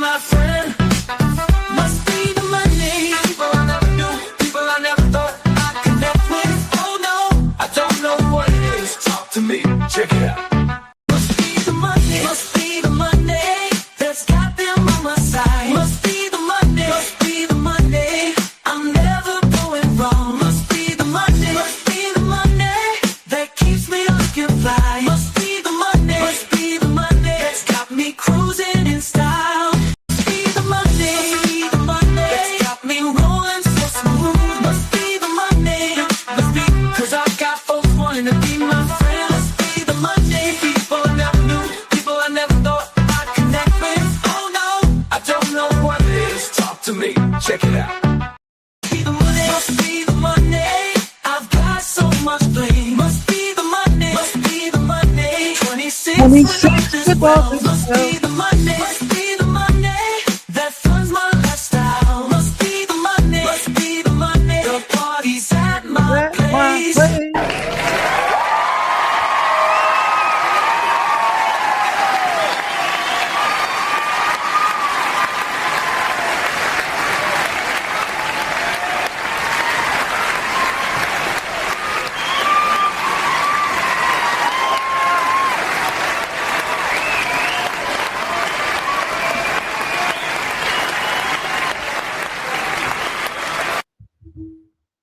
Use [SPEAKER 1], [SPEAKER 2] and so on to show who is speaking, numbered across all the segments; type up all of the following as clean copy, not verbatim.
[SPEAKER 1] my friend. Must be the money. People I never knew, people I never thought I'd connect with. Oh no, I don't know what it is. Talk to me, check it out. Must be the money. Must be the money that's got them on my side. Must be the money. Must be the money. I'm never going wrong. Must be the money. Must be the money that keeps me looking fly. Must be the money. Must be the money that's got me cruising in style. Must be the money. Must be the money that's got me rolling so smooth. Must be the money. Must be, 'cause I got folks wanting to be my friend. Must be the money. People I never knew, people I never thought I'd connect with. Oh no, I don't know what it is. Talk to me, check it out. Must be the money. I've got so much bling. Must be the money. Must be the money. 26 this well. Must be the money. Must be the money that funds my lifestyle. Must be the money. Must be the money. The party's at my place.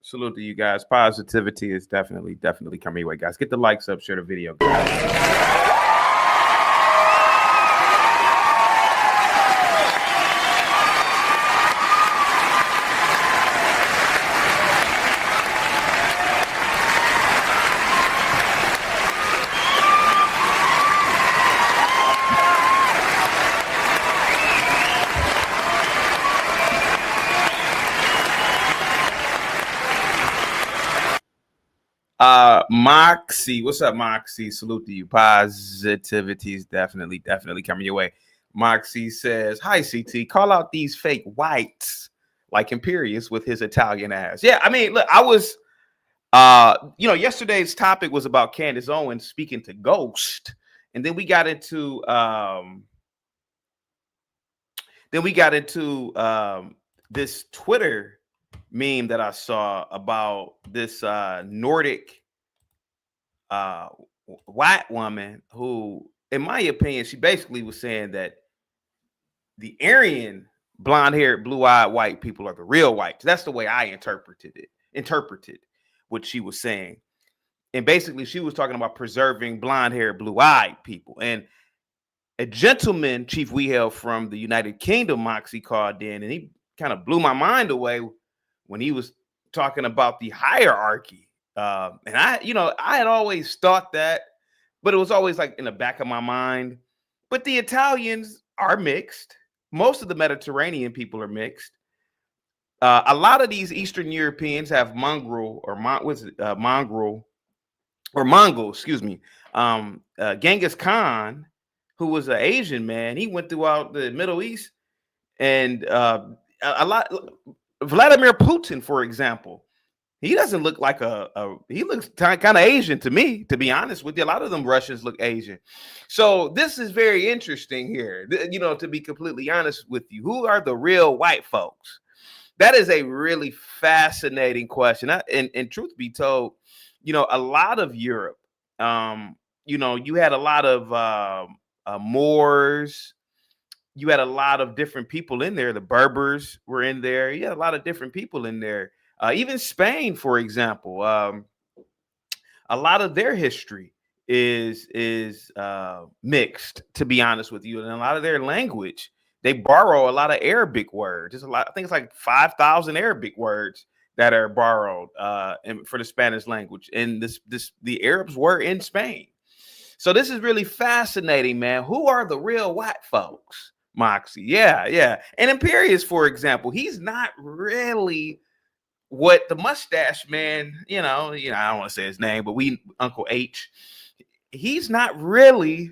[SPEAKER 2] Salute to you guys. Positivity is definitely coming your way, guys. Get the likes up, share the video, guys. Moxie, what's up, Moxie? Salute to you. Positivity is definitely coming your way. Moxie says, hi, CT, call out these fake whites like Imperius with his Italian ass. Yeah, I mean, look, I was, yesterday's topic was about Candace Owens speaking to Ghost. And then we got into, this Twitter meme that I saw about this Nordic white woman who, in my opinion, she basically was saying that the Aryan blonde-haired, blue-eyed white people are the real whites. That's the way I interpreted what she was saying. And basically, she was talking about preserving blonde-haired, blue-eyed people. And a gentleman, Chief Weehale from the United Kingdom, Moxie, called in, and he kind of blew my mind away when he was talking about the hierarchy. And I had always thought that, but it was always like in the back of my mind. But the Italians are mixed. Most of the Mediterranean people are mixed. A lot of these Eastern Europeans have Mongol, excuse me. Genghis Khan, who was an Asian man, he went throughout the Middle East, and Vladimir Putin, for example, he doesn't look like he looks kind of Asian to me, to be honest with you. A lot of them Russians look Asian. So this is very interesting here, to be completely honest with you. Who are the real white folks? That is a really fascinating question. And truth be told, a lot of Europe, you had a lot of Moors. You had a lot of different people in there. The Berbers were in there. You had a lot of different people in there. Even Spain, for example, a lot of their history is mixed, to be honest with you. And a lot of their language, they borrow a lot of Arabic words. There's a lot. I think it's like 5,000 Arabic words that are borrowed for the Spanish language. And the Arabs were in Spain. So this is really fascinating, man. Who are the real white folks? Moxie. Yeah. And Imperius, for example, he's not really what the mustache man, I don't want to say his name, but Uncle H, he's not really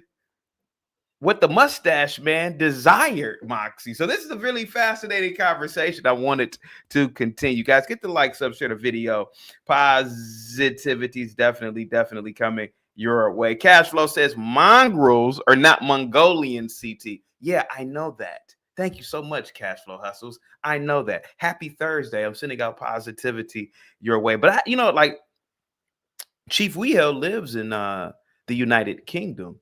[SPEAKER 2] what the mustache man desired, Moxie. So this is a really fascinating conversation I wanted to continue. Guys, get the likes up, share the video. Positivity is definitely coming your way. Cashflow says mongrels are not Mongolian, CT. Yeah, I know that. Thank you so much, Cash Flow Hustles. I know that. Happy Thursday. I'm sending out positivity your way. But like Chief Wheel lives in the United Kingdom,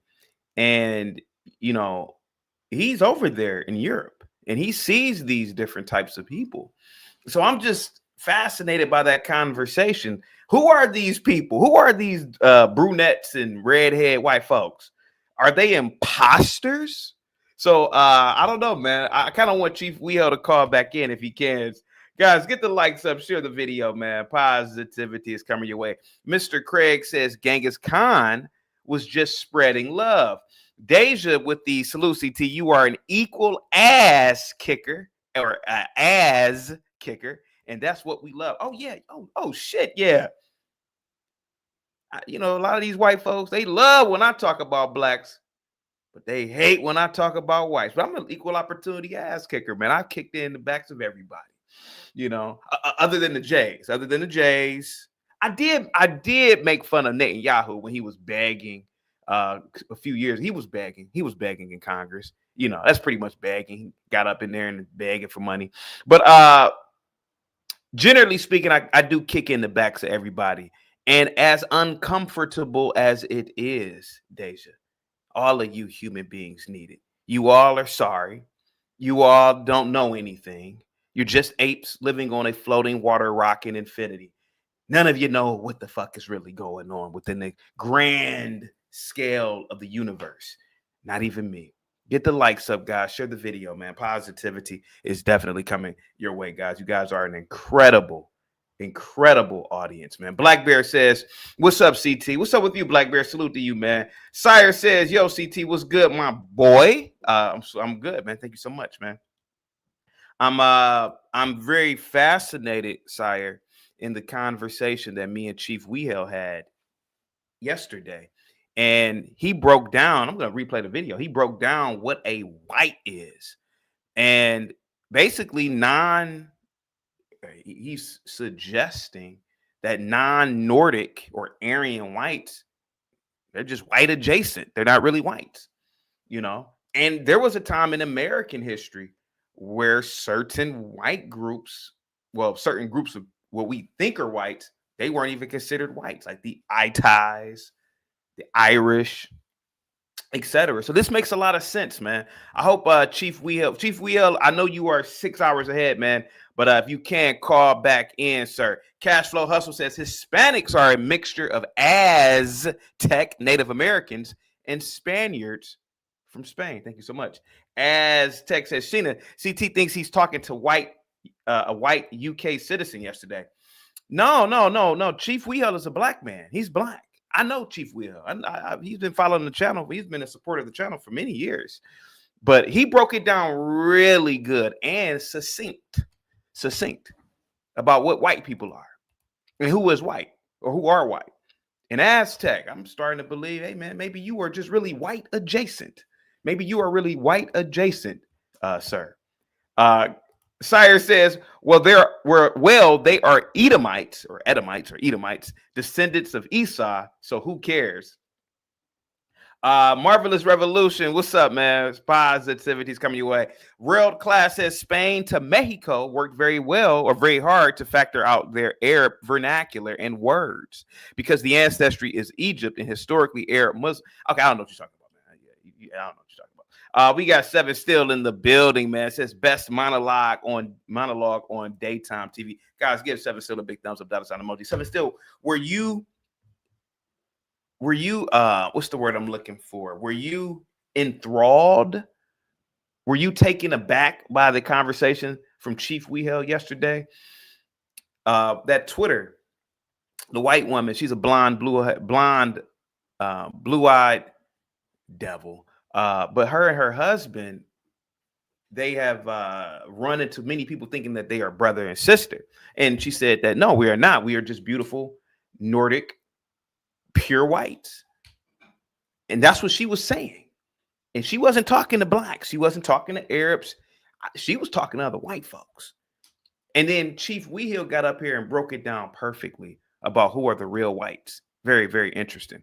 [SPEAKER 2] and you know, he's over there in Europe, and he sees these different types of people. So I'm just fascinated by that conversation. Who are these people? Who are these brunettes and redhead white folks? Are they imposters? So I don't know, man. I kind of want Chief Wheel to call back in if he can. Guys, get the likes up, share the video, man. Positivity is coming your way. Mr. Craig says Genghis Khan was just spreading love. Deja with the salute CT, you are an equal ass kicker or ass kicker, and that's what we love. Oh yeah, oh shit, yeah. A lot of these white folks, they love when I talk about blacks, but they hate when I talk about whites. But I'm an equal opportunity ass kicker, man. I kicked in the backs of everybody. Other than the Jays. I did make fun of Netanyahu when he was begging a few years. He was begging in Congress. That's pretty much begging. He got up in there and begging for money. But generally speaking, I do kick in the backs of everybody. And as uncomfortable as it is, Deja, all of you human beings need it. You all are sorry. You all don't know anything. You're just apes living on a floating water rock in infinity. None of you know what the fuck is really going on within the grand scale of the universe. Not even me. Get the likes up, guys. Share the video, man. Positivity is definitely coming your way, guys. You guys are an incredible audience, man. Black Bear says, what's up, CT? What's up with you, Black Bear? Salute to you, man. Sire says, yo, CT, what's good, my boy? I'm good, man. Thank you so much, man. I'm very fascinated, Sire, in the conversation that me and Chief Wehel had yesterday. And he broke down, I'm going to replay the video. He broke down what a white is. And basically he's suggesting that non-Nordic or Aryan whites, they're just white adjacent. They're not really whites, And there was a time in American history where certain white groups, certain groups of what we think are whites, they weren't even considered whites, like the Itais, the Irish, etc. So this makes a lot of sense, man. I hope Chief Wheel, I know you are 6 hours ahead, man. But if you can call back in, sir. Cashflow Hustle says Hispanics are a mixture of Aztec Native Americans and Spaniards from Spain. Thank you so much. Aztec says Sheena, CT thinks he's talking to a white UK citizen yesterday. No. Chief Wheel is a black man. He's black. I know Chief Wheel. He's been following the channel. He's been a supporter of the channel for many years. But he broke it down really good and succinct about what white people are and who is white or who are white. In Aztec, I'm starting to believe, hey, man, maybe you are just really white adjacent. Maybe you are really white adjacent, sir. Sire says, they are Edomites, descendants of Esau. So who cares? Marvelous Revolution. What's up, man? Positivity is coming your way. World Class says Spain to Mexico worked very well or very hard to factor out their Arab vernacular and words because the ancestry is Egypt and historically Arab Muslim. Okay, I don't know what you're talking about, man. I don't know what you're talking about. We got Seven still in the building, man. It says best monologue on daytime TV. Guys, give Seven still a big thumbs up, dollar sign emoji. Seven still, were you what's the word I'm looking for? Were you enthralled? Were you taken aback by the conversation from Chief Wehel yesterday? That Twitter, the white woman, she's a blonde, blue-eyed devil. But her and her husband, they have run into many people thinking that they are brother and sister. And she said that, no, we are not. We are just beautiful Nordic pure whites. And that's what she was saying. And she wasn't talking to blacks. She wasn't talking to Arabs. She was talking to other white folks. And then Chief Wehel got up here and broke it down perfectly about who are the real whites. Very, very interesting.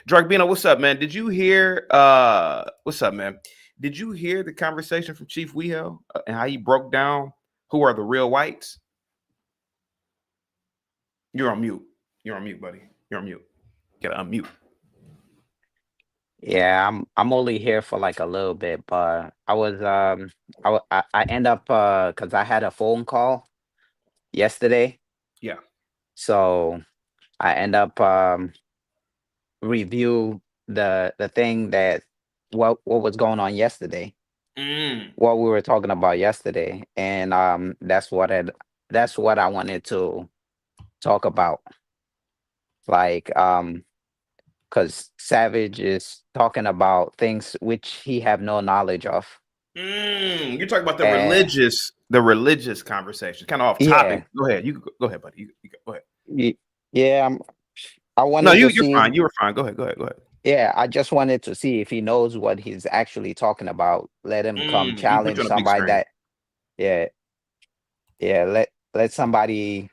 [SPEAKER 2] Dragbino, what's up, man? Did you hear? What's up, man? Did you hear the conversation from Chief Wehel and how he broke down who are the real whites? You're on mute. You're on mute, buddy. You're on mute. You gotta unmute.
[SPEAKER 3] Yeah, I'm only here for like a little bit, but I end up because I had a phone call yesterday,
[SPEAKER 2] Yeah.
[SPEAKER 3] so I end up review the thing that what was going on yesterday,
[SPEAKER 2] Mm.
[SPEAKER 3] what we were talking about yesterday, and that's what I wanted to talk about, like because Savage is talking about things which he have no knowledge of.
[SPEAKER 2] Mm. You're talking about
[SPEAKER 3] And
[SPEAKER 2] the religious conversation. Kind of off topic.
[SPEAKER 3] yeah,
[SPEAKER 2] Go ahead. Go ahead, buddy. Go ahead.
[SPEAKER 3] yeah, I
[SPEAKER 2] No,
[SPEAKER 3] wanted to
[SPEAKER 2] you're
[SPEAKER 3] see.
[SPEAKER 2] fine. You were fine. Go ahead. Go ahead. Go ahead.
[SPEAKER 3] Yeah, I just wanted to see if he knows what he's actually talking about. Let him come
[SPEAKER 2] Mm. You put you
[SPEAKER 3] challenge
[SPEAKER 2] on a big
[SPEAKER 3] somebody
[SPEAKER 2] screen.
[SPEAKER 3] that, yeah, yeah. Let somebody.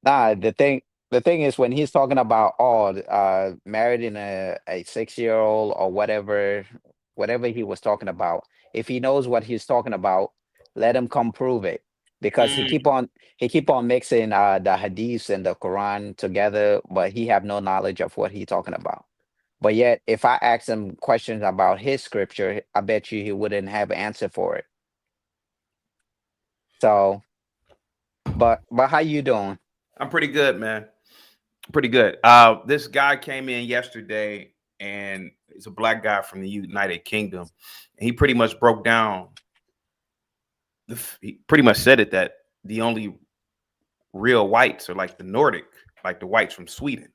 [SPEAKER 3] Nah, the thing is when he's talking about married in a 6 year old or whatever he was talking about. If he knows what he's talking about, let him come prove it. Because
[SPEAKER 2] Mm.
[SPEAKER 3] he keep on mixing the hadiths and the Quran together, but he have no knowledge of what he talking about. But yet, if I ask him questions about his scripture, I bet you he wouldn't have an answer for it. So, but how you doing?
[SPEAKER 2] I'm pretty good, man. Pretty good. This guy came in yesterday, and he's a black guy from the United Kingdom. And he pretty much broke down. He pretty much said it that the only real whites are like the Nordic, like the whites from Sweden,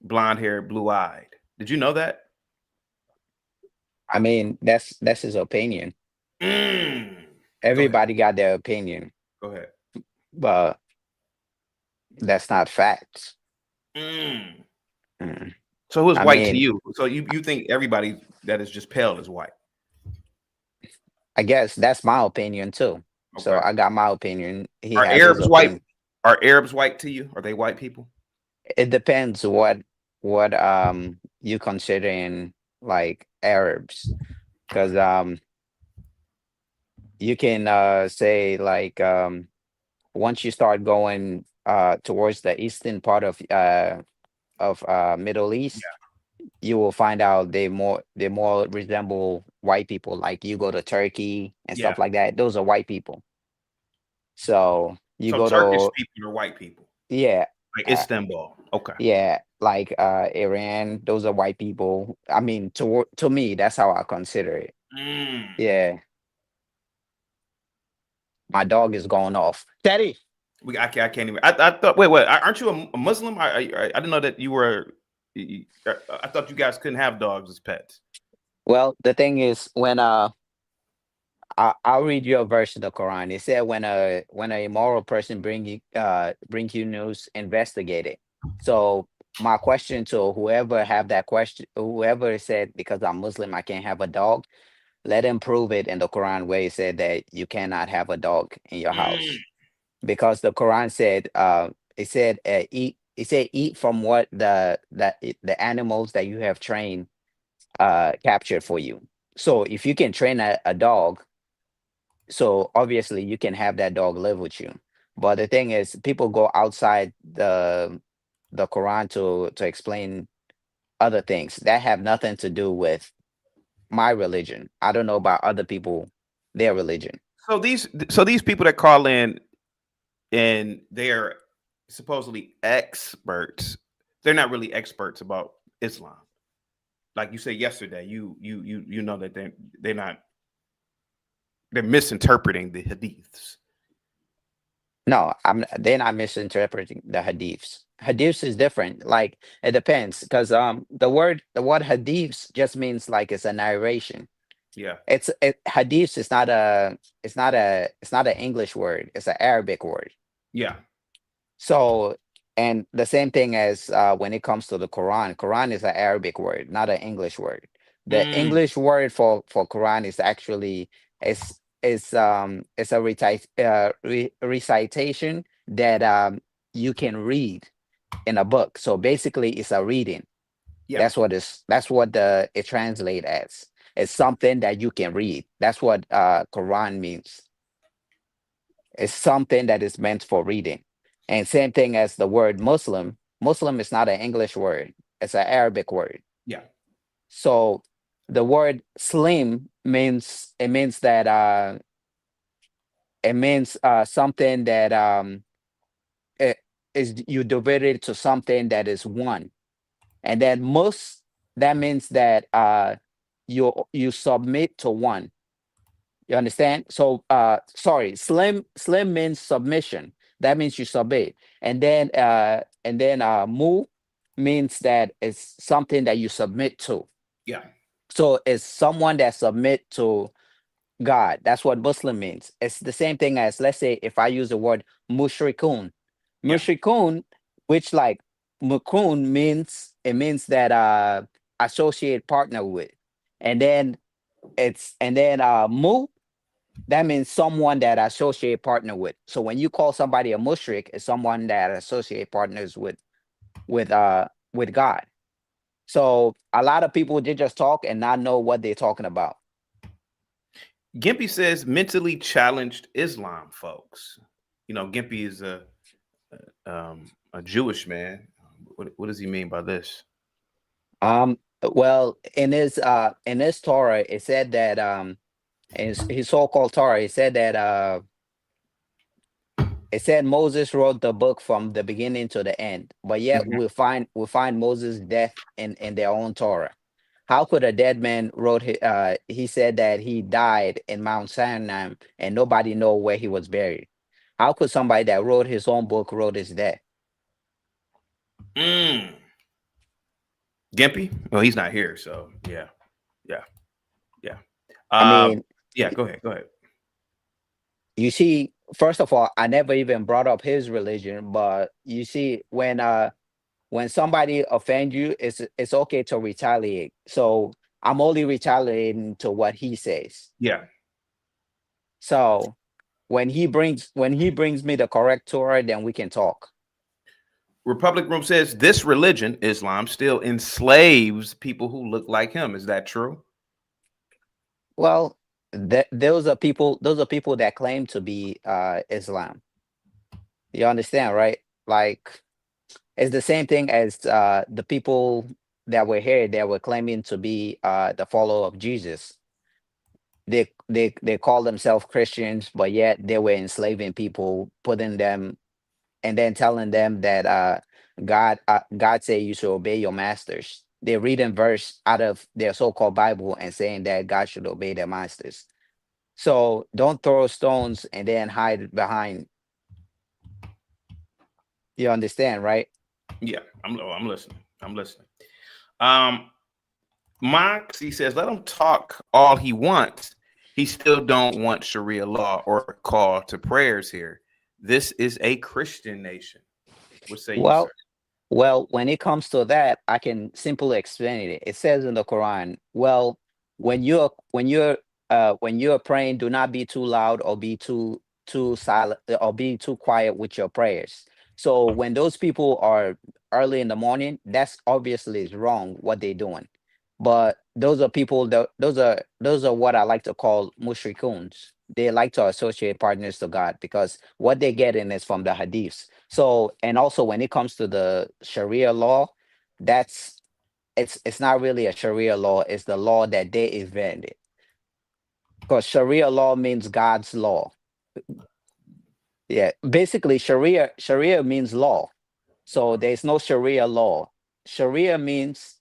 [SPEAKER 2] blonde hair, blue eyed. Did you know that?
[SPEAKER 3] I mean, that's his opinion.
[SPEAKER 2] Mm. Go ahead.
[SPEAKER 3] Everybody got their opinion,
[SPEAKER 2] Go ahead.
[SPEAKER 3] but that's not facts.
[SPEAKER 2] Mm.
[SPEAKER 3] Mm.
[SPEAKER 2] So who's
[SPEAKER 3] I
[SPEAKER 2] white to
[SPEAKER 3] mean,
[SPEAKER 2] you? So you think everybody that is just pale is white?
[SPEAKER 3] I guess that's my opinion too. So
[SPEAKER 2] Okay.
[SPEAKER 3] I got my opinion. He
[SPEAKER 2] Are
[SPEAKER 3] has his
[SPEAKER 2] Arabs white?
[SPEAKER 3] opinion.
[SPEAKER 2] Are Arabs white to you? Are they white people?
[SPEAKER 3] It depends what you considering like Arabs, because you can say like once you start going towards the eastern part of Middle East, you will find out they more resemble white people. Like you go to Turkey and
[SPEAKER 2] Yeah.
[SPEAKER 3] stuff like that, those are white people. So you
[SPEAKER 2] So
[SPEAKER 3] go
[SPEAKER 2] Turkish
[SPEAKER 3] to,
[SPEAKER 2] people are white people,
[SPEAKER 3] yeah,
[SPEAKER 2] like
[SPEAKER 3] uh,
[SPEAKER 2] Istanbul. Okay.
[SPEAKER 3] yeah, like Iran, those are white people. I mean, to me, that's how I consider it.
[SPEAKER 2] Mm.
[SPEAKER 3] Yeah, my dog is going off. Teddy.
[SPEAKER 2] I can't even. I thought. Wait. Aren't you a Muslim? I didn't know that you were. I thought you guys couldn't have dogs as pets.
[SPEAKER 3] Well, the thing is, when I'll read you a verse in the Quran. It said when a immoral person bring you news, investigate it. So my question to whoever have that question, whoever said because I'm Muslim I can't have a dog, let him prove it in the Quran where it said that you cannot have a dog in your
[SPEAKER 2] Mm.
[SPEAKER 3] house. Because the Quran said eat from what the animals that you have trained captured for you. So if you can train a dog, so obviously you can have that dog live with you. But the thing is, people go outside the Quran to explain other things that have nothing to do with my religion. I don't know about other people, their religion.
[SPEAKER 2] So these people that call in and they're supposedly experts, they're not really experts about Islam. Like you said yesterday, you know that they're not, they're misinterpreting the hadiths.
[SPEAKER 3] No, they're not misinterpreting the hadiths. Hadiths is different. Like it depends, because the word hadiths just means like it's a narration.
[SPEAKER 2] Yeah.
[SPEAKER 3] Hadiths is not an English word. It's an Arabic word.
[SPEAKER 2] Yeah.
[SPEAKER 3] So, and the same thing as when it comes to the Quran. Quran is an Arabic word, not an English word. The
[SPEAKER 2] Mm.
[SPEAKER 3] English word for Quran is actually it's a recitation that you can read in a book. So basically, it's a reading.
[SPEAKER 2] Yeah.
[SPEAKER 3] That's what the it translate as. It's something that you can read. That's what Quran means. It's something that is meant for reading. And same thing as the word Muslim. Muslim is not an English word. It's an Arabic word.
[SPEAKER 2] Yeah.
[SPEAKER 3] So the word slim means that it means something that it is you devoted to something that is one. And then most, that means that you submit to one. You understand? So sorry, slim means submission. That means you submit. And then mu means that it's something that you submit to.
[SPEAKER 2] Yeah.
[SPEAKER 3] So it's someone that submit to God. That's what Muslim means. It's the same thing as, let's say, if I use the word mushrikun.
[SPEAKER 2] Yeah.
[SPEAKER 3] Mushrikun, which like mukun means, it means that associate partner with. And then mu, that means someone that associate partner with. So when you call somebody a mushrik, it's someone that associate partners with God. So a lot of people, they just talk and not know what they're talking about.
[SPEAKER 2] Gimpy says mentally challenged Islam folks. Gimpy is a Jewish man. What does he mean by this?
[SPEAKER 3] Well, in his Torah, it said that in his so-called Torah, it said that it said Moses wrote the book from the beginning to the end, but yet
[SPEAKER 2] Mhm.
[SPEAKER 3] we find Moses' death in their own Torah. How could a dead man he said that he died in Mount Sinai and nobody know where he was buried? How could somebody that wrote his own book wrote his death?
[SPEAKER 2] Mm. Gimpy? Well, he's not here, so yeah, yeah, yeah.
[SPEAKER 3] I
[SPEAKER 2] Um,
[SPEAKER 3] mean,
[SPEAKER 2] yeah. Go ahead. Go ahead.
[SPEAKER 3] you see, first of all, I never even brought up his religion, but you see, when somebody offend you, it's okay to retaliate. So I'm only retaliating to what he says.
[SPEAKER 2] Yeah.
[SPEAKER 3] So when he brings me the correct Torah, then we can talk.
[SPEAKER 2] Republic Room says this religion, Islam, still enslaves people who look like him. Is that true?
[SPEAKER 3] Well, those are people that claim to be Islam. You understand, right? Like, it's the same thing as the people that were here that were claiming to be the follower of Jesus. They call themselves Christians, but yet they were enslaving people, putting them, and then telling them that God say you should obey your masters. They're reading verse out of their so-called Bible and saying that God should obey their masters. So don't throw stones and then hide behind. You understand, right?
[SPEAKER 2] Yeah. I'm listening. I'm listening. Um, Moxie says, let him talk all he wants. He still don't want Sharia law or call to prayers here. This is a Christian nation. What say you, sir?
[SPEAKER 3] Well, when it comes to that, I can simply explain it. It says in the Quran, well, when you're praying, do not be too loud or be too silent or be too quiet with your prayers. So when those people are early in the morning, that's obviously is wrong what they're doing. But those are people that those are what I like to call mushrikuns. They like to associate partners to God because what they're getting is from the hadiths. So, and also when it comes to the Sharia law, that's it's not really a Sharia law, it's the law that they invented. Because Sharia law means God's law. Yeah, basically Sharia means law. So there's no Sharia law. Sharia means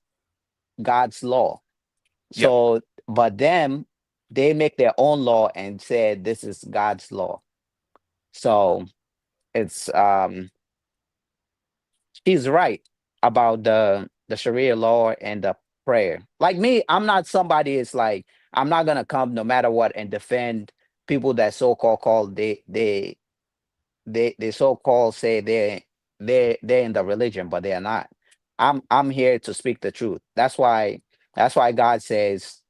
[SPEAKER 3] God's law.
[SPEAKER 2] Yeah.
[SPEAKER 3] So, but them, they make their own law and said this is God's law. So it's she's right about the Sharia law and the prayer. Like me, I'm not somebody. It's like I'm not gonna come no matter what and defend people that so called they so called say they're in the religion, but they are not. I'm here to speak the truth. That's why God says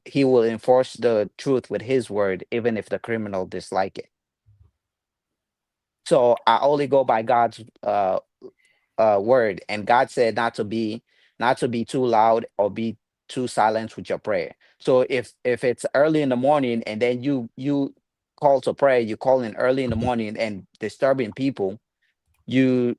[SPEAKER 3] He will enforce the truth with His word, even if the criminal dislike it. So I only go by God's word, and God said not to be not to be too loud or be too silent with your prayer. So if it's early in the morning and then you call to prayer, you call in early in the morning and disturbing people, you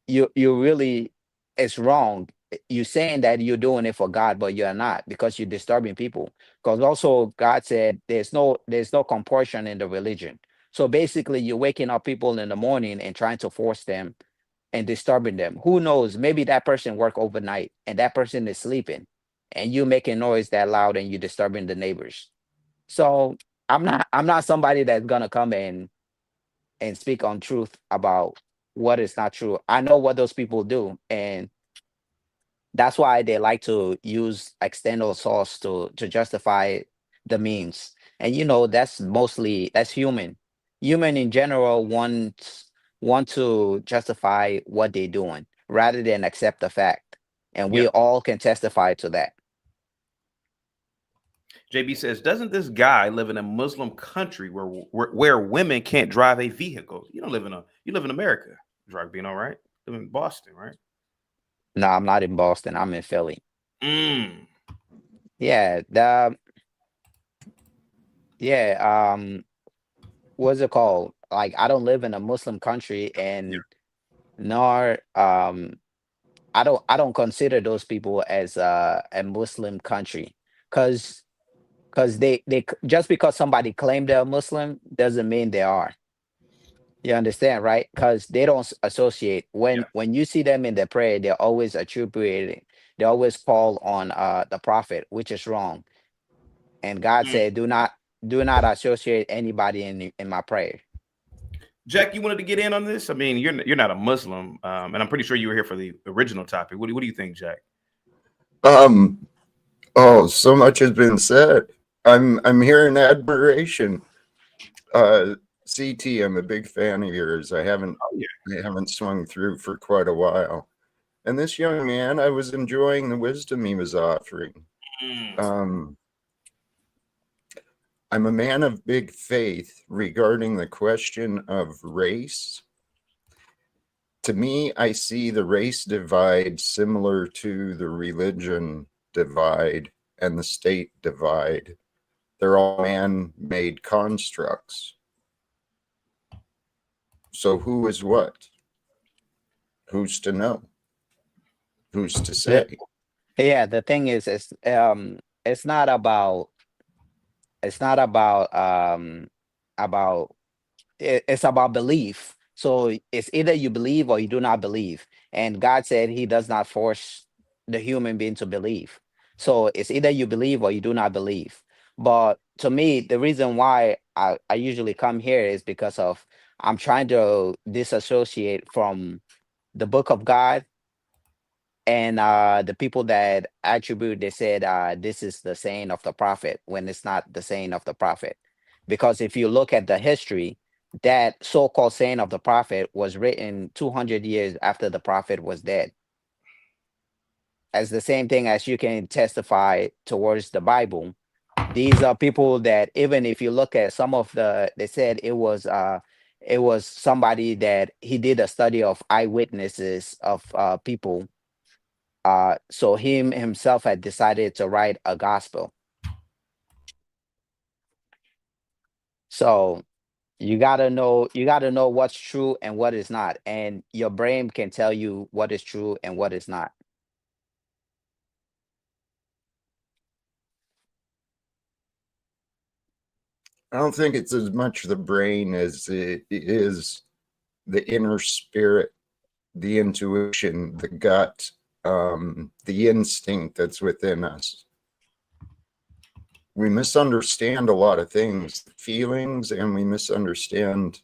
[SPEAKER 3] you really, it's wrong. You're saying that you're doing it for God, but you're not, because you're disturbing people. Because also God said there's no compulsion in the religion. So basically you're waking up people in the morning and trying to force them and disturbing them. Who knows? Maybe that person work overnight and that person is sleeping and you making noise that loud and you disturbing the neighbors. So I'm not somebody that's gonna come and speak on truth about what is not true. I know what those people do, and that's why they like to use external source to justify the means. And that's mostly, that's human. Human in general want to justify what they're doing rather than accept the fact. And we
[SPEAKER 2] Yep.
[SPEAKER 3] all can testify to that.
[SPEAKER 2] JB says, doesn't this guy live in a Muslim country where women can't drive a vehicle? You live in America. Drug being all right. Live in Boston, right?
[SPEAKER 3] No, I'm not in Boston. I'm in Philly.
[SPEAKER 2] Mm.
[SPEAKER 3] Yeah, yeah, what's it called? Like, I don't live in a Muslim country,
[SPEAKER 2] Yeah.
[SPEAKER 3] and nor I don't consider those people as a Muslim country, because just because somebody claimed they're Muslim doesn't mean they are. You understand, right? Because they don't associate,
[SPEAKER 2] Yeah.
[SPEAKER 3] when you see them in the prayer, they're always attributing, they always call on the prophet, which is wrong. And God
[SPEAKER 2] Mm.
[SPEAKER 3] said, do not associate anybody in my prayer.
[SPEAKER 2] Jack, you wanted to get in on this? I mean, you're not a Muslim, and I'm pretty sure you were here for the original topic. What do you think, Jack?
[SPEAKER 4] Um, oh, so much has been said. I'm here in admiration. CT, I'm a big fan of yours.
[SPEAKER 2] Oh yeah.
[SPEAKER 4] I haven't swung through for quite a while. And this young man, I was enjoying the wisdom he was offering.
[SPEAKER 2] Mm.
[SPEAKER 4] Um, I'm a man of big faith regarding the question of race. To me, I see the race divide similar to the religion divide and the state divide. They're all man-made constructs. So who is what? Who's to know? Who's to
[SPEAKER 3] Yeah,
[SPEAKER 4] say?
[SPEAKER 3] yeah, the thing is, it's not about, it's not about about it's about belief. So it's either you believe or you do not believe. And God said he does not force the human being to believe. So it's either you believe or you do not believe. But to me, the reason why I usually come here is because of, I'm trying to disassociate from the book of God and the people that attribute, they said this is the saying of the prophet when it's not the saying of the prophet. Because if you look at the history, that so-called saying of the prophet was written 200 years after the prophet was dead. As the same thing as you can testify towards the Bible, these are people that, even if you look at some of they said it was somebody that he did a study of eyewitnesses of people. So him himself had decided to write a gospel. So you gotta know what's true and what is not, and your brain can tell you what is true and what is not.
[SPEAKER 4] I don't think it's as much the brain as it is the inner spirit, the intuition, the gut, the instinct that's within us. We misunderstand a lot of things, feelings, and we misunderstand.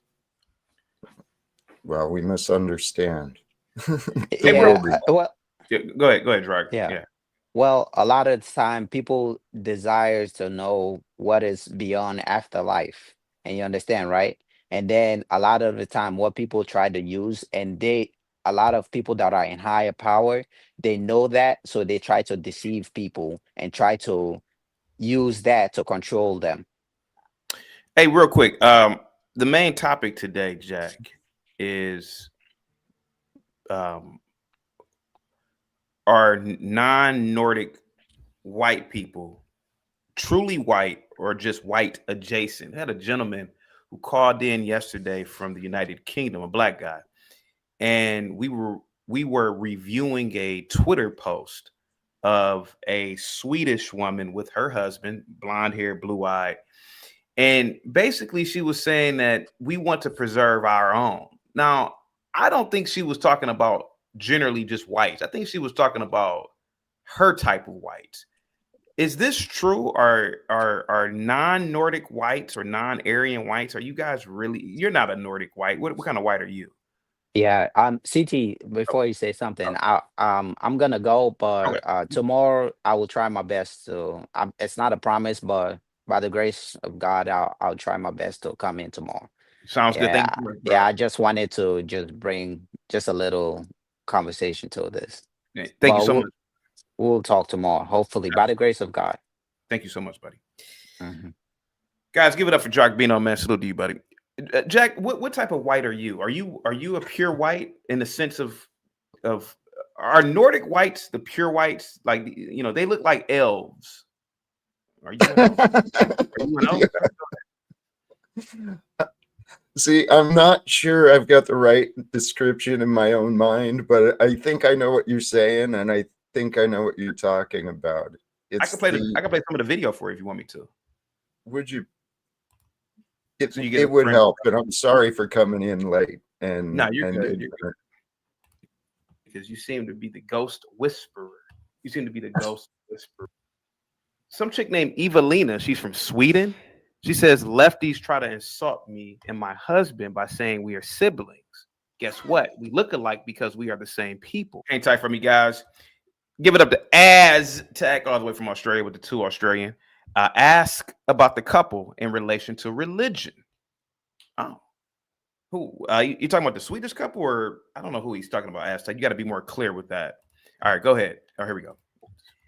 [SPEAKER 4] Well, we misunderstand the
[SPEAKER 2] Hey, real
[SPEAKER 3] Yeah,
[SPEAKER 4] will be.
[SPEAKER 3] well,
[SPEAKER 2] yeah, go ahead, Drag.
[SPEAKER 3] yeah.
[SPEAKER 2] Yeah.
[SPEAKER 3] Well, a lot of the time people desires to know what is beyond afterlife. And you understand, right? And then a lot of the time what people try to use, and a lot of people that are in higher power, they know that, so they try to deceive people and try to use that to control them.
[SPEAKER 2] Hey, real quick. The main topic today, Jack, is um are non-Nordic white people truly white or just white adjacent? I had a gentleman who called in yesterday from the United Kingdom, a black guy, and we were reviewing a Twitter post of a Swedish woman with her husband, blonde hair, blue eyed. And basically, she was saying that we want to preserve our own. Now, I don't think she was talking about generally just whites. I think she was talking about her type of whites. Is this true? Are non-Nordic whites or non-Aryan whites? Are you guys really? You're not a Nordic white. What kind of white are you?
[SPEAKER 3] Yeah, CT,
[SPEAKER 2] Oh,
[SPEAKER 3] before you say something,
[SPEAKER 2] oh,
[SPEAKER 3] I'm gonna go,
[SPEAKER 2] okay,
[SPEAKER 3] but tomorrow I will try my best to. It's not a promise, but by the grace of God, I'll try my best to come in tomorrow.
[SPEAKER 2] sounds good.
[SPEAKER 3] Yeah,
[SPEAKER 2] Thank you so much,
[SPEAKER 3] yeah,
[SPEAKER 2] bro.
[SPEAKER 3] I just wanted to just bring just a little conversation to this,
[SPEAKER 2] Yeah, thank you
[SPEAKER 3] but
[SPEAKER 2] so much.
[SPEAKER 3] we'll talk tomorrow, hopefully, by the grace of God.
[SPEAKER 2] Thank you so much, buddy.
[SPEAKER 3] Mhm.
[SPEAKER 2] Guys, give it up for Jack Bino, man. Salute to you, buddy. Jack, what type of white are you? Are you a pure white in the sense of are Nordic whites the pure whites? Like they look like elves. Are you an elf? Are you an elf?
[SPEAKER 4] See, I'm not sure I've got the right description in my own mind, but I think I know what you're saying, and I think I know what you're talking about.
[SPEAKER 2] I can
[SPEAKER 4] It's
[SPEAKER 2] play
[SPEAKER 4] the
[SPEAKER 2] I can play some of the video for you if you want me to.
[SPEAKER 4] would you it
[SPEAKER 2] So you get a
[SPEAKER 4] it would
[SPEAKER 2] frame.
[SPEAKER 4] help, but I'm sorry for coming in late
[SPEAKER 2] No,
[SPEAKER 4] and
[SPEAKER 2] you're
[SPEAKER 4] and
[SPEAKER 2] good. You're good because you seem to be the ghost whisperer. You seem to be the ghost whisperer. Some chick named Evelina, she's from Sweden. She says lefties try to insult me and my husband by saying we are siblings. Guess what? We look alike because we are the same people. Hang tight for me, guys. Give it up to Aztec all the way from Australia with the two Australian. Ask about the couple in relation to religion. Oh, who? You talking about the Swedish couple, or I don't know who he's talking about? Aztec. You got to be more clear with that. All right, go ahead. Oh, here we go.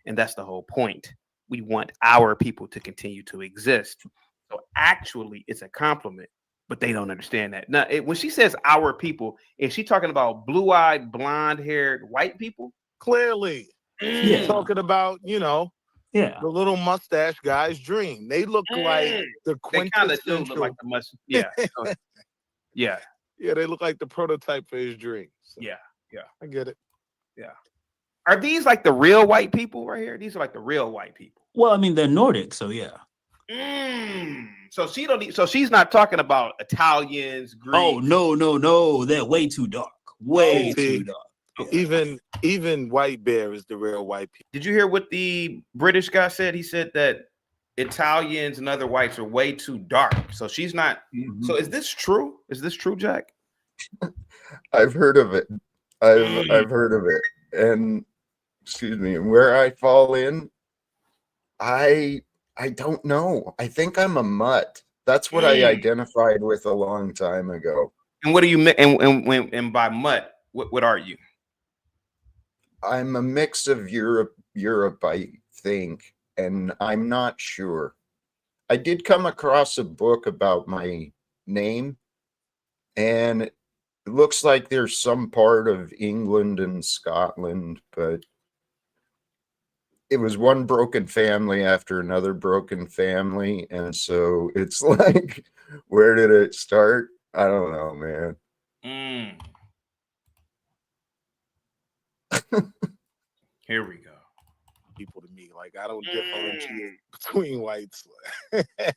[SPEAKER 2] And that's the whole point. We want our people to continue to exist. So actually, it's a compliment, but they don't understand that. Now, when she says our people, is she talking about blue-eyed, blonde-haired white people?
[SPEAKER 5] Clearly, she's
[SPEAKER 2] Mm,
[SPEAKER 5] talking about,
[SPEAKER 6] Yeah.
[SPEAKER 5] the little mustache guy's dream. They look like
[SPEAKER 2] mm.
[SPEAKER 5] the
[SPEAKER 2] They kind of do look like
[SPEAKER 5] quintessential.
[SPEAKER 2] the must. Yeah, go ahead. Yeah,
[SPEAKER 5] Yeah, they look like the prototype for his dream. So
[SPEAKER 2] yeah, yeah,
[SPEAKER 5] I get it.
[SPEAKER 2] yeah. Are these like the real white people right here? These are like the real white people.
[SPEAKER 6] Well, I mean, they're Nordic, so yeah.
[SPEAKER 2] So she don't. So she's not talking about Italians,
[SPEAKER 6] Oh,
[SPEAKER 2] Greeks.
[SPEAKER 6] no. They're way too dark. Way
[SPEAKER 5] See,
[SPEAKER 6] too dark.
[SPEAKER 5] even White Bear is the real white people.
[SPEAKER 2] Did you hear what the British guy said? He said that Italians and other whites are way too dark. So she's not.
[SPEAKER 6] Mhm.
[SPEAKER 2] So is this true? Is this true, Jack?
[SPEAKER 4] I've heard of it. I've heard of it. And excuse me, where I fall in, I don't know. I think I'm a mutt. That's what I identified with a long time ago.
[SPEAKER 2] And what do you and by mutt? What are you?
[SPEAKER 4] I'm a mix of Europe, I think, and I'm not sure. I did come across a book about my name, and it looks like there's some part of England and Scotland, but it was one broken family after another broken family, and so it's like, where did it start? I don't know, man.
[SPEAKER 2] Here we go.
[SPEAKER 5] People to me, like I don't differentiate between whites. I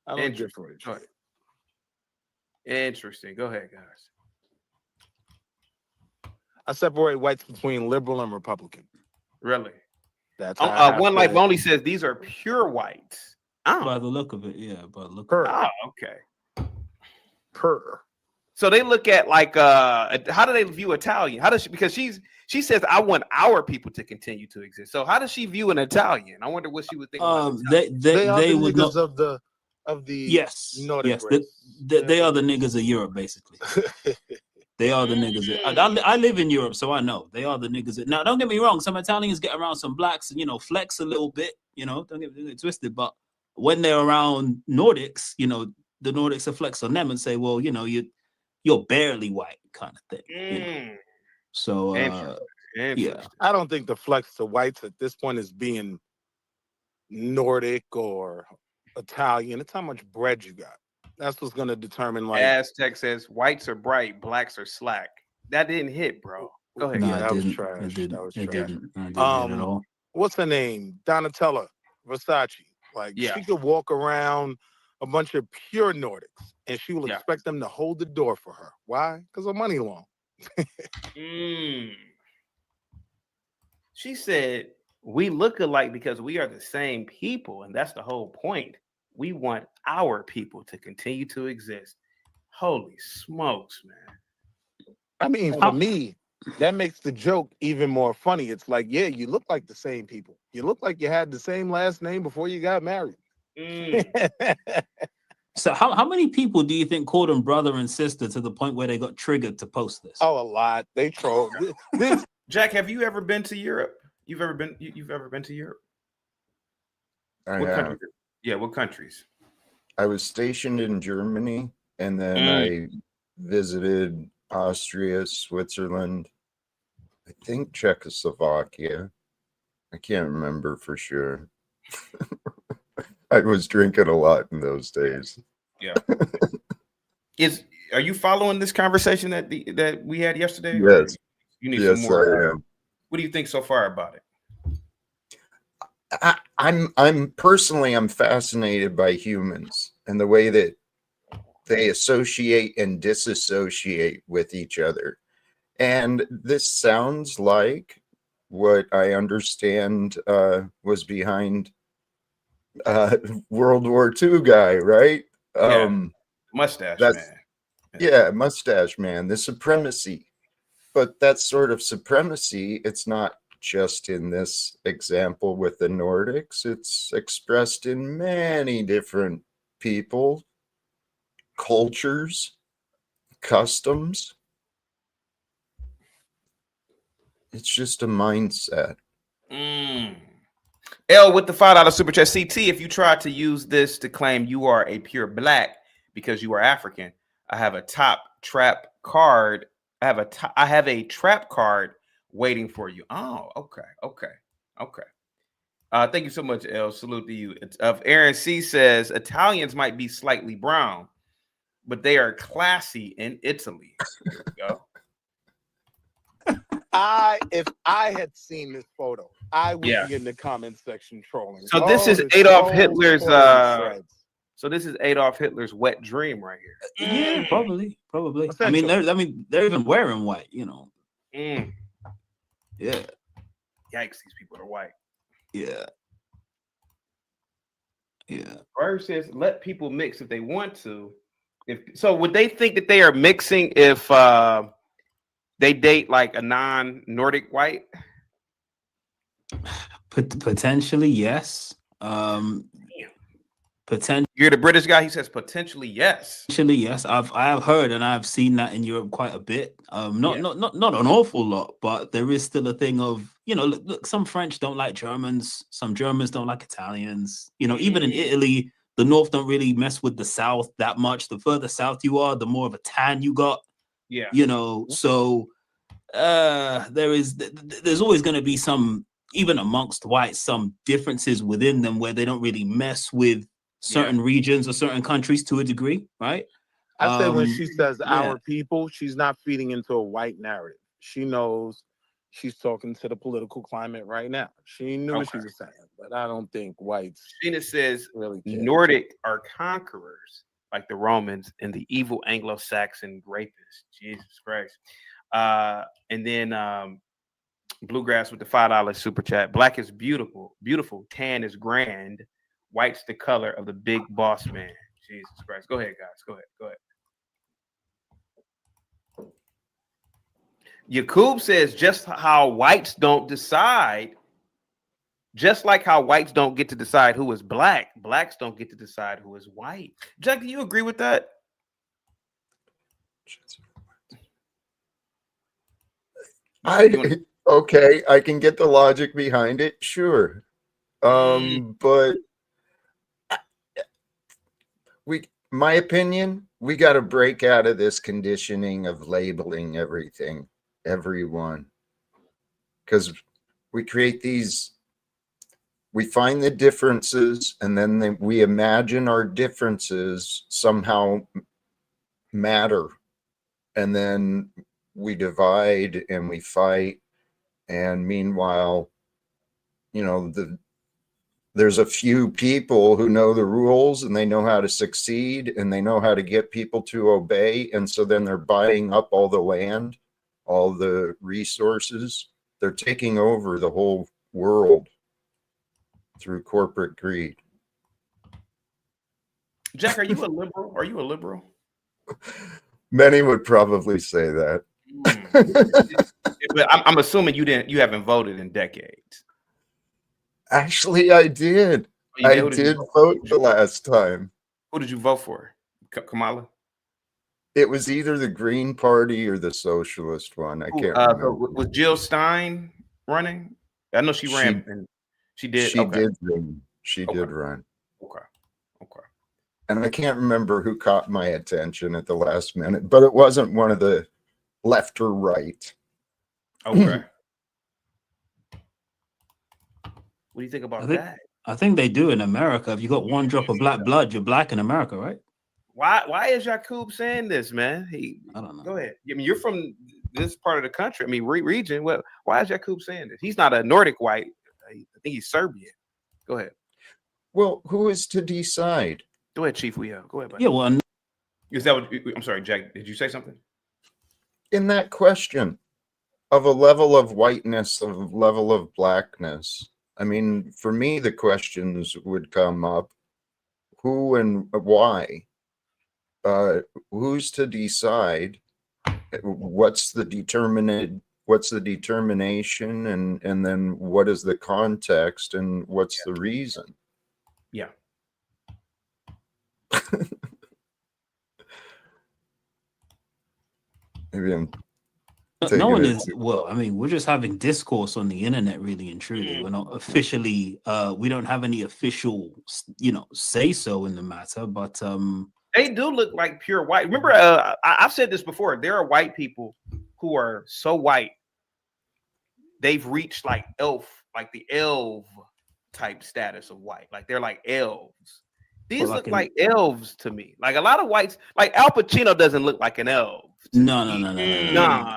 [SPEAKER 5] don't
[SPEAKER 2] Interesting.
[SPEAKER 5] differentiate.
[SPEAKER 2] Interesting. Go ahead, guys.
[SPEAKER 5] I separate whites between liberal and Republican.
[SPEAKER 2] Really?
[SPEAKER 5] That's how I have
[SPEAKER 2] One
[SPEAKER 5] to-
[SPEAKER 2] Life Only says these are pure whites.
[SPEAKER 6] By
[SPEAKER 2] Oh,
[SPEAKER 6] the look of it, yeah. By the look
[SPEAKER 5] Per.
[SPEAKER 6] of it.
[SPEAKER 2] oh, okay.
[SPEAKER 5] Per.
[SPEAKER 2] So they look at like how do they view Italian? How does she, because she says I want our people to continue to exist. So how does she view an Italian? I wonder what she would think about Italian.
[SPEAKER 5] They are
[SPEAKER 6] they
[SPEAKER 5] the
[SPEAKER 6] would
[SPEAKER 5] niggas
[SPEAKER 6] know.
[SPEAKER 5] of the
[SPEAKER 6] Yes.
[SPEAKER 5] Nordic
[SPEAKER 6] Yes.
[SPEAKER 5] race.
[SPEAKER 6] They are the niggas of Europe, basically. They are the niggas. I live in Europe, so I know. They are the niggas. Now, don't get me wrong. Some Italians get around some blacks and, flex a little bit, don't get me twisted. But when they're around Nordics, the Nordics will flex on them and say, well, you're barely white kind of thing. So
[SPEAKER 2] Interesting. Interesting.
[SPEAKER 5] I don't think the flex to whites at this point is being Nordic or Italian. It's how much bread you got. That's what's going to determine, like.
[SPEAKER 2] Aztec says whites are bright, blacks are slack. That didn't hit, bro. Go ahead.
[SPEAKER 6] no,
[SPEAKER 5] Yeah,
[SPEAKER 6] it
[SPEAKER 5] that was
[SPEAKER 6] didn't.
[SPEAKER 5] trash.
[SPEAKER 6] It didn't.
[SPEAKER 5] That was
[SPEAKER 6] It
[SPEAKER 5] trash.
[SPEAKER 6] didn't. I didn't hit at all.
[SPEAKER 5] What's her name? Donatella Versace. Like,
[SPEAKER 2] Yeah.
[SPEAKER 5] she could walk around a bunch of pure Nordics, and she will
[SPEAKER 2] Yeah.
[SPEAKER 5] expect them to hold the door for her. Why? Because her money long.
[SPEAKER 2] She said, we look alike because we are the same people, and that's the whole point. We want our people to continue to exist. Holy smokes, man.
[SPEAKER 5] I mean, for me, that makes the joke even more funny. It's like, yeah, you look like the same people. You look like you had the same last name before you got married.
[SPEAKER 6] So how many people do you think called them brother and sister to the point where they got triggered to post this?
[SPEAKER 5] Oh, a lot. They troll.
[SPEAKER 2] Jack, have you ever been to Europe? You've ever been to Europe? What countries? Yeah, what countries?
[SPEAKER 4] I was stationed in Germany, and then I visited Austria, Switzerland, I think Czechoslovakia. I can't remember for sure. I was drinking a lot in those days.
[SPEAKER 2] Yeah. Are you following this conversation that we had yesterday?
[SPEAKER 4] Yes.
[SPEAKER 2] You need some more.
[SPEAKER 4] I am.
[SPEAKER 2] What do you think so far about it?
[SPEAKER 4] I'm personally fascinated by humans and the way that they associate and disassociate with each other. And this sounds like what I understand was behind World War II guy, right?
[SPEAKER 2] Mustache man.
[SPEAKER 4] Yeah, mustache man, the supremacy. But that sort of supremacy, it's not just in this example with the Nordics. It's expressed in many different people, cultures, customs. It's just a mindset.
[SPEAKER 2] L with the $5 super chat. CT, if you try to use this to claim you are a pure black because you are African, I have a trap card waiting for you. Oh, okay. Thank you so much, L. Salute to you. Aaron C says Italians might be slightly brown, but they are classy in Italy. There we go.
[SPEAKER 5] If I had seen this photo, I would be in the comment section trolling.
[SPEAKER 2] So this is Adolf Hitler's. So this is Adolf Hitler's wet dream right here.
[SPEAKER 6] Yeah, probably. I mean, they're even wearing white, you know. Yeah.
[SPEAKER 2] Yikes! These people are white.
[SPEAKER 6] Yeah.
[SPEAKER 2] Ryder says, "Let people mix if they want to." Would they think that they are mixing if they date like a non-Nordic white?
[SPEAKER 6] Potentially, yes.
[SPEAKER 2] You're the British guy. He says potentially yes.
[SPEAKER 6] Potentially, yes. I have heard and I've seen that in Europe quite a bit. Not an awful lot, but there is still a thing of, you know, look, some French don't like Germans, some Germans don't like Italians. You know, even in Italy, the North don't really mess with the South that much. The further south you are, the more of a tan you got.
[SPEAKER 2] Yeah.
[SPEAKER 6] You know, so there's always going to be some, even amongst whites, some differences within them where they don't really mess with certain regions or certain countries to a degree, right?
[SPEAKER 5] I said when she says our people, she's not feeding into a white narrative. She knows she's talking to the political climate right now. She knew what she was saying, but I don't think whites.
[SPEAKER 2] Sheena says
[SPEAKER 5] really care.
[SPEAKER 2] Nordic are conquerors like the Romans and the evil Anglo-Saxon rapists. Jesus Christ. And then Bluegrass with the $5 super chat. Black is beautiful. Tan is grand. White's the color of the big boss man. Jesus Christ. Go ahead, guys. Go ahead. Yakub says just how whites don't decide, just like how whites don't get to decide who is black, blacks don't get to decide who is white. Jack, do you agree with that?
[SPEAKER 4] Okay, I can get the logic behind it, sure. But my opinion, we got to break out of this conditioning of labeling everything. everyone, because we create these, we find the differences, and then we imagine our differences somehow matter, and then we divide and we fight, and meanwhile, there's a few people who know the rules, and they know how to succeed, and they know how to get people to obey, and so then they're buying up all the land, all the resources. They're taking over the whole world through corporate greed.
[SPEAKER 2] Jack, are you a liberal? Are you a liberal?
[SPEAKER 4] Many would probably say that.
[SPEAKER 2] But I'm assuming you haven't voted in decades.
[SPEAKER 4] Actually, I did.
[SPEAKER 2] Oh,
[SPEAKER 4] I did vote the last time.
[SPEAKER 2] Who did you vote for? Kamala?
[SPEAKER 4] It was either the Green Party or the Socialist one. I can't
[SPEAKER 2] So
[SPEAKER 4] remember.
[SPEAKER 2] was Jill Stein running? I know she ran, and she did.
[SPEAKER 4] She
[SPEAKER 2] Okay.
[SPEAKER 4] did run. She did run.
[SPEAKER 2] Okay. Okay.
[SPEAKER 4] And I can't remember who caught my attention at the last minute, but it wasn't one of the left or right.
[SPEAKER 2] Okay. What do you think about that?
[SPEAKER 6] I think they do in America. If you got one drop of black blood, you're black in America, right?
[SPEAKER 2] Why is Jakub saying this, man?
[SPEAKER 6] I don't know.
[SPEAKER 2] Go ahead. I mean, you're from this part of the country. I mean, region. Why is Jakub saying this? He's not a Nordic white. I think he's Serbian. Go ahead.
[SPEAKER 4] Well, who is to decide?
[SPEAKER 2] Go ahead, Chief. Go ahead, buddy.
[SPEAKER 6] Yeah, well,
[SPEAKER 2] Is that what? I'm sorry, Jack. Did you say something?
[SPEAKER 4] In that question of a level of whiteness, of a level of blackness, I mean, for me, the questions would come up: who and why? Who's to decide? What's the determination, and then what is the context, and what's the reason?
[SPEAKER 2] Yeah.
[SPEAKER 4] Maybe I'm
[SPEAKER 6] no one is. Well, I mean, we're just having discourse on the internet, really and truly. We're not officially. We don't have any official, say so in the matter. But
[SPEAKER 2] they do look like pure white. Remember, I've said this before. There are white people who are so white, they've reached like the elf type status of white. Like they're like elves. These look like elves to me. Like a lot of whites, like Al Pacino doesn't look like an elf.
[SPEAKER 6] No.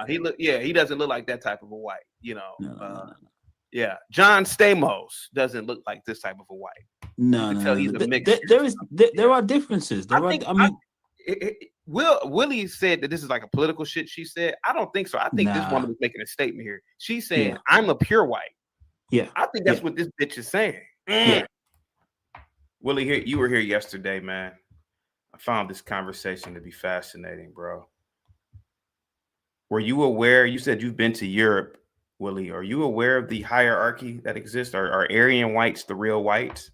[SPEAKER 2] He doesn't look like that type of a white. Yeah. John Stamos doesn't look like this type of a white.
[SPEAKER 6] No.
[SPEAKER 2] He's a mix.
[SPEAKER 6] There are differences.
[SPEAKER 2] Willie said that this is like a political shit. She said, I don't think so. I think this woman is making a statement here. She's saying, I'm a pure white.
[SPEAKER 6] Yeah.
[SPEAKER 2] I think that's what this bitch is saying.
[SPEAKER 6] Yeah.
[SPEAKER 2] Willie, you were here yesterday, man. I found this conversation to be fascinating, bro. Were you aware? You said you've been to Europe, Willie. Are you aware of the hierarchy that exists? Are Aryan whites the real whites?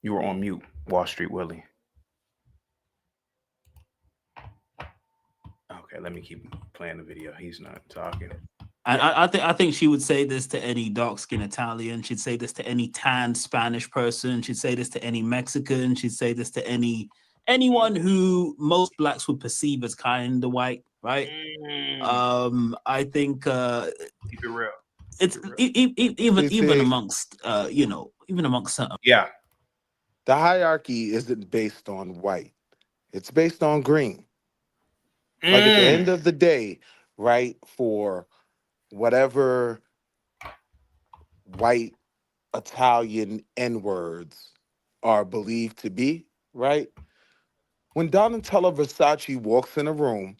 [SPEAKER 2] You were on mute, Wall Street Willie. Okay, let me keep playing the video. He's not talking.
[SPEAKER 6] I think she would say this to any dark-skinned Italian. She'd say this to any tan Spanish person. She'd say this to any Mexican. She'd say this to anyone who most blacks would perceive as kind of white, right? I think
[SPEAKER 2] keep it real.
[SPEAKER 6] It's even amongst even amongst
[SPEAKER 2] yeah.
[SPEAKER 5] The hierarchy isn't based on white. It's based on green. Like at the end of the day, right, for whatever white Italian N-words are believed to be, right? When Donatella Versace walks in a room,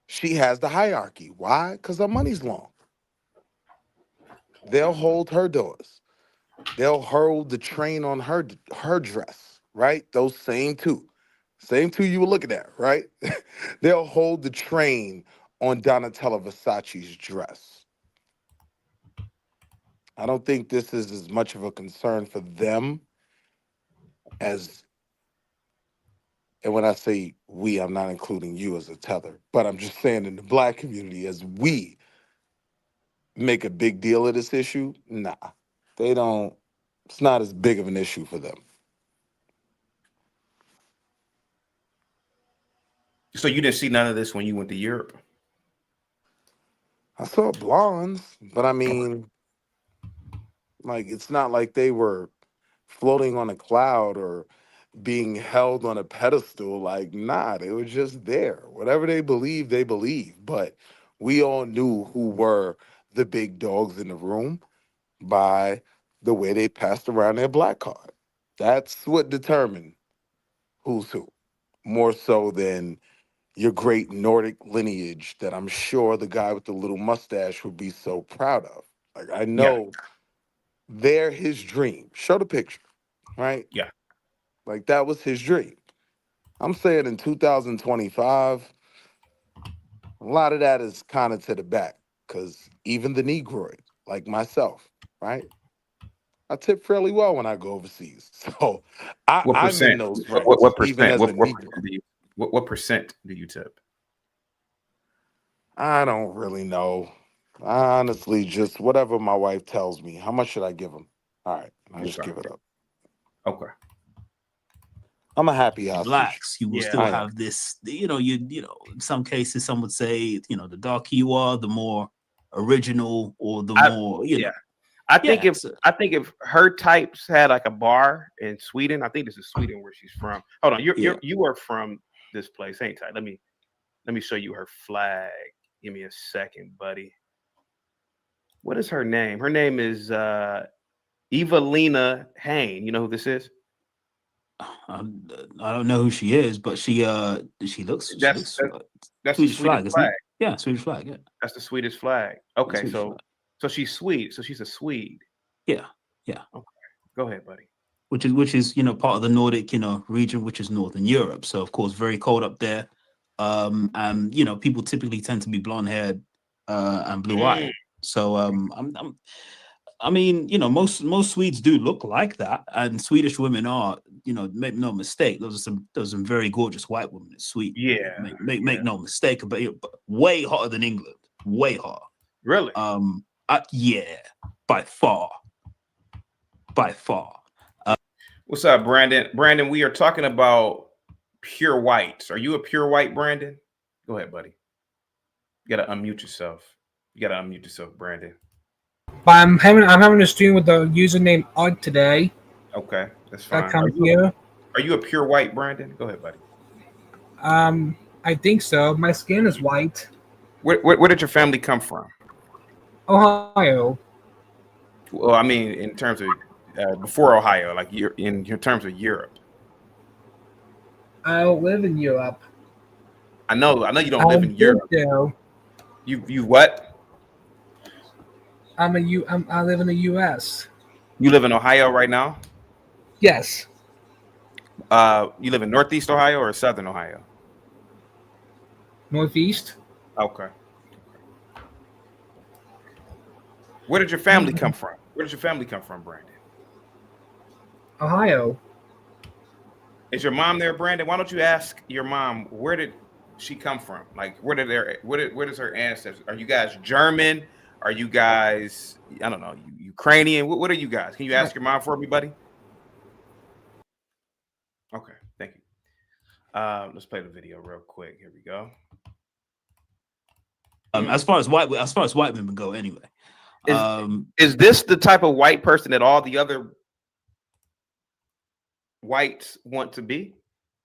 [SPEAKER 5] she has the hierarchy. Why? Because her money's long. They'll hold her doors. They'll hold the train on her dress, right? Those same two you were looking at, right? They'll hold the train on Donatella Versace's dress. I don't think this is as much of a concern for them as, and when I say we, I'm not including you as a tether, but I'm just saying in the black community, as we make a big deal of this issue, nah, they don't, it's not as big of an issue for them.
[SPEAKER 2] So you didn't see none of this when you went to Europe?
[SPEAKER 5] I saw blondes, but I mean, like, it's not like they were floating on a cloud or being held on a pedestal. Like, nah, they were just there. Whatever they believe, they believe. But we all knew who were the big dogs in the room by the way they passed around their black card. That's what determined who's who, more so than your great Nordic lineage that I'm sure the guy with the little mustache would be so proud of. Like, I
[SPEAKER 2] Yeah,
[SPEAKER 5] know they're his dream. Show the picture, right?
[SPEAKER 2] yeah.
[SPEAKER 5] Like, that was his dream. I'm saying in 2025, a lot of that is kind of to the back because even the Negroid, like myself, right? I tip fairly well when I go overseas. So
[SPEAKER 2] What
[SPEAKER 5] I'm in
[SPEAKER 2] percent?
[SPEAKER 5] those
[SPEAKER 2] What
[SPEAKER 5] ranks, even
[SPEAKER 2] percent?
[SPEAKER 5] as a
[SPEAKER 2] What
[SPEAKER 5] Negro.
[SPEAKER 2] percent do you what percent do you tip?
[SPEAKER 5] I don't really know. I honestly, just whatever my wife tells me. How much should I give him? All right, I just
[SPEAKER 2] Okay.
[SPEAKER 5] give it up.
[SPEAKER 2] Okay.
[SPEAKER 5] I'm a happy hostage.
[SPEAKER 6] Blacks, you will
[SPEAKER 2] Yeah.
[SPEAKER 6] still
[SPEAKER 5] I am.
[SPEAKER 6] have this, in some cases, some would say, the darker you are, the more original or the
[SPEAKER 2] I
[SPEAKER 6] more,
[SPEAKER 2] yeah. I think
[SPEAKER 6] yeah.
[SPEAKER 2] if her types had like a bar in Sweden, I think this is Sweden where she's from. Hold on,
[SPEAKER 5] Yeah.
[SPEAKER 2] you are from this place, ain't I? Let me show you her flag. Give me a second, buddy. What is her name? Her name is Evelina Hain. You know who this is?
[SPEAKER 6] I don't know who she is, but she looks
[SPEAKER 2] That's that's the
[SPEAKER 6] Swedish
[SPEAKER 2] Swedish
[SPEAKER 6] flag, isn't
[SPEAKER 2] flag.
[SPEAKER 6] it? Yeah, Swedish flag. Yeah,
[SPEAKER 2] That's the Swedish flag.
[SPEAKER 6] yeah,
[SPEAKER 2] Okay,
[SPEAKER 6] Swedish flag.
[SPEAKER 2] so she's Swede. So she's a Swede.
[SPEAKER 6] Yeah, yeah.
[SPEAKER 2] Okay, go ahead, buddy.
[SPEAKER 6] Which is part of the Nordic region, which is Northern Europe. So of course, very cold up there. And people typically tend to be blonde haired and blue
[SPEAKER 2] Mm,
[SPEAKER 6] eyed. So I mean, most Swedes do look like that, and Swedish women are, make no mistake, those are some very gorgeous white women in Sweden.
[SPEAKER 2] yeah,
[SPEAKER 6] Make no mistake about it, but way hotter than England, way hotter.
[SPEAKER 2] really.
[SPEAKER 6] Yeah, by far, by far.
[SPEAKER 2] What's up, Brandon? Brandon, we are talking about pure whites. Are you a pure white, Brandon? Go ahead, buddy. You gotta unmute yourself. Brandon.
[SPEAKER 7] But I'm having a stream with the username Odd today.
[SPEAKER 2] Okay, that's
[SPEAKER 7] That
[SPEAKER 2] fine.
[SPEAKER 7] comes here.
[SPEAKER 2] Are you a pure white, Brandon? Go ahead, buddy.
[SPEAKER 7] I think so. My skin is white.
[SPEAKER 2] Where did your family come from?
[SPEAKER 7] Ohio.
[SPEAKER 2] Well, I mean, in terms of before Ohio, like you're in terms of Europe.
[SPEAKER 7] I don't live in Europe.
[SPEAKER 2] I know you don't live in Europe.
[SPEAKER 7] So.
[SPEAKER 2] You what?
[SPEAKER 7] I live in the U.S.
[SPEAKER 2] You live in Ohio right now?
[SPEAKER 7] Yes.
[SPEAKER 2] You live in Northeast Ohio or Southern Ohio?
[SPEAKER 7] Northeast.
[SPEAKER 2] Okay. Where did your family come from? Where did your family come from, Brandon?
[SPEAKER 7] Ohio.
[SPEAKER 2] Is your mom there, Brandon? Why don't you ask your mom where did she come from? Like, where does her ancestors? Are you guys German? Are you guys, I don't know, Ukrainian? What are you guys? Can you ask your mom for me, buddy? Okay, thank you. Let's play the video real quick. Here we go.
[SPEAKER 6] As far as white women go, anyway.
[SPEAKER 2] Is this the type of white person that all the other whites want to be?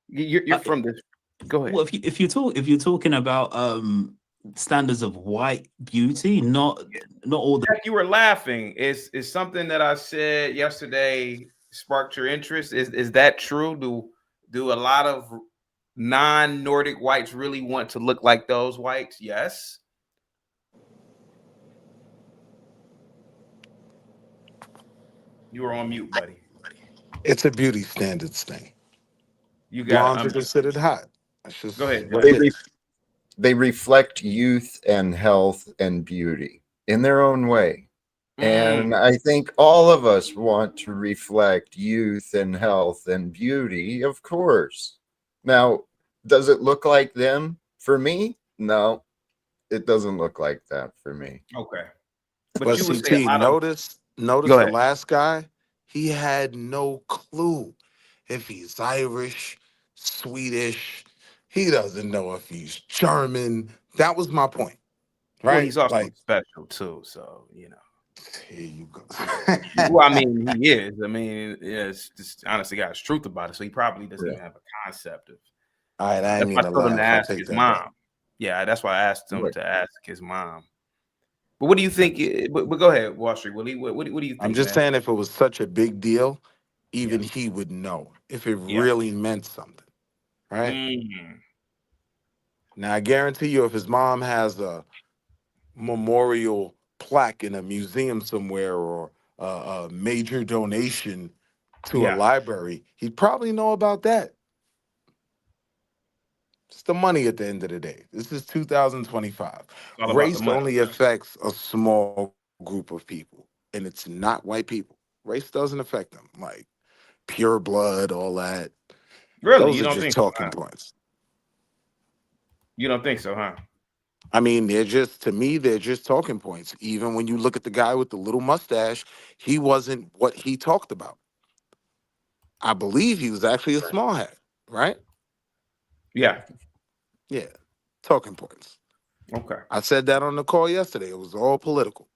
[SPEAKER 2] You're from this. Go ahead.
[SPEAKER 6] Well, if you're talking about standards of white beauty, not all the.
[SPEAKER 2] You were laughing. Is something that I said yesterday sparked your interest? Is that true? Do a lot of non-Nordic whites really want to look like those whites? Yes. You were on mute, buddy.
[SPEAKER 5] It's a beauty standards thing.
[SPEAKER 2] You got
[SPEAKER 5] Blondes are considered hot. That's just
[SPEAKER 2] Go ahead.
[SPEAKER 5] what it is.
[SPEAKER 4] They reflect youth and health and beauty in their own way. And I think all of us want to reflect youth and health and beauty, of course. Now, does it look like them for me? No, it doesn't look like that for me.
[SPEAKER 2] Okay.
[SPEAKER 5] But
[SPEAKER 2] you would
[SPEAKER 5] CT,
[SPEAKER 2] say a lot of-
[SPEAKER 5] notice
[SPEAKER 2] Go
[SPEAKER 5] the
[SPEAKER 2] ahead.
[SPEAKER 5] last guy, he had no clue if he's Irish, Swedish, He doesn't know if he's German. That was my point,
[SPEAKER 2] Well,
[SPEAKER 5] right?
[SPEAKER 2] he's also
[SPEAKER 5] Like,
[SPEAKER 2] special too, so you know.
[SPEAKER 5] here you go.
[SPEAKER 2] Well, I mean, he is. I mean, yeah, it's just honestly, God's truth about it. So he probably doesn't even have a concept of.
[SPEAKER 5] All right, I
[SPEAKER 2] That's
[SPEAKER 5] didn't
[SPEAKER 2] why
[SPEAKER 5] mean
[SPEAKER 2] I
[SPEAKER 5] to
[SPEAKER 2] told him to
[SPEAKER 5] laugh. I
[SPEAKER 2] ask
[SPEAKER 5] take
[SPEAKER 2] his
[SPEAKER 5] that back.
[SPEAKER 2] mom. Yeah, that's why I asked him
[SPEAKER 4] Right.
[SPEAKER 2] to ask his mom. But what do you think? But go ahead, Wall Street Willie. What do you think?
[SPEAKER 5] I'm just
[SPEAKER 2] man?
[SPEAKER 5] saying, if it was such a big deal, even he would know if it
[SPEAKER 2] Yeah.
[SPEAKER 5] really meant something, right?
[SPEAKER 2] Mm.
[SPEAKER 5] Now, I guarantee you, if his mom has a memorial plaque in a museum somewhere or a major donation to a
[SPEAKER 2] Yeah.
[SPEAKER 5] library, he'd probably know about that. It's the money at the end of the day. This is 2025.
[SPEAKER 2] All about the
[SPEAKER 5] Race
[SPEAKER 2] money.
[SPEAKER 5] only affects a small group of people, and it's not white people. Race doesn't affect them, like pure blood, all that.
[SPEAKER 2] Really?
[SPEAKER 5] Those
[SPEAKER 2] You
[SPEAKER 5] are
[SPEAKER 2] don't
[SPEAKER 5] just
[SPEAKER 2] think so,
[SPEAKER 5] talking
[SPEAKER 2] huh?
[SPEAKER 5] points.
[SPEAKER 2] You don't think so, huh?
[SPEAKER 5] I mean, they're just, to me, they're just talking points. Even when you look at the guy with the little mustache, he wasn't what he talked about. I believe he was actually a small hat, right?
[SPEAKER 2] Yeah.
[SPEAKER 5] Yeah, talking points.
[SPEAKER 2] Okay.
[SPEAKER 5] I said that on the call yesterday. It was all political.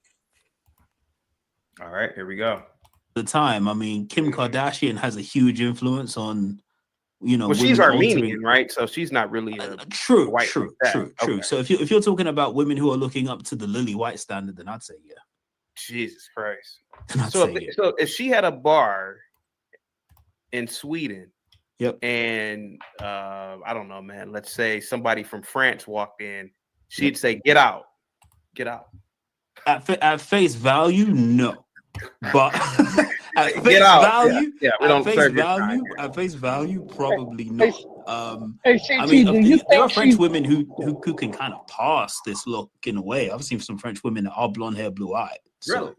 [SPEAKER 2] All right. Here we go.
[SPEAKER 6] The time, I mean, Kim Kardashian has a huge influence on, you know,
[SPEAKER 2] Well, she's
[SPEAKER 6] women altering.
[SPEAKER 2] Armenian, right? So she's not really a
[SPEAKER 6] True,
[SPEAKER 2] white
[SPEAKER 6] true,
[SPEAKER 2] like that.
[SPEAKER 6] true, true.
[SPEAKER 2] Okay.
[SPEAKER 6] So if you're talking about women who are looking up to the Lily White standard, then I'd say yeah.
[SPEAKER 2] Jesus Christ.
[SPEAKER 6] Then I'd
[SPEAKER 2] So
[SPEAKER 6] say yeah.
[SPEAKER 2] so if she had a bar in Sweden,
[SPEAKER 6] Yep.
[SPEAKER 2] and I don't know, man. Let's say somebody from France walked in, she'd say, "Get out, get out."
[SPEAKER 6] At face value, no. But at
[SPEAKER 2] Get
[SPEAKER 6] face
[SPEAKER 2] out.
[SPEAKER 6] value,
[SPEAKER 2] Yeah, we
[SPEAKER 6] at
[SPEAKER 2] don't
[SPEAKER 6] face
[SPEAKER 2] serve your kind
[SPEAKER 6] value,
[SPEAKER 2] here.
[SPEAKER 6] at face value, probably
[SPEAKER 7] Hey,
[SPEAKER 6] not.
[SPEAKER 7] hey,
[SPEAKER 6] I
[SPEAKER 7] CT,
[SPEAKER 6] mean,
[SPEAKER 7] do you
[SPEAKER 6] there are
[SPEAKER 7] think
[SPEAKER 6] French
[SPEAKER 7] she's
[SPEAKER 6] women who can kind of pass this look in a way. I've seen some French women that are blonde hair, blue eyed.
[SPEAKER 2] Really?
[SPEAKER 6] So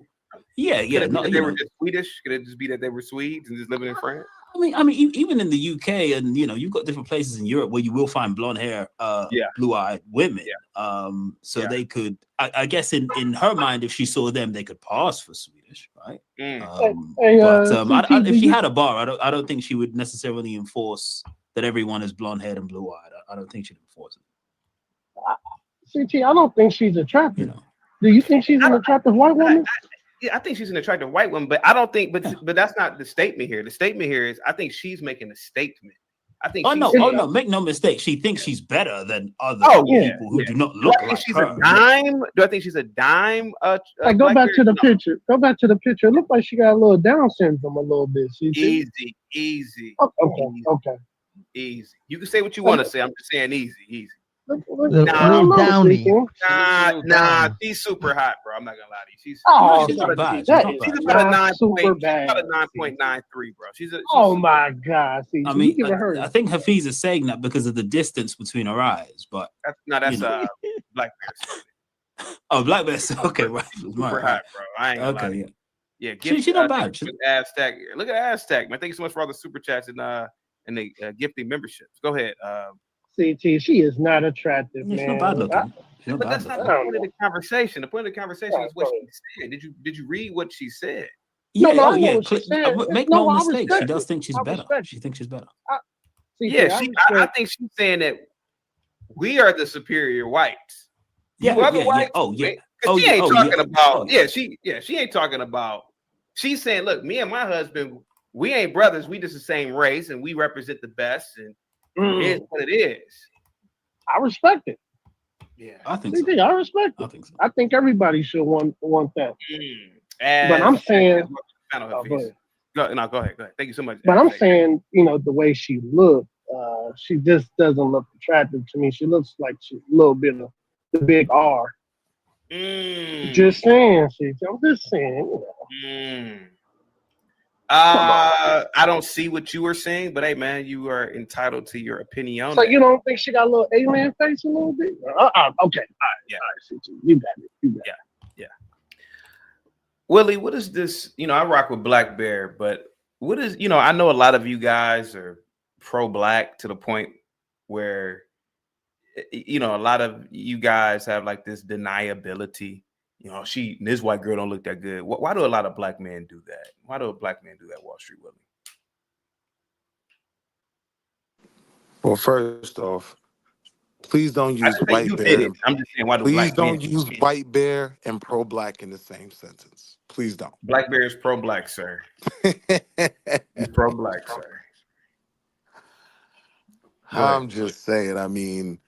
[SPEAKER 6] yeah,
[SPEAKER 2] Could
[SPEAKER 6] yeah,
[SPEAKER 2] it be
[SPEAKER 6] not
[SPEAKER 2] that
[SPEAKER 6] you
[SPEAKER 2] they were
[SPEAKER 6] know.
[SPEAKER 2] just Swedish? Could it just be that they were Swedes and just living in France?
[SPEAKER 6] I mean, even in the UK, and you know, you've got different places in Europe where you will find blonde hair,
[SPEAKER 2] Yeah,
[SPEAKER 6] blue-eyed women.
[SPEAKER 2] yeah,
[SPEAKER 6] So
[SPEAKER 2] yeah.
[SPEAKER 6] they could, I guess, in her mind, if she saw them, they could pass for Swedish, right?
[SPEAKER 2] Mm.
[SPEAKER 6] But
[SPEAKER 7] CT, do
[SPEAKER 6] if she
[SPEAKER 7] you
[SPEAKER 6] had a bar, I don't think she would necessarily enforce that everyone is blonde-haired and blue-eyed. I don't think she'd enforce it.
[SPEAKER 7] CT? I don't think she's
[SPEAKER 6] You
[SPEAKER 7] attractive.
[SPEAKER 6] know,
[SPEAKER 7] Do you think she's
[SPEAKER 2] I
[SPEAKER 7] an
[SPEAKER 2] don't.
[SPEAKER 7] attractive white woman?
[SPEAKER 2] Yeah, I think she's an attractive white woman, but I don't think.
[SPEAKER 6] Yeah.
[SPEAKER 2] But that's not the statement here. The statement here is I think she's making a statement. I think
[SPEAKER 6] Oh
[SPEAKER 2] she's
[SPEAKER 6] no,
[SPEAKER 2] saying,
[SPEAKER 6] make no mistake. She thinks she's better than other
[SPEAKER 2] "Oh yeah,
[SPEAKER 6] people who
[SPEAKER 2] yeah."
[SPEAKER 6] do not
[SPEAKER 2] Do
[SPEAKER 6] look
[SPEAKER 2] I think
[SPEAKER 6] like
[SPEAKER 2] she's
[SPEAKER 6] her.
[SPEAKER 2] a dime? Do I think she's a dime?
[SPEAKER 7] Like, go
[SPEAKER 2] Black
[SPEAKER 7] back
[SPEAKER 2] bear?
[SPEAKER 7] to the
[SPEAKER 2] No.
[SPEAKER 7] picture. Go back to the picture. It looked like she got a little Down syndrome, a little bit. CT.
[SPEAKER 2] Easy, easy,
[SPEAKER 7] Oh, okay,
[SPEAKER 2] easy,
[SPEAKER 7] okay.
[SPEAKER 2] easy. You can say what you want to say. I'm just saying easy, easy.
[SPEAKER 8] Little
[SPEAKER 2] Nah,
[SPEAKER 8] downy.
[SPEAKER 2] Nah, she's super hot, bro. I'm not gonna lie to you.
[SPEAKER 7] Oh,
[SPEAKER 6] She's not bad. She's
[SPEAKER 7] that
[SPEAKER 6] not
[SPEAKER 7] is
[SPEAKER 6] bad.
[SPEAKER 2] She's about a
[SPEAKER 7] not
[SPEAKER 2] 9.
[SPEAKER 7] super
[SPEAKER 2] She's
[SPEAKER 7] bad.
[SPEAKER 2] about a 9.93, bro. She's
[SPEAKER 7] Oh my God, CT.
[SPEAKER 6] I
[SPEAKER 7] You
[SPEAKER 6] mean,
[SPEAKER 7] giving her?
[SPEAKER 6] I think Hafiz is saying that because of the distance between her eyes, but
[SPEAKER 2] that's
[SPEAKER 6] you know.
[SPEAKER 2] Black Bear.
[SPEAKER 6] Oh, Black Bear. Okay, right,
[SPEAKER 2] Super hot, bro. I ain't gonna lie to
[SPEAKER 6] Okay,
[SPEAKER 2] you.
[SPEAKER 6] yeah.
[SPEAKER 2] Yeah, gift,
[SPEAKER 6] She's not
[SPEAKER 2] thank
[SPEAKER 6] bad.
[SPEAKER 2] you for the Aztec. Look at Aztec, man. Thank you so much for all the super chats and the gifting memberships. Go ahead.
[SPEAKER 7] CT, she is not attractive,
[SPEAKER 6] She's
[SPEAKER 7] man.
[SPEAKER 6] not bad looking. She's not
[SPEAKER 2] But
[SPEAKER 6] bad
[SPEAKER 2] that's not
[SPEAKER 6] looking.
[SPEAKER 2] the
[SPEAKER 7] I don't
[SPEAKER 2] point of
[SPEAKER 7] know.
[SPEAKER 2] the conversation. The point of the conversation
[SPEAKER 7] Right,
[SPEAKER 2] is what
[SPEAKER 7] go
[SPEAKER 2] she said. Did you read what she said?
[SPEAKER 6] Yeah,
[SPEAKER 7] No,
[SPEAKER 6] oh
[SPEAKER 7] I know
[SPEAKER 6] yeah.
[SPEAKER 7] what she said.
[SPEAKER 6] Make
[SPEAKER 7] No,
[SPEAKER 6] no
[SPEAKER 7] I
[SPEAKER 6] mistake. She
[SPEAKER 7] respect
[SPEAKER 6] does
[SPEAKER 7] it.
[SPEAKER 6] think she's
[SPEAKER 7] I
[SPEAKER 6] better.
[SPEAKER 7] respect
[SPEAKER 6] She thinks she's better.
[SPEAKER 7] CT,
[SPEAKER 2] Yeah,
[SPEAKER 7] I
[SPEAKER 2] I
[SPEAKER 7] respect.
[SPEAKER 2] think she's saying that we are the superior whites.
[SPEAKER 6] Yeah,
[SPEAKER 2] You other
[SPEAKER 6] yeah, yeah.
[SPEAKER 2] whites,
[SPEAKER 6] Oh yeah.
[SPEAKER 2] because
[SPEAKER 6] Oh
[SPEAKER 2] she
[SPEAKER 6] yeah.
[SPEAKER 2] ain't
[SPEAKER 6] Oh
[SPEAKER 2] talking
[SPEAKER 6] yeah.
[SPEAKER 2] about.
[SPEAKER 6] Oh yeah.
[SPEAKER 2] She ain't talking about. She's saying, look, me and my husband, we ain't brothers. We just the same race, and we represent the best. And here's what it is.
[SPEAKER 7] I respect it.
[SPEAKER 2] Yeah.
[SPEAKER 6] I think so.
[SPEAKER 7] CT, I respect
[SPEAKER 6] I
[SPEAKER 7] it.
[SPEAKER 6] think so.
[SPEAKER 7] I think everybody should want that.
[SPEAKER 2] Mm.
[SPEAKER 7] But I'm saying,
[SPEAKER 2] Go
[SPEAKER 7] go ahead.
[SPEAKER 2] ahead. Go ahead. Thank you so much.
[SPEAKER 7] But I'm saying, the way she looked, she just doesn't look attractive to me. She looks like she's a little bit of the big R. Just saying, CT. I'm just saying.
[SPEAKER 2] I don't see what you were saying, but hey, man, you are entitled to your opinion on
[SPEAKER 7] So
[SPEAKER 2] that.
[SPEAKER 7] you don't think she got a little alien face a little bit? Okay. All right.
[SPEAKER 2] Yeah.
[SPEAKER 7] All right, CT. You got it.
[SPEAKER 2] Yeah. Willie, what is this? I rock with Black Bear, but what is, I know a lot of you guys are pro-black to the point where, a lot of you guys have like this deniability. This white girl don't look that good. Why do a lot of black men do that? Why do black men do that, Wall Street Willie?
[SPEAKER 5] Well, first off, Please don't
[SPEAKER 2] I
[SPEAKER 5] use
[SPEAKER 2] didn't say
[SPEAKER 5] white
[SPEAKER 2] you
[SPEAKER 5] bear.
[SPEAKER 2] did it. I'm just saying, why do
[SPEAKER 5] Please
[SPEAKER 2] black men?
[SPEAKER 5] don't use white bear and pro-black in the same sentence. Please don't.
[SPEAKER 2] Black bear is pro-black, sir. He's pro-black, sir. Go ahead.
[SPEAKER 5] I'm just saying. I mean,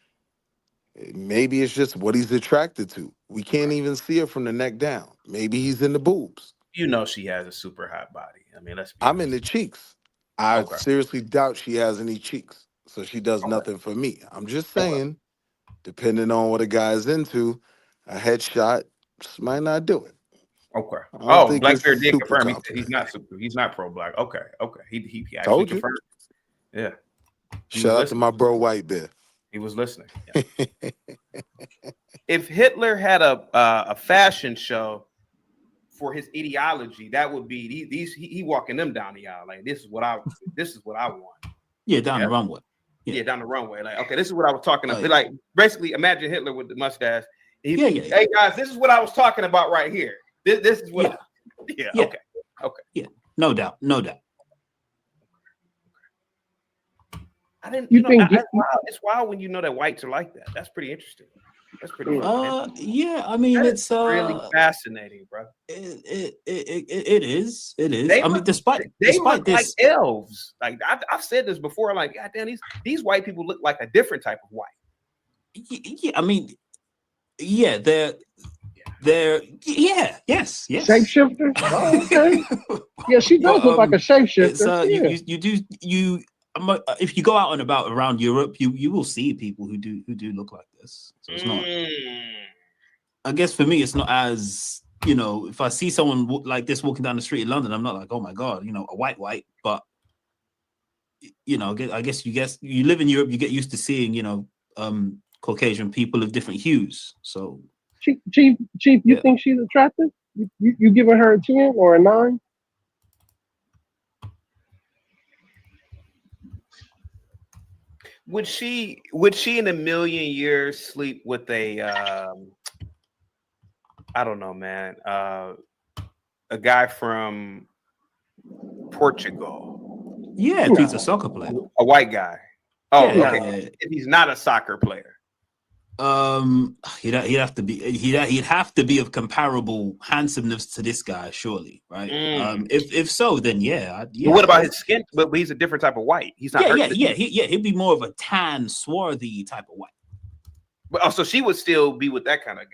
[SPEAKER 5] maybe it's just what he's attracted to. We can't even see it from the neck down. Maybe he's in the boobs.
[SPEAKER 2] You know she has a super hot body. I mean, let's be
[SPEAKER 5] I'm in
[SPEAKER 2] honest.
[SPEAKER 5] the cheeks. I
[SPEAKER 2] Okay.
[SPEAKER 5] seriously doubt she has any cheeks. So she does nothing for me. I'm just saying, depending on what a guy's into, a headshot just might not do it.
[SPEAKER 2] Okay.
[SPEAKER 5] I don't
[SPEAKER 2] Oh,
[SPEAKER 5] think
[SPEAKER 2] Black
[SPEAKER 5] it's
[SPEAKER 2] Bear did
[SPEAKER 5] super
[SPEAKER 2] confirm. He said he's
[SPEAKER 5] complicated.
[SPEAKER 2] not super. He's not pro-black. Okay. Okay. He actually
[SPEAKER 5] Told you.
[SPEAKER 2] confirmed. Yeah. He was
[SPEAKER 5] Shout out to
[SPEAKER 2] listening.
[SPEAKER 5] my bro White Bear.
[SPEAKER 2] He was listening. Yeah. If Hitler had a fashion show for his ideology, that would be he walking them down the aisle. Like this is what I want.
[SPEAKER 6] Yeah, down
[SPEAKER 2] Yeah.
[SPEAKER 6] the runway.
[SPEAKER 2] Yeah, down the runway. Like, okay, this is what I was talking about.
[SPEAKER 6] Yeah.
[SPEAKER 2] Like, basically, imagine Hitler with the mustache.
[SPEAKER 6] Yeah.
[SPEAKER 2] Hey guys, this is what I was talking about right here. This is what.
[SPEAKER 6] Yeah.
[SPEAKER 2] Yeah. Okay.
[SPEAKER 6] Yeah. No doubt.
[SPEAKER 2] I didn't.
[SPEAKER 7] You
[SPEAKER 2] You know,
[SPEAKER 7] think
[SPEAKER 2] it's wild when you know that whites are like that. That's pretty interesting. That's pretty.
[SPEAKER 6] Yeah. I mean,
[SPEAKER 2] That
[SPEAKER 6] it's
[SPEAKER 2] is really fascinating, bro.
[SPEAKER 6] It is.
[SPEAKER 2] They
[SPEAKER 6] I mean,
[SPEAKER 2] look
[SPEAKER 6] despite
[SPEAKER 2] like
[SPEAKER 6] this,
[SPEAKER 2] elves. Like I've said this before. Like, God damn, these white people look like a different type of white.
[SPEAKER 6] yeah. I mean, yeah, they're yes.
[SPEAKER 7] shapeshifter? Oh, okay. Yeah, she does
[SPEAKER 6] But,
[SPEAKER 7] look like a shapeshifter.
[SPEAKER 6] It's you do. If you go out and about around Europe, you will see people who do look like this. So it's not. I guess for me, it's not as, you know, if I see someone like this walking down the street in London, I'm not like, oh my god, you know, a white. But you know, I guess you live in Europe, you get used to seeing, you know, Caucasian people of different hues. So
[SPEAKER 7] Chief, you think she's attractive? You giving her a 10 or a 9?
[SPEAKER 2] Would she in a million years sleep with a I don't know, man, a guy from Portugal?
[SPEAKER 6] Yeah, if he's a soccer player,
[SPEAKER 2] a white guy. Oh,
[SPEAKER 6] Yeah,
[SPEAKER 2] okay.
[SPEAKER 6] yeah.
[SPEAKER 2] If he's not a soccer player,
[SPEAKER 6] he'd have to be of comparable handsomeness to this guy, surely, right? If so, then yeah.
[SPEAKER 2] But what about his skin? But he's a different type of white. He's not.
[SPEAKER 6] He'd be more of a tan, swarthy type of white.
[SPEAKER 2] But also, she would still be with that kind of guy.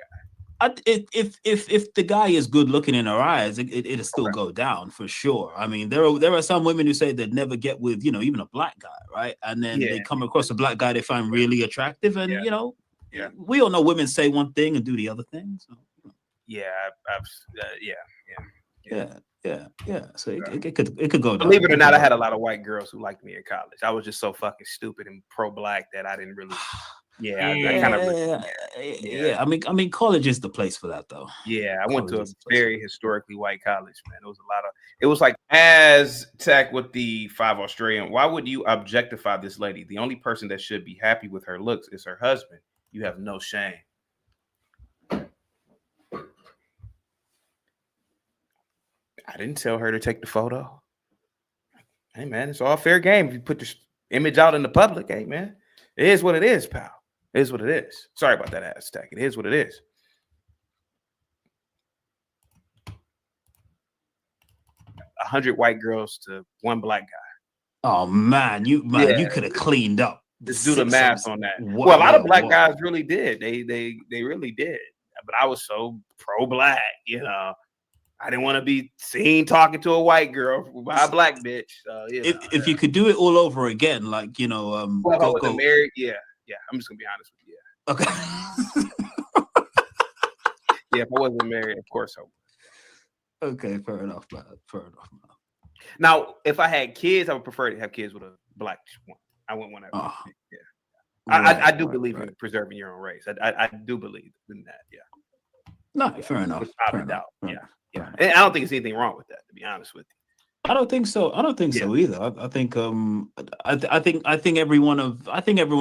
[SPEAKER 6] If the guy is good looking in her eyes, it'll still go down for sure. I mean, there are some women who say they'd never get with, you know, even a black guy, right? And then they come across a black guy they find really attractive, and you know, we all know women say one thing and do the other thing. So.
[SPEAKER 2] Yeah.
[SPEAKER 6] So it could go down.
[SPEAKER 2] Believe it or not, I had a lot of white girls who liked me in college. I was just so fucking stupid and pro-black that I didn't really.
[SPEAKER 6] I mean, college is the place for that, though.
[SPEAKER 2] Yeah, I went to a very historically white college, man. It was like, as Tech with the 5 Australian, why would you objectify this lady? The only person that should be happy with her looks is her husband. You have no shame. I didn't tell her to take the photo. Hey, man, it's all fair game. If you put this image out in the public, hey, man, it is what it is, pal. It is what it is. Sorry about that, ass Tech. It is what it is. 100 white girls to 1 black guy.
[SPEAKER 6] Oh man, you could have cleaned up.
[SPEAKER 2] Just do the math on that. Well, a lot of black guys really did. They really did. But I was so pro-black, you know. I didn't want to be seen talking to a white girl by a black bitch.
[SPEAKER 6] If you could do it all over again, like, you know,
[SPEAKER 2] well, if I wasn't married, yeah. I'm just gonna be honest with you.
[SPEAKER 6] Okay.
[SPEAKER 2] Yeah, if I wasn't married, of course I would.
[SPEAKER 6] Okay, fair enough, man.
[SPEAKER 2] Now, if I had kids, I would prefer to have kids with a black one. I wouldn't want to. I do believe in preserving your own race. I do believe in that. Yeah.
[SPEAKER 6] No, fair enough.
[SPEAKER 2] Without a doubt. Yeah. And I don't think there's anything wrong with that, to be honest with you.
[SPEAKER 6] I don't think so. So either. I think everyone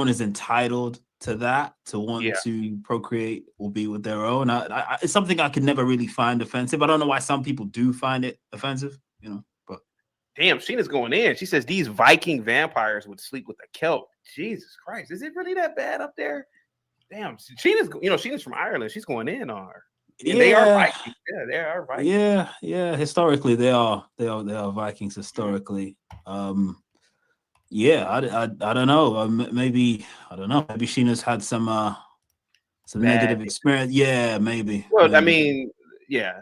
[SPEAKER 6] is entitled to that, to want to procreate or be with their own. It's something I could never really find offensive. I don't know why some people do find it offensive, you know, but
[SPEAKER 2] Damn, Sheena's going in. She says these Viking vampires would sleep with a Celt. Jesus Christ, is it really that bad up there? Damn, Sheena's from Ireland. She's going in on her. And they are Vikings. Yeah, they are Vikings.
[SPEAKER 6] Yeah. Historically, they are Vikings. Historically, yeah. I don't know. Maybe I don't know. Maybe Sheena's had some negative experience. Yeah, maybe.
[SPEAKER 2] Well,
[SPEAKER 6] maybe.
[SPEAKER 2] I mean, yeah.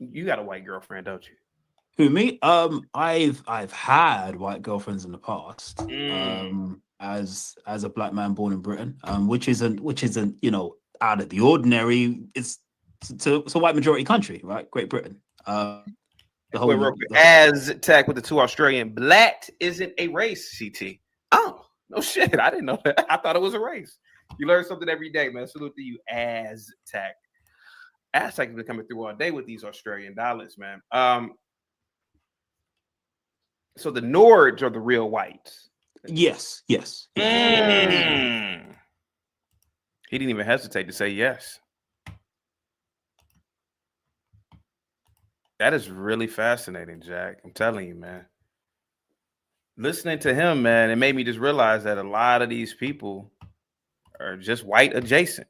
[SPEAKER 2] You got a white girlfriend, don't you?
[SPEAKER 6] Who, me? I've had white girlfriends in the past. As a black man born in Britain, which isn't out of the ordinary. It's a white majority country, right? Great Britain.
[SPEAKER 2] As tech with the 2 Australian, black isn't a race. CT. Oh no shit! I didn't know that. I thought it was a race. You learn something every day, man. Salute to you, Aztec. Aztec has been coming through all day with these Australian dollars, man. So the Nords are the real whites.
[SPEAKER 6] Yes.
[SPEAKER 2] He didn't even hesitate to say yes. That is really fascinating, Jack. I'm telling you, man. Listening to him, man, it made me just realize that a lot of these people are just white adjacent.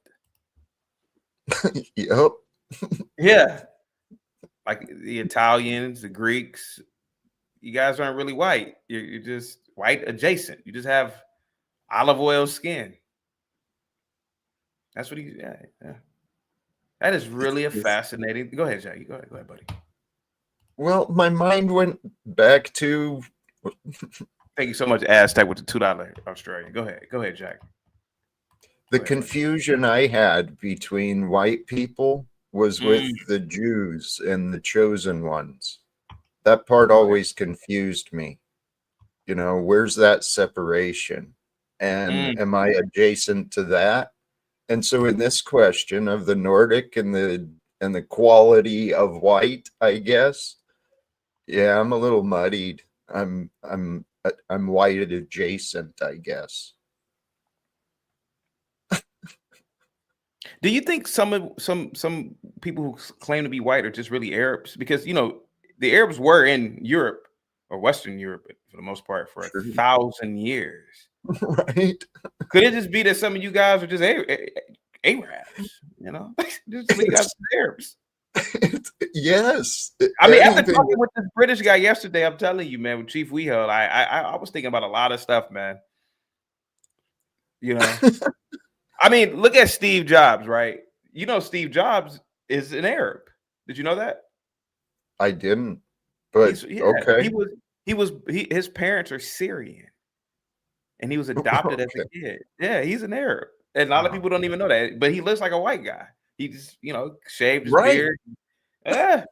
[SPEAKER 4] Yep.
[SPEAKER 2] Yeah. Like the Italians, the Greeks, you guys aren't really white. You're just white adjacent. You just have olive oil skin. That's what yeah. That is really a fascinating. Go ahead, Jack. Go ahead, buddy.
[SPEAKER 4] Well, my mind went back to.
[SPEAKER 2] Thank you so much, Aztec, with the $2 Australian. Go ahead, Jack.
[SPEAKER 4] The confusion I had between white people was with the Jews and the chosen ones. That part always confused me. You know, where's that separation? And am I adjacent to that? And so in this question of the Nordic and the quality of white, I guess, yeah, I'm a little muddied. I'm white adjacent, I guess.
[SPEAKER 2] Do you think some people who claim to be white are just really Arabs? Because the Arabs were in Europe or Western Europe for the most part for 1,000 years.
[SPEAKER 4] Right?
[SPEAKER 2] Could it just be that some of you guys are just Arabs? Just you guys are Arabs.
[SPEAKER 4] Yes.
[SPEAKER 2] I mean, after talking with this British guy yesterday, I'm telling you, man, with Chief Weho, I was thinking about a lot of stuff, man. I mean, look at Steve Jobs, right? Steve Jobs is an Arab. Did you know that?
[SPEAKER 4] I didn't. But okay.
[SPEAKER 2] His parents are Syrian. And he was adopted as a kid. Yeah, he's an Arab. And a lot of people don't even know that. But he looks like a white guy. He just, shaved his beard. Yeah.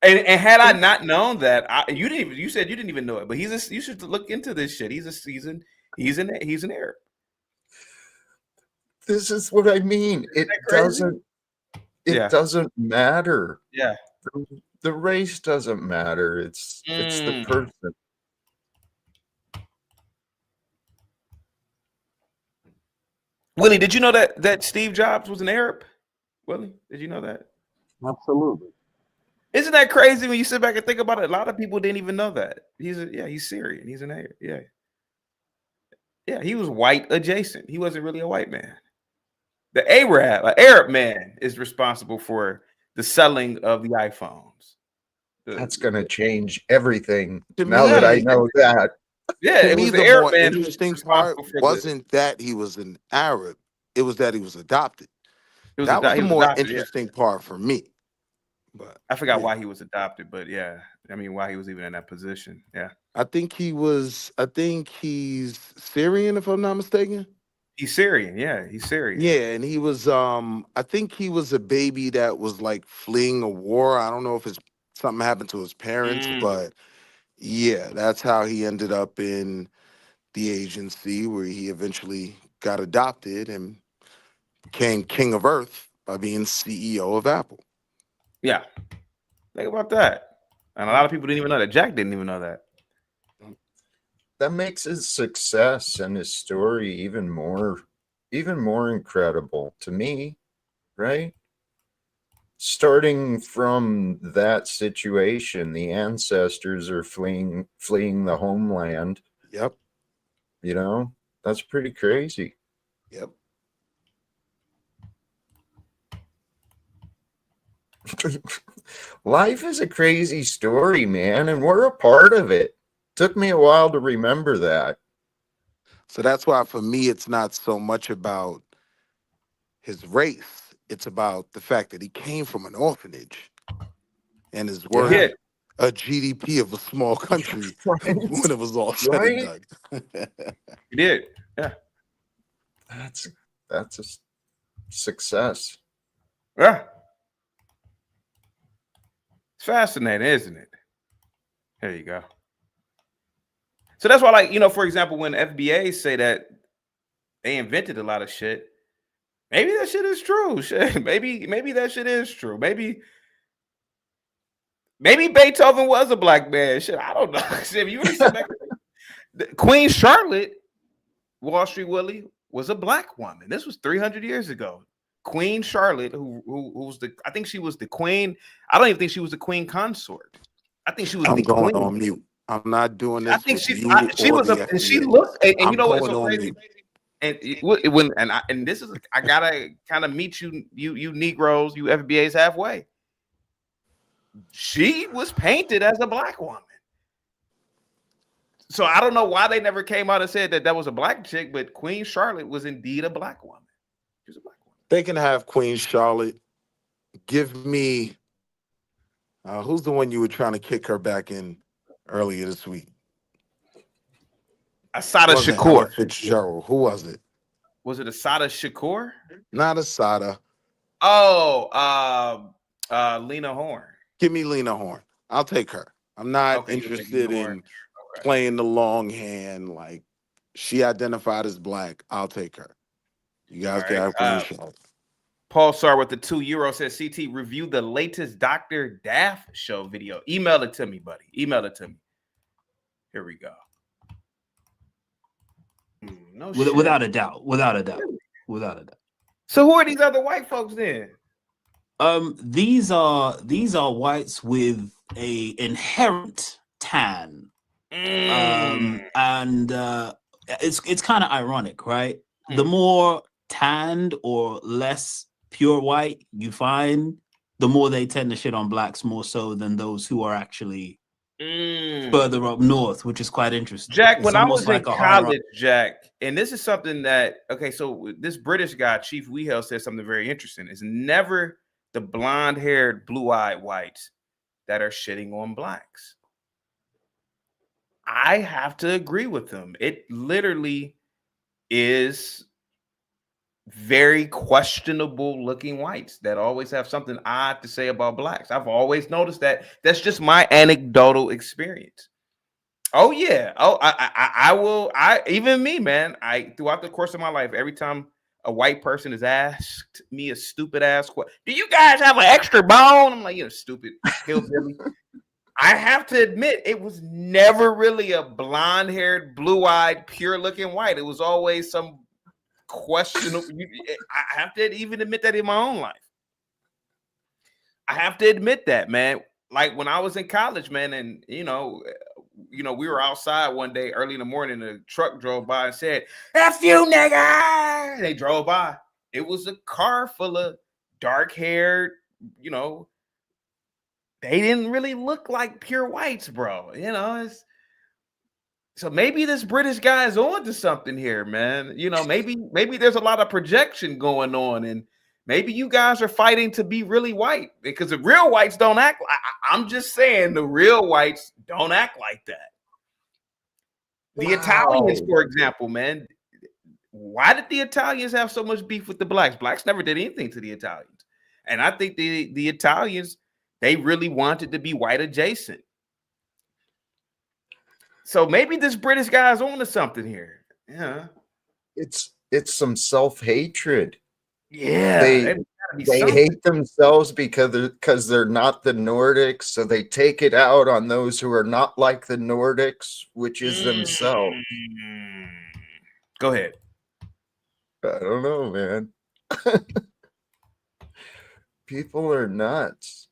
[SPEAKER 2] And had I not known that, you said you didn't even know it, but you should look into this shit. He's an Arab.
[SPEAKER 4] This is what I mean. It doesn't matter.
[SPEAKER 2] Yeah.
[SPEAKER 4] The race doesn't matter. It's the person.
[SPEAKER 2] Willie, did you know that Steve Jobs was an Arab? Willie, did you know that?
[SPEAKER 7] Absolutely.
[SPEAKER 2] Isn't that crazy when you sit back and think about it? A lot of people didn't even know that. He's Syrian. He's an Arab. Yeah. Yeah, he was white adjacent. He wasn't really a white man. The Arab man, is responsible for the selling of the iPhones.
[SPEAKER 4] That's going to change everything now that I know that.
[SPEAKER 5] Yeah, to me, the more interesting part wasn't that he was an Arab. It was that he was adopted. That was the more interesting part for me. But
[SPEAKER 2] I forgot why he was adopted, but yeah. I mean, why he was even in that position. Yeah.
[SPEAKER 5] I think he's Syrian, if I'm not mistaken.
[SPEAKER 2] He's Syrian, yeah. He's Syrian.
[SPEAKER 5] Yeah, and he was I think he was a baby that was like fleeing a war. I don't know if something happened to his parents, but yeah, that's how he ended up in the agency where he eventually got adopted and became king of Earth by being CEO of Apple.
[SPEAKER 2] Yeah. Think about that. And a lot of people didn't even know that. Jack didn't even know that.
[SPEAKER 4] That makes his success and his story even more even more incredible to me, right? Starting from that situation, the ancestors are fleeing the homeland.
[SPEAKER 5] Yep.
[SPEAKER 4] You know, that's pretty crazy.
[SPEAKER 5] Yep.
[SPEAKER 4] Life is a crazy story, man, and we're a part of it. Took me a while to remember that.
[SPEAKER 5] So that's why for me, it's not so much about his race. It's about the fact that he came from an orphanage and is worth
[SPEAKER 2] Yeah.
[SPEAKER 5] a GDP of a small country
[SPEAKER 4] Right.
[SPEAKER 5] when it was all said and done.
[SPEAKER 2] He did. Yeah.
[SPEAKER 4] That's a success.
[SPEAKER 2] Yeah. It's fascinating, isn't it? There you go. So that's why, like, you know, for example, when FBA say that they invented a lot of shit, maybe that shit is true. Shit. Maybe that shit is true. Maybe Beethoven was a black man. Shit, I don't know. Shit, you really sit back, Queen Charlotte, Wall Street Willie, was a black woman. This was 300 years ago. Queen Charlotte, who was I think she was the queen. I don't even think she was the queen consort. I think she was
[SPEAKER 5] I'm
[SPEAKER 2] the
[SPEAKER 5] going
[SPEAKER 2] queen.
[SPEAKER 5] on mute. I'm not doing this.
[SPEAKER 2] I think
[SPEAKER 5] with
[SPEAKER 2] she
[SPEAKER 5] you
[SPEAKER 2] she
[SPEAKER 5] or
[SPEAKER 2] was
[SPEAKER 5] the
[SPEAKER 2] and she
[SPEAKER 5] FDA.
[SPEAKER 2] looked and
[SPEAKER 5] I'm
[SPEAKER 2] you know what's
[SPEAKER 5] going
[SPEAKER 2] so
[SPEAKER 5] on
[SPEAKER 2] crazy?
[SPEAKER 5] mute.
[SPEAKER 2] And this is, I gotta kind of meet you Negroes, you FBAs halfway. She was painted as a black woman. So I don't know why they never came out and said that was a black chick, but Queen Charlotte was indeed a black woman. She was a black woman.
[SPEAKER 5] They can have Queen Charlotte. Give me who's the one you were trying to kick her back in earlier this week?
[SPEAKER 2] Asada
[SPEAKER 5] Wasn't Ella
[SPEAKER 2] Shakur.
[SPEAKER 5] Fitzgerald. Who was it?
[SPEAKER 2] Was it Asada Shakur?
[SPEAKER 5] Not Asada.
[SPEAKER 2] Oh, Lena Horne.
[SPEAKER 5] Give me Lena Horne. I'll take her. I'm not
[SPEAKER 2] Okay, you'll take
[SPEAKER 5] interested
[SPEAKER 2] Lena
[SPEAKER 5] in
[SPEAKER 2] Horne. Okay.
[SPEAKER 5] playing the long hand. Like, she identified as black. I'll take her. You guys
[SPEAKER 2] All
[SPEAKER 5] can
[SPEAKER 2] right.
[SPEAKER 5] have Queen Charlotte.
[SPEAKER 2] Paul Sar with the €2 says, CT, review the latest Dr. Daff show video. Email it to me, buddy. Email it to me. Here we go. No shit.
[SPEAKER 6] Without a doubt.
[SPEAKER 2] So who are these other white folks then?
[SPEAKER 6] These are whites with a inherent tan. And it's kind of ironic, right? The more tanned or less pure white you find, the more they tend to shit on blacks more so than those who are actually further up north, which is quite interesting.
[SPEAKER 2] Jack,
[SPEAKER 6] It's
[SPEAKER 2] when I
[SPEAKER 6] almost
[SPEAKER 2] was
[SPEAKER 6] like
[SPEAKER 2] in
[SPEAKER 6] a
[SPEAKER 2] college, Jack, and this is something that, okay, so this British guy, Chief Weehale, said something very interesting. It's never the blonde-haired, blue-eyed whites that are shitting on blacks. I have to agree with him. It literally is very questionable looking whites that always have something odd to say about blacks. I've always noticed that. That's just my anecdotal experience. Oh yeah. Oh, I will. Even me, man. Throughout the course of my life, every time a white person has asked me a stupid ass question, do you guys have an extra bone? I'm like, you know, stupid hillbilly. I have to admit, it was never really a blonde-haired, blue-eyed, pure-looking white. It was always some questionable. I have to even admit that in my own life. I have to admit that, man. Like when I was in college, man, and you know, we were outside one day early in the morning. A truck drove by and said, "F you, nigga!" They drove by. It was a car full of dark-haired, you know. They didn't really look like pure whites, bro. You know, so maybe this British guy is on to something here, man. You know, maybe there's a lot of projection going on, and maybe you guys are fighting to be really white because the real whites don't act. I'm just saying, the real whites don't act like that. The Italians, for example, man. Why did the Italians have so much beef with the blacks? Blacks never did anything to the Italians, and I think the Italians, they really wanted to be white adjacent. So maybe this British guy's on to something here. Yeah.
[SPEAKER 4] It's some self-hatred.
[SPEAKER 2] Yeah.
[SPEAKER 4] They hate themselves because they're not the Nordics, so they take it out on those who are not like the Nordics, which is themselves.
[SPEAKER 2] Go ahead.
[SPEAKER 4] I don't know, man. People are nuts.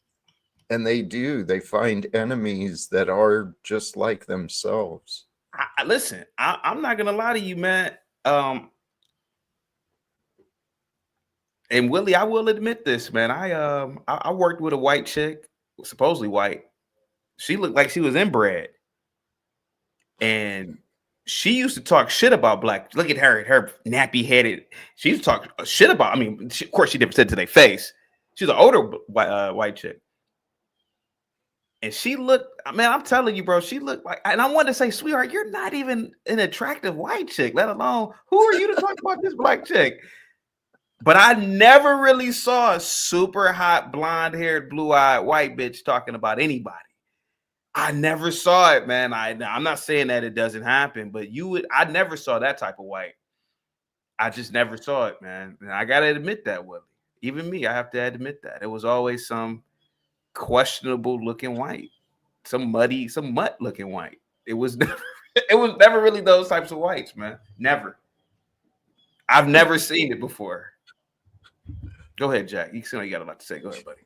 [SPEAKER 4] And they find enemies that are just like themselves.
[SPEAKER 2] Listen, I'm not gonna lie to you, man. And Willie, I will admit this, man. I worked with a white chick, supposedly white. She looked like she was inbred, and she used to talk shit about black. Look at her nappy headed. She used to talk shit about. I mean, of course, she never said to their face. She's an older white chick, and she looked. Man, I'm telling you, bro, she looked like. And I wanted to say, sweetheart, you're not even an attractive white chick. Let alone who are you to talk about this black chick? But I never really saw a super hot, blonde-haired, blue-eyed white bitch talking about anybody. I never saw it, man. I'm not saying that it doesn't happen, but I never saw that type of white. I just never saw it, man. And I gotta admit that, Willie. Even me, I have to admit that. It was always some questionable looking white, some mutt looking white. It was never really those types of whites, man. Never. I've never seen it before. Go ahead, Jack. You got a lot to say. Go ahead, buddy.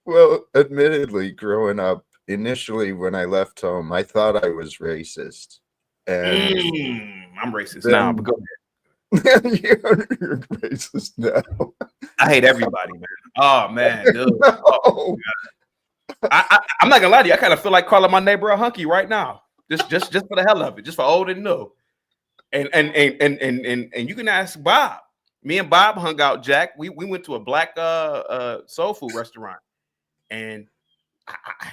[SPEAKER 4] Well, admittedly, growing up, initially when I left home, I thought I was racist. And
[SPEAKER 2] I'm racist now, but go ahead.
[SPEAKER 4] You're racist now.
[SPEAKER 2] I hate everybody, man. Oh man, dude.
[SPEAKER 4] No.
[SPEAKER 2] Oh, I'm not gonna lie to you. I kind of feel like calling my neighbor a hunky right now, just for the hell of it, just for old and new. And you can ask Bob. Me and Bob hung out, Jack. We went to a black soul food restaurant, and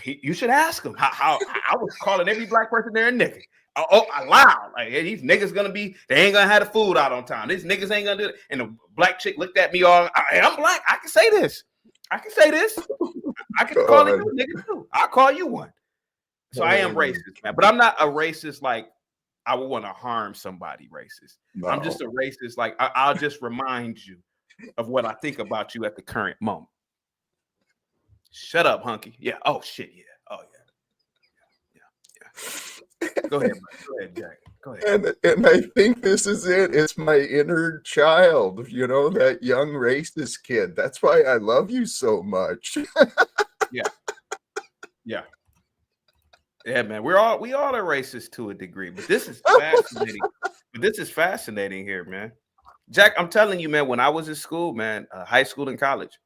[SPEAKER 2] you should ask him how I was calling every black person there a nigga. Loud. Like, hey, these niggas they ain't gonna have the food out on time. These niggas ain't gonna do it. And the black chick looked at me all, I'm black. I can say this. I can call you a nigga too. I'll call you one. So I am racist, man. But I'm not a racist like I would want to harm somebody racist. No. I'm just a racist. Like I'll just remind you of what I think about you at the current moment. Shut up, hunky. Yeah. Oh shit. Yeah. Oh yeah. Go ahead, Jack. Go ahead.
[SPEAKER 4] And I think this is it. It's my inner child, that young racist kid. That's why I love you so much.
[SPEAKER 2] Yeah, man. We all are racist to a degree, but this is fascinating. Here, man. Jack, I'm telling you, man, when I was in school, man, high school and college,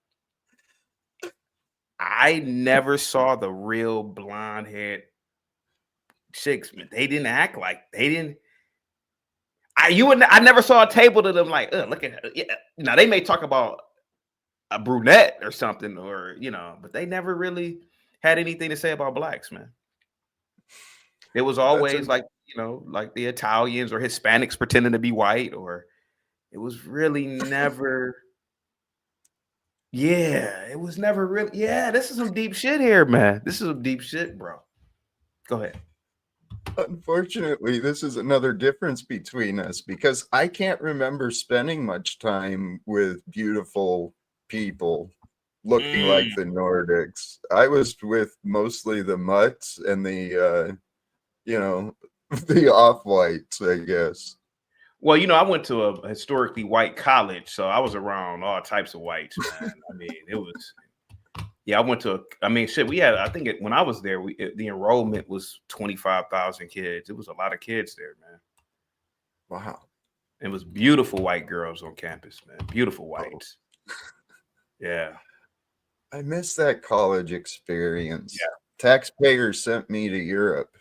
[SPEAKER 2] I never saw the real blonde haired chicks, man. They didn't act like I never saw a table to them like, look at her. Yeah. Now they may talk about a brunette or something, or but they never really had anything to say about blacks, man. It was always like the Italians or Hispanics pretending to be white, or it was really never. Yeah, it was never really. Yeah, this is some deep shit here, man. This is some deep shit, bro. Go ahead.
[SPEAKER 4] Unfortunately, this is another difference between us because I can't remember spending much time with beautiful people looking like the Nordics. I was with mostly the mutts and the off-whites, I guess.
[SPEAKER 2] Well, I went to a historically white college, so I was around all types of whites, man. I mean, it was. Yeah, I went to. We had. I think when I was there, the enrollment was 25,000 kids. It was a lot of kids there, man.
[SPEAKER 4] Wow.
[SPEAKER 2] It was beautiful white girls on campus, man. Beautiful whites. Oh. Yeah.
[SPEAKER 4] I miss that college experience.
[SPEAKER 2] Yeah.
[SPEAKER 4] Taxpayers sent me to Europe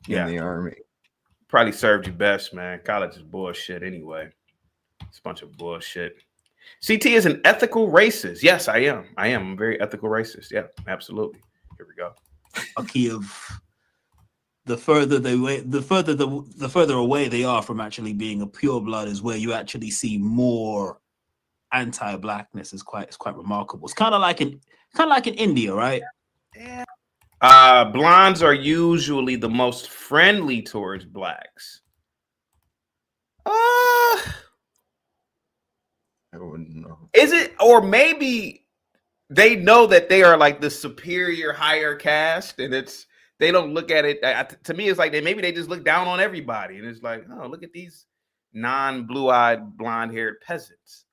[SPEAKER 4] in the Army.
[SPEAKER 2] Probably served you best, man. College is bullshit anyway. It's a bunch of bullshit. CT is an ethical racist. Yes, I am. I'm a very ethical racist. Yeah, absolutely. Here we go.
[SPEAKER 6] A key of the further away they are from actually being a pure blood is where you actually see more anti-blackness. It's quite remarkable. It's kind of like in India, right?
[SPEAKER 2] Yeah. Blondes are usually the most friendly towards blacks.
[SPEAKER 4] I wouldn't know.
[SPEAKER 2] Is it, or maybe they know that they are like the superior higher caste, and they don't look at it. To me, it's like maybe they just look down on everybody, and it's like, oh, look at these non-blue-eyed, blonde-haired peasants.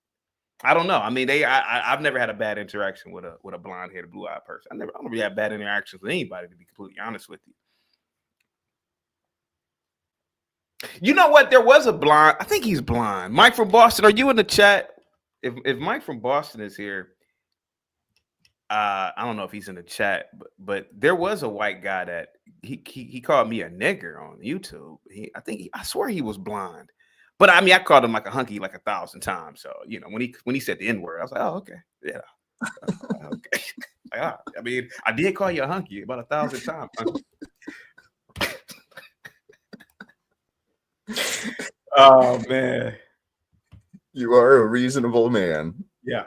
[SPEAKER 2] I don't know. I mean, I've never had a bad interaction with a blonde-haired, blue-eyed person. I don't really have bad interactions with anybody, to be completely honest with you. You know what? There was a blonde. I think he's blonde. Mike from Boston. Are you in the chat? If Mike from Boston is here, I don't know if he's in the chat, but there was a white guy that he called me a nigger on YouTube. I swear he was blonde, but I mean I called him like a hunky like 1,000 times. So you know when he said the N-word, I was like, oh okay, yeah, okay. I mean I did call you a hunky about 1,000 times. Oh man,
[SPEAKER 4] You are a reasonable man.
[SPEAKER 2] yeah.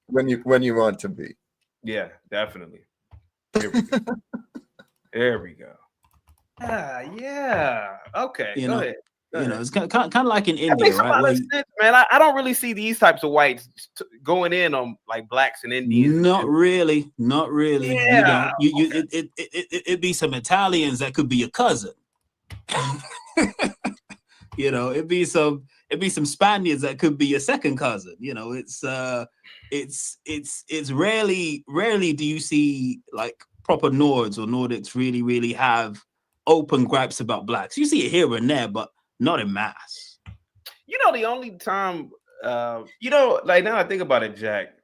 [SPEAKER 4] When you want to be.
[SPEAKER 2] Yeah, definitely. Here we go. There we go. Yeah. Okay. Go ahead.
[SPEAKER 6] It's kind of like in
[SPEAKER 2] That
[SPEAKER 6] India,
[SPEAKER 2] makes a
[SPEAKER 6] right?
[SPEAKER 2] lot of sense, man. I don't really see these types of whites going in on like blacks and Indians.
[SPEAKER 6] Not really.
[SPEAKER 2] Yeah.
[SPEAKER 6] It'd be some Italians that could be your cousin. It'd be some Spaniards that could be your second cousin. It's rarely do you see like proper Nords or Nordics really have open gripes about blacks. You see it here and there, but not in mass.
[SPEAKER 2] The only time, like now I think about it, Jack.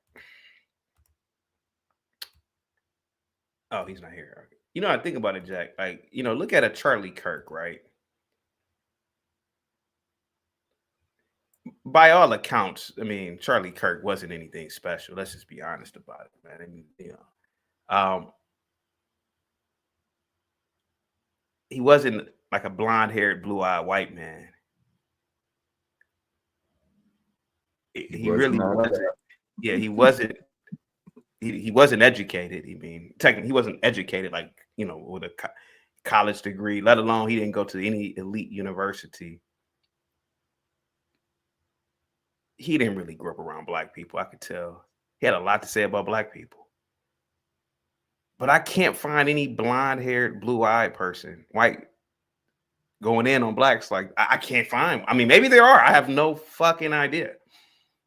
[SPEAKER 2] Oh, he's not here. I think about it, Jack. Like, look at a Charlie Kirk, right? By all accounts, I mean, Charlie Kirk wasn't anything special. Let's just be honest about it, man. I mean, he wasn't like a blonde-haired, blue-eyed white man. He really wasn't. Yeah, he wasn't. He wasn't educated. I mean, technically, he wasn't educated, like with a college degree. Let alone he didn't go to any elite university. He didn't really grow up around black people. I could tell he had a lot to say about black people. But I can't find any blonde-haired, blue-eyed person, white, going in on blacks. Like, I can't find. I mean, maybe there are. I have no fucking idea.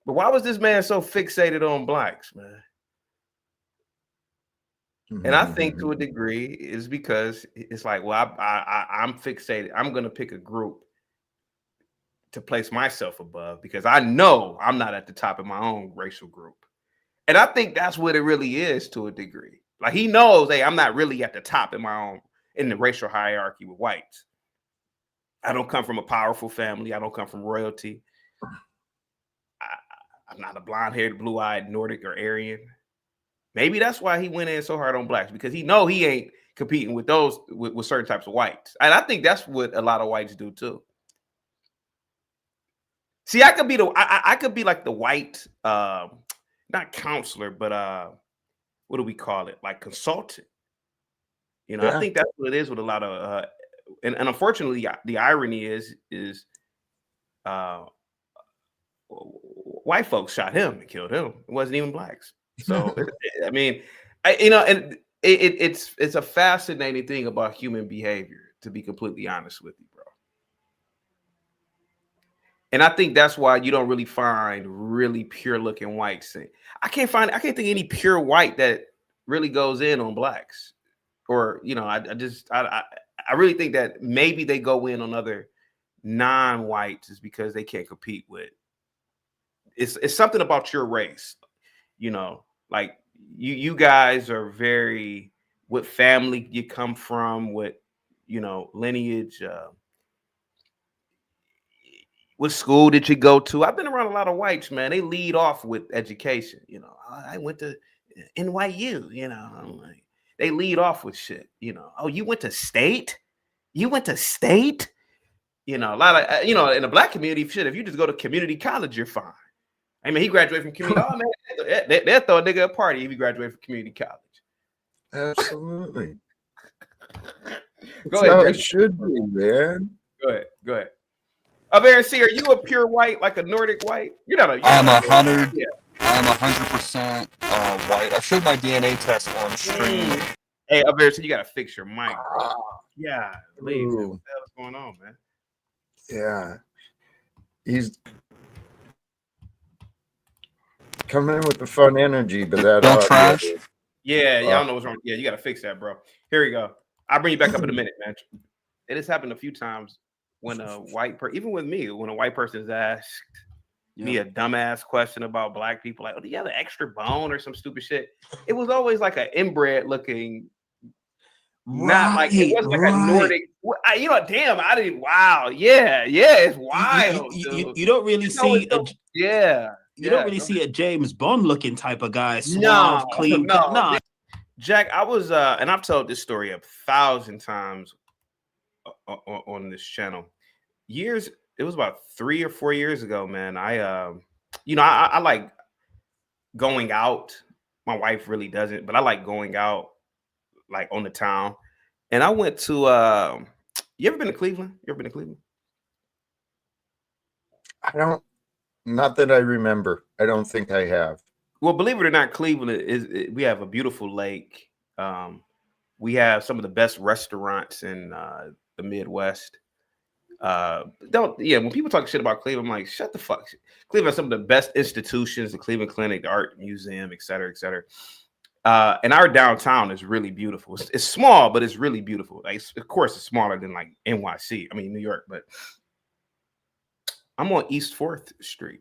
[SPEAKER 2] But why was this man so fixated on blacks, man? And I think to a degree is because it's like, well, I'm fixated. I'm going to pick a group to place myself above because I know I'm not at the top of my own racial group. And I think that's what it really is to a degree. Like he knows, hey, I'm not really at the top in the racial hierarchy with whites. I don't come from a powerful family. I don't come from royalty. I'm not a blonde-haired, blue-eyed Nordic or Aryan. Maybe that's why he went in so hard on blacks, because he know he ain't competing with those with certain types of whites. And I think that's what a lot of whites do too. See, I could be like the white, not counselor, but what do we call it? Like consultant. I think that's what it is with a lot of, and unfortunately, the irony is white folks shot him and killed him. It wasn't even blacks. So I mean, and it's a fascinating thing about human behavior, to be completely honest with you, bro. And I think that's why you don't really find really pure looking whites. I can't think any pure white that really goes in on blacks. Or, I really think that maybe they go in on other non-whites is because they can't compete with. It's something about your race, like you guys are very, what family you come from, what, lineage, what school did you go to? I've been around a lot of whites, man. They lead off with education. I went to NYU, I'm like, they lead off with shit, oh, you went to state? You went to state? A lot of, in the black community, shit, if you just go to community college, you're fine. I mean, he graduated from community. Oh, man, they'll throw a nigga a party if he graduated from community college.
[SPEAKER 4] Absolutely.
[SPEAKER 2] Go ahead.
[SPEAKER 4] It should be, man.
[SPEAKER 2] Go ahead. Aaron C, are you a pure white, like a Nordic white? You're not a.
[SPEAKER 8] I'm 100.
[SPEAKER 2] Yeah.
[SPEAKER 8] I'm 100% white. I showed my DNA test on stream.
[SPEAKER 2] Hey, Aaron C, you gotta fix your mic, bro. Yeah, please. What the hell is going on, man?
[SPEAKER 4] Yeah. He's coming in with the fun energy, but that
[SPEAKER 8] Don't
[SPEAKER 4] audio.
[SPEAKER 8] trash.
[SPEAKER 2] Yeah, I don't know what's wrong. Yeah, you got to fix that, bro. Here we go. I'll bring you back up in a minute, man. It has happened a few times when a white person, even with me, when a white person has asked me a dumbass question about black people, like, oh, do you have an extra bone or some stupid shit? It was always like an inbred looking, not like, it wasn't like a Nordic. You know, damn, I didn't. Wow, yeah, it's wild, dude.
[SPEAKER 6] You don't really see a
[SPEAKER 2] You
[SPEAKER 6] don't really see a James Bond looking type of guy,
[SPEAKER 2] No,
[SPEAKER 6] suave, clean cut. Nah,
[SPEAKER 2] Jack, I was, and I've told this story 1,000 times on this channel. It was about 3 or 4 years ago, man. I like going out. My wife really doesn't, but I like going out like on the town. And I went to, you ever been to Cleveland? You ever been to Cleveland?
[SPEAKER 4] Not that I remember. I don't think I have.
[SPEAKER 2] Well, believe it or not, Cleveland we have a beautiful lake. We have some of the best restaurants in the Midwest. When people talk shit about Cleveland, I'm like, shut the fuck. Cleveland has some of the best institutions, the Cleveland Clinic, the Art Museum, et cetera, et cetera. And our downtown is really beautiful. It's small, but it's really beautiful. Like, of course, it's smaller than like NYC. I mean, New York, but I'm on East 4th Street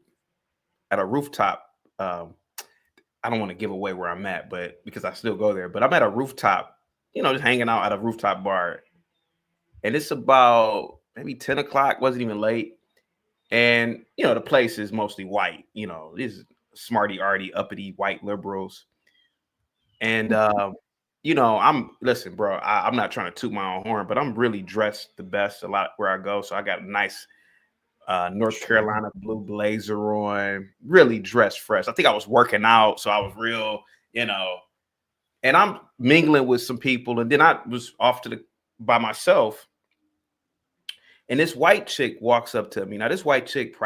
[SPEAKER 2] at a rooftop. I don't want to give away where I'm at, but because I still go there, but I'm at a rooftop, just hanging out at a rooftop bar. And it's about maybe 10 o'clock, wasn't even late. And, the place is mostly white, these smarty, arty, uppity white liberals. And, listen, bro, I'm not trying to toot my own horn, but I'm really dressed the best a lot where I go. So I got a nice North Carolina blue blazer on, really dressed fresh. I think I was working out, so I was real, and I'm mingling with some people, and then I was off by myself, and this white chick walks up to me. Now, this white chick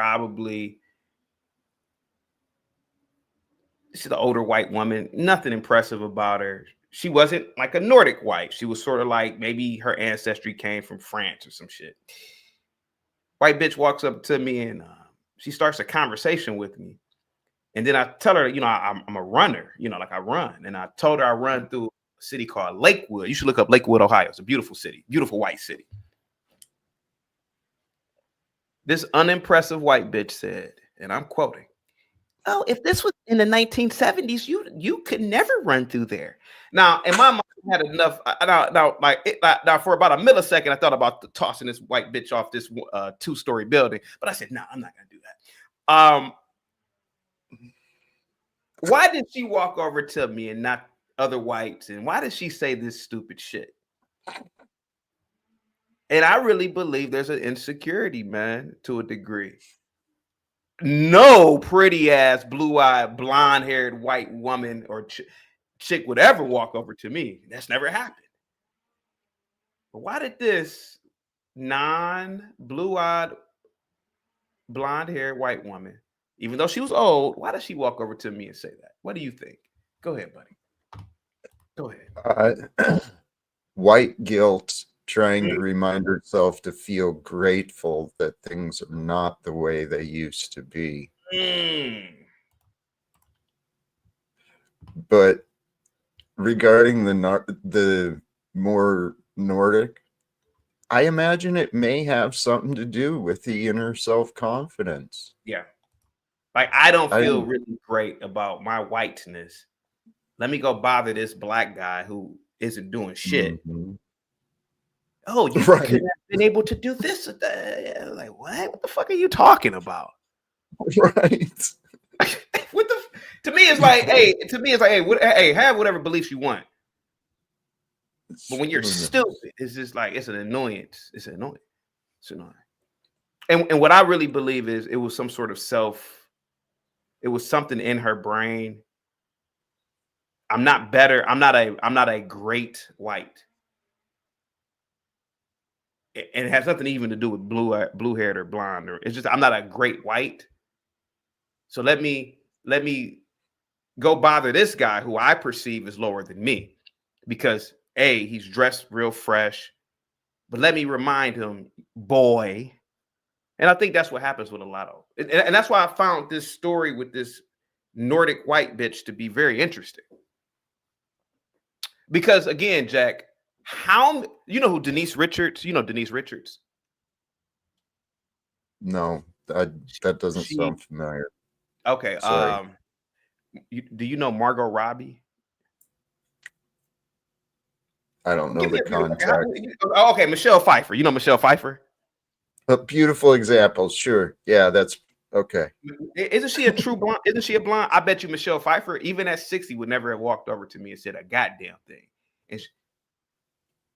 [SPEAKER 2] she's an older white woman, nothing impressive about her. She wasn't like a Nordic white. She was sort of like maybe her ancestry came from France or some shit. White bitch walks up to me and she starts a conversation with me. And then I tell her, I'm a runner, like I run. And I told her I run through a city called Lakewood. You should look up Lakewood, Ohio. It's a beautiful city, beautiful white city. This unimpressive white bitch said, and I'm quoting, "Oh, if this was in the 1970s, you could never run through there." Now, in my mind, I had enough. Now, for about a millisecond, I thought about tossing this white bitch off this 2-story building, but I said, "No, I'm not gonna do that." Why did she walk over to me and not other whites? And why did she say this stupid shit? And I really believe there's an insecurity, man, to a degree. No pretty ass, blue-eyed, blonde-haired white woman or chick would ever walk over to me. That's never happened. But why did this non-blue-eyed, blonde-haired white woman, even though she was old, why did she walk over to me and say that? What do you think? Go ahead, buddy. Go ahead.
[SPEAKER 4] White guilt, trying to remind herself to feel grateful that things are not the way they used to be. But regarding the more Nordic, I imagine it may have something to do with the inner self-confidence.
[SPEAKER 2] Yeah. Like, I don't feel really great about my whiteness. Let me go bother this black guy who isn't doing shit.
[SPEAKER 4] Mm-hmm.
[SPEAKER 2] Oh, you could have been able to do this. Like, what? What the fuck are you talking about?
[SPEAKER 4] Right.
[SPEAKER 2] To me, it's like, hey, have whatever beliefs you want. But when you're stupid, it's just like, it's an annoyance. It's annoying. It's annoying. And what I really believe is it was some sort of it was something in her brain. I'm not better. I'm not a great white. And it has nothing even to do with blue-haired or blonde, or it's just I'm not a great white. So let me go bother this guy who I perceive is lower than me, because he's dressed real fresh. But let me remind him, boy, And I think that's what happens with a lot of, and that's why I found this story with this Nordic white bitch to be very interesting. Because again, Jack, you know who Denise Richards? You know Denise Richards?
[SPEAKER 4] No, that doesn't
[SPEAKER 2] She
[SPEAKER 4] sound familiar.
[SPEAKER 2] okay.
[SPEAKER 4] Sorry.
[SPEAKER 2] Do you know Margot Robbie?
[SPEAKER 4] I don't know
[SPEAKER 2] Give me
[SPEAKER 4] the
[SPEAKER 2] a beautiful.
[SPEAKER 4] context.
[SPEAKER 2] Okay, Michelle Pfeiffer. You know Michelle Pfeiffer?
[SPEAKER 4] But beautiful examples, sure. Yeah, that's okay.
[SPEAKER 2] Isn't she a true blonde? Isn't she a blonde? I bet you Michelle Pfeiffer, even at 60, would never have walked over to me and said a goddamn thing. And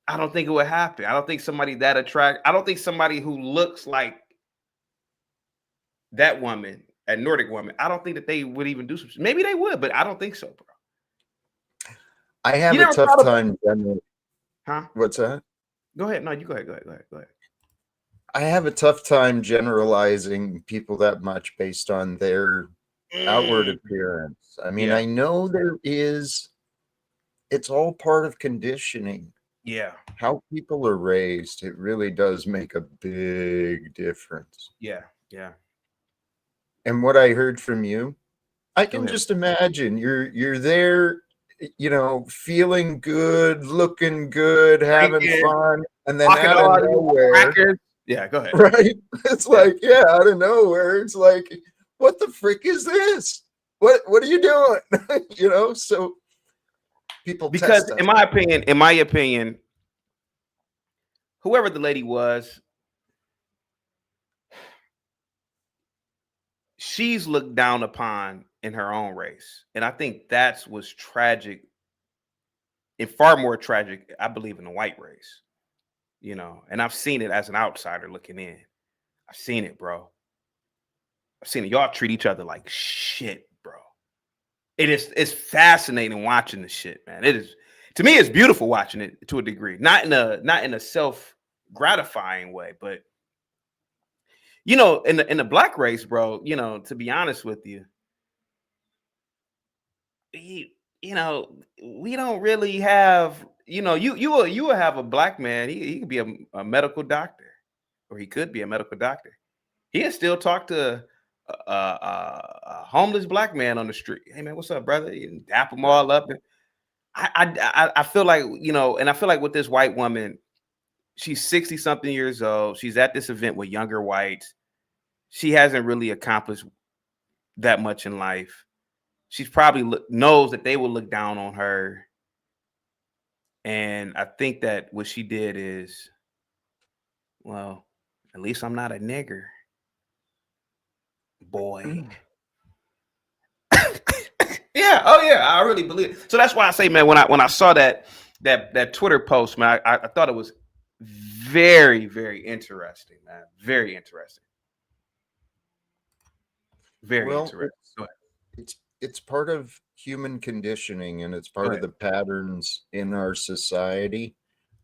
[SPEAKER 2] I don't think it would happen. I don't think somebody that I don't think somebody who looks like that woman, a Nordic woman, I don't think that they would even do some. Maybe they would, but I don't think so, bro.
[SPEAKER 4] I have
[SPEAKER 2] You
[SPEAKER 4] a
[SPEAKER 2] never
[SPEAKER 4] tough
[SPEAKER 2] thought about,
[SPEAKER 4] time generally.
[SPEAKER 2] huh?
[SPEAKER 4] What's that?
[SPEAKER 2] Go ahead. No, you go ahead. Go ahead. Go ahead. Go ahead.
[SPEAKER 4] I have a tough time generalizing people that much based on their outward appearance. I mean,
[SPEAKER 2] Yeah.
[SPEAKER 4] I know it's all part of conditioning.
[SPEAKER 2] Yeah.
[SPEAKER 4] How people are raised, it really does make a big difference.
[SPEAKER 2] Yeah. Yeah.
[SPEAKER 4] And what I heard from you, I
[SPEAKER 2] Go
[SPEAKER 4] can
[SPEAKER 2] ahead.
[SPEAKER 4] just imagine you're there, feeling good, looking good, having
[SPEAKER 2] Drinking,
[SPEAKER 4] fun, and then
[SPEAKER 2] walking
[SPEAKER 4] out of
[SPEAKER 2] all these
[SPEAKER 4] nowhere,
[SPEAKER 2] crackers. Yeah. Go ahead.
[SPEAKER 4] right? It's like, yeah, out of nowhere, it's like, what the frick is this? What are you doing? So people
[SPEAKER 2] Because
[SPEAKER 4] test us.
[SPEAKER 2] in my opinion, whoever the lady was, she's looked down upon in her own race. And I think that's what's tragic and far more tragic, I believe, in the white race, and I've seen it as an outsider looking in. I've seen it, bro. I've seen it. Y'all treat each other like shit, bro. It's fascinating watching the shit, man. It is, to me, it's beautiful watching it to a degree. Not in a self-gratifying way, but in the black race, bro, to be honest with you, we don't really have, you will have a black man. He could be a medical doctor, or he could be a medical doctor. He'll still talk to a homeless black man on the street. Hey man, what's up, brother? You dap them all up. And I feel like, and I feel like with this white woman, she's 60 something years old. She's at this event with younger whites. She hasn't really accomplished that much in life. She's probably knows that they will look down on her. And I think that what she did is, well, at least I'm not a nigger, boy. Yeah. Oh yeah. I really believe it. So that's why I say, man, when I saw that Twitter post, man, I thought it was very, very interesting, man. Very interesting. Very
[SPEAKER 4] Well,
[SPEAKER 2] interesting. Go ahead.
[SPEAKER 4] it's part of human conditioning, and it's
[SPEAKER 2] Go
[SPEAKER 4] part of
[SPEAKER 2] ahead.
[SPEAKER 4] the patterns in our society.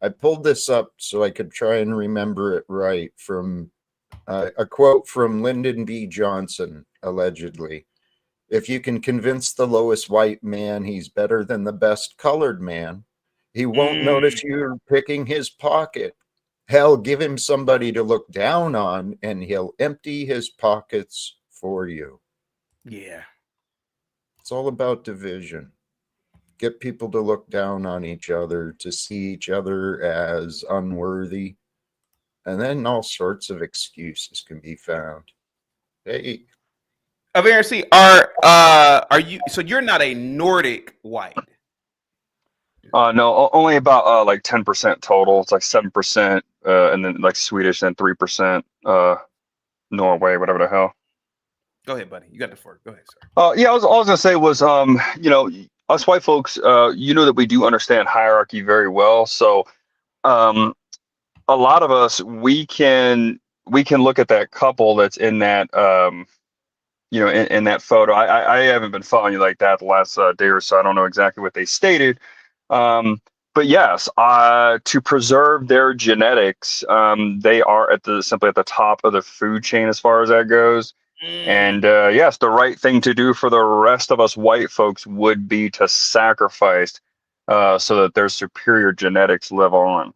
[SPEAKER 4] I pulled this up so I could try and remember it right from a quote from Lyndon B. Johnson, allegedly. If you can convince the lowest white man he's better than the best colored man, he won't notice you're picking his pocket. Hell, give him somebody to look down on, and he'll empty his pockets for you.
[SPEAKER 2] Yeah.
[SPEAKER 4] It's all about division. Get people to look down on each other, to see each other as unworthy, and then all sorts of excuses can be found. Hey,
[SPEAKER 2] Aversi, are you? So you're not a Nordic white.
[SPEAKER 8] No, only about like 10% total. It's like 7%, and then like Swedish, and 3%, Norway, whatever the hell.
[SPEAKER 2] Go ahead, buddy. You got the floor. Go ahead, sir.
[SPEAKER 8] Yeah, I was gonna say was, us white folks, that we do understand hierarchy very well. So, a lot of us, we can look at that couple that's in that, in that photo. I haven't been following you like that the last day or so. I don't know exactly what they stated. But yes, to preserve their genetics, they are simply at the top of the food chain as far as that goes. And yes, the right thing to do for the rest of us white folks would be to sacrifice, so that their superior genetics live on.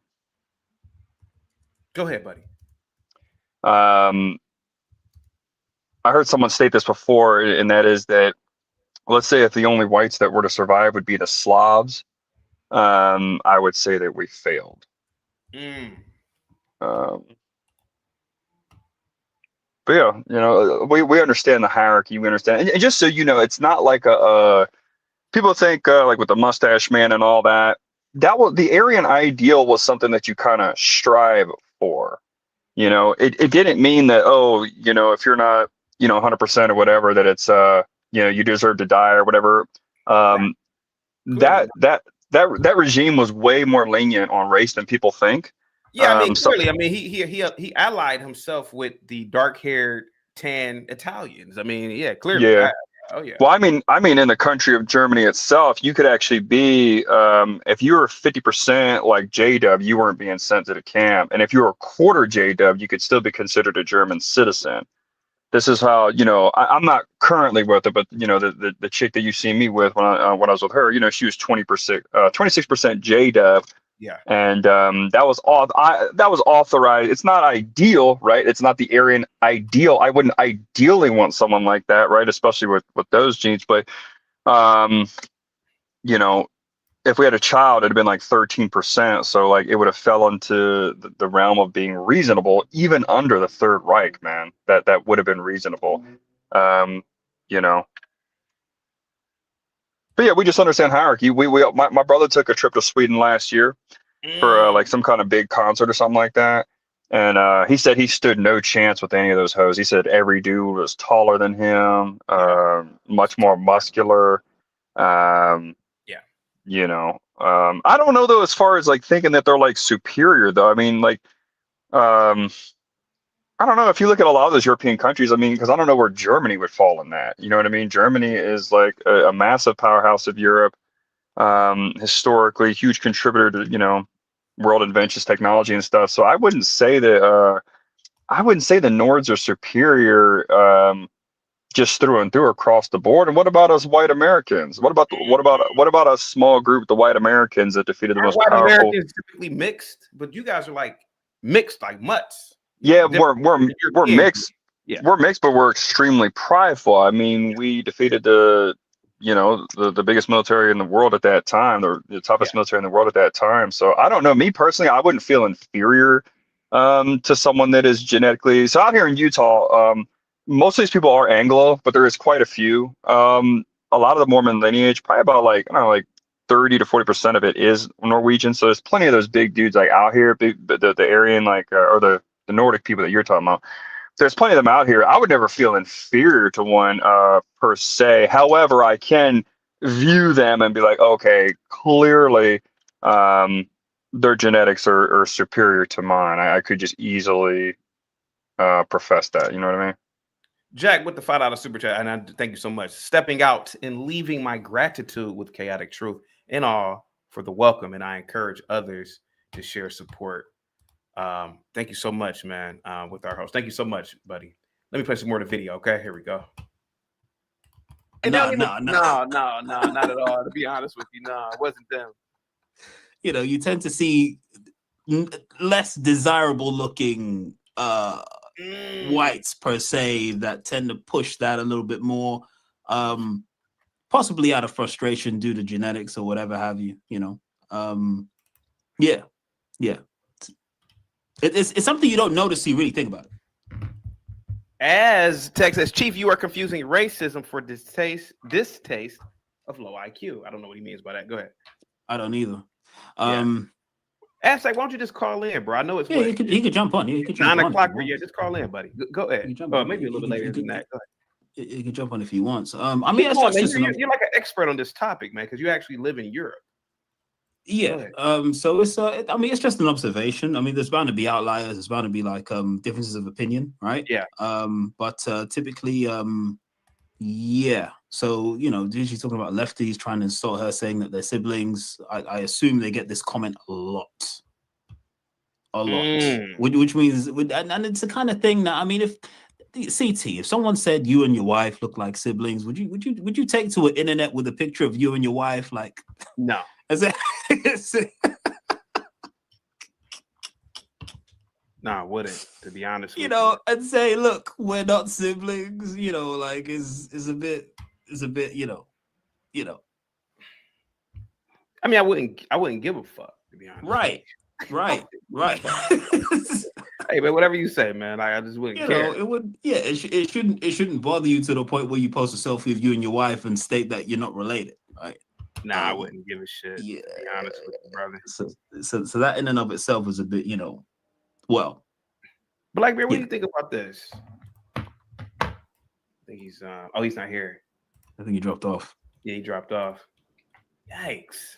[SPEAKER 2] Go ahead, buddy.
[SPEAKER 8] I heard someone state this before, and that is that, let's say if the only whites that were to survive would be the Slavs, I would say that we failed.
[SPEAKER 2] Mm.
[SPEAKER 8] Um, but yeah, we understand the hierarchy. We understand, and just so you know, it's not like people think like with the mustache man and all that. That was the Aryan ideal was something that you kind of strive for. It didn't mean that, oh, if you're not 100% or whatever, that it's you deserve to die or whatever.
[SPEAKER 2] Right.
[SPEAKER 8] Um,
[SPEAKER 2] Clearly.
[SPEAKER 8] that regime was way more lenient on race than people think.
[SPEAKER 2] Yeah, I mean,
[SPEAKER 8] So
[SPEAKER 2] clearly, I mean, he allied himself with the dark-haired, tan Italians. I mean, yeah, clearly.
[SPEAKER 8] yeah.
[SPEAKER 2] Oh yeah.
[SPEAKER 8] Well, I mean, in the country of Germany itself, you could actually be, if you were 50% like JW, you weren't being sent to the camp, and if you were a quarter JW, you could still be considered a German citizen. This is how, I'm not currently with her, but the chick that you see me with when I was with her, she was 26% JW.
[SPEAKER 2] Yeah.
[SPEAKER 8] And that was authorized. It's not ideal, right? It's not the Aryan ideal. I wouldn't ideally want someone like that, right? Especially with those genes. But you know, if we had a child, it'd have been like 13%. So like it would have fell into the realm of being reasonable, even under the Third Reich, man. That would have been reasonable. You know. But yeah, we just understand hierarchy. My brother took a trip to Sweden last year for like some kind of big concert or something like that. And he said he stood no chance with any of those hoes. He said every dude was taller than him, much more muscular. Um,
[SPEAKER 2] Yeah.
[SPEAKER 8] I don't know though, as far as like thinking that they're like superior though. I mean, like, I don't know if you look at a lot of those European countries. I mean, because I don't know where Germany would fall in that. You know what I mean? Germany is like a massive powerhouse of Europe. Historically huge contributor to world inventions, technology, and stuff. So I wouldn't say that the Nords are superior just through and through across the board. And what about us white Americans? What about a small group, the white Americans that defeated the
[SPEAKER 2] Aren't
[SPEAKER 8] most
[SPEAKER 2] white
[SPEAKER 8] powerful?
[SPEAKER 2] Americans typically mixed, but you guys are like mixed like mutts.
[SPEAKER 8] Yeah,
[SPEAKER 2] Different
[SPEAKER 8] we're
[SPEAKER 2] than European group.
[SPEAKER 8] mixed.
[SPEAKER 2] Yeah.
[SPEAKER 8] We're mixed, but we're extremely prideful. I mean, we defeated the biggest military in the world at that time, the toughest military in the world at that time. So I don't know. Me personally, I wouldn't feel inferior to someone that is genetically. So out here in Utah, most of these people are Anglo, but there is quite a few. A lot of the Mormon lineage, probably about like, I don't know, like 30 to 40% of it is Norwegian. So there's plenty of those big dudes like out here, the Aryan, like, or the Nordic people that you're talking about. There's plenty of them out here. I would never feel inferior to one per se. However, I can view them and be like, okay, clearly their genetics are superior to mine. I could just easily profess that. You know what I mean?
[SPEAKER 2] Jack with the $5 super chat, and I thank you so much. Stepping out and leaving my gratitude with chaotic truth in all for the welcome, and I encourage others to share support. Thank you so much, man. With our host, thank you so much, buddy. Let me play some more of the video. Okay, here we go.
[SPEAKER 6] No,
[SPEAKER 2] not at all. To be honest with you, no, it wasn't them.
[SPEAKER 6] You tend to see less desirable looking whites per se that tend to push that a little bit more, possibly out of frustration due to genetics or whatever have you. Yeah. It's something you don't notice. You really think about it.
[SPEAKER 2] As Texas Chief, you are confusing racism for distaste of low IQ. I don't know what he means by that. Go ahead.
[SPEAKER 6] I don't either.
[SPEAKER 2] Aztec, why don't you just call in, bro? I know it's
[SPEAKER 6] he could jump on. He could jump
[SPEAKER 2] 9
[SPEAKER 6] on
[SPEAKER 2] o'clock for you. Just call in, buddy. Go ahead. Maybe a little bit later than that. Go ahead.
[SPEAKER 6] He can jump on if he wants. I mean, you're like
[SPEAKER 2] an expert on this topic, man, because you actually live in Europe.
[SPEAKER 6] Yeah. So it's I mean, it's just an observation. I mean, there's bound to be outliers. There's bound to be like differences of opinion, right?
[SPEAKER 2] Yeah.
[SPEAKER 6] But typically, yeah. So usually talking about lefties trying to insult her, saying that they're siblings. I assume they get this comment a lot. Which means, and it's the kind of thing that, I mean, if someone said you and your wife look like siblings, would you take to an internet with a picture of you and your wife? Like,
[SPEAKER 2] no. No, I wouldn't, to be honest with
[SPEAKER 6] You know, and say, look, we're not siblings. You know, like is a bit, you know.
[SPEAKER 2] I mean, I wouldn't give a fuck, to be honest.
[SPEAKER 6] Right.
[SPEAKER 2] Hey, man, whatever you say, man. I just wouldn't
[SPEAKER 6] You
[SPEAKER 2] care.
[SPEAKER 6] know, it would. Yeah, it shouldn't bother you to the point where you post a selfie of you and your wife and state that you're not related, right?
[SPEAKER 2] Nah, I wouldn't give a shit.
[SPEAKER 6] Yeah.
[SPEAKER 2] To be honest with you, brother.
[SPEAKER 6] So that in and of itself is a bit, you know, well.
[SPEAKER 2] Blackbeard, what do you think about this? I think he's he's not here.
[SPEAKER 6] I think he dropped off.
[SPEAKER 2] Yeah, he dropped off. Yikes.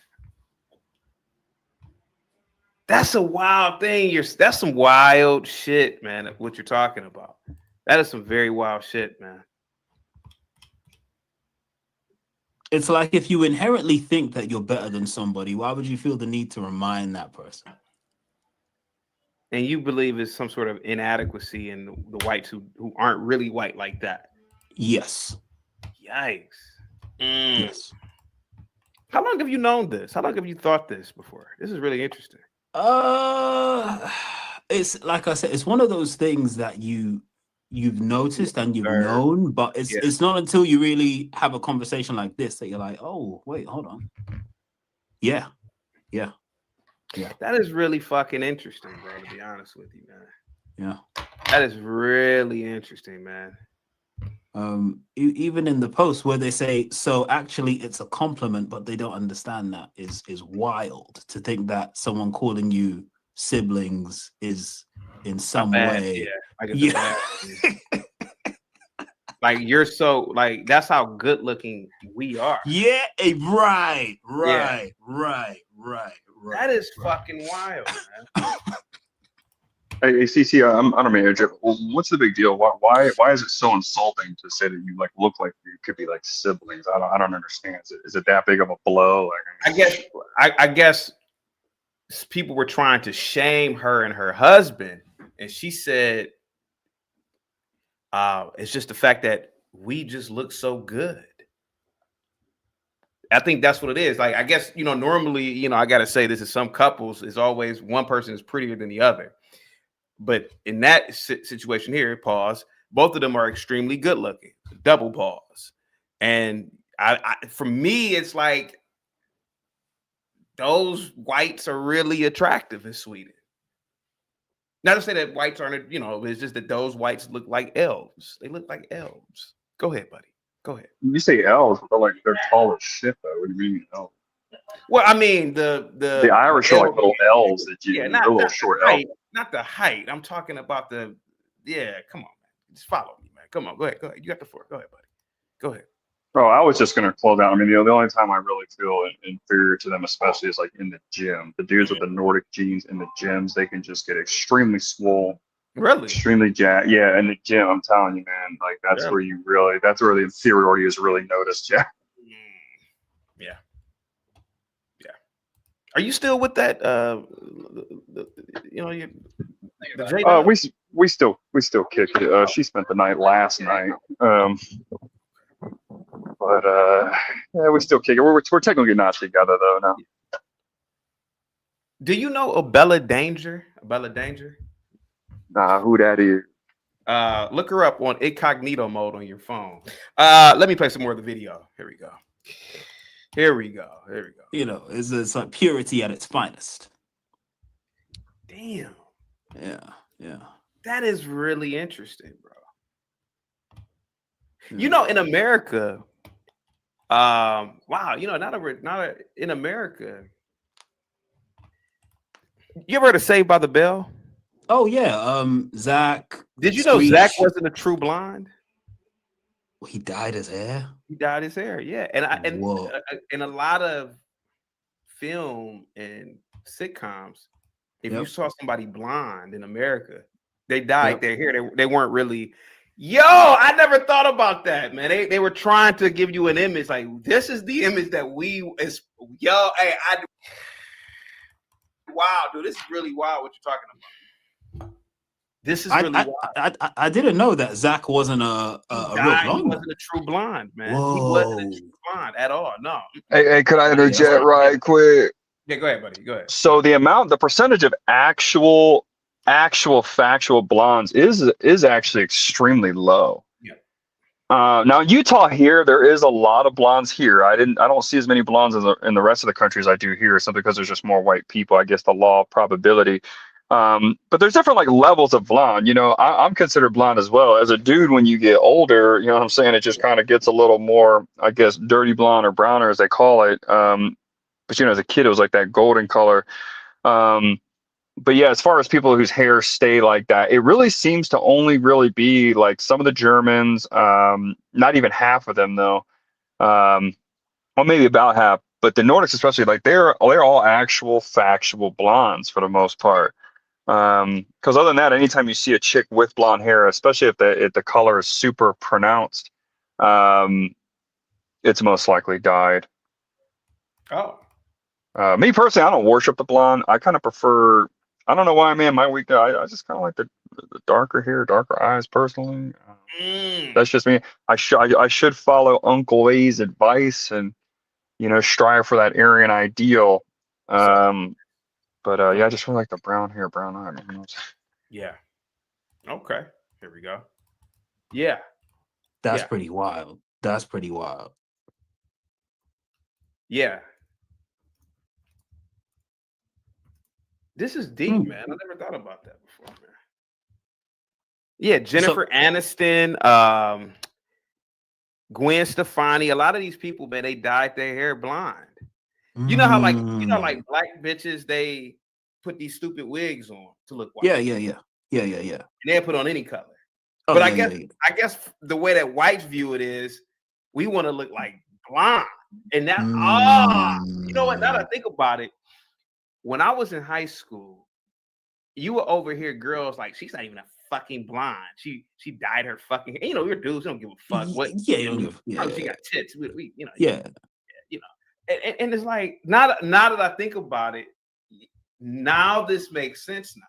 [SPEAKER 2] That's a wild thing. That's some wild shit, man. What you're talking about. That is some very wild shit, man.
[SPEAKER 6] It's like if you inherently think that you're better than somebody, why would you feel the need to remind that person?
[SPEAKER 2] And you believe it's some sort of inadequacy in the whites who aren't really white like that.
[SPEAKER 6] Yes.
[SPEAKER 2] Yikes.
[SPEAKER 6] Yes.
[SPEAKER 2] How long have you known this? How long have you thought this before? This is really interesting.
[SPEAKER 6] It's like I said, it's one of those things that you've noticed and you've known, but it's not until you really have a conversation like this that you're like, oh, wait, hold on. Yeah.
[SPEAKER 2] That is really fucking interesting, bro, to be honest with you, man.
[SPEAKER 6] Yeah.
[SPEAKER 2] That is really interesting, man.
[SPEAKER 6] Even in the post where they say, so actually it's a compliment, but they don't understand that is wild to think that someone calling you siblings is in some way.
[SPEAKER 2] Yeah. Like you're so like that's how good looking we are.
[SPEAKER 6] Yeah, right.
[SPEAKER 2] That is fucking wild, man.
[SPEAKER 8] Hey, CC, I'm a manager. What's the big deal? Why is it so insulting to say that you like look like you could be like siblings? I don't understand. Is it that big of a blow? Like,
[SPEAKER 2] I guess people were trying to shame her and her husband, and she said, "It's just the fact that we just look so good." I think that's what it is. Like, I guess normally, I gotta say this is some couples is always one person is prettier than the other. But in that situation here, pause, both of them are extremely good looking, double pause. And I for me, it's like those whites are really attractive in Sweden. Not to say that whites aren't, it's just that those whites look like elves. They look like elves. Go ahead, buddy. Go ahead.
[SPEAKER 8] You say elves, but they're tall as shit, though. What do you mean, elves?
[SPEAKER 2] Well, I mean the
[SPEAKER 8] Irish are like little elves that they're little short elves.
[SPEAKER 2] Not the height. I'm talking about come on, man. Just follow me, man. Come on, go ahead. You got the floor. Go ahead, buddy. Go ahead.
[SPEAKER 8] Oh, I was just gonna close out. I mean, the only time I really feel inferior to them, especially, is like in the gym. The dudes with the Nordic genes in the gyms, they can just get extremely swole.
[SPEAKER 2] Really?
[SPEAKER 8] Extremely jacked. Yeah, in the gym, I'm telling you, man. Like that's where that's where the inferiority is really noticed. Yeah.
[SPEAKER 2] Yeah. Are you still with that?
[SPEAKER 8] We still kick it. She spent the night last night. But yeah, we still kick it. We're technically not together though now.
[SPEAKER 2] Do you know Bella Danger? Bella Danger?
[SPEAKER 8] Nah, who that is?
[SPEAKER 2] Look her up on incognito mode on your phone. Let me play some more of the video. Here we go.
[SPEAKER 6] It's like purity at its finest.
[SPEAKER 2] Damn.
[SPEAKER 6] Yeah.
[SPEAKER 2] That is really interesting, bro. In America, wow, in America. You ever heard of Saved by the Bell?
[SPEAKER 6] Oh yeah, Zach.
[SPEAKER 2] Did you know Zach wasn't a true blonde?
[SPEAKER 6] He dyed his hair.
[SPEAKER 2] Yeah, and in a lot of film and sitcoms, if you saw somebody blonde in America, they dyed their hair. They weren't really. Yo, I never thought about that, man. They were trying to give you an image like this is the image that wow, dude, this is really wild what you're talking about. This is really wild.
[SPEAKER 6] I didn't know that Zach wasn't a real blonde.
[SPEAKER 2] He wasn't a true blonde, man.
[SPEAKER 6] Whoa.
[SPEAKER 2] He wasn't a true blonde at all. No.
[SPEAKER 8] Hey, could I interject right quick?
[SPEAKER 2] Yeah, go ahead, buddy. Go ahead.
[SPEAKER 8] So the percentage of actual actual factual blondes is actually extremely low.
[SPEAKER 2] Yeah.
[SPEAKER 8] Now in Utah here, there is a lot of blondes here. I don't see as many blondes in the rest of the country as I do here, simply because there's just more white people. I guess the law of probability. But there's different like levels of blonde. You know, I'm considered blonde as well. As a dude, when you get older, you know what I'm saying, it just kind of gets a little more, I guess, dirty blonde or browner as they call it. But you know, as a kid, it was like that golden color. But yeah, as far as people whose hair stay like that, it really seems to only really be like some of the Germans, not even half of them though. Well, maybe about half, but the Nordics especially, like they're all actual factual blondes for the most part. Because other than that, anytime you see a chick with blonde hair, especially if the color is super pronounced, it's most likely dyed.
[SPEAKER 2] Oh.
[SPEAKER 8] Me personally, I don't worship the blonde. I kind of prefer. I don't know why, man. My week, I just kind of like the darker hair, darker eyes. Personally, that's just me. I should follow Uncle A's advice and strive for that Aryan ideal. But yeah, I just really like the brown hair, brown eye. Man.
[SPEAKER 2] Yeah. Okay. Here we go. Yeah.
[SPEAKER 6] That's
[SPEAKER 2] Yeah.
[SPEAKER 6] pretty wild. That's pretty wild.
[SPEAKER 2] Yeah. This is deep, man. I never thought about that before, man. Yeah, Jennifer Aniston, Gwen Stefani, a lot of these people, man, they dyed their hair blonde. You know how like black bitches, they put these stupid wigs on to look white.
[SPEAKER 6] Yeah.
[SPEAKER 2] And they put on any color.
[SPEAKER 6] Oh,
[SPEAKER 2] but
[SPEAKER 6] yeah,
[SPEAKER 2] I guess the way that whites view it is, we want to look like blonde. And that you know what? Now that I think about it, when I was in high school, you would overhear girls like, she's not even a fucking blonde. She dyed her fucking hair. You know, we're dudes, don't give a fuck what.
[SPEAKER 6] Yeah, you don't give.
[SPEAKER 2] Yeah, she got tits. We
[SPEAKER 6] Yeah.
[SPEAKER 2] You know, and it's like now that I think about it, now this makes sense now.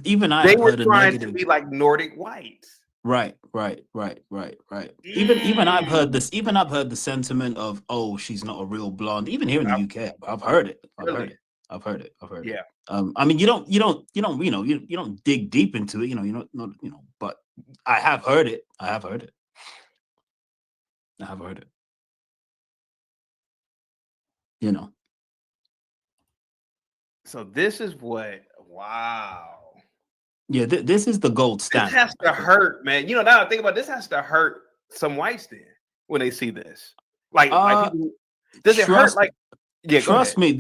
[SPEAKER 6] Even I
[SPEAKER 2] they
[SPEAKER 6] have
[SPEAKER 2] were
[SPEAKER 6] heard
[SPEAKER 2] trying
[SPEAKER 6] a negative.
[SPEAKER 2] to be like Nordic whites.
[SPEAKER 6] Right. Even I've heard this. Even I've heard the sentiment of, "Oh, she's not a real blonde." Even here in the UK, I've heard it. I've heard it.
[SPEAKER 2] Yeah.
[SPEAKER 6] I mean, you don't dig deep into it. But I have heard it. I have heard it. You know.
[SPEAKER 2] So this is what. Wow.
[SPEAKER 6] Yeah, this is the gold standard.
[SPEAKER 2] This has to hurt, man. You know, now I think about it, this has to hurt some whites then when they see this. Like people, does it hurt? Like, yeah.
[SPEAKER 6] Trust me,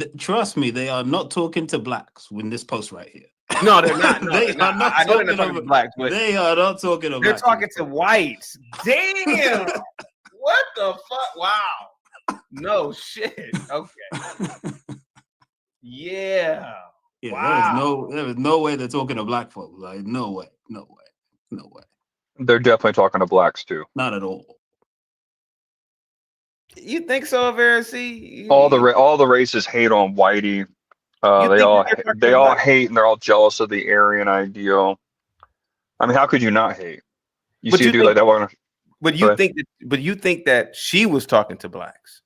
[SPEAKER 6] they are not talking to blacks in this post right here.
[SPEAKER 2] No, they're not. No,
[SPEAKER 6] They are not.
[SPEAKER 2] I know they're not talking to blacks, but
[SPEAKER 6] they are not talking to
[SPEAKER 2] they're
[SPEAKER 6] blacks.
[SPEAKER 2] talking to whites. Damn. What the fuck? Wow. No shit. Okay. Yeah.
[SPEAKER 6] Yeah,
[SPEAKER 2] wow.
[SPEAKER 6] there is no way they're talking to black folks. Like, no way.
[SPEAKER 8] They're definitely talking to blacks too.
[SPEAKER 6] Not at all.
[SPEAKER 2] You think so, Verity?
[SPEAKER 8] All the races hate on Whitey. They all hate and they're all jealous of the Aryan ideal. I mean, how could you not hate? You see a dude like that one.
[SPEAKER 2] But you think that she was talking to blacks?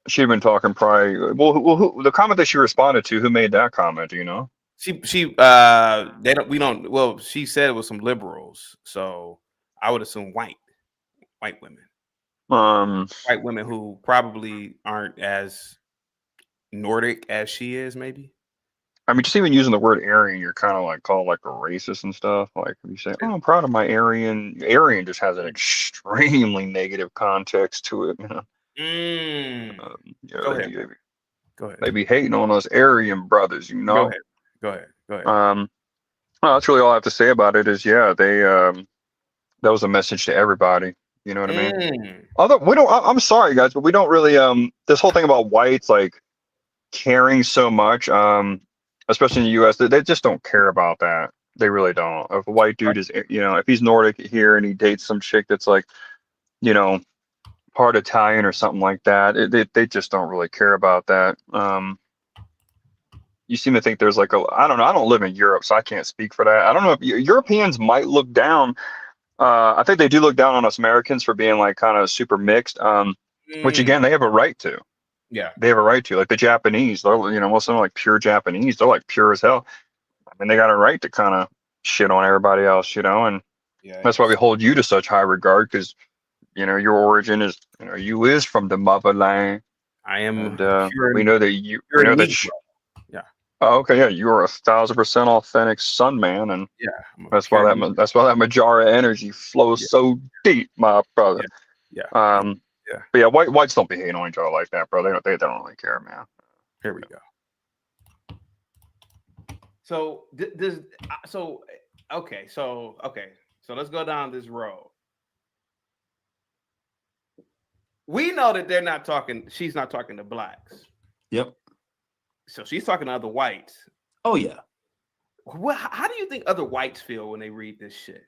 [SPEAKER 8] She'd been talking probably. Well, the comment that she responded to, who made that comment? Do you know?
[SPEAKER 2] She said it was some liberals, so I would assume white women. White women who probably aren't as Nordic as she is, maybe.
[SPEAKER 8] I mean, just even using the word Aryan, you're kind of like called like a racist and stuff. Like if you say, "Oh, I'm proud of my Aryan," Aryan just has an extremely negative context to it.
[SPEAKER 2] Go ahead.
[SPEAKER 8] They be hating on us Aryan brothers, you know.
[SPEAKER 2] Go ahead.
[SPEAKER 8] Well, that's really all I have to say about it. Is that was a message to everybody. You know what I mean? I'm sorry, guys, but we don't really this whole thing about whites like caring so much, especially in the U.S. They just don't care about that. They really don't. If a white dude is, if he's Nordic here and he dates some chick that's like, part Italian or something like that, they just don't really care about that. You seem to think there's like I don't know. I don't live in Europe, so I can't speak for that. I don't know if Europeans might look down. I think they do look down on us Americans for being like kind of super mixed, which again, they have a right to.
[SPEAKER 2] Yeah.
[SPEAKER 8] They have a right to. Like the Japanese, they're, most of them are like pure Japanese. They're like pure as hell. I mean, they got a right to kind of shit on everybody else, and
[SPEAKER 2] Yeah.
[SPEAKER 8] that's why we hold you to such high regard, because your origin is, you is from the motherland,
[SPEAKER 2] I am
[SPEAKER 8] and
[SPEAKER 2] pure.
[SPEAKER 8] we know that you. We
[SPEAKER 2] Pure
[SPEAKER 8] know that.
[SPEAKER 2] Negro. Yeah.
[SPEAKER 8] Oh, okay, yeah, you are 1,000% authentic Sun Man, and
[SPEAKER 2] Yeah. I'm a
[SPEAKER 8] that's why
[SPEAKER 2] pure
[SPEAKER 8] that
[SPEAKER 2] Negro.
[SPEAKER 8] that's why that Majara energy flows
[SPEAKER 2] Yeah.
[SPEAKER 8] so deep, my brother.
[SPEAKER 2] Yeah. Yeah. Yeah.
[SPEAKER 8] But yeah, whites don't be hating on each other like that, bro. They don't really care, man.
[SPEAKER 2] Here we go. So this. So okay. So let's go down this road. We know that they're not talking. She's not talking to blacks.
[SPEAKER 6] Yep.
[SPEAKER 2] So she's talking to other whites.
[SPEAKER 6] Oh yeah.
[SPEAKER 2] How do you think other whites feel when they read this shit?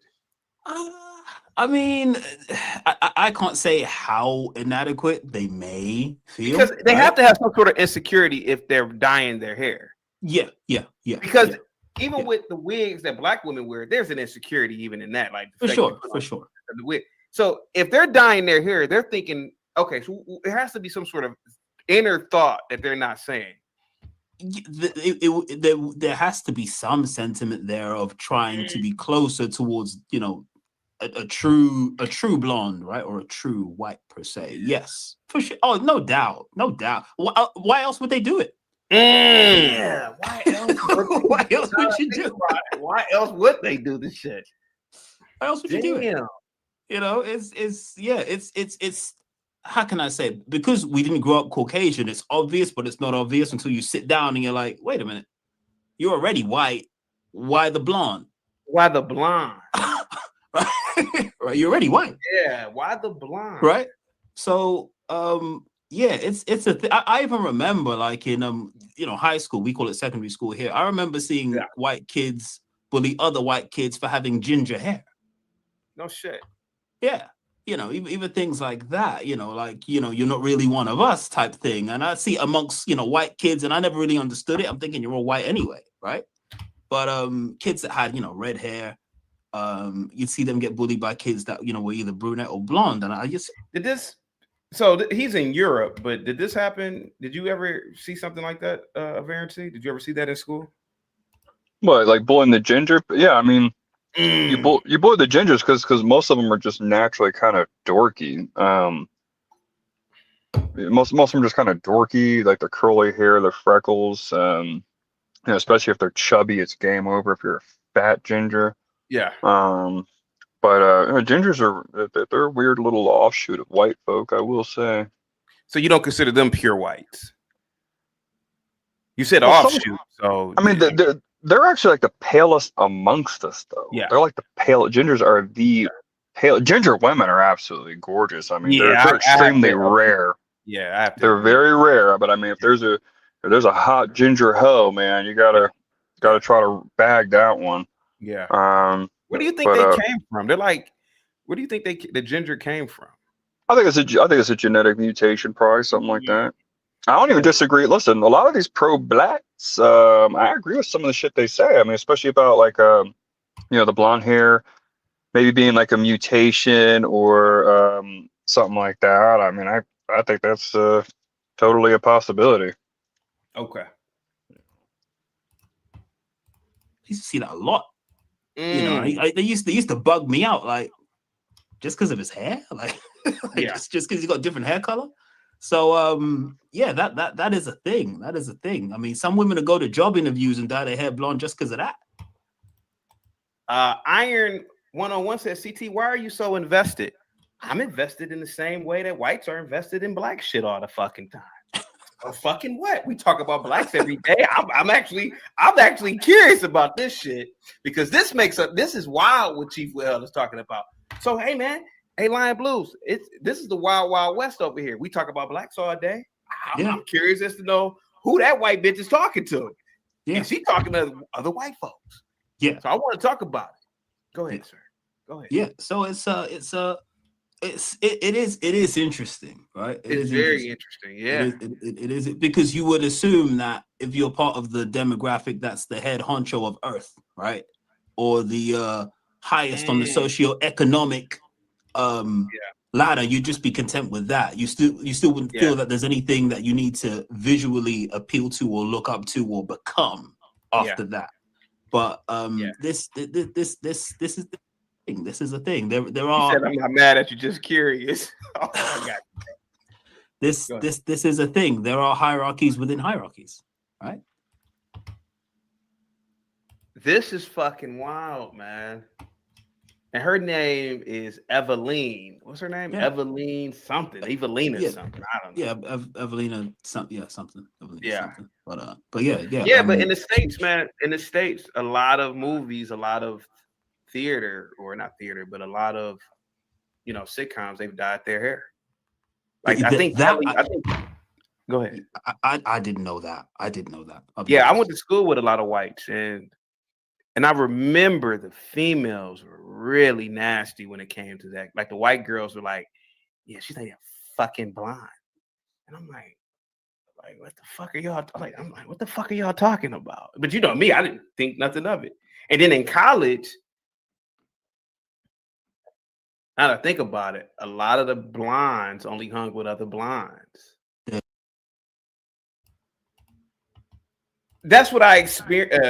[SPEAKER 6] I mean, I can't say how inadequate they may feel,
[SPEAKER 2] because they
[SPEAKER 6] right?
[SPEAKER 2] have to have some sort of insecurity if they're dyeing their hair.
[SPEAKER 6] Yeah.
[SPEAKER 2] Because even with the wigs that black women wear, there's an insecurity even in that. Like
[SPEAKER 6] for sure.
[SPEAKER 2] The wig. So if they're dyeing their hair, they're thinking, okay, so there has to be some sort of inner thought that they're not saying.
[SPEAKER 6] There has to be some sentiment there of trying to be closer towards, a true blonde, right, or a true white per se. Yes, for sure. Oh, no doubt. Why else would they do it?
[SPEAKER 2] Yeah. Why else?
[SPEAKER 6] Why else would you do it?
[SPEAKER 2] Why else would they do this shit?
[SPEAKER 6] Why else would you do it? It's how can I say? Because we didn't grow up Caucasian, it's obvious, but it's not obvious until you sit down and you're like, wait a minute, you're already white. Why the blonde?
[SPEAKER 2] Why the blonde?
[SPEAKER 6] Right, you're already white.
[SPEAKER 2] Yeah, why the blonde?
[SPEAKER 6] Right. So, it's a thing. I even remember, like in high school, we call it secondary school here. I remember seeing white kids bully other white kids for having ginger hair.
[SPEAKER 2] No shit.
[SPEAKER 6] Yeah. Even things like that, like, you're not really one of us type thing. And I see amongst, white kids, and I never really understood it. I'm thinking you're all white anyway, right? But kids that had, red hair, you'd see them get bullied by kids that, were either brunette or blonde. And I just...
[SPEAKER 2] Did this... So he's in Europe, but did this happen? Did you ever see something like that, Avarency? Did you ever see that in school?
[SPEAKER 8] What, like bullying the ginger? Yeah, I mean... You bully the gingers because most of them are just naturally kind of dorky. Most of them are just kind of dorky, like their curly hair, their freckles. Especially if they're chubby, it's game over. If you're a fat ginger,
[SPEAKER 2] yeah.
[SPEAKER 8] But gingers they're a weird little offshoot of white folk, I will say.
[SPEAKER 2] So you don't consider them pure whites? You said offshoot, so
[SPEAKER 8] I mean they're actually like the palest amongst us, though.
[SPEAKER 2] Yeah,
[SPEAKER 8] they're like the pale. Gingers are the pale. Ginger women are absolutely gorgeous. I mean, they're extremely rare.
[SPEAKER 2] Yeah,
[SPEAKER 8] they're very rare. But I mean, if there's a hot ginger hoe, man, you gotta try to bag that one.
[SPEAKER 2] Yeah. Where do you think they came from? They're like, where do you think the ginger came from?
[SPEAKER 8] I think it's a genetic mutation, probably something like that. I don't even disagree. Listen, a lot of these pro-blacks, I agree with some of the shit they say. I mean, especially about like, the blonde hair, maybe being like a mutation or something like that. I mean, I think that's totally a possibility.
[SPEAKER 2] Okay.
[SPEAKER 6] I used to see that a lot. They used to bug me out, like just because of his hair, like just because he's got different hair color. So that is a thing. That is a thing. I mean, some women will go to job interviews and dye their hair blonde just because of that.
[SPEAKER 2] Iron 101 says, CT, why are you so invested? I'm invested in the same way that whites are invested in black shit all the fucking time. Or fucking what? We talk about blacks every day. I'm actually curious about this shit because this is wild what Chief Will is talking about. So hey man. Hey, Lion Blues, this is the wild, wild west over here. We talk about blacks all day. I'm curious as to know who that white bitch is talking to. Yeah. And she talking to other white folks.
[SPEAKER 6] Yeah.
[SPEAKER 2] So I want to talk about it. Go ahead, sir. Go ahead.
[SPEAKER 6] Yeah. So it is interesting, right?
[SPEAKER 2] It's very interesting. Yeah.
[SPEAKER 6] It is because you would assume that if you're part of the demographic that's the head honcho of Earth, right? Or the highest on the socioeconomic Ladder, you'd just be content with that. You still wouldn't feel that there's anything that you need to visually appeal to or look up to or become after that. But this is the thing. This is a thing. There
[SPEAKER 2] You
[SPEAKER 6] are.
[SPEAKER 2] said I'm not mad at you, just curious. Oh, I got you.
[SPEAKER 6] This is a thing. There are hierarchies within hierarchies, right?
[SPEAKER 2] This is fucking wild, man. And her name is Eveline. What's her name? Eveline something. Evelina something. I don't know.
[SPEAKER 6] Yeah, Evelina something. Yeah, something. Evelina something. But yeah.
[SPEAKER 2] Yeah, but in the States, man, a lot of movies, a lot of theater, or not theater, but a lot of sitcoms, they've dyed their hair. Like I think go ahead.
[SPEAKER 6] I didn't know that. I didn't know that.
[SPEAKER 2] I went to school with a lot of whites, and I remember the females were really nasty when it came to that. Like the white girls were like, "Yeah, she's like fucking blonde," and I'm like, what the fuck are y'all? I'm like, what the fuck are y'all talking about? But you know me, I didn't think nothing of it. And then in college, now that I think about it, a lot of the blondes only hung with other blondes. That's what I experienced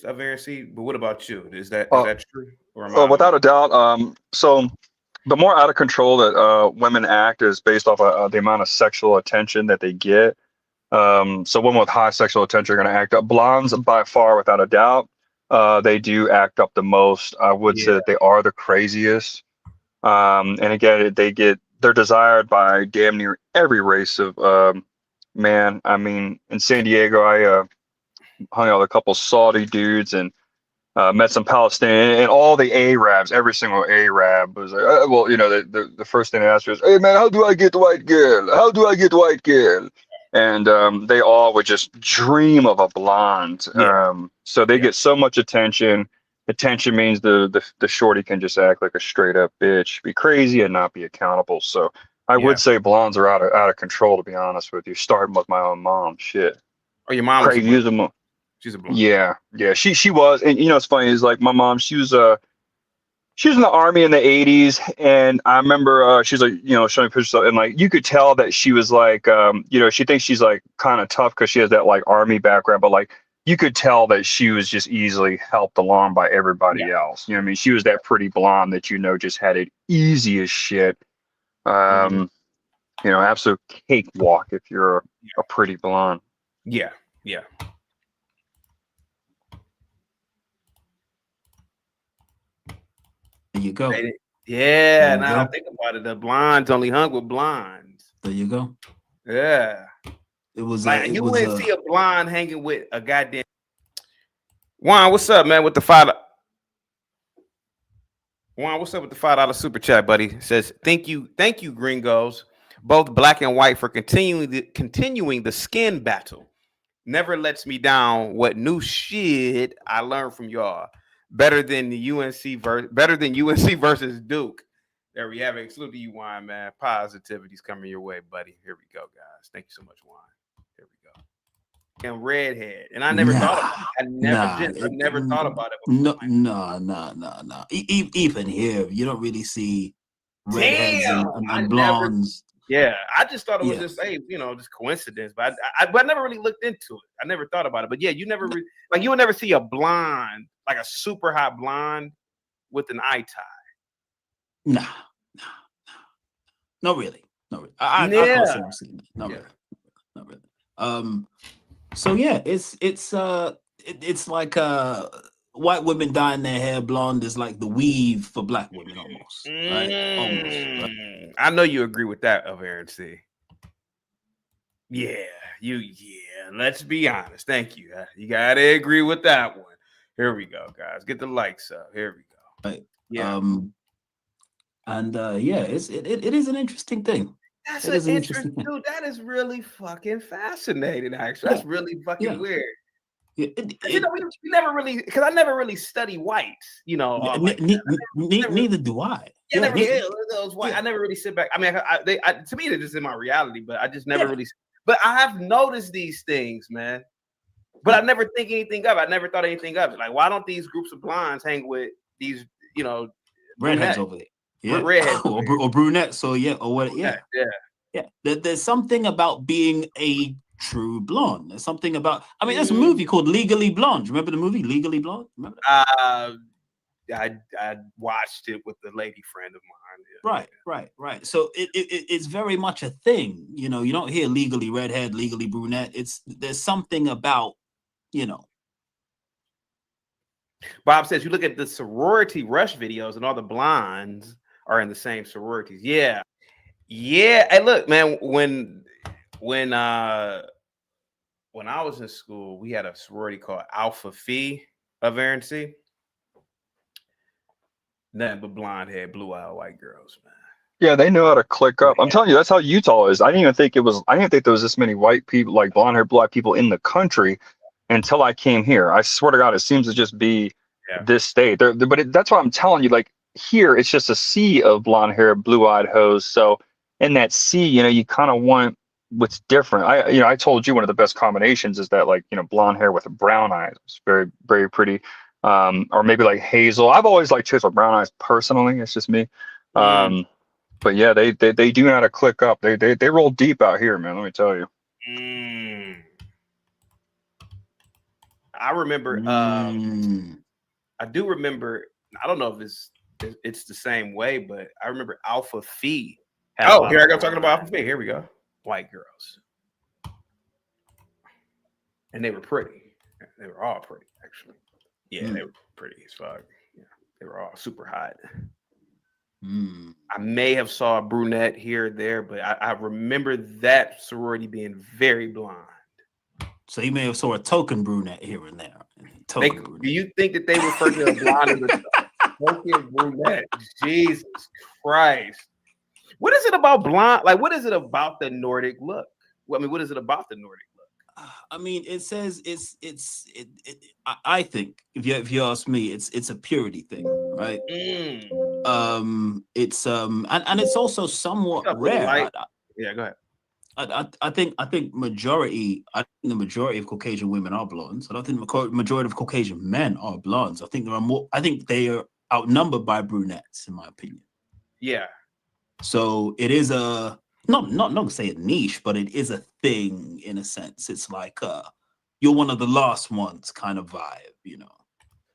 [SPEAKER 2] of RC. But what about you? Is that true? Or
[SPEAKER 8] without a doubt. So the more out of control that women act is based off the amount of sexual attention that they get. So women with high sexual attention are going to act up. Blondes, by far, without a doubt, they do act up the most. I would say that they are the craziest. And again, they're desired by damn near every race of man. I mean, in San Diego, I hung out with a couple Saudi dudes and met some Palestinians, and all the Arabs, every single Arab was like, well, the first thing they asked was, "Hey man, how do I get white girl? How do I get white girl?" And they all would just dream of a blonde. So they get so much attention. Attention means the shorty can just act like a straight up bitch, be crazy and not be accountable. So I would say blondes are out of control, to be honest with you. Starting with my own mom, shit.
[SPEAKER 2] Or your mom?
[SPEAKER 8] Crazy.
[SPEAKER 2] She's a blonde.
[SPEAKER 8] Yeah. She was, and it's funny is like my mom. She was in the army in the 80s, and I remember she's like showing pictures of, and like you could tell that she was like she thinks she's like kind of tough because she has that like army background, but like you could tell that she was just easily helped along by everybody else. You know what I mean? She was that pretty blonde that just had it easy as shit. Absolute cakewalk if you're a pretty blonde.
[SPEAKER 2] Yeah.
[SPEAKER 6] There you go.
[SPEAKER 2] Now I think about it, the blondes only hung with blondes.
[SPEAKER 6] There you go.
[SPEAKER 2] Yeah.
[SPEAKER 6] It was
[SPEAKER 2] like you wouldn't see a blonde hanging with a goddamn Juan. What's up, man? With the $5. Juan, what's up with the $5 super chat, buddy? Says thank you, gringos, both black and white, for continuing the skin battle. Never lets me down. What new shit I learned from y'all? Better than UNC versus Duke. There we have it. Salute to you, Juan, man. Positivity's coming your way, buddy. Here we go, guys. Thank you so much, Juan. Here we go. And redhead, and I never thought about it. I never thought about it before.
[SPEAKER 6] No. Even here, you don't really see redheads and blondes.
[SPEAKER 2] I just thought it was just just coincidence, but I never really looked into it. I never thought about it, but you never you would never see a blonde, like a super hot blonde with an eye tie.
[SPEAKER 6] Nah. Not really. I can't say I've seen it. Not really. So yeah, it's like white women dyeing their hair blonde is like the weave for black women almost. Right? Almost. Right?
[SPEAKER 2] I know you agree with that, of Aaron C. Let's be honest. Thank you. You gotta agree with that one. Here we go, guys. Get the likes up. Here we go.
[SPEAKER 6] Right. Yeah. It is an interesting thing.
[SPEAKER 2] That's an interesting thing. Dude, that is really fucking fascinating, actually. That's really fucking weird. We never really, because I never really study whites,
[SPEAKER 6] neither do I.
[SPEAKER 2] Those white. I never really sit back. I mean, to me, they're just in my reality, but I just never really. But I have noticed these things, man. But I never think anything of it. I never thought anything of it. Like, why don't these groups of blondes hang with these,
[SPEAKER 6] redheads over there? Yeah,
[SPEAKER 2] Redheads.
[SPEAKER 6] or brunettes, or yeah, or what? Yeah,
[SPEAKER 2] Yeah.
[SPEAKER 6] yeah. There's something about being a true blonde. There's something about. I mean, there's a movie called Legally Blonde. Remember the movie Legally Blonde? Remember that?
[SPEAKER 2] I watched it with a lady friend of mine. Yeah.
[SPEAKER 6] Right. So it's very much a thing. You know, you don't hear legally redhead, legally brunette. There's something about, you know.
[SPEAKER 2] Bob says you look at the sorority rush videos and all the blondes are in the same sororities. Yeah. Hey, look, man, when I was in school, we had a sorority called Alpha Phi of RNC. Nothing but blonde hair, blue-eyed white girls, man.
[SPEAKER 8] Yeah, they know how to click up. I'm telling you, that's how Utah is. I didn't even think there was this many white people, like blonde hair, black people in the country until I came here. I swear to God, it seems to just be this state. That's why I'm telling you, like here, it's just a sea of blonde hair, blue-eyed hoes. So in that sea, you kind of want what's different. I told you one of the best combinations is that, like, blonde hair with brown eyes. It's very, very pretty. Or maybe like hazel. I've always liked chicks with brown eyes personally. It's just me. But yeah, they do know how to click up. They roll deep out here, man. Let me tell you.
[SPEAKER 2] I remember. I do remember. I don't know if it's the same way, but I remember Alpha Phi. Oh, here I go talking about Alpha Phi. Here we go. White girls, and they were pretty. They were all pretty, actually. Yeah, they were pretty as fuck. Yeah, they were all super hot. I may have saw a brunette here or there, but I remember that sorority being very blonde.
[SPEAKER 6] So you may have saw a token brunette here and there.
[SPEAKER 2] Do you think that they refer to a blonde as a token brunette? Jesus Christ. What is it about blonde? Like, what is it about the Nordic look? Well, I mean, what is it about the Nordic look?
[SPEAKER 6] I mean, it says I think if you ask me, it's a purity thing, right? It's and it's also somewhat rare.
[SPEAKER 2] Yeah, go ahead.
[SPEAKER 6] I think the majority of Caucasian women are blondes. I don't think the majority of Caucasian men are blondes. I think they are outnumbered by brunettes, in my opinion.
[SPEAKER 2] Yeah.
[SPEAKER 6] So it is a not to say a niche, but it is a thing in a sense. It's like you're one of the last ones kind of vibe,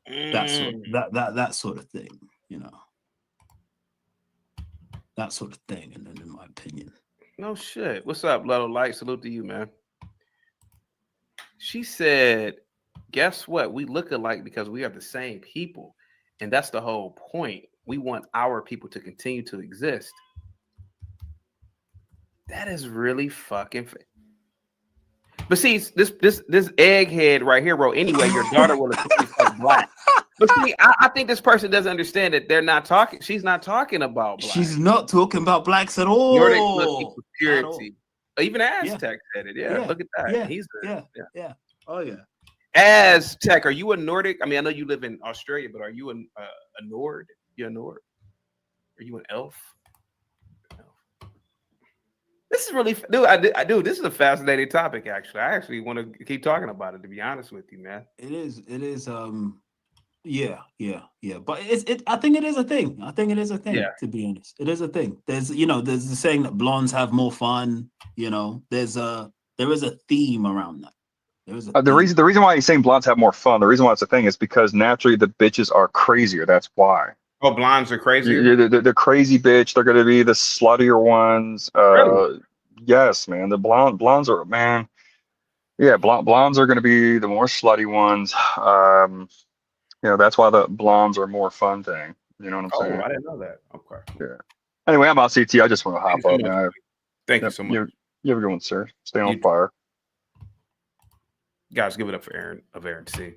[SPEAKER 6] that sort of thing, that sort of thing, and in my opinion.
[SPEAKER 2] No shit. What's up, Little Light? Salute to you, man. She said, guess what? We look alike because we are the same people. And that's the whole point. We want our people to continue to exist. That is really fucking but see, this egghead right here wrote, anyway, your daughter will be black. But see, I think this person doesn't understand that they're not talking. She's not talking about black.
[SPEAKER 6] She's not talking about blacks at all.
[SPEAKER 2] Nordic look, purity. Even Aztec said it. Yeah, look at that.
[SPEAKER 6] Yeah. Oh yeah.
[SPEAKER 2] Aztec, are you a Nordic? I mean, I know you live in Australia, but are you a Nord? You're a Nord? Are you an elf? This is really, dude. This is a fascinating topic. Actually, I actually want to keep talking about it. To be honest with you, man,
[SPEAKER 6] it is. Yeah. But I think it is a thing.
[SPEAKER 2] Yeah.
[SPEAKER 6] To be honest, it is a thing. There's the saying that blondes have more fun. There is a theme around that.
[SPEAKER 8] The reason why he's saying blondes have more fun, the reason why it's a thing is because naturally the bitches are crazier. That's why.
[SPEAKER 2] Oh, blondes are crazier?
[SPEAKER 8] The crazy bitch. They're going to be the sluttier ones.
[SPEAKER 2] Really?
[SPEAKER 8] Yes, man. The blondes are, man. Yeah, blondes are going to be the more slutty ones. That's why the blondes are more fun thing. You know what I'm saying?
[SPEAKER 2] I didn't know that. Okay.
[SPEAKER 8] Yeah. Anyway, I'm out, CT. I just want to hop up, man.
[SPEAKER 2] Thank you so much.
[SPEAKER 8] You have a good one, sir. Stay on fire.
[SPEAKER 2] Guys, give it up for Aaron of Aaron C.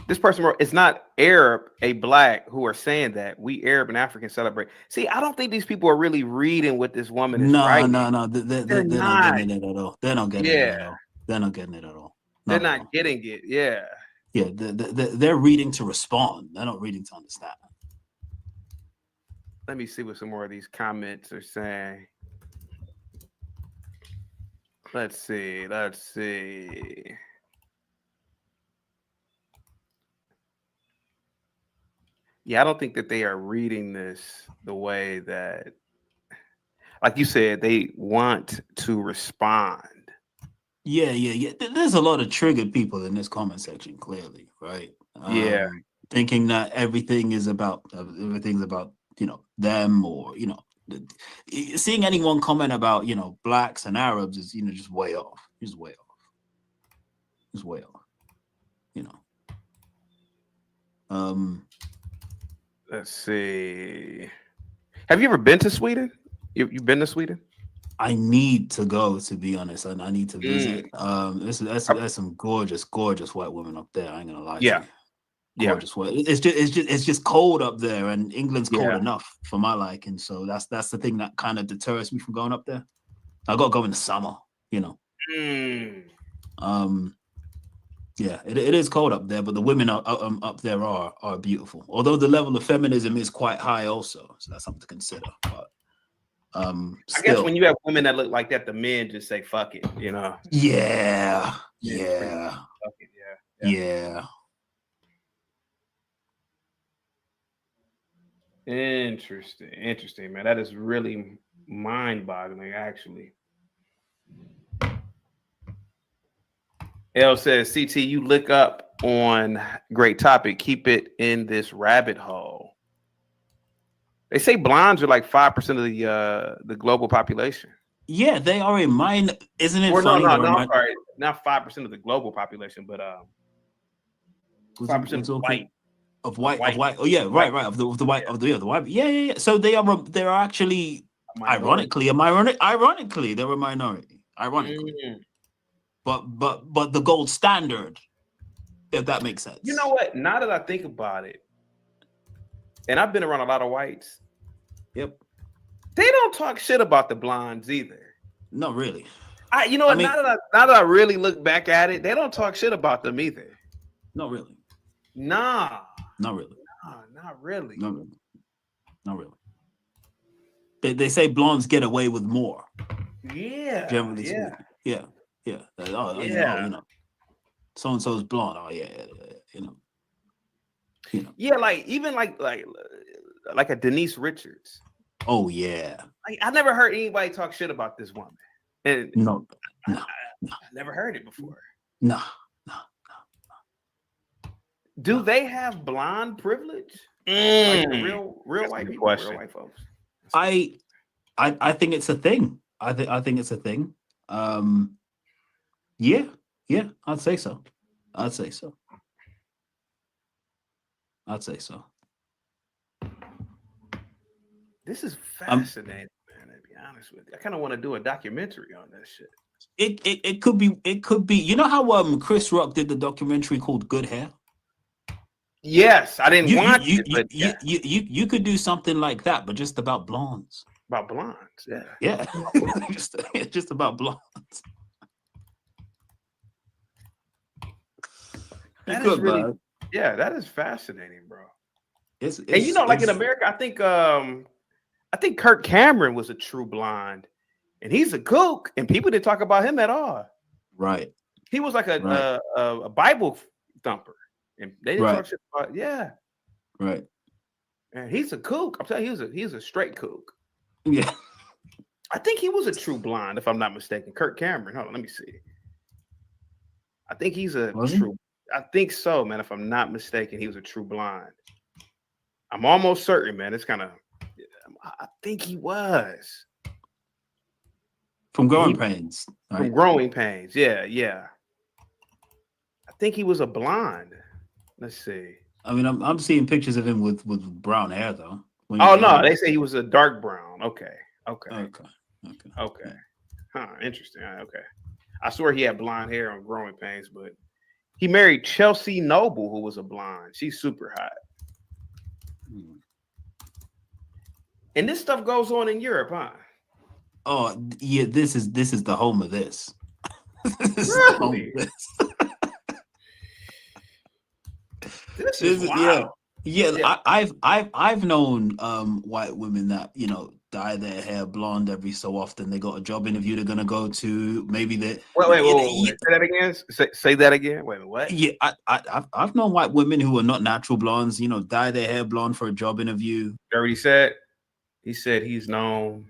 [SPEAKER 2] This person wrote, it's not Arab, a black, who are saying that. We Arab and African celebrate. See, I don't think these people are really reading what this woman is writing.
[SPEAKER 6] No. They're not getting it at all. They're not getting it at all. They're not getting it at all.
[SPEAKER 2] They're not getting it. Yeah.
[SPEAKER 6] Yeah, they're reading to respond. They're not reading to understand.
[SPEAKER 2] Let me see what some more of these comments are saying. Let's see. Yeah, I don't think that they are reading this the way that, like you said, they want to respond.
[SPEAKER 6] Yeah. There's a lot of triggered people in this comment section, clearly, right?
[SPEAKER 2] Yeah.
[SPEAKER 6] Thinking that everything's about them, or seeing anyone comment about blacks and Arabs is just way off. Just way off. Just way off.
[SPEAKER 2] Let's see. Have you ever been to Sweden? You've been to Sweden?
[SPEAKER 6] I need to go, to be honest, and I need to visit. There's some gorgeous white women up there. I ain't gonna lie to you. Gorgeous white. It's just cold up there, and England's cold enough for my liking. So that's the thing that kind of deters me from going up there. I gotta go in the summer, Yeah, it is cold up there, but the women up there are beautiful. Although the level of feminism is quite high, also, so that's something to consider. But
[SPEAKER 2] I guess when you have women that look like that, the men just say "fuck it,"
[SPEAKER 6] Yeah.
[SPEAKER 2] Fuck it,
[SPEAKER 6] Yeah.
[SPEAKER 2] Interesting, man. That is really mind-boggling, actually. L says, CT, you look up on great topic. Keep it in this rabbit hole. They say blondes are like 5% of the global population.
[SPEAKER 6] Yeah, they are a minor. Isn't it
[SPEAKER 2] Or
[SPEAKER 6] funny?
[SPEAKER 2] No, I'm sorry. Not 5% of the global population, but 5% of white.
[SPEAKER 6] Of white. Oh yeah, right. Of the white. Yeah. So they're actually ironically they're a minority. Ironically. But the gold standard, if that makes sense.
[SPEAKER 2] You know what? Now that I think about it, and I've been around a lot of whites.
[SPEAKER 6] Yep.
[SPEAKER 2] They don't talk shit about the blondes either.
[SPEAKER 6] Not really.
[SPEAKER 2] Now that I really look back at it, they don't talk shit about them either.
[SPEAKER 6] Not really.
[SPEAKER 2] Nah.
[SPEAKER 6] Not really.
[SPEAKER 2] Nah, not really.
[SPEAKER 6] Not really. They say blondes get away with more.
[SPEAKER 2] Yeah.
[SPEAKER 6] Generally speaking. Yeah. So and so's blonde. Oh yeah.
[SPEAKER 2] Yeah, like even like a Denise Richards.
[SPEAKER 6] Oh yeah.
[SPEAKER 2] I never heard anybody talk shit about this woman. And
[SPEAKER 6] No.
[SPEAKER 2] I never heard it before.
[SPEAKER 6] No.
[SPEAKER 2] Do they have blonde privilege? Like real white people, real white folks.
[SPEAKER 6] I think it's a thing. I think it's a thing. Yeah, I'd say so.
[SPEAKER 2] This is fascinating, man, to be honest with you. I kind of want to do a documentary on that shit.
[SPEAKER 6] It could be. You know how Chris Rock did the documentary called Good Hair?
[SPEAKER 2] Yes, I didn't watch it, but
[SPEAKER 6] you could do something like that, but just about blondes.
[SPEAKER 2] About blondes, yeah.
[SPEAKER 6] Yeah. just about blondes.
[SPEAKER 2] That is really, that is fascinating, bro.
[SPEAKER 6] It's
[SPEAKER 2] like in America, I think Kirk Cameron was a true blonde, and he's a kook, and people didn't talk about him at all.
[SPEAKER 6] Right.
[SPEAKER 2] He was like a Bible thumper, and they didn't talk shit about. Yeah.
[SPEAKER 6] Right.
[SPEAKER 2] And he's a kook. I'm telling you, he's a straight kook.
[SPEAKER 6] Yeah.
[SPEAKER 2] I think he was a true blonde, if I'm not mistaken. Kirk Cameron. Hold on, let me see. I think he's a true. I think so, man. If I'm not mistaken, he was a true blonde. I'm almost certain, man. It's kind of. I think he was.
[SPEAKER 6] From Growing Pains.
[SPEAKER 2] Right? From Growing Pains, yeah. I think he was a blonde. Let's see.
[SPEAKER 6] I mean, I'm seeing pictures of him with brown hair, though.
[SPEAKER 2] No, they say he was a dark brown. Okay. Huh, interesting. Okay. I swear he had blonde hair on Growing Pains, but he married Chelsea Noble, who was a blonde. She's super hot. And this stuff goes on in Europe, huh?
[SPEAKER 6] Oh, yeah, this is the home of this. This is
[SPEAKER 2] really?
[SPEAKER 6] the home of this.
[SPEAKER 2] This is wild.
[SPEAKER 6] Yeah. I've known white women that dye their hair blonde every so often. They got a job interview they're gonna go to. Maybe they.
[SPEAKER 2] Wait. Say that again. Say that again. Wait, what?
[SPEAKER 6] Yeah, I've known white women who are not natural blondes. Dye their hair blonde for a job interview.
[SPEAKER 2] Already said. He said he's known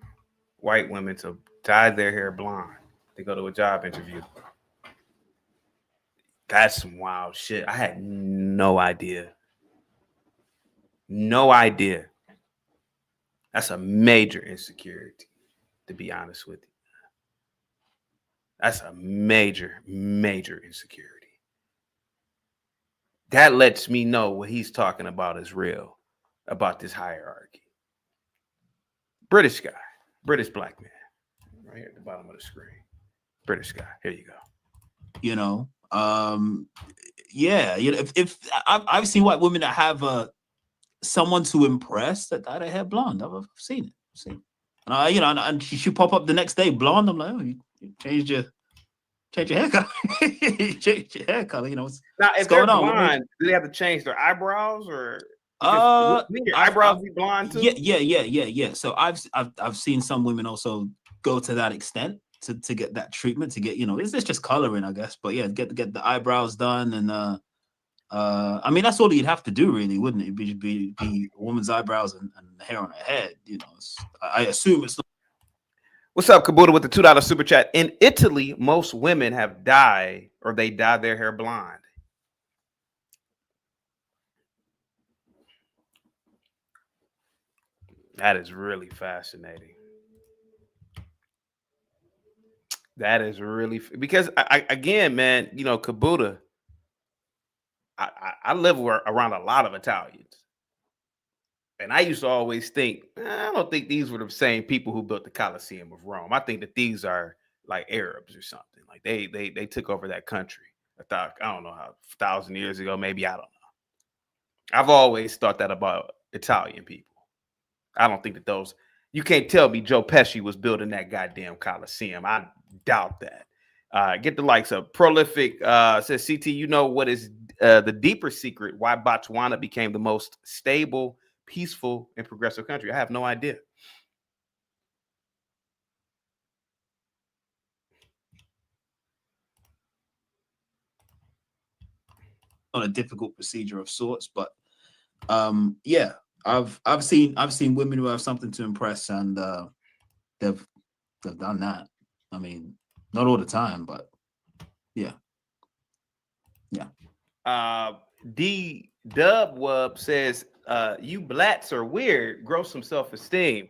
[SPEAKER 2] white women to dye their hair blonde to go to a job interview. That's some wild shit. I had no idea. No idea. That's a major insecurity, to be honest with you. That's a major, major insecurity. That lets me know what he's talking about is real, about this hierarchy. British guy, British black man, right here at the bottom of the screen. British guy. Here you go.
[SPEAKER 6] Yeah. If I've seen white women that have someone to impress that dyed their hair blonde. I've seen it. And and she pop up the next day blonde. I'm like, oh, you changed your hair color. You changed your hair color.
[SPEAKER 2] Now,
[SPEAKER 6] what's
[SPEAKER 2] if they're
[SPEAKER 6] going on?
[SPEAKER 2] blonde, do they have to change their eyebrows or? Your
[SPEAKER 6] I've-
[SPEAKER 2] eyebrows be blonde too.
[SPEAKER 6] Yeah. So I've seen some women also go to that extent to get that treatment, to get it's just coloring, I guess. But yeah, get the eyebrows done, and I mean that's all you'd have to do, really, wouldn't it? Be a woman's eyebrows and hair on her head. I assume it's.
[SPEAKER 2] What's up, Kabuta, with the $2 super chat? In Italy, most women have dye or they dye their hair blonde. That is really fascinating. That is really because again, man, Kabuta. I live around a lot of Italians, and I used to always think, I don't think these were the same people who built the Colosseum of Rome. I think that these are like Arabs or something. Like they took over that country. I don't know how 1,000 years ago, maybe, I don't know. I've always thought that about Italian people. I don't think that you can't tell me Joe Pesci was building that goddamn Coliseum. I doubt that. Get the likes of Prolific, says CT, what is the deeper secret why Botswana became the most stable, peaceful, and progressive country? I have no idea.
[SPEAKER 6] On a difficult procedure of sorts, but yeah, I've seen women who have something to impress, and they've done that. I mean, not all the time, but yeah.
[SPEAKER 2] D Dub Wub says, you blacks are weird. Grow some self-esteem.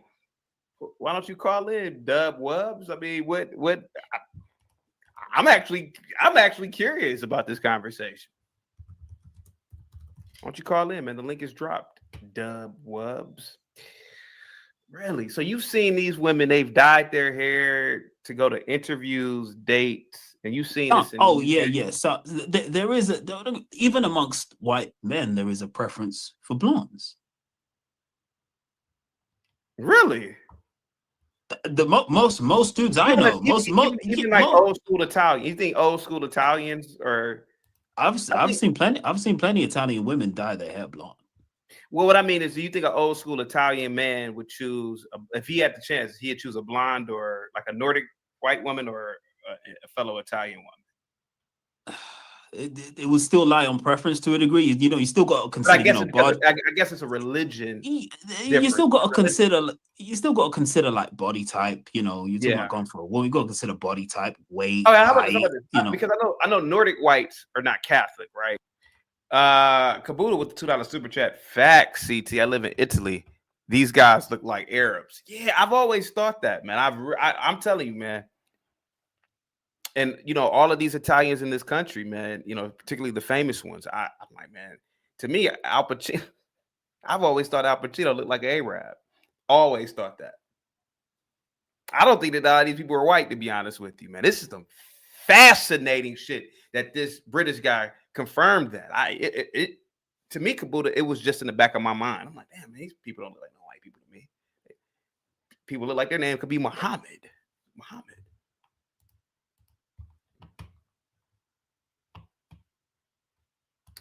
[SPEAKER 2] Why don't you call in, Dub Wubs? I mean, what I'm actually curious about this conversation. Why don't you call in, man? The link is dropped. Dub Wubs. Really? So you've seen these women, they've dyed their hair to go to interviews, dates, and you've seen this.
[SPEAKER 6] Yeah. So there is even amongst white men, there is a preference for blondes.
[SPEAKER 2] Really?
[SPEAKER 6] Most dudes I know,
[SPEAKER 2] even like old school Italian. You think old school Italians are?
[SPEAKER 6] I've seen plenty Italian women dye their hair blonde.
[SPEAKER 2] Well, what I mean is, do you think an old school Italian man would choose, if he had the chance, he'd choose a blonde or like a Nordic white woman or a fellow Italian woman?
[SPEAKER 6] It would still lie on preference to a degree. You still got to consider.
[SPEAKER 2] I guess it's a religion.
[SPEAKER 6] You still got to consider. You still got to consider like body type. You're talking about going for a woman. You got to consider body type, weight.
[SPEAKER 2] Oh, how about this? Because I know Nordic whites are not Catholic, right? Kabuta with the $2 super chat. Facts, CT. I live in Italy. These guys look like Arabs. Yeah, I've always thought that, man. I'm telling you, man. And all of these Italians in this country, man, particularly the famous ones. I'm like, man, to me, Al Pacino, I've always thought Al Pacino looked like an Arab. Always thought that. I don't think that all these people are white, to be honest with you, man. This is some fascinating shit that this British guy confirmed that. To me, Kabuta, it was just in the back of my mind. I'm like, damn, man, these people don't look like no white people to me. People look like their name could be Muhammad.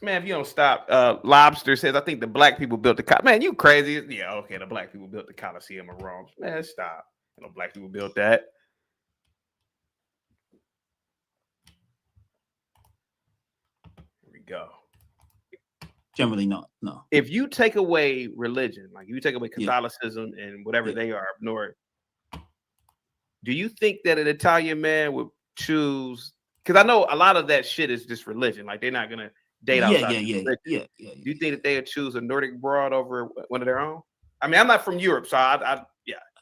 [SPEAKER 2] Man, if you don't stop, Lobster says, I think the black people built the Man, you crazy. Yeah, okay, the black people built the Coliseum of Rome. Man, stop. You know, black people built that. Here we go.
[SPEAKER 6] Generally not. No.
[SPEAKER 2] If you take away religion, like you take away Catholicism and whatever they are up north, do you think that an Italian man would choose? Because I know a lot of that shit is just religion. Like they're not gonna date outside.
[SPEAKER 6] Yeah.
[SPEAKER 2] Do you think that they would choose a Nordic broad over one of their own? I mean, I'm not from Europe, so I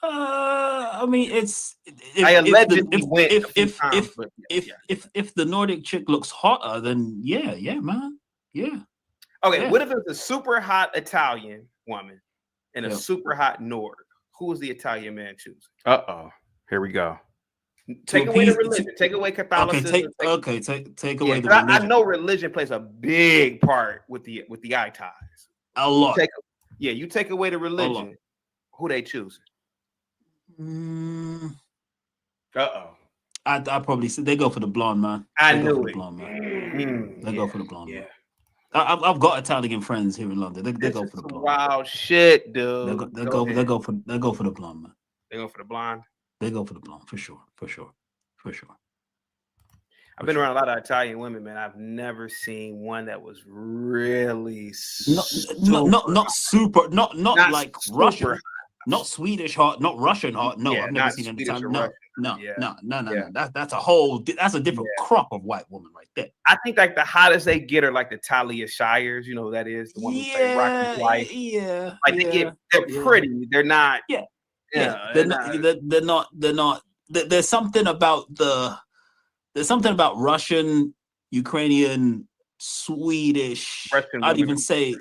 [SPEAKER 6] I mean, it's
[SPEAKER 2] I allegedly went a few times, but
[SPEAKER 6] if the Nordic chick looks hotter, then yeah, man, yeah.
[SPEAKER 2] Okay, what if it's a super hot Italian woman and a super hot Nord? Who is the Italian man choosing? Here we go. Take away the religion. Take away Catholicism.
[SPEAKER 6] Take away the religion.
[SPEAKER 2] I know religion plays a big part with the eye ties.
[SPEAKER 6] A lot.
[SPEAKER 2] You take away the religion. Who they choosing?
[SPEAKER 6] I probably say they go for the blonde man.
[SPEAKER 2] I knew it.
[SPEAKER 6] They go for the blonde man. I've got Italian friends here in London. They go for the blonde.
[SPEAKER 2] Wild shit, dude.
[SPEAKER 6] They go for the blonde man.
[SPEAKER 2] They go for the blonde.
[SPEAKER 6] They go for the blonde for sure.
[SPEAKER 2] I've been around a lot of Italian women, man. I've never seen one that was really
[SPEAKER 6] not super, not like super Russian, hot. Not Swedish hot, not Russian hot. No, I've never seen an Italian. No. That's a different crop of white woman right there.
[SPEAKER 2] I think like the hottest they get are like the Talia Shires. You know who that is? The one who played Rocky's wife. They're pretty. They're not.
[SPEAKER 6] They're not. There's something about Russian, Ukrainian, Swedish. I'd even say,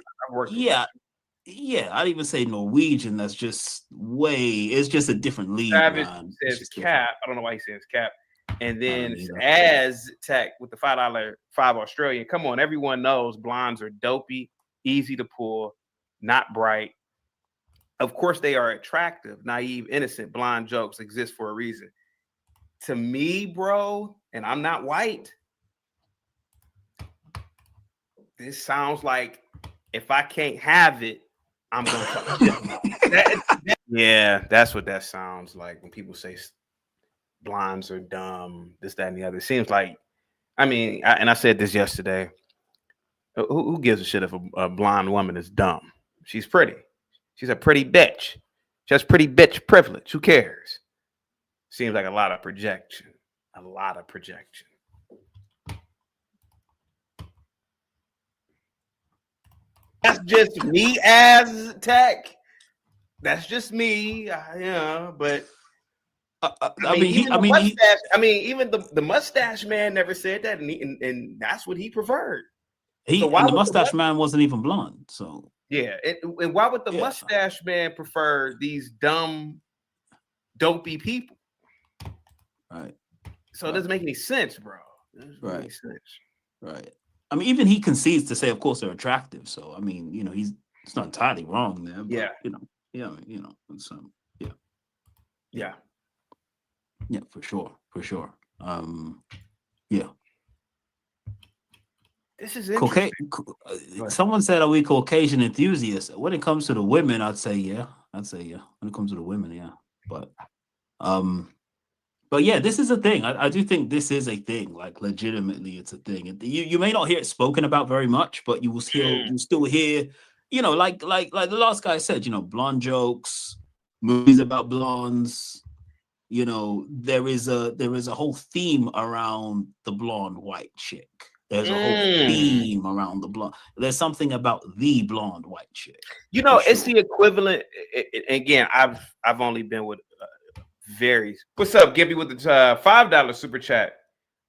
[SPEAKER 6] I'd even say Norwegian. That's just it's just a different league.
[SPEAKER 2] Travis says Cap. I don't know why he says Cap. And then Aztec with the $5 Australian. Come on, everyone knows blondes are dopey, easy to pull, not bright. Of course, they are attractive, naive, innocent. Blonde jokes exist for a reason. To me, bro, and I'm not white, this sounds like if I can't have it, I'm going to. Yeah, that's what that sounds like when people say blondes are dumb, this, that, and the other. It seems like, I said this yesterday. Who gives a shit if a blonde woman is dumb? She's pretty. She's a pretty bitch. She has pretty bitch privilege. Who cares? Seems like a lot of projection. That's just me, Aztec. That's just me. But even the mustache man never said that, and that's what he preferred.
[SPEAKER 6] The mustache man wasn't even blonde, so.
[SPEAKER 2] Yeah, and why would the mustache man prefer these dumb, dopey people?
[SPEAKER 6] Right.
[SPEAKER 2] So it doesn't make any sense, bro.
[SPEAKER 6] Right. I mean, even he concedes to say, of course, they're attractive. So I mean, it's not entirely wrong there. But, Yeah, for sure.
[SPEAKER 2] This is interesting.
[SPEAKER 6] Someone said, "Are we Caucasian enthusiasts?" When it comes to the women, I'd say yeah. When it comes to the women, yeah. But yeah, this is a thing. I do think this is a thing. Like, legitimately, it's a thing. You may not hear it spoken about very much, but you will still hear, like the last guy said, blonde jokes, movies about blondes. There is a whole theme around the blonde white chick. There's a whole theme around the blonde. There's something about the blonde white chick.
[SPEAKER 2] It's the equivalent. Again, I've only been with varies. What's up, Gibby, with the $5 super chat?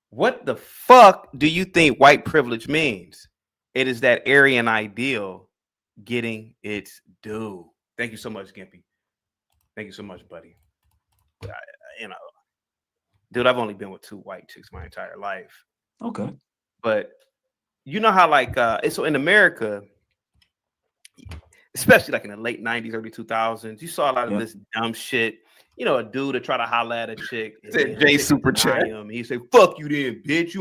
[SPEAKER 2] What the fuck do you think white privilege means? It is that Aryan ideal getting its due. Thank you so much, Gimpy. Thank you so much, buddy. Dude, I've only been with 2 white chicks my entire life.
[SPEAKER 6] Okay.
[SPEAKER 2] But you know how so in America, especially like in the late 90s, early 2000s, you saw a lot of this dumb shit. A dude to try to holler at a chick.
[SPEAKER 4] Jay super chat.
[SPEAKER 2] He say, "Fuck you then, bitch."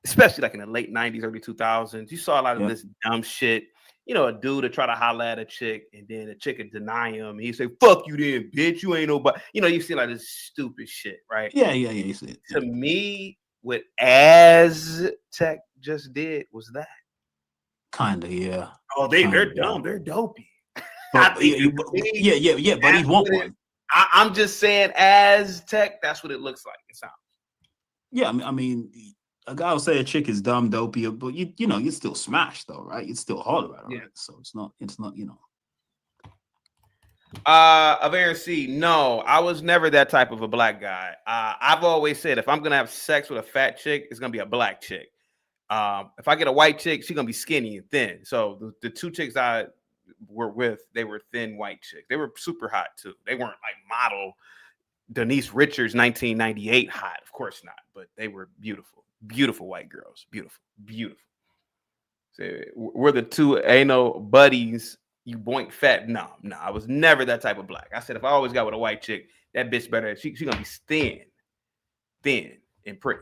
[SPEAKER 2] especially like in the late 90s, early 2000s. You saw a lot of this dumb shit. You know, a dude to try to holler at a chick, and then a chick would deny him. And he'd say, "Fuck you, then, bitch. You ain't nobody." You know, you see like this stupid shit, right?
[SPEAKER 6] Yeah. You see it.
[SPEAKER 2] To me, what Aztec just did was that.
[SPEAKER 6] Kinda, yeah.
[SPEAKER 2] Oh, they're dumb. They're dopey.
[SPEAKER 6] But,
[SPEAKER 2] I think
[SPEAKER 6] but he'd want one.
[SPEAKER 2] I'm just saying, Aztec. That's what it looks like. It sounds.
[SPEAKER 6] Yeah, I mean, a guy will say a chick is dumb, dopey, but you know, you still smash though, right? It's still hard about it, right? So it's not, you know.
[SPEAKER 2] Avera C, no, I was never that type of a black guy. I've always said if I'm gonna have sex with a fat chick, it's gonna be a black chick. If I get a white chick, she's gonna be skinny and thin. So the two chicks I were with, they were thin white chicks. They were super hot too. They weren't like model Denise Richards 1998 hot, of course not, but they were beautiful, beautiful white girls, beautiful, beautiful. So we're the two anal buddies. You boink fat. No, I was never that type of black. I said if I always got with a white chick, that bitch better. She gonna be thin and pretty.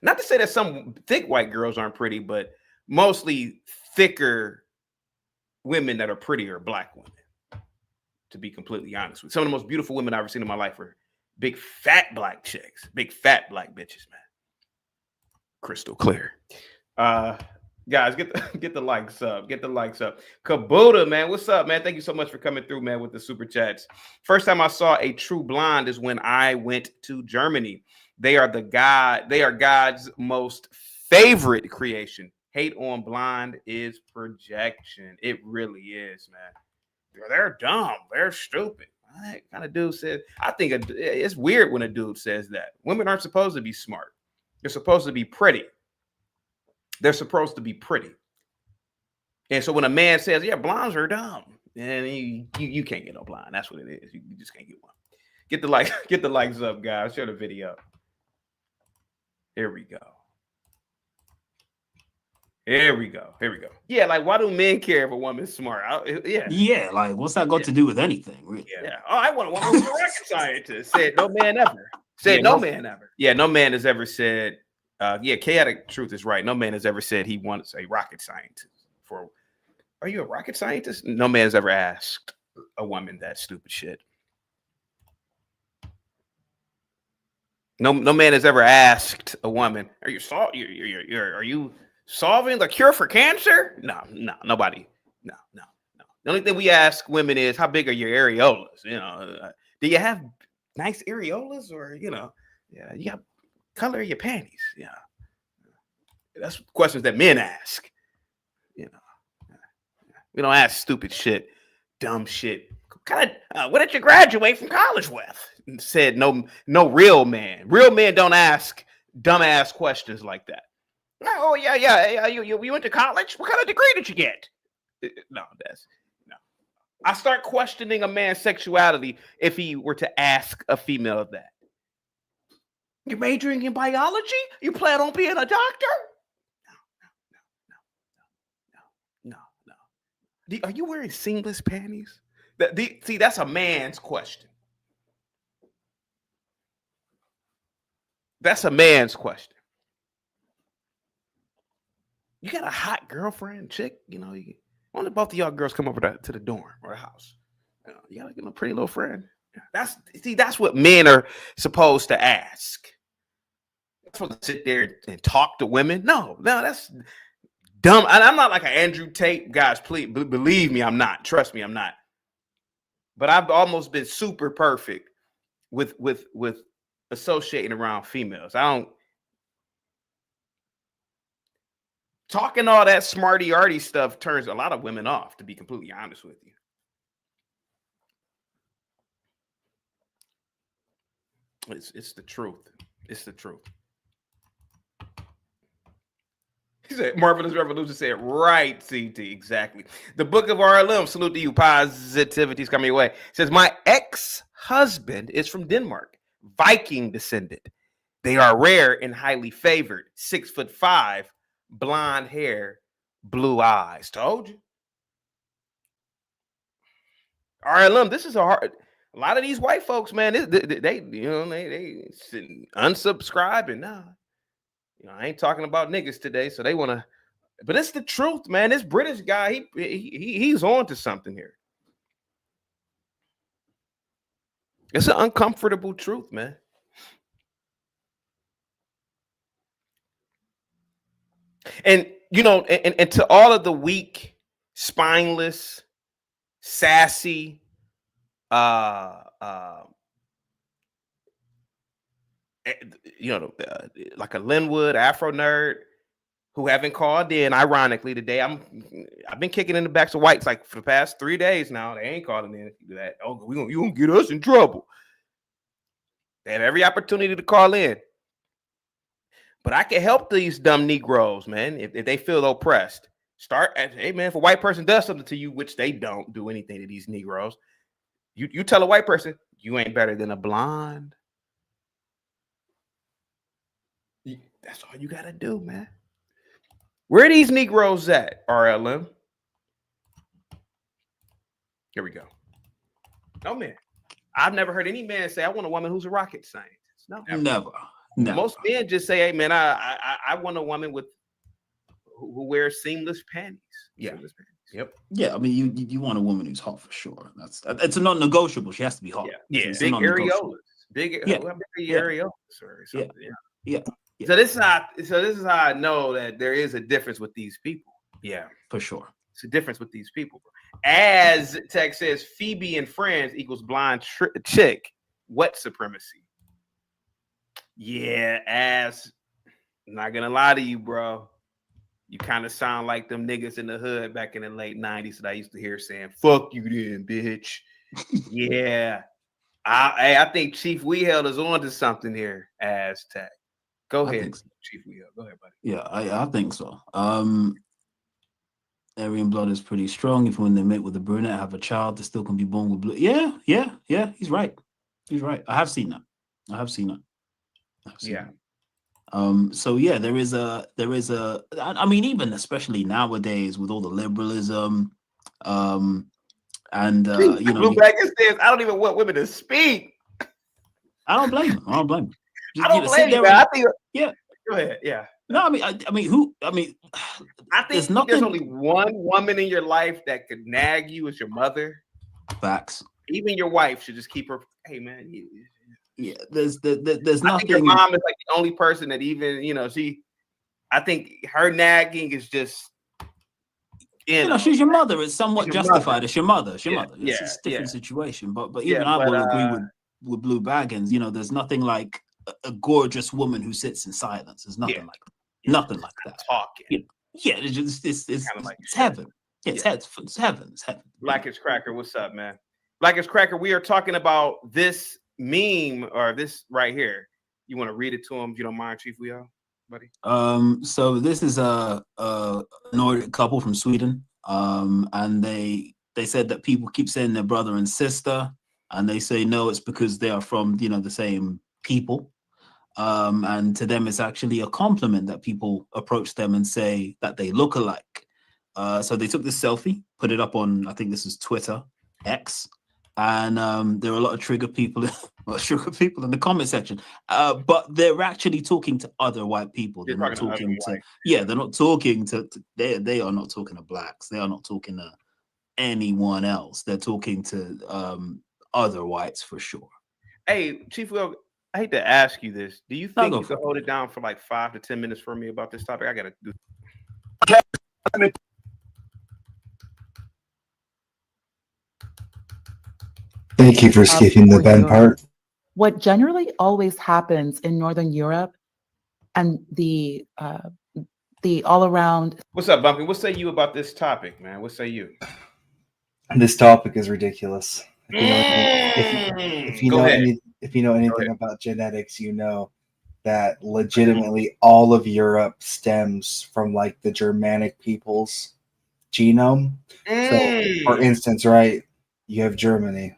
[SPEAKER 2] Not to say that some thick white girls aren't pretty, but mostly thicker women that are prettier are black women. To be completely honest with you, some of the most beautiful women I've ever seen in my life are big fat black chicks, big fat black bitches, man. Crystal clear. Guys, get the likes up. Get the likes up. Kabuta, man. What's up, man? Thank you so much for coming through, man, with the super chats. First time I saw a true blonde is when I went to Germany. They are God's most favorite creation. Hate on blonde is projection. It really is, man. They're dumb. They're stupid. What kind of dude says? I think it's weird when a dude says that. Women aren't supposed to be smart. They're supposed to be pretty. They're supposed to be pretty. And so when a man says, yeah, blondes are dumb, and you can't get no blonde. That's what it is. You just can't get one. Get the likes up, guys. Share the video. Here we go. Here we go. Yeah, like why do men care if a woman's smart?
[SPEAKER 6] Yeah, like what's that got to do with anything? Really?
[SPEAKER 2] Yeah. Oh, I want a woman who's a rocket scientist. Said no man ever. No man ever. Yeah, no man has ever said. Chaotic truth is right. No man has ever said he wants a rocket scientist. Are you a rocket scientist? No man has ever asked a woman that stupid shit. No man has ever asked a woman, are you solving the cure for cancer? No, nobody. No. The only thing we ask women is, how big are your areolas? You know, do you have nice areolas, or you got color your panties? Yeah, that's questions that men ask. You know, we don't ask stupid shit, dumb shit. What did you graduate from college with? And said no real man. Real men don't ask dumbass questions like that. Oh yeah. You went to college? What kind of degree did you get? No. I start questioning a man's sexuality if he were to ask a female that. You're majoring in biology? You plan on being a doctor? No. Are you wearing seamless panties? See, that's a man's question. That's a man's question. You got a hot girlfriend, chick, why don't both of y'all girls come over to the dorm or the house? You got a pretty little friend. That's what men are supposed to ask. They're supposed to sit there and talk to women. No, that's dumb. And I'm not like an Andrew Tate, guys. Please believe me, I'm not. Trust me, I'm not. But I've almost been super perfect with associating around females. I don't talking all that smarty-arty stuff turns a lot of women off, to be completely honest with you. It's the truth. It's the truth. He said, Marvelous Revolution said, right, CT, exactly. The Book of RLM, salute to you. Positivity's coming your way. It says, my ex-husband is from Denmark, Viking descendant. They are rare and highly favored. 6'5", blonde hair, blue eyes. Told you. RLM, this is a lot of these white folks, man, they unsubscribe and nah. You know, I ain't talking about niggas today, so they want to. But it's the truth, man. This British guy, he's on to something here. It's an uncomfortable truth, man. And you know, and to all of the weak, spineless, sassy, you know, like a Linwood Afro nerd who haven't called in. Ironically, today I've been kicking in the backs of whites like for the past 3 days now. They ain't calling in. If you do that, oh, you gonna get us in trouble. They have every opportunity to call in. But I can help these dumb Negroes, man, if they feel oppressed. Start at, hey, man, if a white person does something to you, which they don't do anything to these Negroes, you tell a white person, you ain't better than a blonde. That's all you got to do, man. Where are these Negroes at, RLM? Here we go. No, man. I've never heard any man say, I want a woman who's a rocket scientist. No.
[SPEAKER 6] Never.
[SPEAKER 2] Most men just say, hey, man, I want a woman who wears seamless panties.
[SPEAKER 6] Yeah.
[SPEAKER 2] Seamless panties. Yep.
[SPEAKER 6] Yeah, I mean, you want a woman who's hot for sure. It's a non-negotiable. She has to be hot.
[SPEAKER 2] Yeah.
[SPEAKER 6] It's
[SPEAKER 2] Big areolas. Big areolas or something.
[SPEAKER 6] Yeah.
[SPEAKER 2] So this is how I know that there is a difference with these people. Yeah,
[SPEAKER 6] for sure.
[SPEAKER 2] It's a difference with these people. As Tech says, Phoebe and Friends equals blind chick. What supremacy? Yeah, ass. I'm not gonna lie to you, bro. You kind of sound like them niggas in the hood back in the late 90s that I used to hear saying, fuck you then, bitch. Yeah. I think Chief Weeheld is on to something here, Aztec. Go ahead, so. Chief Weeheld. Go ahead, buddy.
[SPEAKER 6] Yeah, I think so. Aryan blood is pretty strong. If when they mate with a brunette, have a child, they still can be born with blue. Yeah. He's right. I have seen that.
[SPEAKER 2] Yeah.
[SPEAKER 6] So yeah, there is a. I mean, even especially nowadays with all the liberalism, and you know,
[SPEAKER 2] says, I don't even want women to speak.
[SPEAKER 6] I don't blame them.
[SPEAKER 2] I don't blame you. I think. Yeah. Go ahead. Yeah.
[SPEAKER 6] No, I mean, I think
[SPEAKER 2] there's only one woman in your life that could nag you as your mother.
[SPEAKER 6] Facts.
[SPEAKER 2] Even your wife should just keep her. Hey, man.
[SPEAKER 6] Yeah, there's nothing.
[SPEAKER 2] I think your mom is like the only person that even, you know, I think her nagging is just, you know,
[SPEAKER 6] she's your mother. It's somewhat justified.
[SPEAKER 2] Mother.
[SPEAKER 6] It's your mother. It's
[SPEAKER 2] Yeah,
[SPEAKER 6] a different situation. But
[SPEAKER 2] yeah,
[SPEAKER 6] even I will agree with Blue Baggins. You know, there's nothing like a gorgeous woman who sits in silence. There's nothing like that. Nothing like that.
[SPEAKER 2] Talking.
[SPEAKER 6] Yeah, it's
[SPEAKER 2] kind of like
[SPEAKER 6] it's heaven. Yeah, it's heaven. It's heaven.
[SPEAKER 2] Blackest Cracker, what's up, man? Blackest Cracker, we are talking about this meme or this right here. You want to read it to him if you don't mind, Chief Leo, buddy?
[SPEAKER 6] So this is a Nordic couple from Sweden. And they said that people keep saying they're brother and sister, and they say no, it's because they are from, you know, the same people. And to them, it's actually a compliment that people approach them and say that they look alike. So they took this selfie, put it up on, I think this is Twitter, X, and there are a lot of trigger people in the comment section. But they're actually talking to other white people. They're not talking to they're not talking to they are not talking to blacks. They are not talking to anyone else. They're talking to other whites for sure.
[SPEAKER 2] Hey, Chief Will, I hate to ask you this. Do you think you could hold it down for like 5 to 10 minutes for me about this topic? I gotta do.
[SPEAKER 9] Thank you for skipping the Ben part.
[SPEAKER 10] What generally always happens in Northern Europe and the all around.
[SPEAKER 2] What's up, Bumpy? What say you about this topic, man? What say you?
[SPEAKER 9] This topic is ridiculous. If you know anything about genetics, you know that legitimately all of Europe stems from like the Germanic people's genome. So, for instance, right, you have Germany,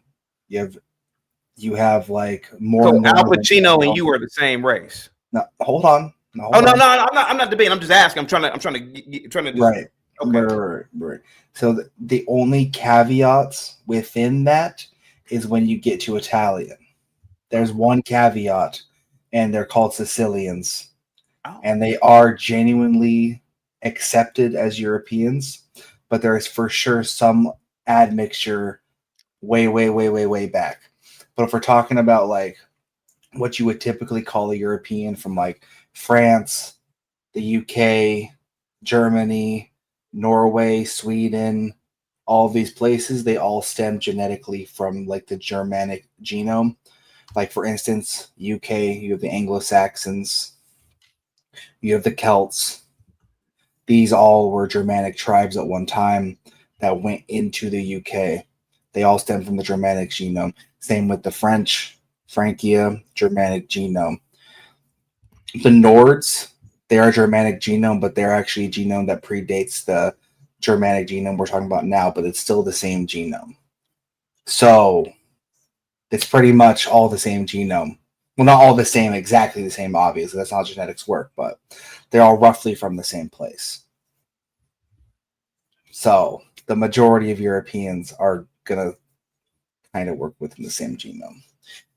[SPEAKER 9] you have like more.
[SPEAKER 2] So Al Pacino and you are the same race.
[SPEAKER 9] No, hold on.
[SPEAKER 2] No, I'm not debating. I'm just asking. I'm trying to.
[SPEAKER 9] Right. Okay. Right. So the only caveats within that is when you get to Italian. There's one caveat, and they're called Sicilians. and they are genuinely accepted as Europeans, but there is for sure some admixture way back. But if we're talking about like what you would typically call a European from like France, the UK, Germany, Norway, Sweden, all these places, they all stem genetically from like the Germanic genome. Like for instance, UK, you have the Anglo-Saxons, you have the Celts. These all were Germanic tribes at one time that went into the UK. They all stem from the Germanic genome. Same with the French, Frankia, Germanic genome. The Nords, they are Germanic genome, but they're actually a genome that predates the Germanic genome we're talking about now, but it's still the same genome. So it's pretty much all the same genome. Well, not all the same, exactly the same, obviously. That's not how genetics work, but they're all roughly from the same place. So the majority of Europeans are going to kind of work within the same genome.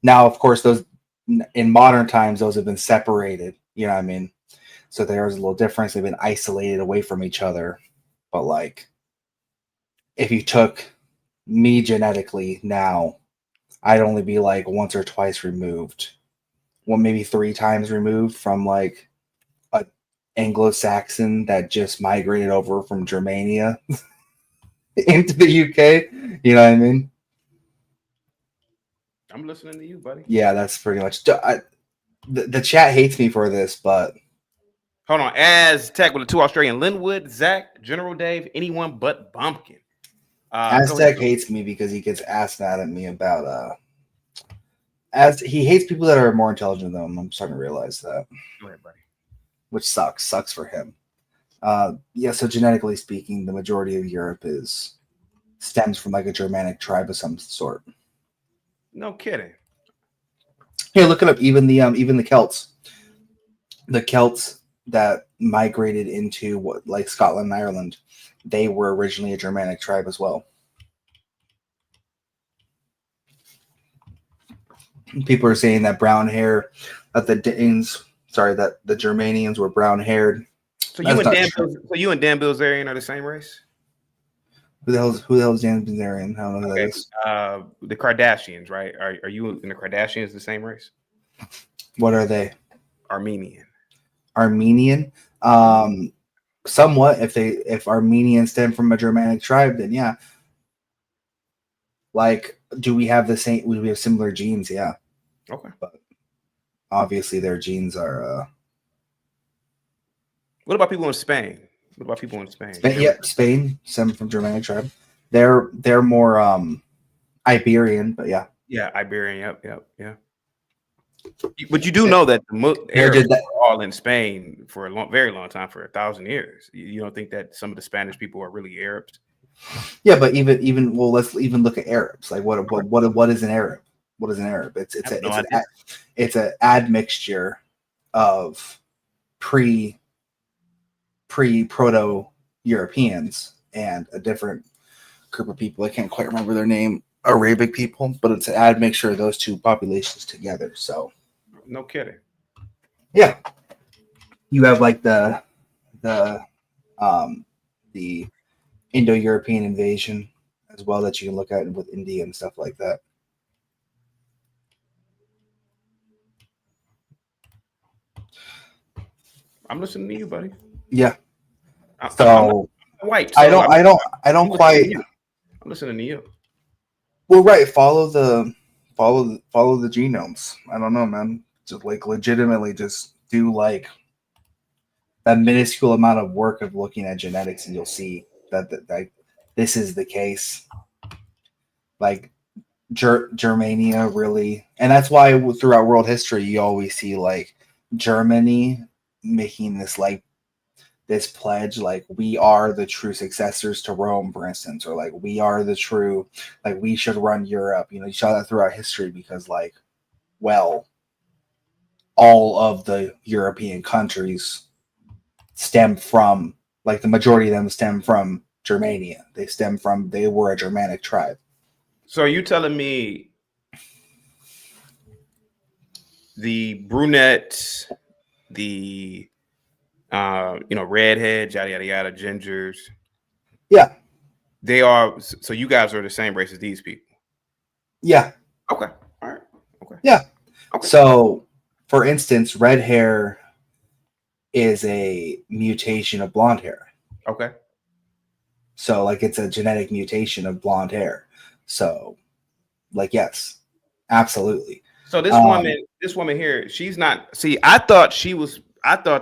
[SPEAKER 9] Now, of course, those in modern times, those have been separated. You know what I mean? So there's a little difference. They've been isolated away from each other. But like, if you took me genetically now, I'd only be like once or twice removed. Well, maybe 3 times removed from like a Anglo-Saxon that just migrated over from Germania into the UK. You know what I mean?
[SPEAKER 2] I'm listening to you, buddy.
[SPEAKER 9] Yeah, that's pretty much. The chat hates me for this, but
[SPEAKER 2] hold on. Aztec with the 2 Australian, Linwood, Zach, General Dave, anyone but Bumpkin.
[SPEAKER 9] Aztec hates me because he gets asked mad at me about as he hates people that are more intelligent than him. I'm starting to realize that.
[SPEAKER 2] Go ahead, buddy.
[SPEAKER 9] Which sucks for him. Yeah, so genetically speaking, the majority of Europe stems from like a Germanic tribe of some sort.
[SPEAKER 2] No kidding.
[SPEAKER 9] Here, look it up. Even the Celts. The Celts that migrated into what like Scotland and Ireland, they were originally a Germanic tribe as well. People are saying that brown hair, that the Germanians were brown haired.
[SPEAKER 2] So you and Dan Bilzerian are the same race?
[SPEAKER 9] Who the hell is Dan Bilzerian? I don't know who that is.
[SPEAKER 2] The Kardashians, right? Are you and the Kardashians the same race?
[SPEAKER 9] What are they?
[SPEAKER 2] Armenian.
[SPEAKER 9] Somewhat. If Armenians stem from a Germanic tribe, then yeah. Like, do we have similar genes? Yeah.
[SPEAKER 2] Okay.
[SPEAKER 9] But obviously their genes are
[SPEAKER 2] What about people in Spain?
[SPEAKER 9] Spain stem from Germanic tribe. They're more Iberian, but yeah.
[SPEAKER 2] Yeah, Iberian. Yep. But you do know that the Arabs were all in Spain for a very long time, for 1,000 years. You don't think that some of the Spanish people are really Arabs?
[SPEAKER 9] Yeah, but even let's even look at Arabs. Like what is an Arab? What is an Arab? It's an admixture of pre-proto Europeans and a different group of people. I can't quite remember their name. Arabic people, but it's an admixture of those two populations together. So,
[SPEAKER 2] no kidding.
[SPEAKER 9] Yeah, you have like the Indo-European invasion as well that you can look at with India and stuff like that.
[SPEAKER 2] I'm listening to you, buddy.
[SPEAKER 9] Yeah.
[SPEAKER 2] I'm white.
[SPEAKER 9] So I don't quite.
[SPEAKER 2] I'm listening to you.
[SPEAKER 9] Well, right. Follow the genomes. I don't know, man. Just like legitimately just do like that minuscule amount of work of looking at genetics, and you'll see that this is the case. Like Germania really, and that's why throughout world history you always see like Germany making this pledge, like we are the true successors to Rome, for instance, or like we are the true, like we should run Europe. You saw that throughout history because all of the European countries stem from, like the majority of them stem from Germania. They were a Germanic tribe.
[SPEAKER 2] So are you telling me the brunettes, the redheads, yada yada yada, gingers.
[SPEAKER 9] Yeah.
[SPEAKER 2] They are. So you guys are the same race as these people.
[SPEAKER 9] Yeah.
[SPEAKER 2] Okay. All right. Okay.
[SPEAKER 9] Yeah.
[SPEAKER 2] Okay.
[SPEAKER 9] So, for instance, red hair is a mutation of blonde hair.
[SPEAKER 2] Okay.
[SPEAKER 9] So, like, it's a genetic mutation of blonde hair. So, like, yes, absolutely.
[SPEAKER 2] So this woman here, she's not. See, I thought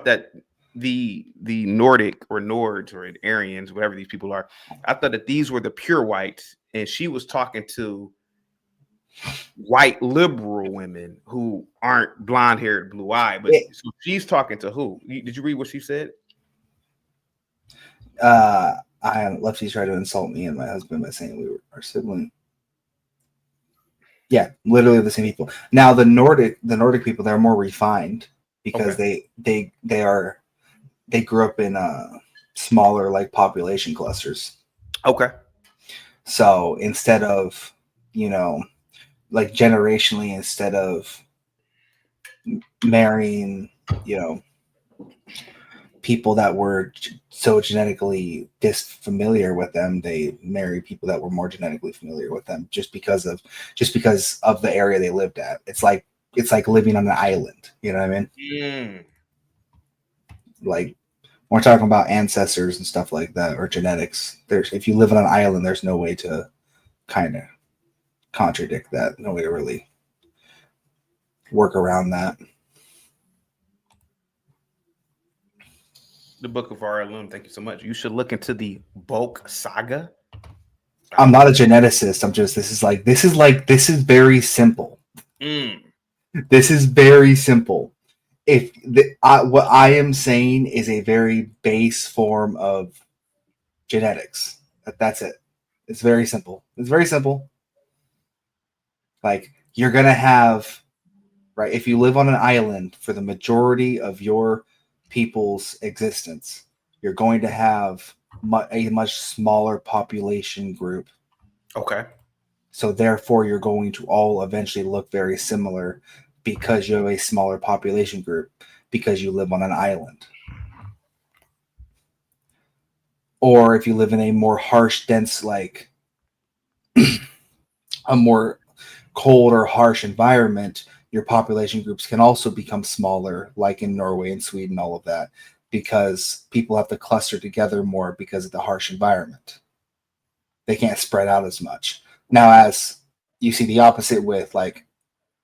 [SPEAKER 2] that the Nordic or Nords or Aryans, whatever these people are, I thought that these were the pure whites, and she was talking to white liberal women who aren't blonde haired, blue eyed. But so she's talking to who? Did you read what she said?
[SPEAKER 9] Lefties tried to insult me and my husband by saying we were our sibling. Yeah, literally the same people. Now the Nordic people, they're more refined because they grew up in smaller like population clusters.
[SPEAKER 2] Okay.
[SPEAKER 9] So instead of, like generationally, instead of marrying, people that were so genetically disfamiliar with them, they marry people that were more genetically familiar with them just because of the area they lived at. It's like living on an island. You know what I mean? Like, we're talking about ancestors and stuff like that, or genetics. If you live on an island, there's no way to kind of contradict that. No way to really work around that.
[SPEAKER 2] The Book of RLM. Thank you so much. You should look into the Bulk Saga.
[SPEAKER 9] I'm not a geneticist. This is very simple. This is very simple. What I am saying is a very base form of genetics. That's it. It's very simple. It's very simple. Like, you're gonna have, right? If you live on an island for the majority of your people's existence, you're going to have a much smaller population group.
[SPEAKER 2] Okay.
[SPEAKER 9] So therefore, you're going to all eventually look very similar because you have a smaller population group, because you live on an island. Or if you live in a more harsh, dense, like a more cold or harsh environment, your population groups can also become smaller, like in Norway and Sweden, all of that, because people have to cluster together more because of the harsh environment. They can't spread out as much. Now, as you see the opposite with, like,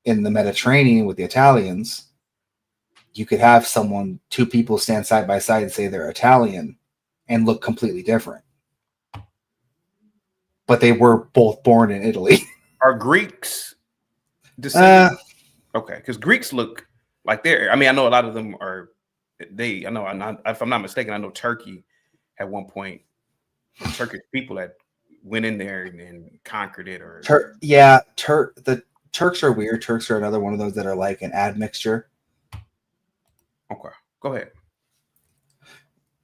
[SPEAKER 9] in the Mediterranean with the Italians, you could have two people stand side by side and say they're Italian and look completely different. But they were both born in Italy.
[SPEAKER 2] Are Greeks the same? Okay, because Greeks look like they're. I mean, I know a lot of them are. I know. If I'm not mistaken, I know Turkey at one point. The Turkish people that went in there and conquered it, or
[SPEAKER 9] the Turks are weird. Turks are another one of those that are like an admixture.
[SPEAKER 2] Okay, go ahead.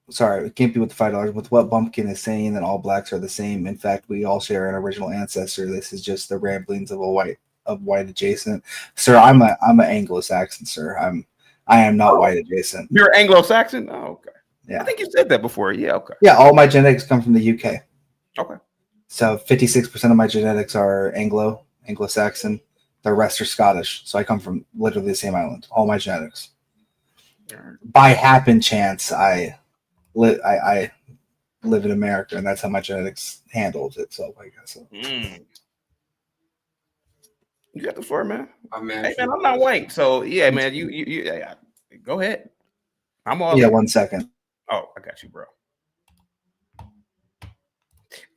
[SPEAKER 9] Sorry, it can't be with the $5. With what Bumpkin is saying that all blacks are the same. In fact, we all share an original ancestor. This is just the ramblings of white adjacent. Sir, I'm an Anglo-Saxon, sir. I am not white adjacent.
[SPEAKER 2] You're Anglo-Saxon? Oh, okay.
[SPEAKER 9] Yeah.
[SPEAKER 2] I think you said that before. Yeah, okay.
[SPEAKER 9] Yeah, all my genetics come from the UK.
[SPEAKER 2] Okay.
[SPEAKER 9] So 56% of my genetics are Anglo-Saxon. The rest are Scottish. So I come from literally the same island. All my genetics. By happen chance, I live in America, and that's how my genetics handled itself, I guess.
[SPEAKER 2] You got the floor, man. Hey, man, I'm not white, so yeah, man. You yeah, go ahead. I'm all.
[SPEAKER 9] Yeah, 1 second.
[SPEAKER 2] Oh, I got you, bro.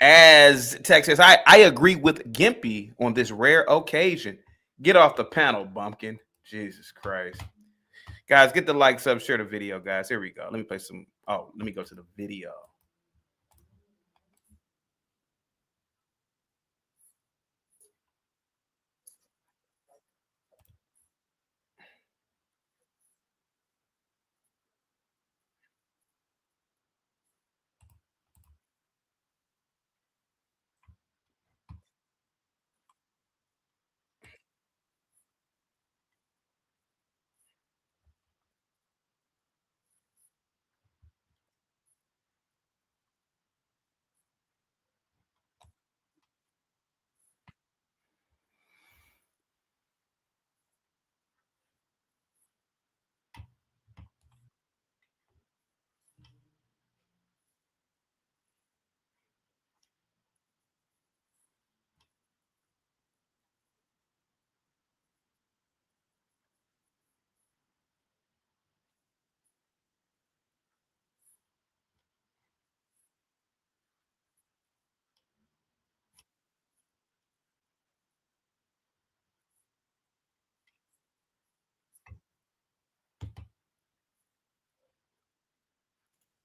[SPEAKER 2] As Texas, I agree with Gimpy on this rare occasion. Get off the panel, Bumpkin. Jesus Christ. Guys, get the like, sub, share the video, guys. Here we go. Let me play some. Oh, let me go to the video.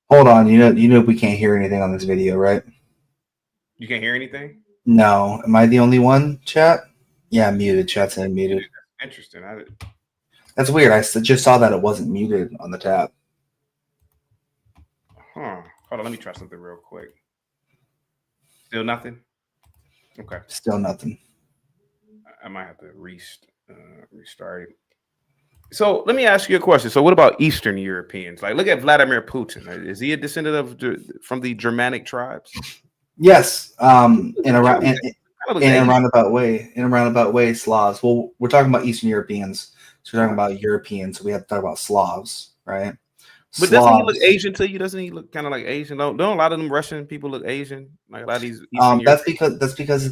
[SPEAKER 9] Hold on, you know we can't hear anything on this video, right?
[SPEAKER 2] You can't hear anything?
[SPEAKER 9] No. Am I the only one, chat? Yeah, muted. Chat saying muted.
[SPEAKER 2] Interesting.
[SPEAKER 9] That's weird. I just saw that it wasn't muted on the tab.
[SPEAKER 2] Hold on, let me try something real quick. Still nothing? Okay.
[SPEAKER 9] Still nothing.
[SPEAKER 2] I might have to restart it. So let me ask you a question. So what about Eastern Europeans? Like, look at Vladimir Putin. Is he a descendant from the Germanic tribes?
[SPEAKER 9] Yes. In a roundabout way, Slavs. Well, we're talking about Eastern Europeans. So we're talking about Europeans. So we have to talk about Slavs, right?
[SPEAKER 2] But doesn't he look Asian to you? Doesn't he look kind of like Asian? Don't a lot of them Russian people look Asian? Like a lot of these Eastern
[SPEAKER 9] that's because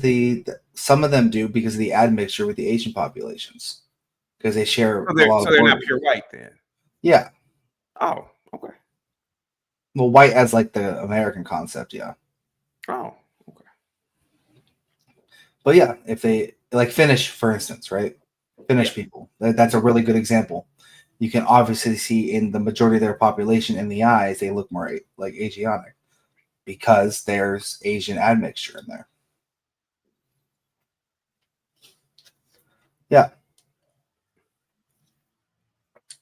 [SPEAKER 9] some of them do because of the admixture with the Asian populations. Because they share a lot
[SPEAKER 2] so
[SPEAKER 9] of
[SPEAKER 2] they're not pure white then.
[SPEAKER 9] Yeah.
[SPEAKER 2] Oh, okay.
[SPEAKER 9] Well, white as like the American concept, yeah.
[SPEAKER 2] Oh, okay.
[SPEAKER 9] But yeah, if they like Finnish, for instance, right? Finnish people. That's a really good example. You can obviously see in the majority of their population in the eyes, they look more like Asiatic because there's Asian admixture in there. Yeah.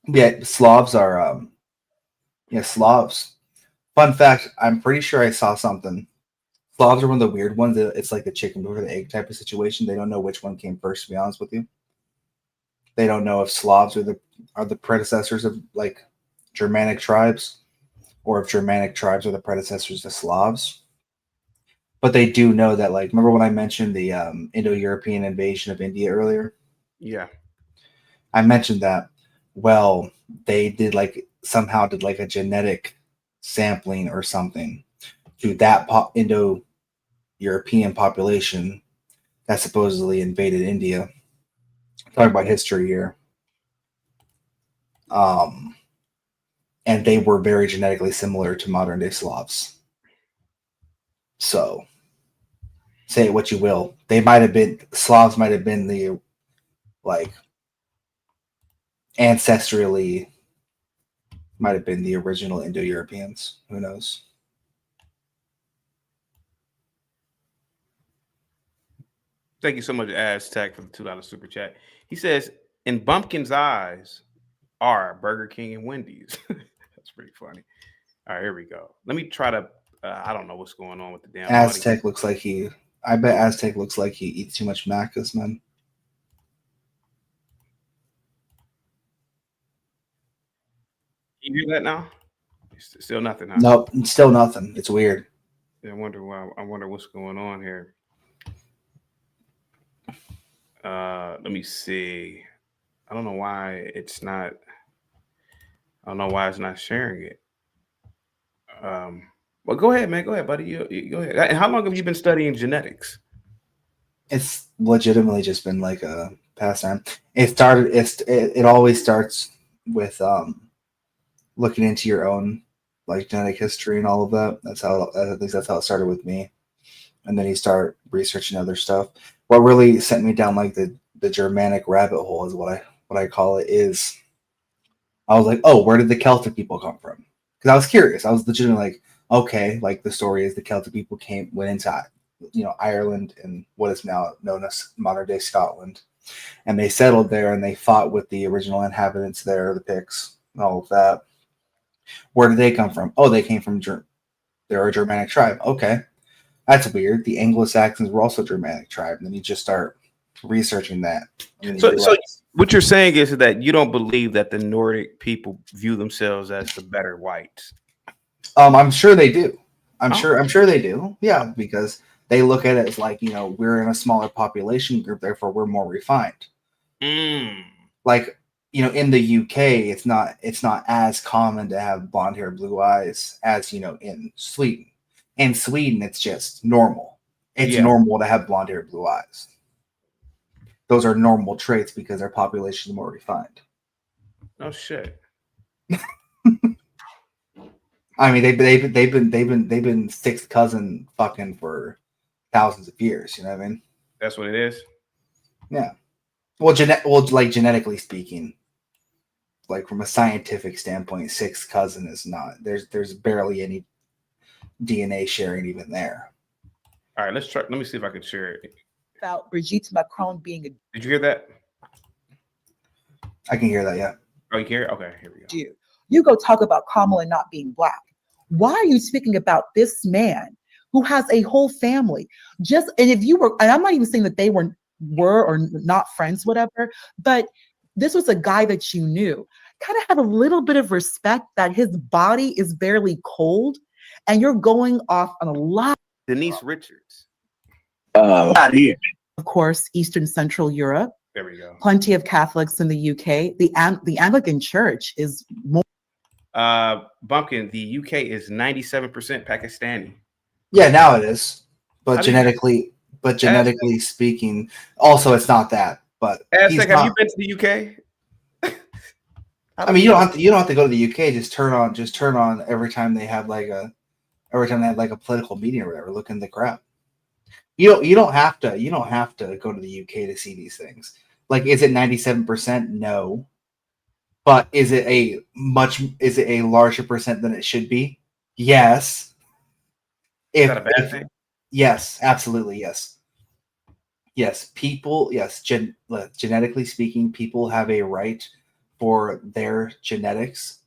[SPEAKER 9] Yeah, Slavs are Slavs. Fun fact, I'm pretty sure I saw something. Slavs are one of the weird ones. It's like the chicken before the egg type of situation. They don't know which one came first, to be honest with you. They don't know if Slavs are the predecessors of like Germanic tribes, or if Germanic tribes are the predecessors to Slavs. But they do know that, like, remember when I mentioned the Indo-European invasion of India earlier?
[SPEAKER 2] Yeah.
[SPEAKER 9] I mentioned that. Well, they somehow did like a genetic sampling or something to that Indo-European population that supposedly invaded India. Talking about history here. And they were very genetically similar to modern day Slavs. So, say what you will. Slavs might have been the, like, ancestrally, might have been the original Indo-Europeans. Who knows?
[SPEAKER 2] Thank you so much, Aztec, for the $2 super chat. He says, in Bumpkin's eyes are Burger King and Wendy's. That's pretty funny. All right, here we go. Let me try to, I don't know what's going on with the damn
[SPEAKER 9] Aztec
[SPEAKER 2] audio.
[SPEAKER 9] looks like I bet Aztec looks like he eats too much Macca's, man.
[SPEAKER 2] You hear that now? Still nothing, huh?
[SPEAKER 9] Nope, still nothing. It's weird.
[SPEAKER 2] Yeah, I wonder what's going on here. Let me see. I don't know why it's not. I don't know why it's not sharing it. Well, go ahead, man. Go ahead, buddy. You go ahead. And how long have you been studying genetics?
[SPEAKER 9] It's legitimately just been like a pastime. It always starts with looking into your own like genetic history and all of that. I think that's how it started with me. And then you start researching other stuff. What really sent me down like the Germanic rabbit hole is what I call it is I was like, oh, where did the Celtic people come from? Because I was curious. I was legitimately like, okay, like the story is the Celtic people went into Ireland and what is now known as modern day Scotland, and they settled there and they fought with the original inhabitants there, the Picts, and all of that. Where did they come from? Oh, they came from they're a Germanic tribe. Okay, that's weird. The Anglo-Saxons were also a Germanic tribe, and then you just start researching that.
[SPEAKER 2] So what you're saying is that you don't believe that the Nordic people view themselves as the better whites.
[SPEAKER 9] I'm sure they do. I'm sure they do. Yeah, because they look at it as like, we're in a smaller population group, therefore we're more refined. Like, in the UK, it's not as common to have blonde hair, blue eyes as, in Sweden. In Sweden, it's just normal. It's normal to have blonde hair, blue eyes. Those are normal traits because their population is more refined.
[SPEAKER 2] Oh shit.
[SPEAKER 9] I mean, they've been sixth cousin fucking for thousands of years. You know what I mean?
[SPEAKER 2] That's what it is.
[SPEAKER 9] Yeah. Well, genetically speaking, like from a scientific standpoint, sixth cousin is not. There's barely any DNA sharing even there.
[SPEAKER 2] All right, let's try. Let me see if I can share it.
[SPEAKER 10] About Brigitte Macron being a
[SPEAKER 2] Did you hear that?
[SPEAKER 9] I can hear that, yeah.
[SPEAKER 2] Oh, you hear it? Okay, here we go.
[SPEAKER 10] Jew. You go talk about Kamala not being black. Why are you speaking about this man who has a whole family? Just and if you were, and I'm not even saying that they were or not friends, whatever, but this was a guy that you knew. Kind of have a little bit of respect that his body is barely cold, and you're going off on a lot.
[SPEAKER 2] Denise Richards.
[SPEAKER 10] Of course, Eastern Central Europe.
[SPEAKER 2] There we go.
[SPEAKER 10] Plenty of Catholics in the UK. The Anglican Church is more.
[SPEAKER 2] Bumpkin, the UK is 97% Pakistani.
[SPEAKER 9] Yeah, now it is. But
[SPEAKER 2] How do you-
[SPEAKER 9] genetically speaking, also it's not that. But
[SPEAKER 2] Aztec, have you been to the UK?
[SPEAKER 9] I mean, you don't have to go to the UK. Just turn on every time they have like a political meeting or whatever. Look in the crap. You don't have to go to the UK to see these things. Like, is it 97%? No. But is it a larger percent than it should be? Yes.
[SPEAKER 2] Is that a bad thing?
[SPEAKER 9] Yes, absolutely, yes. Yes, people, yes, genetically speaking, people have a right for their genetics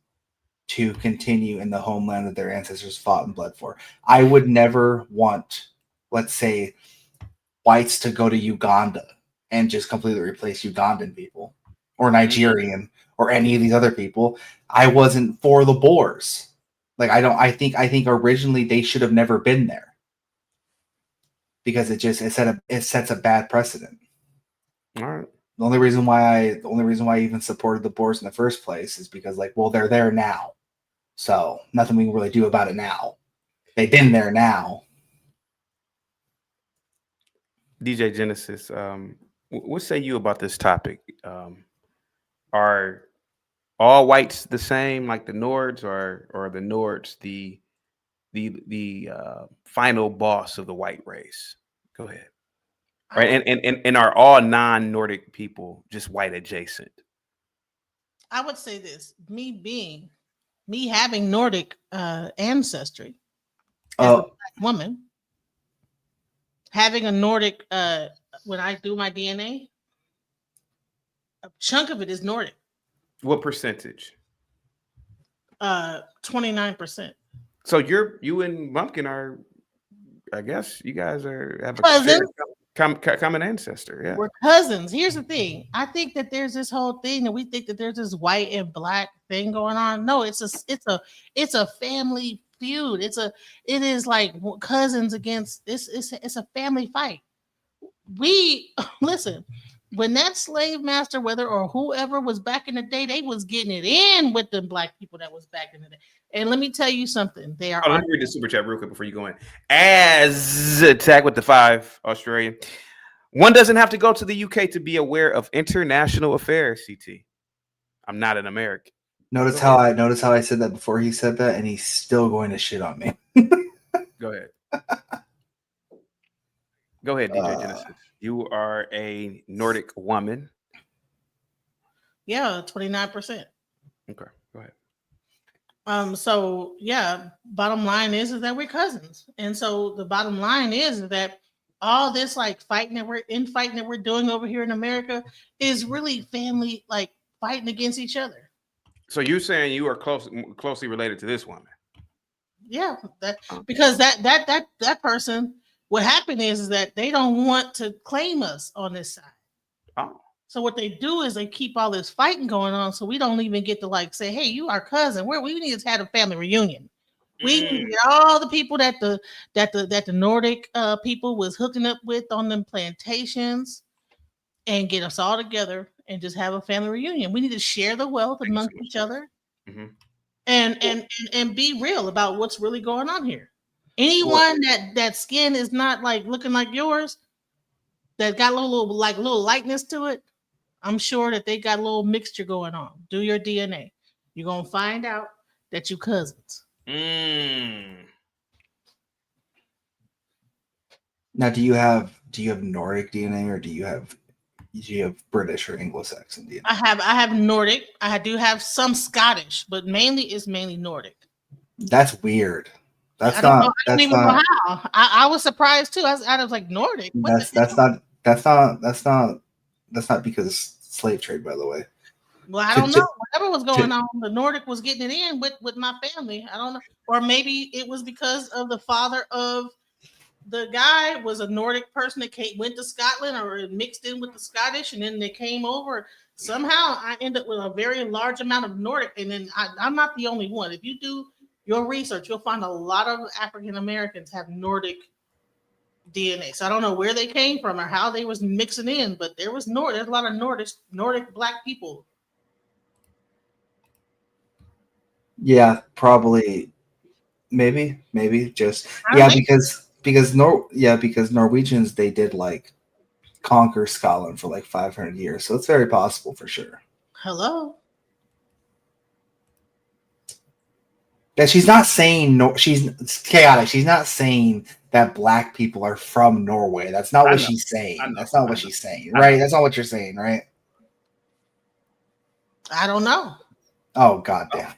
[SPEAKER 9] to continue in the homeland that their ancestors fought and bled for. I would never want, let's say, whites to go to Uganda and just completely replace Ugandan people or Nigerian or any of these other people. I wasn't for the Boers. Like, I think originally they should have never been there because it sets a bad precedent.
[SPEAKER 2] All right.
[SPEAKER 9] The only reason why I even supported the Boers in the first place is because, like, well, they're there now, so nothing we can really do about it now. They've been there now.
[SPEAKER 2] DJ Genesis, what say you about this topic? Are all whites the same, like the Nords, or are the Nords the final boss of the white race? Go ahead. Right, and are all non-Nordic people just white adjacent?
[SPEAKER 11] I would say this: me having Nordic ancestry as a black woman, having a Nordic when I do my DNA, a chunk of it is Nordic.
[SPEAKER 2] What percentage?
[SPEAKER 11] 29%.
[SPEAKER 2] So you and Bumpkin are, I guess you guys have a
[SPEAKER 11] Cousins.
[SPEAKER 2] common ancestor. Yeah,
[SPEAKER 11] We're cousins. Here's the thing. I think that there's this whole thing that we think that there's this white and black thing going on. No, it's a family feud. It is like cousins against this. It's a family fight. We listen. When that slave master, whether or whoever was back in the day, they was getting it in with the black people that was back in the day. And let me tell you something. They are.
[SPEAKER 2] Let me read the super chat real quick before you go in. As attack with the 5 Australian. One doesn't have to go to the UK to be aware of international affairs. CT. I'm not an American.
[SPEAKER 9] Notice how I said that before he said that, and he's still going to shit on me.
[SPEAKER 2] Go ahead. Go ahead, DJ Genesis. You are a Nordic woman.
[SPEAKER 11] Yeah, 29%.
[SPEAKER 2] Okay, go ahead.
[SPEAKER 11] So yeah, bottom line is that we're cousins. And so the bottom line is that all this like fighting that we're doing over here in America is really family, like fighting against each other.
[SPEAKER 2] So you're saying you are closely related to this woman?
[SPEAKER 11] Yeah, because that person, what happened is that they don't want to claim us on this side.
[SPEAKER 2] Oh.
[SPEAKER 11] So what they do is they keep all this fighting going on, so we don't even get to like say, "Hey, you are cousin." We need to have a family reunion. We need to get all the people that the Nordic people was hooking up with on them plantations, and get us all together and just have a family reunion. We need to share the wealth amongst each other, and be real about what's really going on here. Anyone that skin is not like looking like yours, that got a little lightness to it, I'm sure that they got a little mixture going on. Do your DNA. You're gonna find out that you cousins.
[SPEAKER 9] Now, do you have Nordic DNA or do you have you have British or Anglo-Saxon DNA.
[SPEAKER 11] I have Nordic. I do have some Scottish, but it's mainly Nordic.
[SPEAKER 9] That's weird.
[SPEAKER 11] I don't know. I don't even know how. I was surprised too. I was like Nordic.
[SPEAKER 9] That's not because slave trade, by the way.
[SPEAKER 11] Well, I don't know. Whatever was going on, the Nordic was getting it in with my family. I don't know. Or maybe it was because of the father of the guy was a Nordic person that went to Scotland or mixed in with the Scottish, and then they came over. Somehow I end up with a very large amount of Nordic, and then I'm not the only one. If you do your research, you'll find a lot of African Americans have Nordic DNA. So I don't know where they came from or how they was mixing in, but there's a lot of Nordic black people.
[SPEAKER 9] Yeah, probably. Maybe just because Norwegians, they did like conquer Scotland for like 500 years, so it's very possible for sure.
[SPEAKER 11] Hello.
[SPEAKER 9] That she's not saying she's chaotic. She's not saying that black people are from Norway. That's not what she's saying. That's not what she's saying, right? That's not what you're saying, right?
[SPEAKER 11] I don't know.
[SPEAKER 9] Oh, goddamn.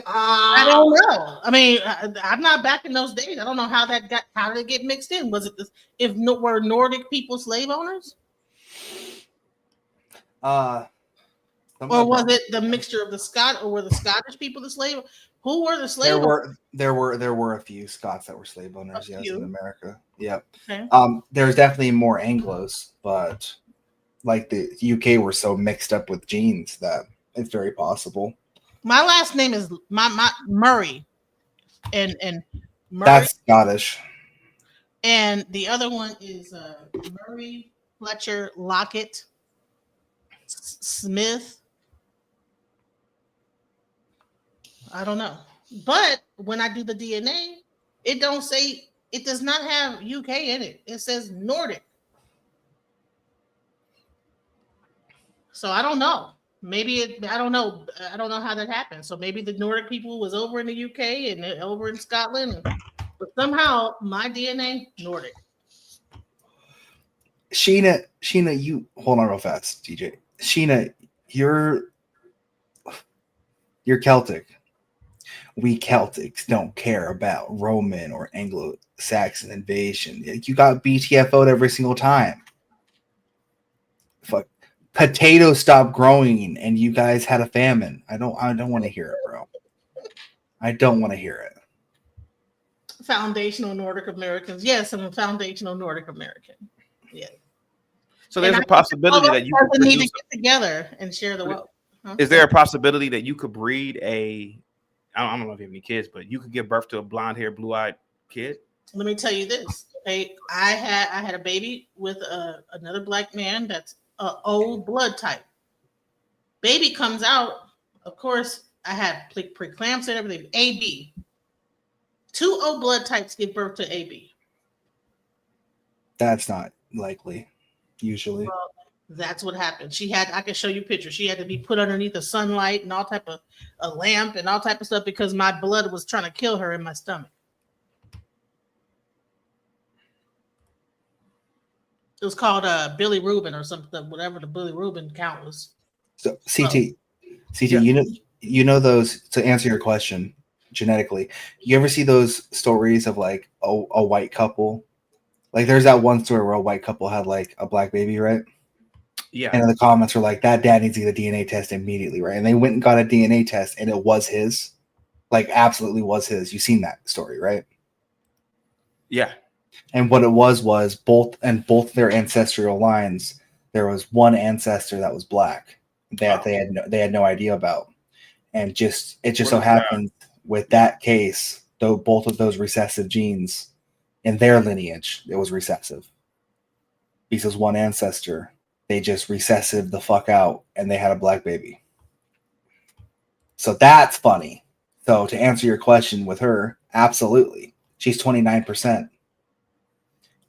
[SPEAKER 11] I don't know. I mean, I'm not back in those days. I don't know how did it get mixed in? Was it were Nordic people slave owners? Or was it the mixture of or were the Scottish people the slave? Who were the slave owners?
[SPEAKER 9] There were a few Scots that were slave owners, yes, in America. Yep.
[SPEAKER 11] Okay.
[SPEAKER 9] There's definitely more Anglos, but like the UK were so mixed up with genes that it's very possible.
[SPEAKER 11] My last name is my Murray, and Murray.
[SPEAKER 9] That's Scottish.
[SPEAKER 11] And the other one is Murray Fletcher Lockett Smith. I don't know, but when I do the DNA, it does not have UK in it. It says Nordic. So I don't know. Maybe I don't know. I don't know how that happened. So maybe the Nordic people was over in the UK and over in Scotland, but somehow my DNA Nordic.
[SPEAKER 9] Sheena, you hold on real fast, DJ. Sheena, you're Celtic. We Celtics don't care about Roman or Anglo-Saxon invasion. You got BTFO'd every single time. Fuck. Potatoes stopped growing and you guys had a famine. I don't want to hear it, bro. I don't want to hear it.
[SPEAKER 11] Foundational Nordic Americans. Yes, I'm a foundational Nordic American. Yeah.
[SPEAKER 2] So there's a possibility that you could
[SPEAKER 11] need to get together and share the wealth. Huh?
[SPEAKER 2] Is there a possibility that you could breed I don't know if you have any kids, but you could give birth to a blonde-haired, blue-eyed kid?
[SPEAKER 11] Let me tell you this. I had a baby with another black man that's old blood type. Baby comes out, of course, I had preeclampsia and everything. AB. 2 O blood types give birth to AB.
[SPEAKER 9] That's not likely, usually.
[SPEAKER 11] Well, that's what happened. I can show you pictures. She had to be put underneath the sunlight and all type of a lamp and all type of stuff because my blood was trying to kill her in my stomach. It was called Billy Rubin or something, whatever the Billy Rubin count was.
[SPEAKER 9] So CT, yeah. you know those, to answer your question genetically, you ever see those stories of like a white couple? Like there's that one story where a white couple had like a black baby, right?
[SPEAKER 2] Yeah.
[SPEAKER 9] And in the comments were like, that dad needs to get a DNA test immediately, right? And they went and got a DNA test and it was his. Like absolutely was his. You've seen that story, right?
[SPEAKER 2] Yeah.
[SPEAKER 9] And what it was both their ancestral lines, there was one ancestor that was black that they had no idea about. And it just so happened with that case, though both of those recessive genes in their lineage, it was recessive. Because one ancestor, they just recessive the fuck out and they had a black baby. So that's funny. So to answer your question with her, absolutely. She's 29%.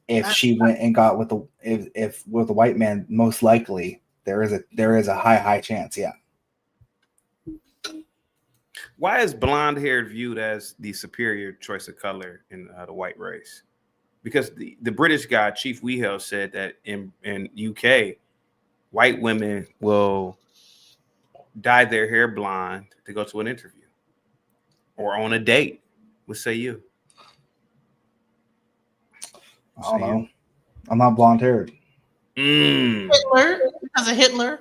[SPEAKER 9] If she went and got with with a white man, most likely there is a high chance, yeah.
[SPEAKER 2] Why is blonde hair viewed as the superior choice of color in the white race? because the British guy, Chief Wehill, said that in UK, white women will dye their hair blonde to go to an interview or on a date. What say you?
[SPEAKER 9] I don't know. I'm not blonde haired.
[SPEAKER 11] Hitler, because of Hitler.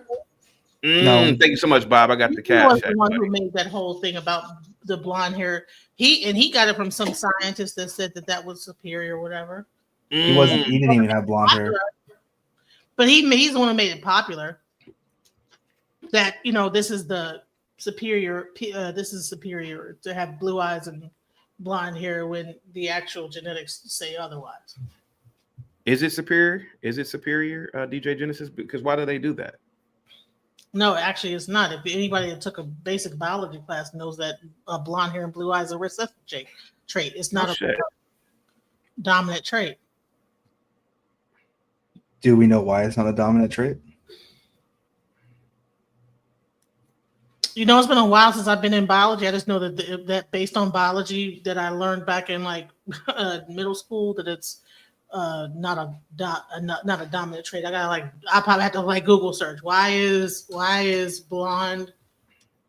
[SPEAKER 9] No.
[SPEAKER 2] Thank you so much, Bob. I got the
[SPEAKER 11] He was
[SPEAKER 2] cash.
[SPEAKER 11] the one who made that whole thing about the blonde hair. He got it from some scientist that said that was superior or whatever.
[SPEAKER 9] He wasn't. He didn't even have blonde hair.
[SPEAKER 11] But he's the one who made it popular. That this is the superior. This is superior to have blue eyes and blonde hair when the actual genetics say otherwise.
[SPEAKER 2] Is it superior? Is it superior, DJ Genesis? Because why do they do that?
[SPEAKER 11] No, actually, it's not. If anybody that took a basic biology class knows that blonde hair and blue eyes are a recessive trait. It's not a dominant trait.
[SPEAKER 9] Do we know why it's not a dominant trait?
[SPEAKER 11] It's been a while since I've been in biology. I just know that based on biology that I learned back in middle school, that it's not a dominant trait. I probably have to Google search. Why is blonde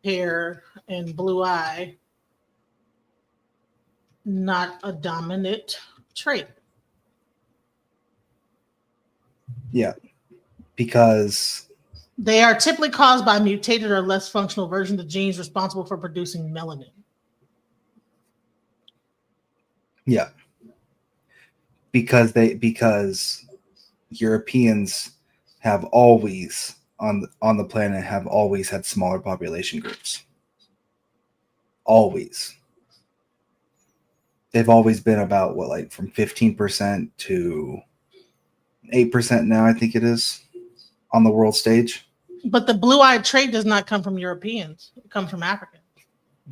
[SPEAKER 11] hair and blue eye not a dominant trait?
[SPEAKER 9] Yeah, because
[SPEAKER 11] they are typically caused by mutated or less functional versions of genes responsible for producing melanin.
[SPEAKER 9] Yeah. Because Europeans have always on the planet have always had smaller population groups. Always. They've always been about from 15% to 8% now, I think it is, on the world stage.
[SPEAKER 11] But the blue-eyed trait does not come from Europeans. It comes from Africans.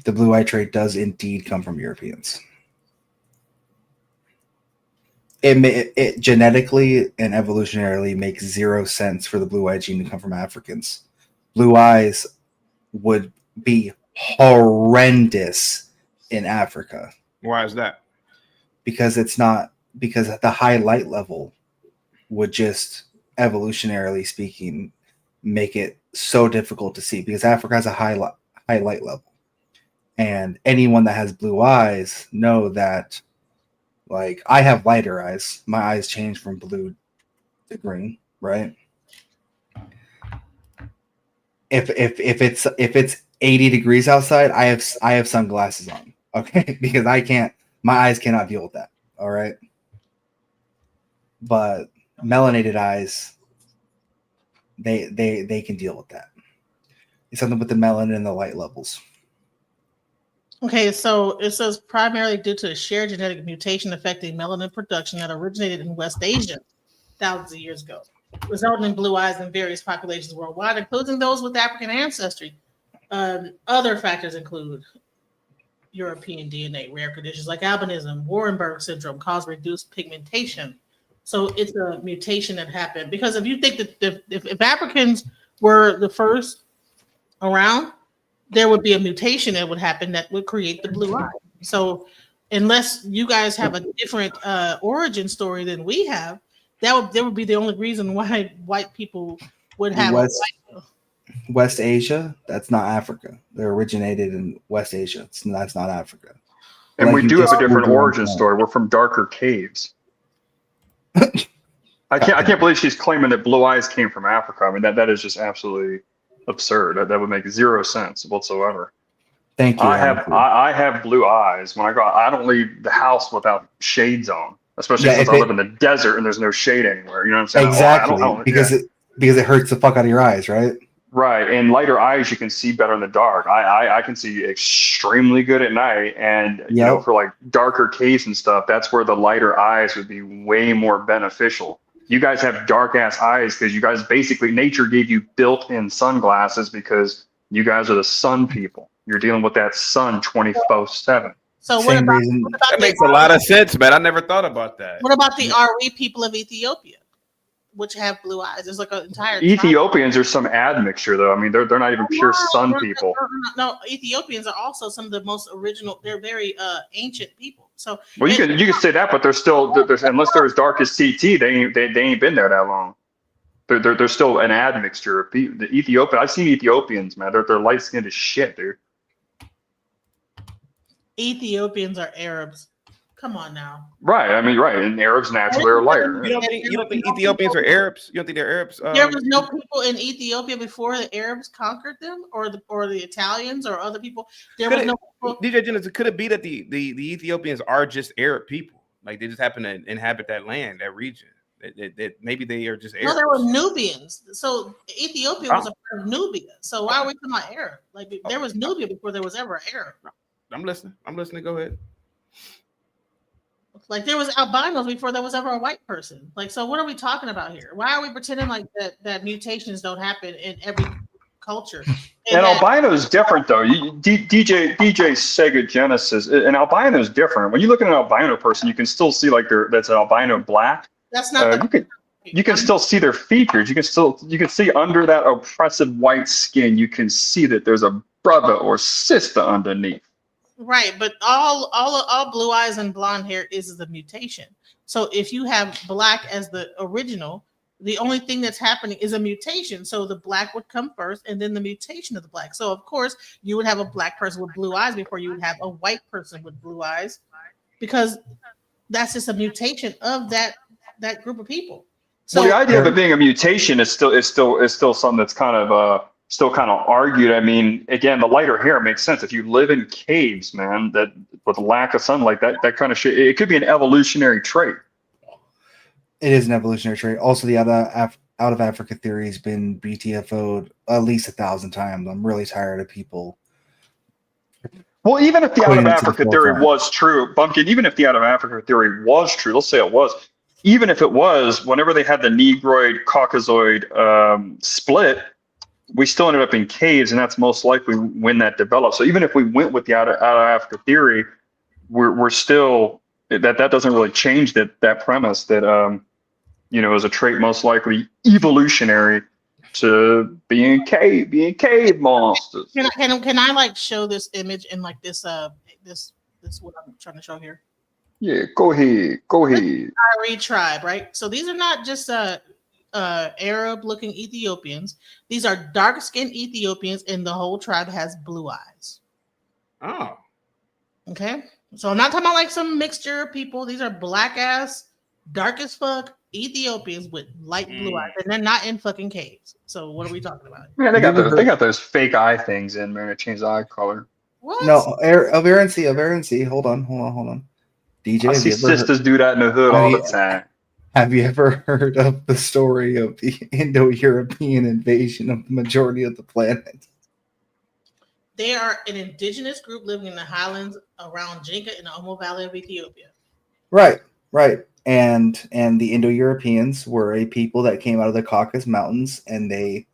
[SPEAKER 9] The blue-eyed trait does indeed come from Europeans. It genetically and evolutionarily makes zero sense for the blue-eyed gene to come from Africans. Blue eyes would be horrendous in Africa.
[SPEAKER 2] Why is that?
[SPEAKER 9] Because the high light level would just, evolutionarily speaking, make it so difficult to see, because Africa has a high light level. And anyone that has blue eyes know that, I have lighter eyes. My eyes change from blue to green, right? If it's 80 degrees outside, I have sunglasses on, okay? Because my eyes cannot deal with that, all right? But melanated eyes, they can deal with that. It's something with the melanin and the light levels.
[SPEAKER 11] Okay, so it says primarily due to a shared genetic mutation affecting melanin production that originated in West Asia thousands of years ago, resulting in blue eyes in various populations worldwide, including those with African ancestry. Other factors include European DNA, rare conditions like albinism, Warrenberg syndrome cause reduced pigmentation. So it's a mutation that happened. Because if you think that if Africans were the first around, there would be a mutation that would happen that would create the blue eye. So unless you guys have a different origin story than we have, that would be the only reason why white people would have
[SPEAKER 9] West Asia. That's not Africa. They're originated in West Asia. That's not Africa.
[SPEAKER 8] And we do have a different origin story. We're from darker caves. I can't believe she's claiming that blue eyes came from Africa. I mean, that is just absolutely absurd. That would make zero sense whatsoever.
[SPEAKER 9] Thank you.
[SPEAKER 8] I have blue eyes. When I go out, I don't leave the house without shades on, especially since I live in the desert and there's no shade anywhere. You know what I'm saying?
[SPEAKER 9] Exactly. Because it hurts the fuck out of your eyes, right?
[SPEAKER 8] Right. And lighter eyes, you can see better in the dark. I can see extremely good at night. And, for darker caves and stuff, that's where the lighter eyes would be way more beneficial. You guys have dark ass eyes because you guys basically, nature gave you built-in sunglasses because you guys are the sun people. You're dealing with that sun 24/7.
[SPEAKER 11] So what about
[SPEAKER 2] that makes a lot of sense, man. I never thought about that.
[SPEAKER 11] What about the Ari people of Ethiopia, which have blue eyes? There's an entire
[SPEAKER 8] Ethiopians are some admixture, though. I mean, they're not even pure sun people.
[SPEAKER 11] No, Ethiopians are also some of the most original. They're very ancient people. So
[SPEAKER 8] Well, you can say that, but there's unless they're as dark as CT, they ain't been there that long. They're still an admixture of people. The Ethiopian, I've seen Ethiopians, man. They're light skinned as shit, dude.
[SPEAKER 11] Ethiopians are Arabs. Come on now.
[SPEAKER 8] Right. I mean, right. And Arabs naturally are lighter.
[SPEAKER 2] You don't think Ethiopians are Arabs? You don't think they're Arabs?
[SPEAKER 11] There was no people in Ethiopia before the Arabs conquered them, or the Italians or other people. There was no people.
[SPEAKER 2] DJ Genesis, could it be that the Ethiopians are just Arab people? Like they just happen to inhabit that land, that region. That maybe they are just Arabs.
[SPEAKER 11] No, there were Nubians. So Ethiopia was a part of Nubia. So why are we talking about Arab? Like there was Nubia before there was ever Arab.
[SPEAKER 2] I'm listening. Go ahead.
[SPEAKER 11] Like there was albinos before there was ever a white person. Like, so what are we talking about here? Why are we pretending like that mutations don't happen in every culture?
[SPEAKER 8] And albino is different though. DJ Sega Genesis, an albino is different. When you look at an albino person, you can still see like that's an albino black.
[SPEAKER 11] That's not.
[SPEAKER 8] You can still see their features. You can see under that oppressive white skin. You can see that there's a brother or sister underneath.
[SPEAKER 11] Right, but all blue eyes and blonde hair is the mutation. So if you have black as the original, the only thing that's happening is a mutation. So the black would come first, and then the mutation of the black. So of course you would have a black person with blue eyes before you would have a white person with blue eyes, because that's just a mutation of that group of people. So
[SPEAKER 8] well, the idea of it being a mutation is still something that's kind of still kind of argued. I mean, again, the lighter hair makes sense. If you live in caves, man, that with lack of sunlight, that kind of shit, it could be an evolutionary trait.
[SPEAKER 9] It is an evolutionary trait. Also, the out of Africa theory has been BTFO'd at least 1,000 times. I'm really tired of people.
[SPEAKER 8] Well, even if the out of Africa theory was true, Bumpkin, even if the out of Africa theory was true, let's say it was, even if it was, whenever they had the Negroid Caucasoid split, we still ended up in caves, and that's most likely when that developed. So even if we went with the out of Africa theory, we're still that doesn't really change that premise that is a trait most likely evolutionary to being cave monsters.
[SPEAKER 11] Can I like show this image in like this what I'm trying to show here?
[SPEAKER 8] Yeah, go ahead.
[SPEAKER 11] Ari tribe, right? So these are not just Arab-looking Ethiopians. These are dark-skinned Ethiopians, and the whole tribe has blue eyes.
[SPEAKER 2] Oh,
[SPEAKER 11] okay. So I'm not talking about like some mixture of people. These are black-ass, dark as fuck Ethiopians with light blue eyes, and they're not in fucking caves. So what are we talking about?
[SPEAKER 8] Yeah, they got those fake eye things in there to change the eye color.
[SPEAKER 11] What?
[SPEAKER 9] No, aberrancy. Hold on. DJ,
[SPEAKER 8] I see sisters do that in the hood all the time.
[SPEAKER 9] Have you ever heard of the story of the Indo-European invasion of the majority of the planet?
[SPEAKER 11] They are an indigenous group living in the highlands around Jinka in the Omo Valley of Ethiopia.
[SPEAKER 9] Right. And the Indo-Europeans were a people that came out of the Caucasus Mountains, and they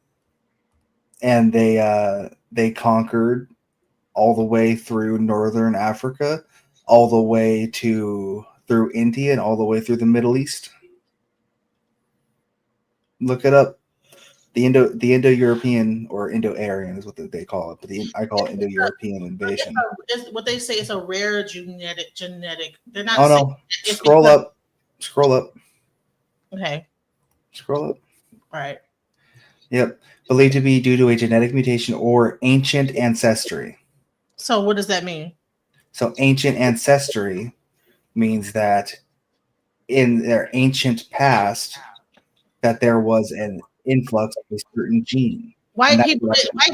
[SPEAKER 9] conquered all the way through northern Africa, all the way through India, and all the way through the Middle East. Look it up. The Indo-European or Indo-Aryan is what they call it, but I call it Indo-European invasion.
[SPEAKER 11] What they say is a rare genetic. They're not.
[SPEAKER 9] Oh no! Scroll up.
[SPEAKER 11] Okay.
[SPEAKER 9] Scroll up.
[SPEAKER 11] All right.
[SPEAKER 9] Yep. Believed to be due to a genetic mutation or ancient ancestry.
[SPEAKER 11] So what does that mean?
[SPEAKER 9] So ancient ancestry means that in their ancient past, that there was an influx of a certain gene.
[SPEAKER 11] White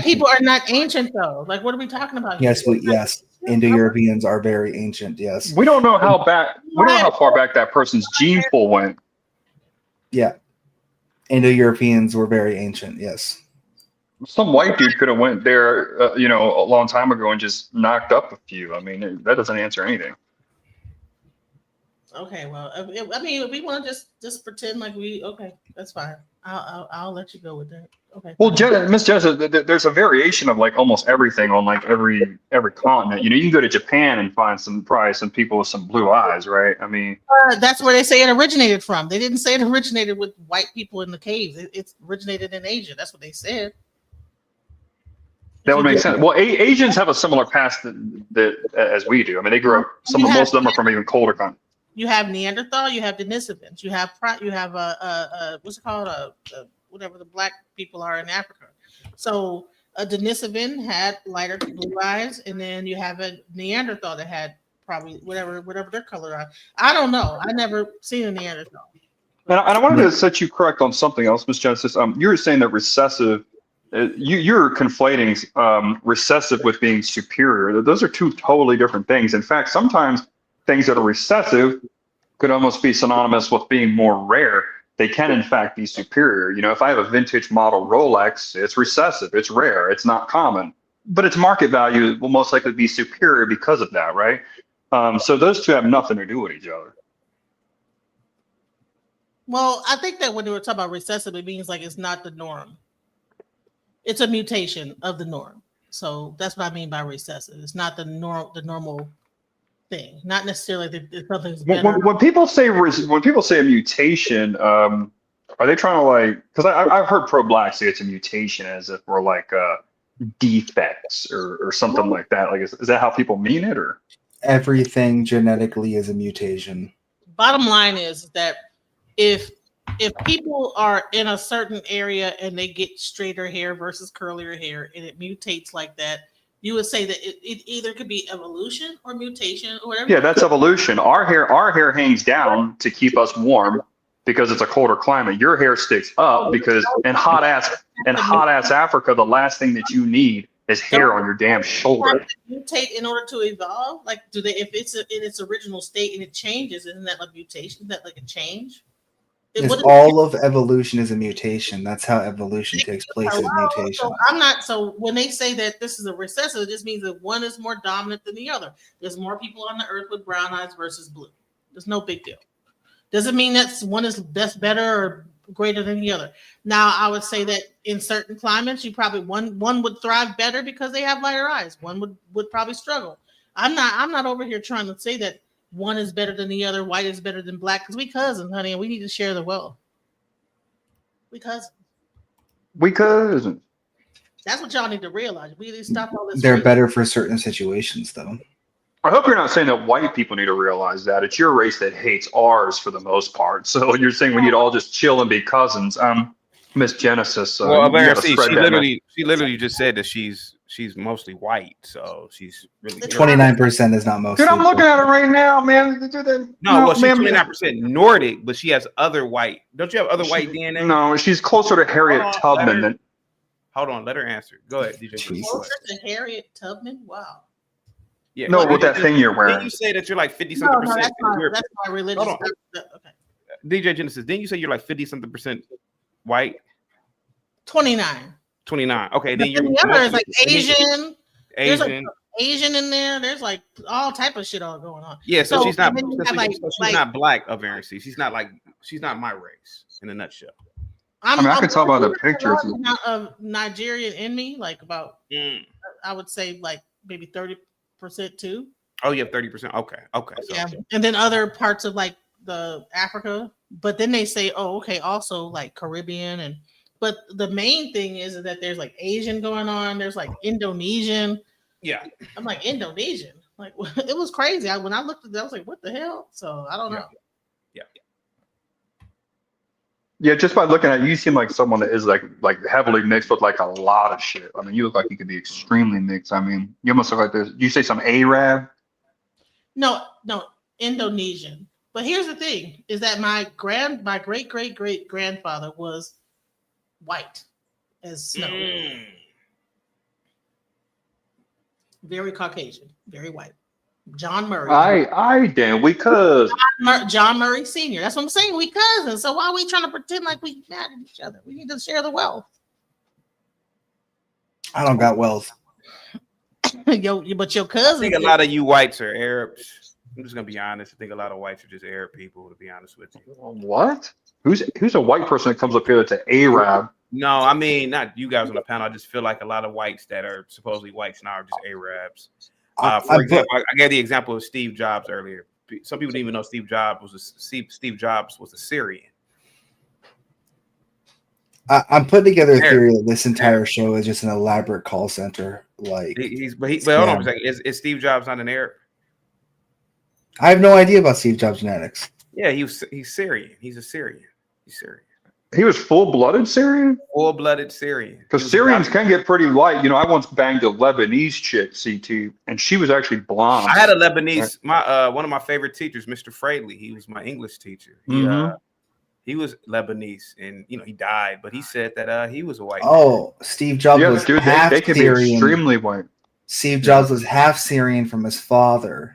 [SPEAKER 11] people are not ancient though. Like, what are we talking about?
[SPEAKER 9] Yes, yes. Indo-Europeans are very ancient. Yes.
[SPEAKER 8] We don't know how far back that person's gene pool went.
[SPEAKER 9] Yeah. Indo-Europeans were very ancient. Yes.
[SPEAKER 8] Some white dude could have went there, a long time ago and just knocked up a few. I mean, that doesn't answer anything.
[SPEAKER 11] Okay, well, I mean, if we want to just pretend like that's fine. I'll let you go with that. Okay.
[SPEAKER 8] Well, Miss Jessica, there's a variation of like almost everything on like every continent. You can go to Japan and find probably some people with some blue eyes, right? I mean,
[SPEAKER 11] that's where they say it originated from. They didn't say it originated with white people in the caves. It originated in Asia. That's what they said.
[SPEAKER 8] That would make sense. Well, Asians have a similar past as we do. I mean, they grew up. Most of them are from even colder countries.
[SPEAKER 11] You have Neanderthal, you have Denisovans, you have what's it called, whatever the black people are in Africa. So a Denisovan had lighter blue eyes, and then you have a Neanderthal that had probably whatever their color are. I don't know. I never seen a Neanderthal.
[SPEAKER 8] And I wanted to set you correct on something else, Ms. Genesis. You were saying that recessive. You're conflating recessive with being superior. Those are two totally different things. In fact, sometimes things that are recessive could almost be synonymous with being more rare. They can, in fact, be superior. You know, if I have a vintage model Rolex, it's recessive, it's rare, it's not common, but its market value will most likely be superior because of that, right? So those two have nothing to do with each other.
[SPEAKER 11] Well, I think that when we were talking about recessive, it means like it's not the norm. It's a mutation of the norm. So that's what I mean by recessive. It's not the normal thing. Not necessarily that something's better.
[SPEAKER 8] When people say a mutation, are they trying to like? Because I've heard pro-black say it's a mutation as if we're like defects or something like that. Like, is that how people mean it, or?
[SPEAKER 9] Everything genetically is a mutation.
[SPEAKER 11] Bottom line is that if people are in a certain area and they get straighter hair versus curlier hair and it mutates like that, you would say that it either could be evolution or mutation or whatever.
[SPEAKER 8] Yeah, that's evolution. Our hair hangs down to keep us warm because it's a colder climate. Your hair sticks up because in hot ass Africa, the last thing that you need is hair on your damn shoulder.
[SPEAKER 11] Mutate in order to evolve? Like, do they? If it's in its original state and it changes, isn't that like mutation? Isn't that like a change?
[SPEAKER 9] All of evolution is a mutation. That's how evolution takes place, is mutation.
[SPEAKER 11] So when they say that this is a recessive, it just means that one is more dominant than the other. There's more people on the earth with brown eyes versus blue. There's no big deal. Doesn't mean that's better or greater than the other. Now, I would say that in certain climates, you probably one would thrive better because they have lighter eyes. One would probably struggle. I'm not over here trying to say that one is better than the other, white is better than black, because we cousins, honey, and we need to share the wealth. We cousins. That's what y'all need to realize. We need to stop all this.
[SPEAKER 9] They're better for certain situations, though.
[SPEAKER 8] I hope you're not saying that white people need to realize that. It's your race that hates ours for the most part. So you're saying we need to all just chill and be cousins. Miss Genesis.
[SPEAKER 2] Well, she literally just said that she's mostly white, so she's really
[SPEAKER 9] 29% is not mostly.
[SPEAKER 8] Dude, I'm looking at her right now, man.
[SPEAKER 2] She's 29% Nordic, but she has other white. Don't you have other white DNA?
[SPEAKER 8] No, she's closer to Harriet Tubman than.
[SPEAKER 2] Hold on, let her answer. Go ahead, DJ.
[SPEAKER 11] Closer to Harriet Tubman? Wow.
[SPEAKER 2] Yeah.
[SPEAKER 8] No, with that thing you're wearing.
[SPEAKER 2] Didn't you say that you're like 50-something percent?
[SPEAKER 11] That's my religious. Okay.
[SPEAKER 2] DJ Genesis, didn't you say you're like 50-something percent white?
[SPEAKER 11] 29.
[SPEAKER 2] 29. Okay, then you're
[SPEAKER 11] the other is like Asian. There's like
[SPEAKER 2] Asian.
[SPEAKER 11] Asian in there. There's like all type of shit all going on.
[SPEAKER 2] Yeah, so she's not. She's not black of Aaron-C. She's not my race in a nutshell.
[SPEAKER 8] I can talk about the pictures
[SPEAKER 11] of Nigerian in me, like about. I would say like maybe 30% too.
[SPEAKER 2] Oh, you have 30%. Okay. So,
[SPEAKER 11] yeah, and then other parts of like the Africa, but then they say, oh, okay, also like Caribbean and. But the main thing is that there's like Asian going on. There's like Indonesian.
[SPEAKER 2] Yeah.
[SPEAKER 11] I'm like, Indonesian. Like, it was crazy. When I looked at that, I was like, what the hell? So I don't know.
[SPEAKER 8] Yeah, just by looking at you seem like someone that is like heavily mixed with like a lot of shit. I mean, you look like you could be extremely mixed. I mean, you almost look like this. You say some Arab?
[SPEAKER 11] No, Indonesian. But here's the thing: is that my great grandfather was white as snow. Very Caucasian, very white. John Murray.
[SPEAKER 8] We cousins.
[SPEAKER 11] John Murray Sr. That's what I'm saying. We cousins. So why are we trying to pretend like we mad at each other? We need to share the wealth.
[SPEAKER 9] I don't got wealth.
[SPEAKER 11] But your cousins.
[SPEAKER 2] I think a lot of you whites are Arabs. I'm just gonna be honest. I think a lot of whites are just Arab people, to be honest with you.
[SPEAKER 8] What? Who's a white person that comes up here that's an Arab?
[SPEAKER 2] No, I mean not you guys on the panel. I just feel like a lot of whites that are supposedly whites now are just Arabs. For example, I gave the example of Steve Jobs earlier. Some people didn't even know Steve Jobs was a Syrian.
[SPEAKER 9] I'm putting together a
[SPEAKER 2] Arab.
[SPEAKER 9] theory that this entire show is just an elaborate call center. Like
[SPEAKER 2] But hold on a second. Is Steve Jobs not an Arab?
[SPEAKER 9] I have no idea about Steve Jobs genetics.
[SPEAKER 2] Yeah, he's Syrian. He's a Syrian. He's Syrian.
[SPEAKER 8] He was full-blooded Syrian?
[SPEAKER 2] Full-blooded Syrian.
[SPEAKER 8] Because Syrians can get pretty light. You know, I once banged a Lebanese chick, CT, and she was actually blonde.
[SPEAKER 2] I had a Lebanese, one of my favorite teachers, Mr. Fraley. He was my English teacher. He was Lebanese, and he died, but he said that he was a white man.
[SPEAKER 9] Steve Jobs was half
[SPEAKER 8] they can
[SPEAKER 9] Syrian.
[SPEAKER 8] be extremely white.
[SPEAKER 9] Steve Jobs was half Syrian from his father.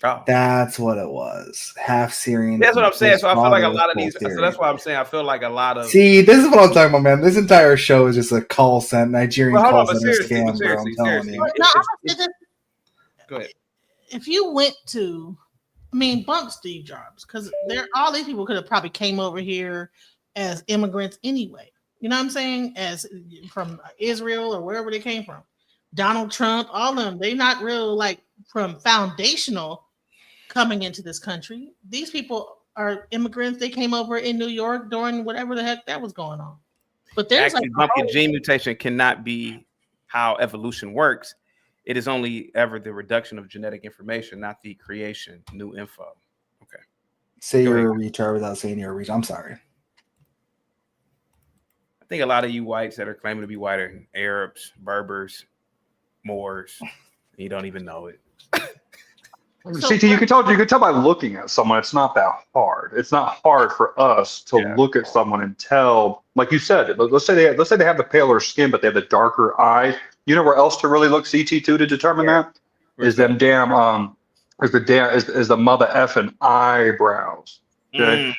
[SPEAKER 2] Oh.
[SPEAKER 9] That's what it was. Half Syrian.
[SPEAKER 2] That's what I'm saying. So I feel like a lot of these. So that's why I'm saying I feel like a lot of.
[SPEAKER 9] See, this is what I'm talking about, man. This entire show is just a call center, Nigerian call center scam, bro. I'm telling you.
[SPEAKER 2] Go ahead.
[SPEAKER 11] If you went to, bump Steve Jobs, because all these people could have probably came over here as immigrants anyway. You know what I'm saying? As from Israel or wherever they came from. Donald Trump, all of them, they not real like from foundational coming into this country. These people are immigrants. They came over in New York during whatever the heck that was going on. But there's
[SPEAKER 2] actually bumping gene mutation cannot be how evolution works. It is only ever the reduction of genetic information, not the creation of new info. Okay.
[SPEAKER 9] Say you're a retard without saying you're a retard. I'm sorry.
[SPEAKER 2] I think a lot of you whites that are claiming to be whiter than Arabs, Berbers, Moors, you don't even know it.
[SPEAKER 8] CT, you can tell by looking at someone. It's not that hard. It's not hard for us to look at someone and tell, like you said. Let's say they have the paler skin, but they have the darker eyes. You know where else to really look, CT2, to determine that is them damn is the mother effing eyebrows. Okay?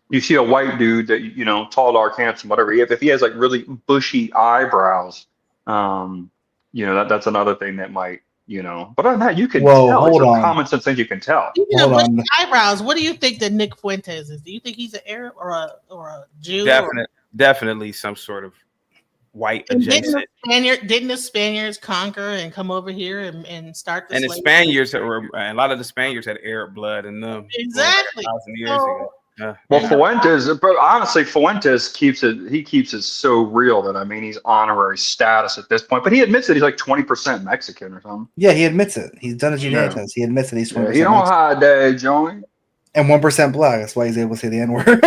[SPEAKER 8] You see a white dude that tall, dark, handsome, whatever. If he has like really bushy eyebrows, that's another thing that might. But on that you can tell. Hold on. Common sense things you can tell.
[SPEAKER 11] Speaking of eyebrows, what do you think that Nick Fuentes is? Do you think he's an Arab or a Jew?
[SPEAKER 2] Definitely some sort of white adjacent.
[SPEAKER 11] Didn't the Spaniards conquer and come over here and start the
[SPEAKER 2] and the Spaniards a lot of the Spaniards had Arab blood in them.
[SPEAKER 11] Exactly.
[SPEAKER 2] Like 1,000 years ago.
[SPEAKER 8] Fuentes, but honestly, Fuentes keeps it so real that he's honorary status at this point. But he admits that he's like 20% Mexican or something.
[SPEAKER 9] Yeah, he admits it. He's done a genetic test. He admits that he's 20%.
[SPEAKER 8] He don't hide that, Joey.
[SPEAKER 9] And 1% black. That's why he's able to say the N-word.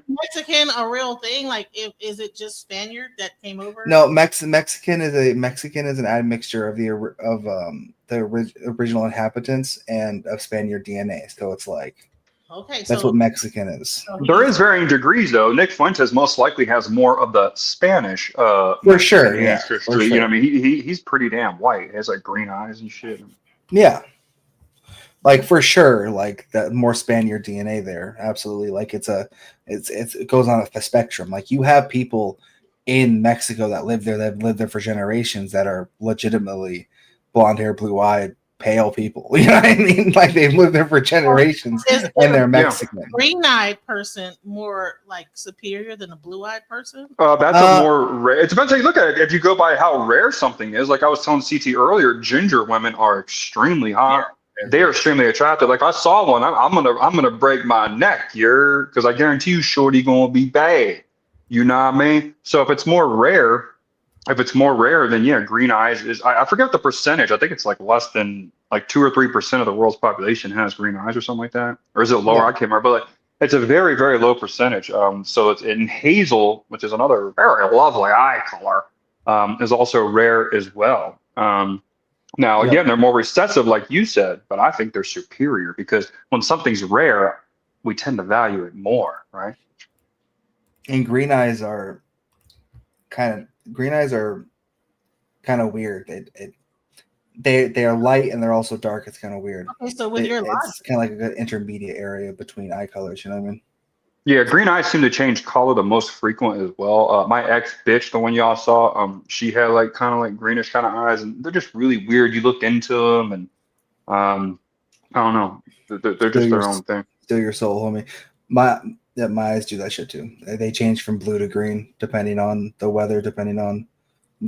[SPEAKER 11] Mexican a real thing? Like, is it just Spaniard that came over?
[SPEAKER 9] No, Mexican is an admixture of the original inhabitants and of Spaniard DNA. So it's like.
[SPEAKER 11] Okay,
[SPEAKER 9] that's what Mexican is.
[SPEAKER 8] There is varying degrees, though. Nick Fuentes most likely has more of the Spanish.
[SPEAKER 9] For sure, yeah. For sure.
[SPEAKER 8] He's pretty damn white. He has like green eyes and shit.
[SPEAKER 9] Yeah, like for sure, like that more Spaniard DNA there. Absolutely, like it goes on a spectrum. Like you have people in Mexico that live there, that have lived there for generations, that are legitimately blonde hair, blue eyed. Pale people, you know what I mean? Like they've lived there for generations, and they're Mexican.
[SPEAKER 11] Green-eyed person more like superior than a blue-eyed person?
[SPEAKER 8] That's a more rare. It depends how you look at it. If you go by how rare something is, like I was telling CT earlier, ginger women are extremely hot. Yeah. They are extremely attractive. Like I saw one, I'm gonna break my neck, because I guarantee you, shorty gonna be bad. You know what I mean? So if it's more rare. Then green eyes is. I forget the percentage. I think it's like less than like 2 or 3% of the world's population has green eyes or something like that, or is it lower? Yeah. I can't remember, but it's a very, very low percentage. So it's in hazel, which is another very lovely eye color, is also rare as well. Now again, they're more recessive, like you said, but I think they're superior because when something's rare, we tend to value it more, right?
[SPEAKER 9] And green eyes are kind of weird. They are light and they're also dark. It's kind of weird.
[SPEAKER 11] Okay, so with your light,
[SPEAKER 9] it's kind of like a good intermediate area between eye colors. You know what I mean?
[SPEAKER 8] Yeah, green eyes seem to change color the most frequent as well. My ex bitch, the one y'all saw, she had like kind of like greenish kind of eyes, and they're just really weird. You look into them, and I don't know. They're just their own thing.
[SPEAKER 9] Still your soul, homie. My eyes do that shit too. They change from blue to green depending on the weather, depending on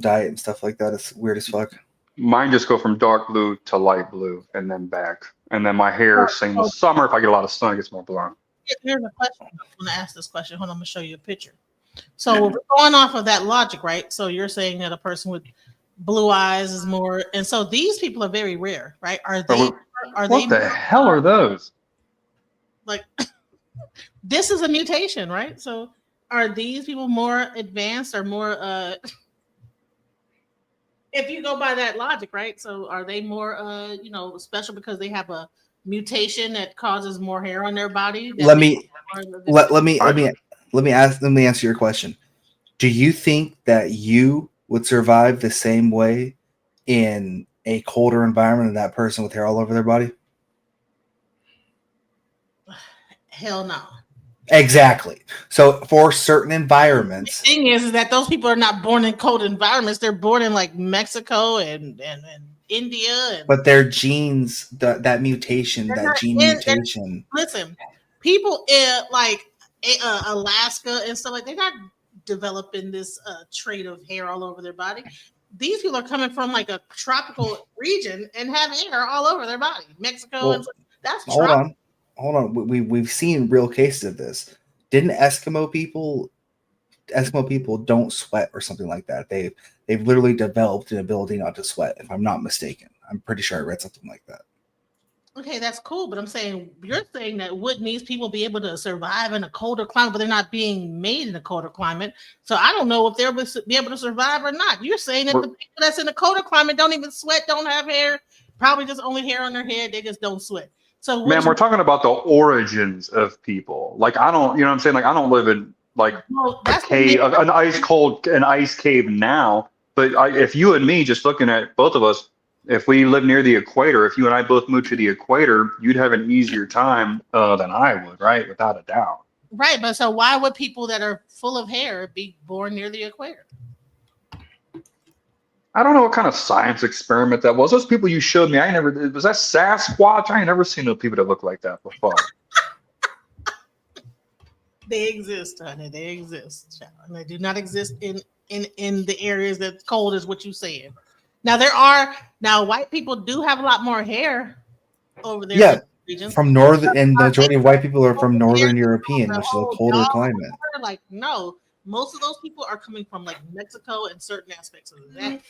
[SPEAKER 9] diet and stuff like that. It's weird as fuck.
[SPEAKER 8] Mine just go from dark blue to light blue and then back. And then my hair, same with summer. If I get a lot of sun, it gets more blonde.
[SPEAKER 11] Here's a question. I'm going to ask this question. Hold on, I'm going to show you a picture. So we're going off of that logic, right? So you're saying that a person with blue eyes is more, and so these people are very rare, right? Are they?
[SPEAKER 8] What the hell are those?
[SPEAKER 11] Like, this is a mutation, right? So are these people more advanced or more? If you go by that logic, right? So are they more, special because they have a mutation that causes more hair on their body?
[SPEAKER 9] Let me answer your question. Do you think that you would survive the same way in a colder environment than that person with hair all over their body?
[SPEAKER 11] Hell no.
[SPEAKER 9] Exactly. So for certain environments,
[SPEAKER 11] the thing is that those people are not born in cold environments. They're born in like Mexico and India.
[SPEAKER 9] But their genes, that mutation, mutation.
[SPEAKER 11] Listen, people in like Alaska and stuff like they're not developing this trait of hair all over their body. These people are coming from like a tropical region and have hair all over their body. Mexico and that's
[SPEAKER 9] hold on. We've seen real cases of this. Didn't Eskimo people don't sweat or something like that? They've literally developed an ability not to sweat, if I'm not mistaken. I'm pretty sure I read something like that.
[SPEAKER 11] Okay, that's cool, but I'm saying you're saying that wouldn't these people be able to survive in a colder climate, but they're not being made in a colder climate. So I don't know if they'll be able to survive or not. You're saying that the people that's in a colder climate don't even sweat, don't have hair, probably just only hair on their head. They just don't sweat. So
[SPEAKER 8] man, we're talking about the origins of people. Like I don't, you know what I'm saying? Like I don't live in like a cave, an ice cave now. But if you and me, just looking at both of us, if we live near the equator, if you and I both moved to the equator, you'd have an easier time than I would, right? Without a doubt.
[SPEAKER 11] Right, but so why would people that are full of hair be born near the equator?
[SPEAKER 8] I don't know what kind of science experiment that was. Those people you showed me, was that Sasquatch? I ain't never seen those people that look like that before.
[SPEAKER 11] They exist, honey. They exist. And they do not exist in the areas that's cold, is what you said. Now white people do have a lot more hair over there.
[SPEAKER 9] Yeah, from northern, and the majority of white people are from Northern European, which is a colder climate.
[SPEAKER 11] Like no, most of those people are coming from like Mexico and certain aspects of that.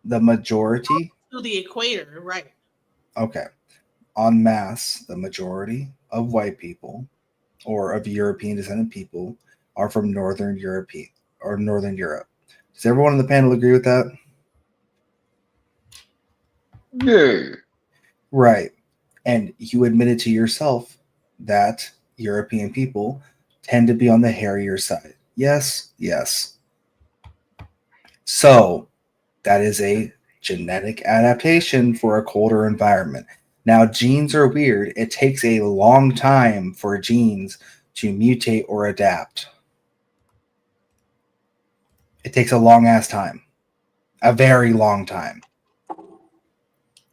[SPEAKER 9] The majority
[SPEAKER 11] to the equator, right?
[SPEAKER 9] Okay, en masse, the majority of white people or of European descendant people are from Northern Europe or Northern Europe. Does everyone on the panel agree with that?
[SPEAKER 8] Yeah.
[SPEAKER 9] Right. And you admitted to yourself that European people tend to be on the hairier side. Yes. So that is a genetic adaptation for a colder environment. Now, genes are weird. It takes a long time for genes to mutate or adapt. It takes a long ass time. A very long time.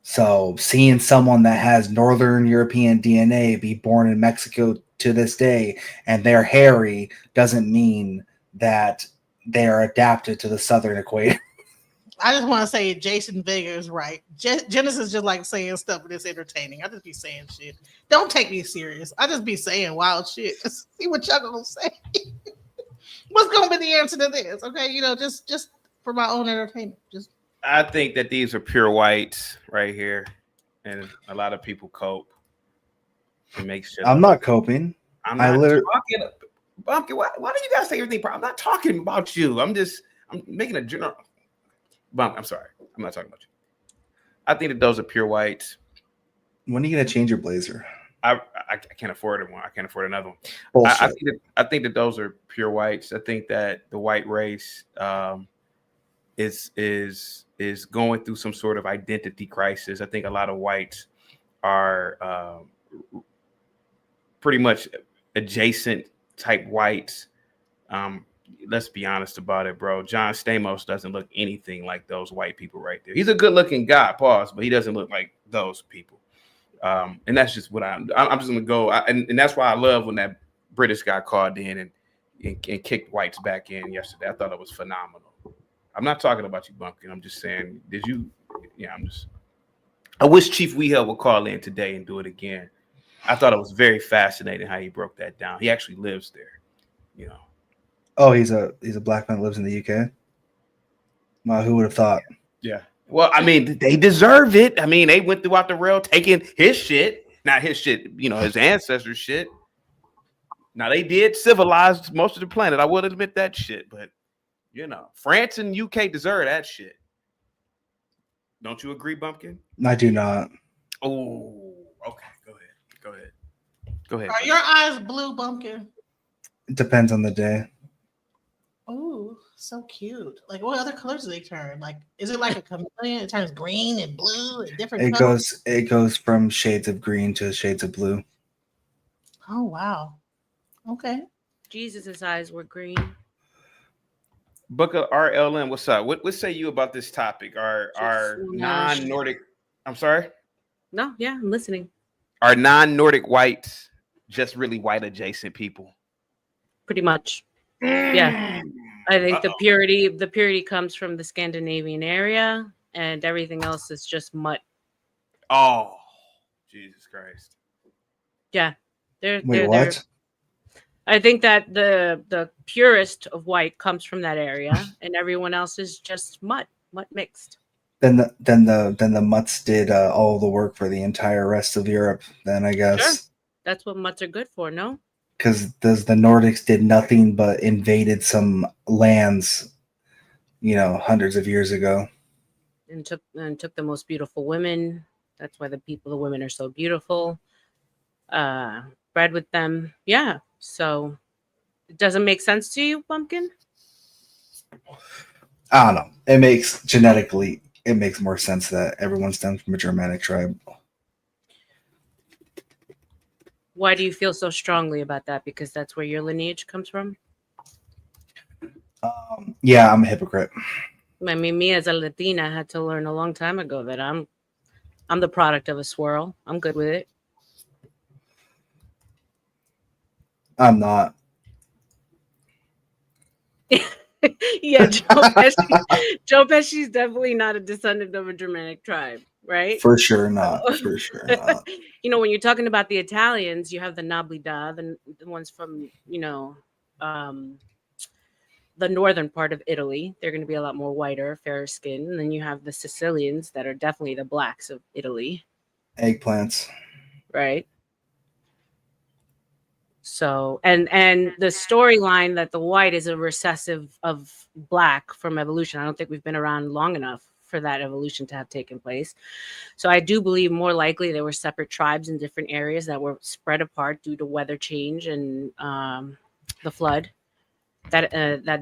[SPEAKER 9] So seeing someone that has Northern European DNA be born in Mexico to this day and they're hairy doesn't mean that they are adapted to the Southern equator.
[SPEAKER 11] I just want to say Jason Vega is right. Genesis just like saying stuff and it's entertaining. I just be saying shit. Don't take me serious. I just be saying wild shit. Just see what y'all gonna say. What's gonna be the answer to this? Okay, just for my own entertainment.
[SPEAKER 2] I think that these are pure whites right here, and a lot of people cope. It makes shit.
[SPEAKER 9] I'm not coping.
[SPEAKER 2] I'm not talking. Bumpkin, why do you guys say everything? I'm not talking about you. I'm making a general. Bump, I'm sorry. I'm not talking about you. I think that those are pure whites.
[SPEAKER 9] When are you gonna change your blazer?
[SPEAKER 2] I can't afford one. I can't afford another one. I think that those are pure whites. I think that the white race is going through some sort of identity crisis. I think a lot of whites are pretty much adjacent type whites. Let's be honest about it, bro. John Stamos doesn't look anything like those white people right there. He's a good looking guy, pause, but he doesn't look like those people. And that's just what I'm just gonna go. And that's why I love when that British guy called in and kicked whites back in yesterday. I thought it was phenomenal. I'm not talking about you, Bumpkin. I'm just saying, I wish Chief Weehell would call in today and do it again. I thought it was very fascinating how he broke that down. He actually lives there, you know.
[SPEAKER 9] Oh, he's a black man that lives in the UK. Wow, who would have thought?
[SPEAKER 2] Yeah. Well, I mean, they deserve it. I mean, they went throughout the rail taking his shit, not his shit, you know, his ancestors' shit. Now they did civilize most of the planet. I will admit that shit, but you know, France and UK deserve that shit. Don't you agree, Bumpkin?
[SPEAKER 9] I do not.
[SPEAKER 2] Oh, okay. Go ahead.
[SPEAKER 11] Are your eyes blue, Bumpkin?
[SPEAKER 9] It depends on the day.
[SPEAKER 11] Oh, so cute. Like, what other colors do they turn? Like, is it like a chameleon? It turns green and blue and different
[SPEAKER 9] It
[SPEAKER 11] colors?
[SPEAKER 9] goes from shades of green to shades of blue.
[SPEAKER 11] Oh, wow. Okay.
[SPEAKER 12] Jesus' eyes were green.
[SPEAKER 2] Booker RLM, what's up? What say you about this topic? Are non-Nordic? I'm sorry.
[SPEAKER 12] No, yeah, I'm listening.
[SPEAKER 2] Are non-Nordic whites just really white adjacent people?
[SPEAKER 12] Pretty much. Yeah. I think the purity comes from the Scandinavian area, and everything else is just mutt.
[SPEAKER 2] Oh, Jesus Christ.
[SPEAKER 12] Yeah.
[SPEAKER 9] Wait, what?
[SPEAKER 12] I think that the purest of white comes from that area, and everyone else is just mutt mixed.
[SPEAKER 9] Then the mutts did all the work for the entire rest of Europe. Then I guess.
[SPEAKER 12] Sure. That's what mutts are good for, no?
[SPEAKER 9] Because the Nordics did nothing but invaded some lands, you know, hundreds of years ago.
[SPEAKER 12] And took the most beautiful women. That's why the women are so beautiful. Bred with them. Yeah. So it doesn't make sense to you, Pumpkin?
[SPEAKER 9] I don't know. It makes more sense that everyone stems from a Germanic tribe.
[SPEAKER 12] Why do you feel so strongly about that? Because that's where your lineage comes from?
[SPEAKER 9] Yeah, I'm a hypocrite.
[SPEAKER 12] I mean, me as a Latina had to learn a long time ago that I'm the product of a swirl. I'm good with it.
[SPEAKER 9] I'm not.
[SPEAKER 12] Yeah, Joe Pesci's definitely not a descendant of a Germanic tribe, right?
[SPEAKER 9] For sure not. For sure not.
[SPEAKER 12] You know, when you're talking about the Italians, you have the Noblida, the ones from, you know, the northern part of Italy. They're going to be a lot more whiter, fairer skin. And then you have the Sicilians that are definitely the blacks of Italy.
[SPEAKER 9] Eggplants.
[SPEAKER 12] Right. So, and the storyline that the white is a recessive of black from evolution. I don't think we've been around long enough for that evolution to have taken place. So I do believe more likely there were separate tribes in different areas that were spread apart due to weather change and the flood that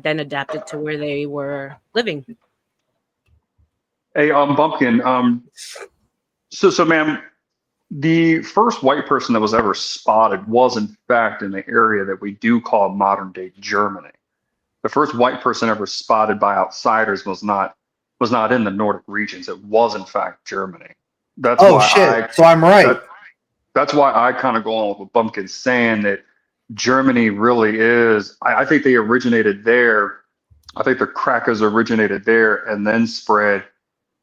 [SPEAKER 12] then adapted to where they were living.
[SPEAKER 8] Hey, Bumpkin. So, ma'am, the first white person that was ever spotted was, in fact, in the area that we do call modern day Germany. The first white person ever spotted by outsiders was not in the Nordic regions. It was, in fact, Germany. That's why
[SPEAKER 9] shit. So I'm right.
[SPEAKER 8] That's why I kind of go on with what Bumpkin's saying, that Germany really is. I think they originated there. I think the crackers originated there and then spread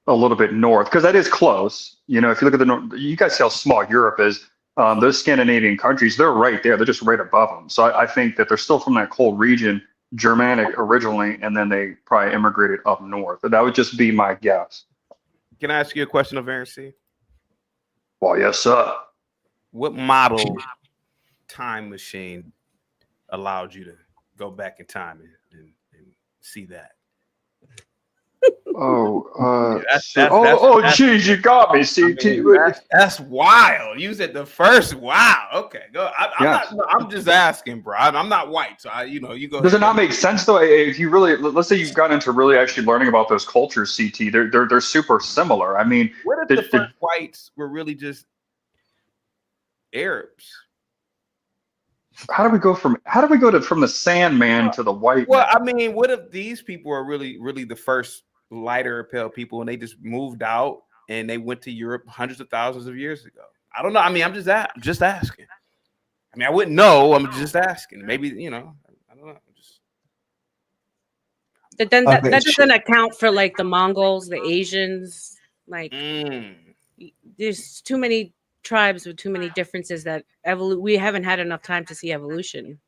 [SPEAKER 8] a little bit north, because that is close. You know, if you look at the north, you guys see how small Europe is. Those Scandinavian countries, they're right there. They're just right above them. So I think that they're still from that whole region, Germanic originally, and then they probably immigrated up north. But that would just be my guess.
[SPEAKER 2] Can I ask you a question of Aaron?
[SPEAKER 8] Well, yes, sir.
[SPEAKER 2] What model time machine allowed you to go back in time and see that?
[SPEAKER 8] Geez, you got me, CT.
[SPEAKER 2] I mean, that's wild. You said the first. Wow. Okay, go. I'm just asking, bro. I'm not white, so you go.
[SPEAKER 8] Does it not make sense though? If you really, let's say you've got into really actually learning about those cultures, CT, they're super similar. I mean,
[SPEAKER 2] what if the first whites were really just Arabs?
[SPEAKER 8] How do we go from the Sandman to the white?
[SPEAKER 2] Well, I mean, what if these people are really the first lighter pale people, and they just moved out and they went to Europe hundreds of thousands of years ago? I don't know. I mean, I'm just asking. I mean, I wouldn't know. I'm just asking. Maybe I don't know.
[SPEAKER 12] But then that doesn't account for like the Mongols, the Asians. Like, there's too many tribes with too many differences that we haven't had enough time to see evolution.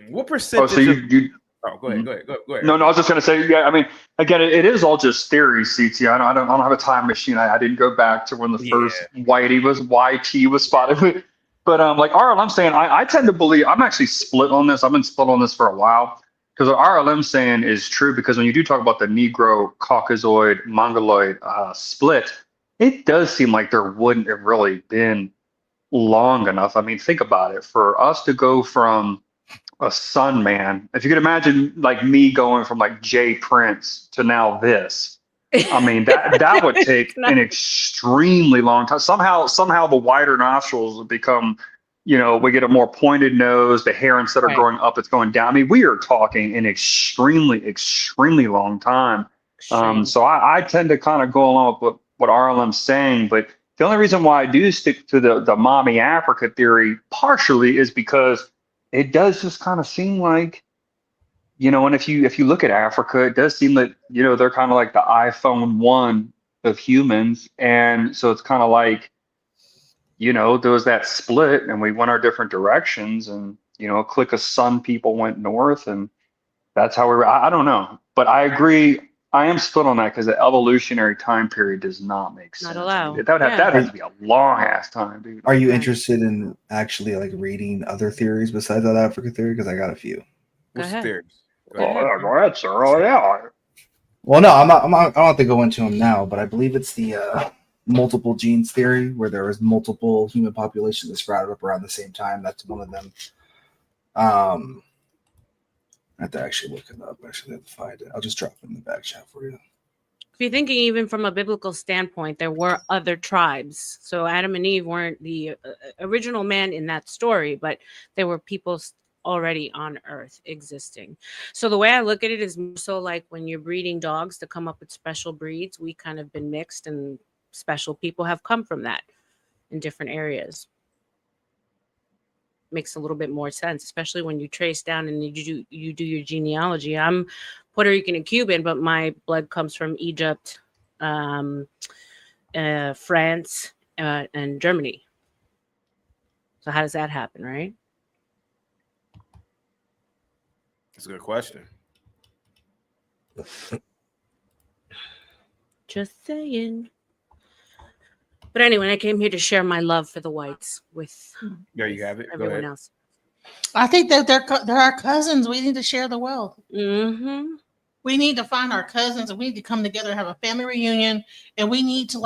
[SPEAKER 2] What
[SPEAKER 8] Oh,
[SPEAKER 2] percentage
[SPEAKER 8] so
[SPEAKER 2] of
[SPEAKER 8] you
[SPEAKER 2] Oh, go ahead, go ahead, go ahead.
[SPEAKER 8] No, no, I was just gonna say, yeah. I mean, again, it is all just theory, CT. I don't have a time machine. I didn't go back to when the
[SPEAKER 2] Yeah.
[SPEAKER 8] first YT was spotted. But like RLM saying, I tend to believe I'm actually split on this. I've been split on this for a while because what RLM saying is true. Because when you do talk about the Negro Caucasoid Mongoloid split, it does seem like there wouldn't have really been long enough. I mean, think about it. For us to go from a sun man. If you could imagine like me going from like Jay Prince to now this, I mean that would take an extremely long time. Somehow the wider nostrils would become, we get a more pointed nose, the hair instead of
[SPEAKER 12] Right.
[SPEAKER 8] growing up, it's going down. I mean, we are talking an extremely, extremely long time.
[SPEAKER 12] Extreme.
[SPEAKER 8] So I tend to kind of go along with what RLM's saying, but the only reason why I do stick to the mommy Africa theory partially is because it does just kind of seem like, and if you look at Africa, it does seem that, they're kind of like the iPhone 1 of humans. And so it's kind of like, there was that split and we went our different directions and, a clique of sun people went north and that's how we were. I don't know, but I agree. I am split on that because the evolutionary time period does not make sense.
[SPEAKER 12] Not allow.
[SPEAKER 8] I mean, that has to be a long ass time, dude.
[SPEAKER 9] Are you interested in actually like reading other theories besides that Africa theory? Because I got a few.
[SPEAKER 2] What's the theories?
[SPEAKER 8] Go ahead, sir. Oh yeah.
[SPEAKER 9] Well, no, I'm not. I don't have to go into them now, but I believe it's the multiple genes theory, where there was multiple human populations that sprouted up around the same time. That's one of them. I have to actually look it up. Actually, I have to find it. I'll just drop it in the back chat for you.
[SPEAKER 12] If you're thinking even from a biblical standpoint, there were other tribes. So Adam and Eve weren't the original man in that story, but there were people already on Earth existing. So the way I look at it is more so like when you're breeding dogs to come up with special breeds, we kind of been mixed and special people have come from that in different areas. Makes a little bit more sense, especially when you trace down and you do your genealogy. I'm Puerto Rican and Cuban, but my blood comes from Egypt, France, and Germany. So how does that happen, right?
[SPEAKER 2] That's a good question.
[SPEAKER 12] Just saying. But anyway, I came here to share my love for the whites with
[SPEAKER 2] There you have it.
[SPEAKER 12] everyone else.
[SPEAKER 11] I think that they're our cousins. We need to share the wealth.
[SPEAKER 12] Mm-hmm.
[SPEAKER 11] We need to find our cousins and we need to come together and have a family reunion. And we need to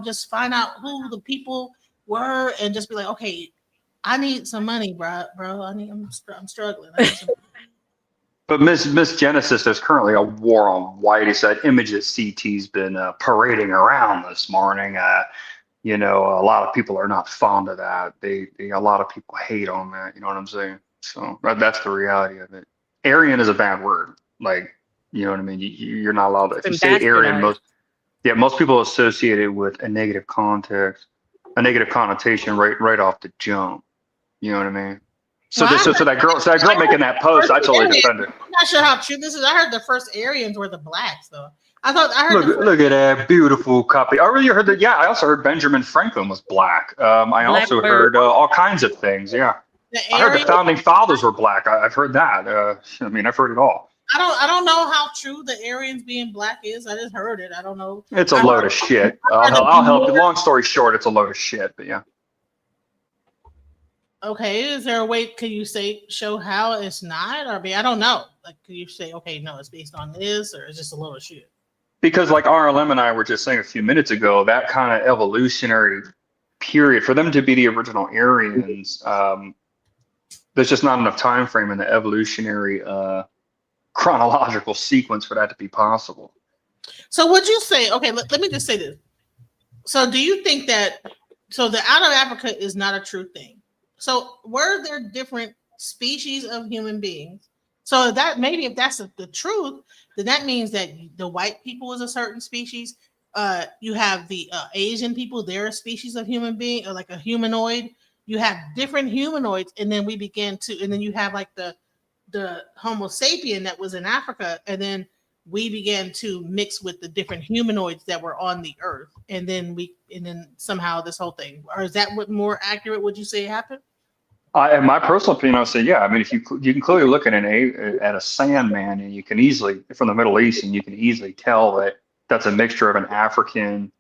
[SPEAKER 11] just find out who the people were and just be like, okay, I need some money, bro. I'm struggling.
[SPEAKER 8] But Miss Genesis, there's currently a war on white. That image that CT's been parading around this morning. A lot of people are not fond of that. A lot of people hate on that. You know what I'm saying? So that's the reality of it. Aryan is a bad word. Like, you know what I mean? You're not allowed to. If you say Aryan, most people associate it with a negative context, a negative connotation right off the jump. You know what I mean? So that girl making that post, I totally defend it.
[SPEAKER 11] I'm not sure how true this is. I heard the first Aryans were the blacks, though. I heard.
[SPEAKER 8] Look at that beautiful copy. I really heard that. Yeah, I also heard Benjamin Franklin was black. I also heard all kinds of things. Yeah, I heard the founding fathers were black. I've heard that. I've heard it all.
[SPEAKER 11] I don't know how true the Aryans being black is. I just heard it. I don't know.
[SPEAKER 8] It's a load of shit. I'll help you. Long story short, it's a load of shit. But yeah.
[SPEAKER 11] Okay, is there a way? Can you show how it's not? Or I don't know. Like, can you say, okay, no, it's based on this, or it's just a load of shit?
[SPEAKER 8] Because like RLM and I were just saying a few minutes ago, that kind of evolutionary period for them to be the original Aryans, there's just not enough time frame in the evolutionary chronological sequence for that to be possible.
[SPEAKER 11] So would you say, okay, let me just say this. So do you think that, the out of Africa is not a true thing? So were there different species of human beings? So that maybe if that's the truth, then that means that the white people is a certain species. You have the Asian people; they're a species of human being, or like a humanoid. You have different humanoids, and then and then you have like the Homo sapien that was in Africa, and then we began to mix with the different humanoids that were on the earth, and then somehow this whole thing, or is that what more accurate would you say happened?
[SPEAKER 8] In my personal opinion, I would say, yeah. I mean, if you can clearly look at a Sandman, and you can easily, from the Middle East, and you can easily tell that that's a mixture of an African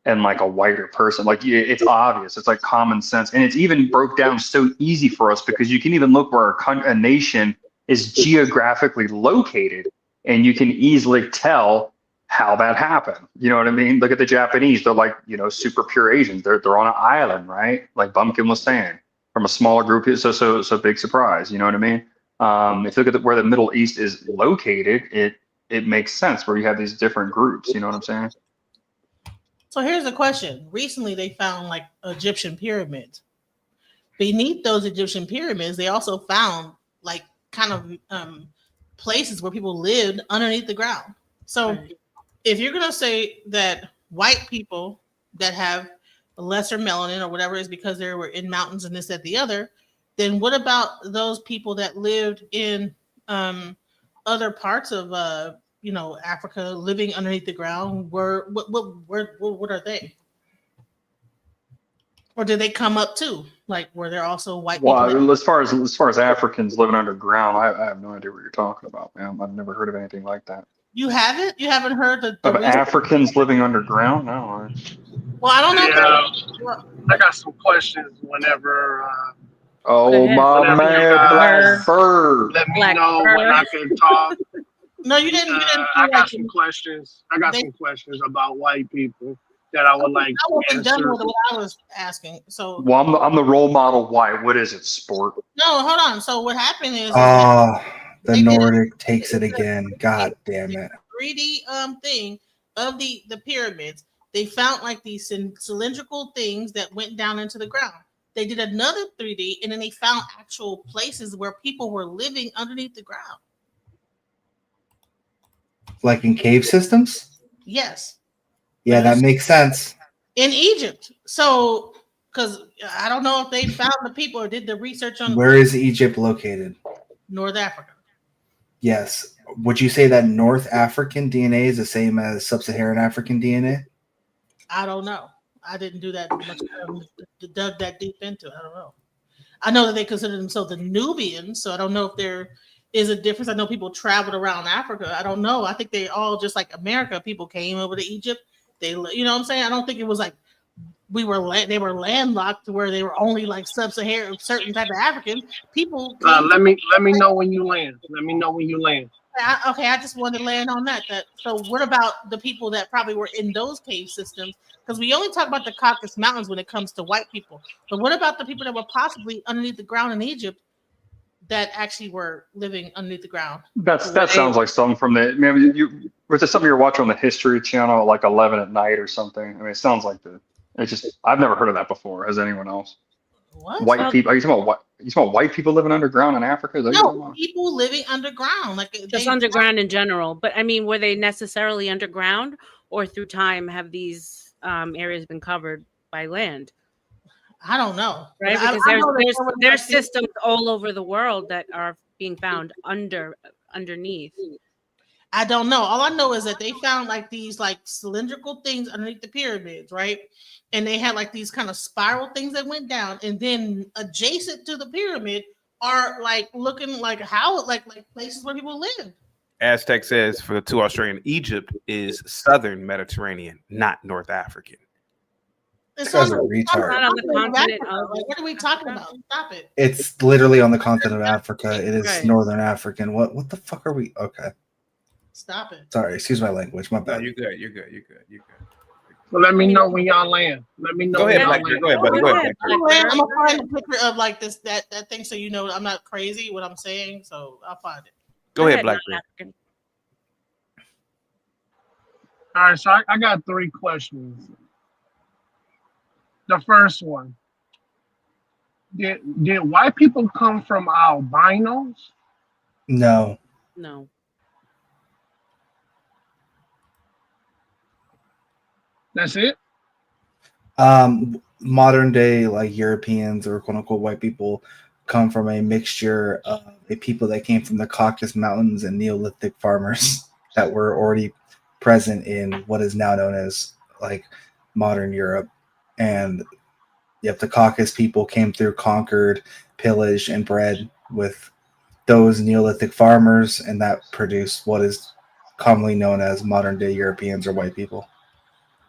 [SPEAKER 8] and like a whiter person. Like it's obvious. It's like common sense, and it's even broke down so easy for us because you can even look where a nation is geographically located, and you can easily tell how that happened. You know what I mean? Look at the Japanese. They're like, super pure Asians. They're on an island, right? Like Bumpkin was saying, from a smaller group. So big surprise. You know what I mean? If you look at where the Middle East is located, it makes sense where you have these different groups. You know what I'm saying?
[SPEAKER 11] So here's a question. Recently, they found like Egyptian pyramids. Beneath those Egyptian pyramids, they also found like kind of places where people lived underneath the ground. So if you're going to say that white people that have lesser melanin or whatever is because they were in mountains and this, that, the other, then what about those people that lived in other parts of Africa, living underneath the ground? What are they? Or did they come up too? Like, were there also white people?
[SPEAKER 8] Well, as far as Africans living underground, I have no idea what you're talking about, man. I've never heard of anything like that.
[SPEAKER 11] You haven't? You haven't heard
[SPEAKER 8] of Africans living underground? No.
[SPEAKER 11] Well, I don't know.
[SPEAKER 7] Yeah, I got some questions whenever.
[SPEAKER 8] My man, Black Bird.
[SPEAKER 7] Let me know when I can talk.
[SPEAKER 11] No, you didn't.
[SPEAKER 7] I got some questions. I got some questions about white people that I would like.
[SPEAKER 11] I wasn't done with what I was asking. So,
[SPEAKER 8] well, I'm the role model white. What is it, sport?
[SPEAKER 11] No, hold on. So what happened is,
[SPEAKER 9] the Nordic takes it again. God damn it!
[SPEAKER 11] 3D thing of the pyramids. They found like these cylindrical things that went down into the ground. They did another 3D, and then they found actual places where people were living underneath the ground.
[SPEAKER 9] Like in cave systems?
[SPEAKER 11] Yes.
[SPEAKER 9] Yeah, that makes sense.
[SPEAKER 11] In Egypt. So, because I don't know if they found the people or did the research on.
[SPEAKER 9] Where is Egypt located?
[SPEAKER 11] North Africa.
[SPEAKER 9] Yes. Would you say that North African DNA is the same as Sub-Saharan African DNA?
[SPEAKER 11] I don't know. I didn't do that much. Dug that deep into it. I don't know. I know that they consider themselves the Nubians, so I don't know if there is a difference. I know people traveled around Africa. I don't know. I think they all, just like America, people came over to Egypt. They, you know what I'm saying? I don't think it was like they were landlocked to where they were only like sub-Saharan, certain type of African people.
[SPEAKER 7] Let me know when you land. Let me know when you land.
[SPEAKER 11] Okay, I just wanted to land on that. So what about the people that probably were in those cave systems? Because we only talk about the Caucasus Mountains when it comes to white people. But what about the people that were possibly underneath the ground in Egypt that actually were living underneath the ground?
[SPEAKER 8] That sounds like something from was it something you're watching on the History Channel at like 11 at night or something? I mean, it sounds like I've never heard of that before. Has anyone else?
[SPEAKER 11] What?
[SPEAKER 8] White people? Are you talking about white people living underground in Africa?
[SPEAKER 11] No, people living underground, like
[SPEAKER 12] just underground in general. But I mean, were they necessarily underground, or through time have these areas been covered by land?
[SPEAKER 11] I don't know,
[SPEAKER 12] right? Because there's systems all over the world that are being found underneath.
[SPEAKER 11] I don't know. All I know is that they found like these like cylindrical things underneath the pyramids, right? And they had like these kind of spiral things that went down, and then adjacent to the pyramid are like looking like like places where people live.
[SPEAKER 2] Aztec says for the two Australian, Egypt is southern Mediterranean, not North African.
[SPEAKER 11] It's on
[SPEAKER 9] a retard.
[SPEAKER 11] Not on the continent. What are we talking about? Stop it.
[SPEAKER 9] It's literally on the continent of Africa. It is Northern African. What the fuck are we? Okay.
[SPEAKER 11] Stop it.
[SPEAKER 9] Sorry, excuse my language. My bad.
[SPEAKER 2] No, you're good.
[SPEAKER 7] Well, let me know when y'all land. Let me know.
[SPEAKER 2] Go ahead, Black. Go ahead, buddy. Go ahead.
[SPEAKER 11] I'm gonna find a picture of like that thing, so you know I'm not crazy what I'm saying. So I'll find it.
[SPEAKER 2] Go ahead, Black.
[SPEAKER 7] All right, so I got 3 questions. The first one: Did white people come from albinos?
[SPEAKER 9] No.
[SPEAKER 7] That's it.
[SPEAKER 9] Modern day, like Europeans or quote unquote white people, come from a mixture of people that came from the Caucasus Mountains and Neolithic farmers. that were already present in what is now known as like modern Europe. And yep, the Caucasus people came through, conquered, pillaged, and bred with those Neolithic farmers, and that produced what is commonly known as modern day Europeans or white people.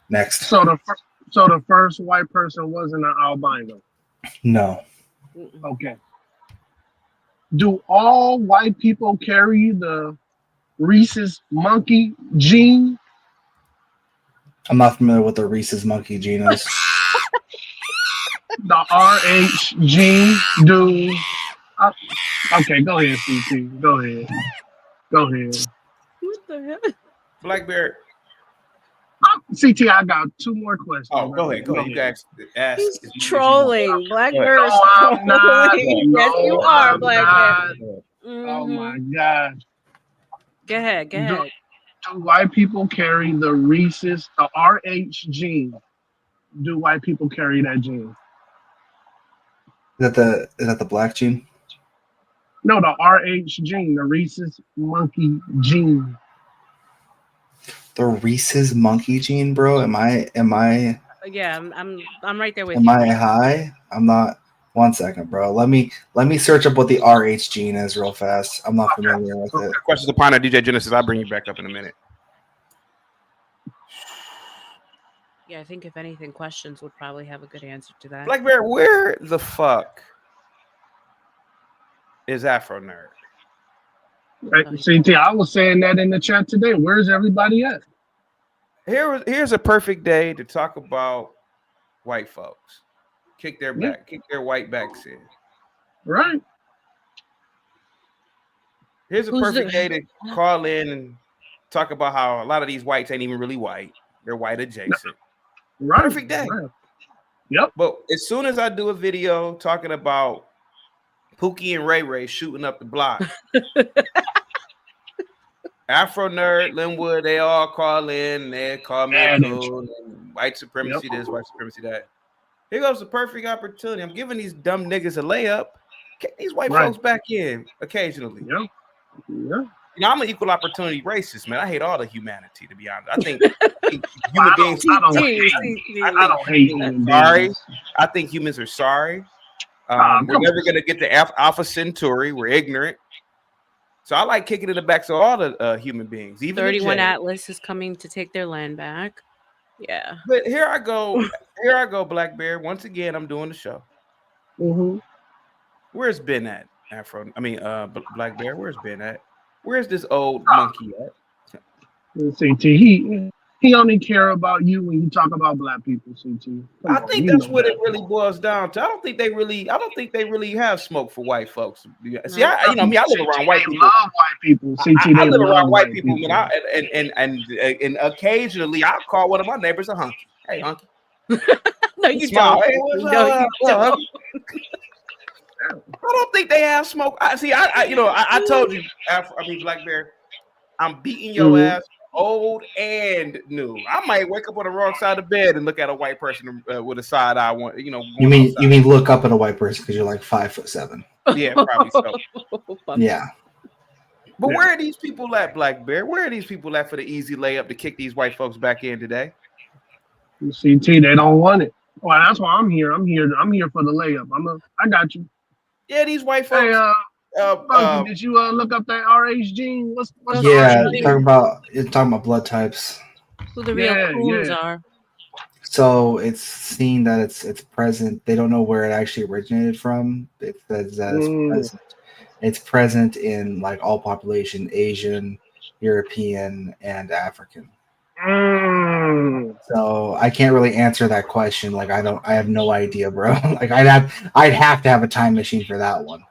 [SPEAKER 9] Next.
[SPEAKER 7] So the first white person wasn't an albino.
[SPEAKER 9] No.
[SPEAKER 7] Okay. Do all white people carry the rhesus monkey gene?
[SPEAKER 9] I'm not familiar with the Rhesus monkey gene is.
[SPEAKER 7] The RH gene? Do okay, go ahead, CT. Go ahead. Go ahead.
[SPEAKER 12] What the hell?
[SPEAKER 2] Black Bear.
[SPEAKER 7] CT, I got two more questions.
[SPEAKER 2] Oh, go ahead. Go ahead. You guys ask.
[SPEAKER 12] He's trolling. Black
[SPEAKER 2] Go ahead.
[SPEAKER 12] Bear is
[SPEAKER 7] No, I'm not.
[SPEAKER 12] trolling. Yes,
[SPEAKER 7] No,
[SPEAKER 12] you are,
[SPEAKER 7] I'm
[SPEAKER 12] Black
[SPEAKER 7] not.
[SPEAKER 12] Bear.
[SPEAKER 7] Oh
[SPEAKER 12] Mhm.
[SPEAKER 7] my God.
[SPEAKER 12] Go ahead. Go ahead.
[SPEAKER 7] Do white people carry the rhesus, the RH gene? Do white people carry that gene?
[SPEAKER 9] Is that the black gene?
[SPEAKER 7] No, the RH gene, the rhesus monkey gene.
[SPEAKER 9] The Rhesus monkey gene, bro. Am I
[SPEAKER 12] Yeah, I'm right there with
[SPEAKER 9] am
[SPEAKER 12] you.
[SPEAKER 9] I high? I'm not. 1 second, bro. Let me search up what the RH gene is real fast. I'm not familiar with it.
[SPEAKER 2] Questions upon our DJ Genesis. I'll bring you back up in a minute.
[SPEAKER 12] Yeah, I think if anything, questions would probably have a good answer to that.
[SPEAKER 2] Black Bear, where the fuck is Afro Nerd?
[SPEAKER 7] Right, CT, I was saying that in the chat today. Where's everybody at?
[SPEAKER 2] Here's a perfect day to talk about white folks. Kick their white backs in.
[SPEAKER 7] Right.
[SPEAKER 2] Here's a perfect day to call in and talk about how a lot of these whites ain't even really white. They're white adjacent.
[SPEAKER 7] Right.
[SPEAKER 2] Perfect day.
[SPEAKER 7] Right. Yep.
[SPEAKER 2] But as soon as I do a video talking about Pookie and Ray Ray shooting up the block, Afro Nerd, Linwood, they all call in and they call me a coon, and white supremacy this, white supremacy that. Here goes the perfect opportunity. I'm giving these dumb niggas a layup. Get these white folks back in occasionally.
[SPEAKER 7] Yeah. Yeah.
[SPEAKER 2] You know, I'm an equal opportunity racist, man. I hate all the humanity, to be honest. I think human beings.
[SPEAKER 7] I don't hate human beings.
[SPEAKER 2] I think humans are sorry. We're never going to get to Alpha Centauri. We're ignorant. So I like kicking in the backs of all the human beings. Even
[SPEAKER 12] 31 Atlas is coming to take their land back. Yeah.
[SPEAKER 2] But here I go, Black Bear. Once again, I'm doing the show.
[SPEAKER 7] Mm-hmm.
[SPEAKER 2] Where's Ben at, Afro? I mean, Black Bear. Where's Ben at? Where's this old monkey at?
[SPEAKER 7] CT, he only care about you when you talk about black people. CT,
[SPEAKER 2] I think that's what it really boils down to. I don't think they really have smoke for white folks. See, I live around white people.
[SPEAKER 7] Love white people. CT,
[SPEAKER 2] I live around white people, and occasionally I'll call one of my neighbors a hunky. Hey, hunky.
[SPEAKER 12] No, you
[SPEAKER 2] smile.
[SPEAKER 12] don't.
[SPEAKER 2] Hey, what's
[SPEAKER 12] No,
[SPEAKER 2] up?
[SPEAKER 12] you don't.
[SPEAKER 2] I don't think they have smoke. I told you, Black Bear, I'm beating your ass, old and new. I might wake up on the wrong side of the bed and look at a white person with a side eye.
[SPEAKER 9] You mean look up at a white person because you're like 5'7"?
[SPEAKER 2] Yeah, probably so.
[SPEAKER 9] Yeah.
[SPEAKER 2] But where are these people at, Black Bear? Where are these people at for the easy layup to kick these white folks back in today?
[SPEAKER 7] CT, they don't want it. Well, that's why I'm here. I'm here for the layup. I got you.
[SPEAKER 2] Yeah, these white folks.
[SPEAKER 7] Hey, did you look up that RH gene? What's
[SPEAKER 9] yeah, you're talking about blood types.
[SPEAKER 12] Who the real coons are.
[SPEAKER 9] So it's seen that it's present. They don't know where it actually originated from. It says that it's present. It's present in like all population, Asian, European, and African. So I can't really answer that question. Like I have no idea, bro. Like I'd have to have a time machine for that one.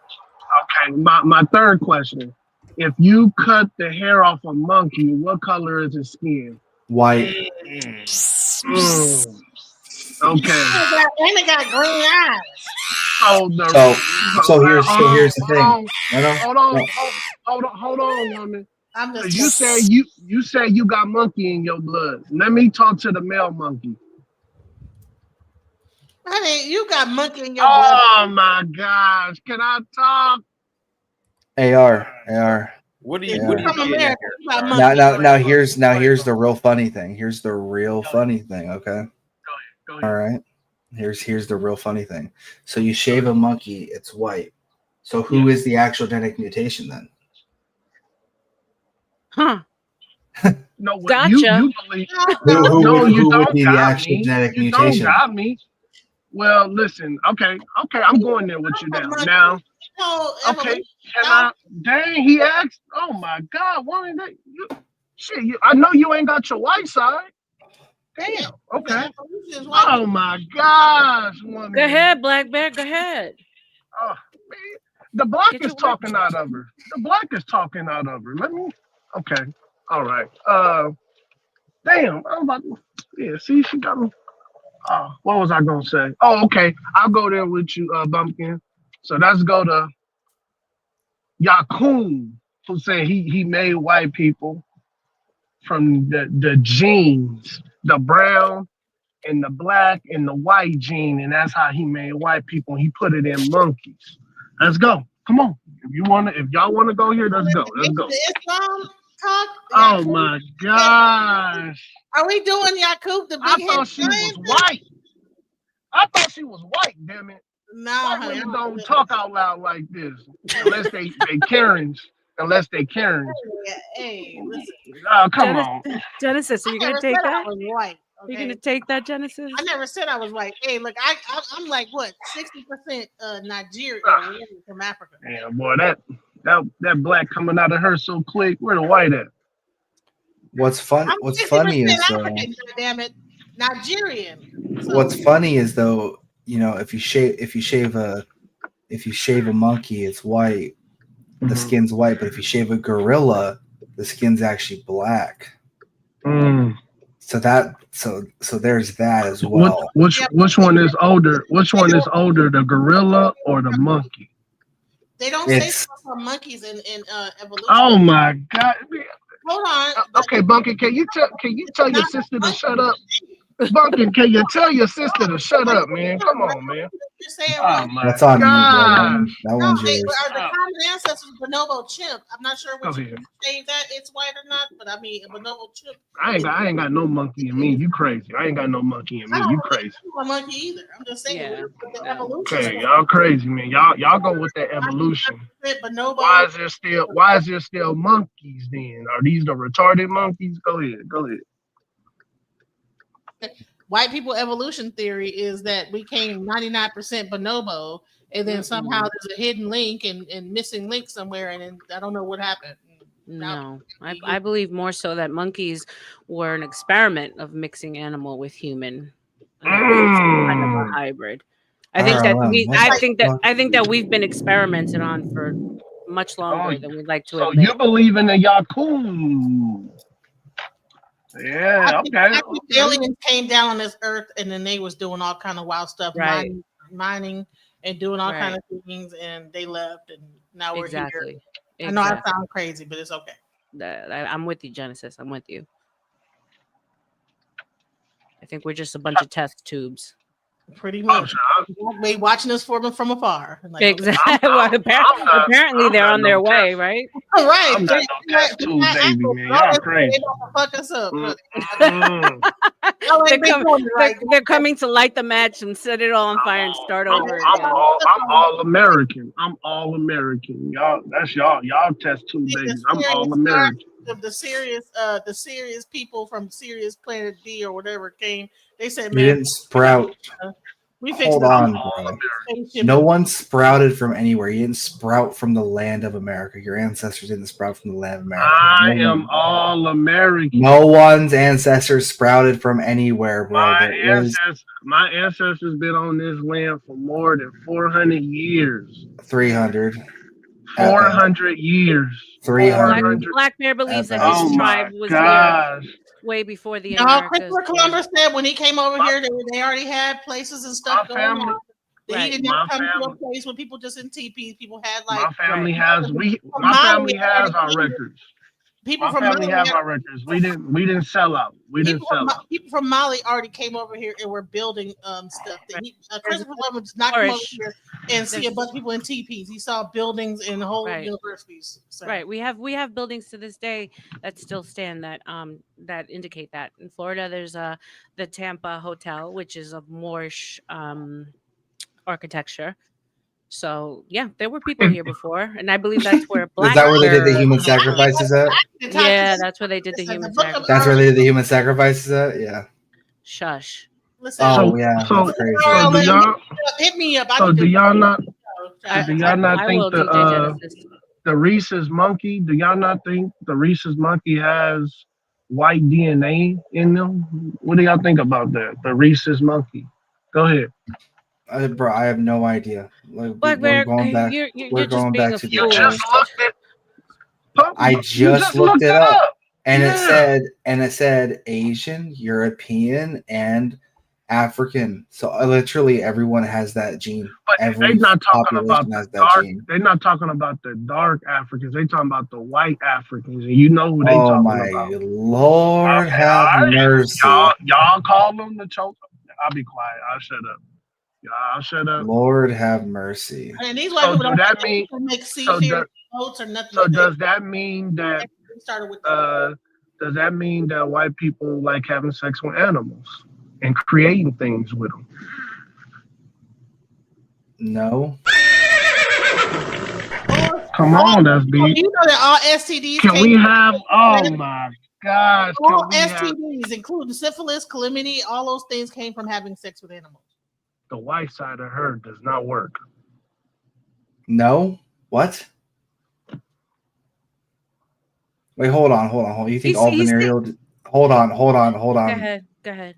[SPEAKER 7] Okay, my third question. If you cut the hair off a monkey, what color is his skin?
[SPEAKER 9] White.
[SPEAKER 7] Okay.
[SPEAKER 11] And it got green eyes.
[SPEAKER 7] So
[SPEAKER 9] here's the thing.
[SPEAKER 7] Hold on, woman. You said you got monkey in your blood. Let me talk to the male monkey.
[SPEAKER 11] Honey, you got monkey in your blood.
[SPEAKER 7] Oh my gosh. Can I talk?
[SPEAKER 9] AR.
[SPEAKER 2] What are
[SPEAKER 11] If
[SPEAKER 2] you?
[SPEAKER 11] you
[SPEAKER 2] What are you
[SPEAKER 11] from
[SPEAKER 2] getting at
[SPEAKER 11] America,
[SPEAKER 2] here?
[SPEAKER 11] you got
[SPEAKER 9] Now,
[SPEAKER 11] monkeys.
[SPEAKER 9] here's the real funny thing. Here's the real funny thing. Okay.
[SPEAKER 7] Go
[SPEAKER 9] All
[SPEAKER 7] ahead.
[SPEAKER 9] right. Here's the real funny thing. So you shave a monkey, it's white. So who is the actual genetic mutation then?
[SPEAKER 12] Huh.
[SPEAKER 7] No, what
[SPEAKER 12] Gotcha.
[SPEAKER 7] you believe?
[SPEAKER 9] Who
[SPEAKER 7] No, you
[SPEAKER 9] would
[SPEAKER 7] don't
[SPEAKER 9] be the
[SPEAKER 7] got
[SPEAKER 9] actual
[SPEAKER 7] me.
[SPEAKER 9] genetic
[SPEAKER 7] You don't
[SPEAKER 9] mutation?
[SPEAKER 7] got me. Well, listen. Okay, I'm going there with you now. Okay, can I? Dang, he asked. Oh my God, why ain't that? Shit, I know you ain't got your white side. Damn. Okay. Oh my gosh, woman.
[SPEAKER 12] Go ahead, Black Bear. Go ahead.
[SPEAKER 7] Oh, man. The black
[SPEAKER 12] Get
[SPEAKER 7] is
[SPEAKER 12] your work.
[SPEAKER 7] talking out of her. The black is talking out of her. Let me. Okay. All right. Damn. I'm about. Yeah. See, she got me. What was I gonna say? Oh, okay. I'll go there with you, Bumpkin. So let's go to Yakun, who said he made white people from the genes, the brown and the black and the white gene, and that's how he made white people. He put it in monkeys. Let's go. Come on. If y'all wanna go here, let's go. Let's go.
[SPEAKER 11] Islam talk.
[SPEAKER 7] Oh my gosh.
[SPEAKER 11] Are we doing Yakub the
[SPEAKER 7] I
[SPEAKER 11] big
[SPEAKER 7] thought she was white. I thought she was white, damn it.
[SPEAKER 11] No,
[SPEAKER 7] White women don't talk out loud like this. Unless they Karens. Unless they Karens.
[SPEAKER 11] Hey, listen.
[SPEAKER 7] Oh, come on.
[SPEAKER 12] Genesis, are you
[SPEAKER 11] I
[SPEAKER 12] gonna
[SPEAKER 11] never
[SPEAKER 12] take
[SPEAKER 11] said I
[SPEAKER 12] that?
[SPEAKER 11] was white.
[SPEAKER 12] Are you
[SPEAKER 11] Okay?
[SPEAKER 12] gonna take that, Genesis?
[SPEAKER 11] I never said I was white. Hey, look, I'm like what 60% Nigerian from Africa.
[SPEAKER 7] Yeah, boy, that black coming out of her so quick. Where the white at?
[SPEAKER 9] What's
[SPEAKER 11] I'm
[SPEAKER 9] funny
[SPEAKER 11] 60%
[SPEAKER 9] is
[SPEAKER 11] African, damn it, Nigerian. So,
[SPEAKER 9] what's funny is though, if you shave a monkey, it's white. The skin's white, but if you shave a gorilla, the skin's actually black. So there's that as well.
[SPEAKER 7] Which one is older? Which one is older, the gorilla or the monkey?
[SPEAKER 11] They don't say stuff for monkeys in evolution.
[SPEAKER 7] Oh my God!
[SPEAKER 11] Hold on.
[SPEAKER 7] Okay, Bunky, can you tell your sister to shut up? Bunky, can you tell your sister to shut up, man? Come on, man.
[SPEAKER 11] You're saying
[SPEAKER 7] Oh my
[SPEAKER 9] That's on you, bro.
[SPEAKER 7] gosh.
[SPEAKER 9] That one's
[SPEAKER 11] they
[SPEAKER 9] yours.
[SPEAKER 11] are the common ancestors of bonobo chimp. I'm not sure which
[SPEAKER 7] Go ahead.
[SPEAKER 11] say that it's white or not, but I mean a bonobo chimp.
[SPEAKER 7] I ain't got no monkey in me. You crazy? I ain't got no monkey in me. You crazy?
[SPEAKER 11] I'm a monkey either. I'm just saying with the evolution.
[SPEAKER 7] Okay, y'all crazy, man. Y'all go with that evolution.
[SPEAKER 11] Bonobo.
[SPEAKER 7] Why is there still monkeys then? Are these the retarded monkeys? Go ahead.
[SPEAKER 11] White people evolution theory is that we came 99% bonobo, and then somehow there's a hidden link and missing link somewhere, and then I don't know what happened.
[SPEAKER 12] No, I believe more so that monkeys were an experiment of mixing animal with human, kind of a hybrid. I think that we've been experimented on for much longer than we'd like to admit.
[SPEAKER 7] So you believe in the Yakun? Yeah, okay.
[SPEAKER 11] Aliens came down on this earth, and then they was doing all kind of wild stuff, mining and doing all kind of things, and they left, and now we're here. I know I sound crazy, but it's okay.
[SPEAKER 12] I'm with you, Genesis. I'm with you. I think we're just a bunch of test tubes.
[SPEAKER 11] Pretty much. They watching us from afar. Like,
[SPEAKER 12] exactly. Well, apparently they're on their way, right?
[SPEAKER 11] Right.
[SPEAKER 7] I'm not no test tube baby, man. Y'all crazy.
[SPEAKER 11] They about to fuck us up.
[SPEAKER 12] They're coming to light the match and set it all on fire and start over again.
[SPEAKER 7] I'm all American. I'm all American. Y'all, that's y'all. Y'all test tube babies. I'm all American.
[SPEAKER 11] The serious people from Sirius Planet D or whatever came. They said,
[SPEAKER 9] "Man, you didn't sprout." Hold on, bro. No one sprouted from anywhere. You didn't sprout from the land of America. Your ancestors didn't sprout from the land of America.
[SPEAKER 7] I am all American.
[SPEAKER 9] No one's ancestors sprouted from anywhere, bro.
[SPEAKER 7] My ancestors been on this land for more than 400 years.
[SPEAKER 9] 300.
[SPEAKER 7] 400 years.
[SPEAKER 9] 300.
[SPEAKER 12] Black Bear believes that his tribe was here way before the Americas.
[SPEAKER 11] Christopher Columbus said when he came over here, they already had places and stuff going on. He did not come to a place where people just in teepees. People had like
[SPEAKER 7] my family has our records.
[SPEAKER 11] People
[SPEAKER 7] My
[SPEAKER 11] from
[SPEAKER 7] family
[SPEAKER 11] Mali,
[SPEAKER 7] have our records. We didn't sell out. We didn't sell out.
[SPEAKER 11] people from Mali already came over here and were building stuff.
[SPEAKER 12] There's
[SPEAKER 11] Christopher Columbus did not come over
[SPEAKER 12] flourish.
[SPEAKER 11] here and see a
[SPEAKER 12] There's
[SPEAKER 11] bunch of people in teepees. He saw buildings and whole
[SPEAKER 12] right.
[SPEAKER 11] universities. So.
[SPEAKER 12] Right. We have buildings to this day that still stand that indicate that. In Florida, there's the Tampa Hotel, which is of Moorish architecture. So yeah, there were people here before, and I believe that's where
[SPEAKER 9] Is
[SPEAKER 12] Black
[SPEAKER 9] that where they did the
[SPEAKER 12] Bear.
[SPEAKER 9] human sacrifices at?
[SPEAKER 12] Yeah, that's where they did the
[SPEAKER 11] Listen,
[SPEAKER 12] human
[SPEAKER 11] the book of
[SPEAKER 12] sacrifice.
[SPEAKER 9] That's where they did the human sacrifices at? Yeah.
[SPEAKER 12] Shush.
[SPEAKER 11] Listen,
[SPEAKER 9] Oh yeah,
[SPEAKER 7] So
[SPEAKER 9] that's crazy.
[SPEAKER 7] so do y'all
[SPEAKER 11] hit me up. I
[SPEAKER 7] so
[SPEAKER 11] can
[SPEAKER 7] do
[SPEAKER 11] do
[SPEAKER 7] y'all not
[SPEAKER 12] I,
[SPEAKER 7] do y'all not
[SPEAKER 12] I
[SPEAKER 7] think
[SPEAKER 12] will DJ Genesis.
[SPEAKER 7] the rhesus monkey, do y'all not think the rhesus monkey has white DNA in them? What do y'all think about that? The rhesus monkey. Go ahead.
[SPEAKER 9] Bro, I have no idea. Like,
[SPEAKER 12] Black
[SPEAKER 9] we're
[SPEAKER 12] Bear,
[SPEAKER 9] going back.
[SPEAKER 12] you're
[SPEAKER 9] We're
[SPEAKER 12] just
[SPEAKER 9] going
[SPEAKER 12] being
[SPEAKER 9] back
[SPEAKER 12] a
[SPEAKER 9] to the
[SPEAKER 7] You
[SPEAKER 12] fool.
[SPEAKER 7] just
[SPEAKER 9] past.
[SPEAKER 7] looked it.
[SPEAKER 9] I
[SPEAKER 7] You
[SPEAKER 9] just looked it
[SPEAKER 7] it
[SPEAKER 9] up,
[SPEAKER 7] up.
[SPEAKER 9] and
[SPEAKER 7] Yeah.
[SPEAKER 9] it said Asian, European, and African. So literally everyone has that gene.
[SPEAKER 7] But
[SPEAKER 9] Every
[SPEAKER 7] they're not talking about
[SPEAKER 9] population
[SPEAKER 7] the
[SPEAKER 9] has that
[SPEAKER 7] dark.
[SPEAKER 9] gene.
[SPEAKER 7] They're not talking about the dark Africans. They talking about the white Africans, and you know who they
[SPEAKER 9] Oh
[SPEAKER 7] talking
[SPEAKER 9] my
[SPEAKER 7] about.
[SPEAKER 9] Lord,
[SPEAKER 7] Okay,
[SPEAKER 9] have
[SPEAKER 7] all right.
[SPEAKER 9] mercy.
[SPEAKER 7] Y'all call them the choke. I'll be quiet. I'll shut up. Y'all shut up.
[SPEAKER 9] Lord have mercy.
[SPEAKER 11] And these white
[SPEAKER 7] So
[SPEAKER 11] people
[SPEAKER 7] do
[SPEAKER 11] don't
[SPEAKER 7] that mean?
[SPEAKER 11] make
[SPEAKER 7] So
[SPEAKER 11] seafaring
[SPEAKER 7] do,
[SPEAKER 11] boats or nothing.
[SPEAKER 7] so
[SPEAKER 11] They
[SPEAKER 7] does that mean that?
[SPEAKER 11] started with
[SPEAKER 7] Does that mean that white people like having sex with animals and creating things with them?
[SPEAKER 9] No.
[SPEAKER 7] Come on, that's deep.
[SPEAKER 11] You know that all STDs
[SPEAKER 7] Can
[SPEAKER 11] came
[SPEAKER 7] we
[SPEAKER 11] from
[SPEAKER 7] have? Oh my gosh!
[SPEAKER 11] all
[SPEAKER 7] Can we have
[SPEAKER 11] STDs, including syphilis, calamity, all those things came from having sex with animals.
[SPEAKER 7] the white side of her does not work?
[SPEAKER 9] No? What? Wait, hold on. You think all venereal hold on.
[SPEAKER 12] Go ahead.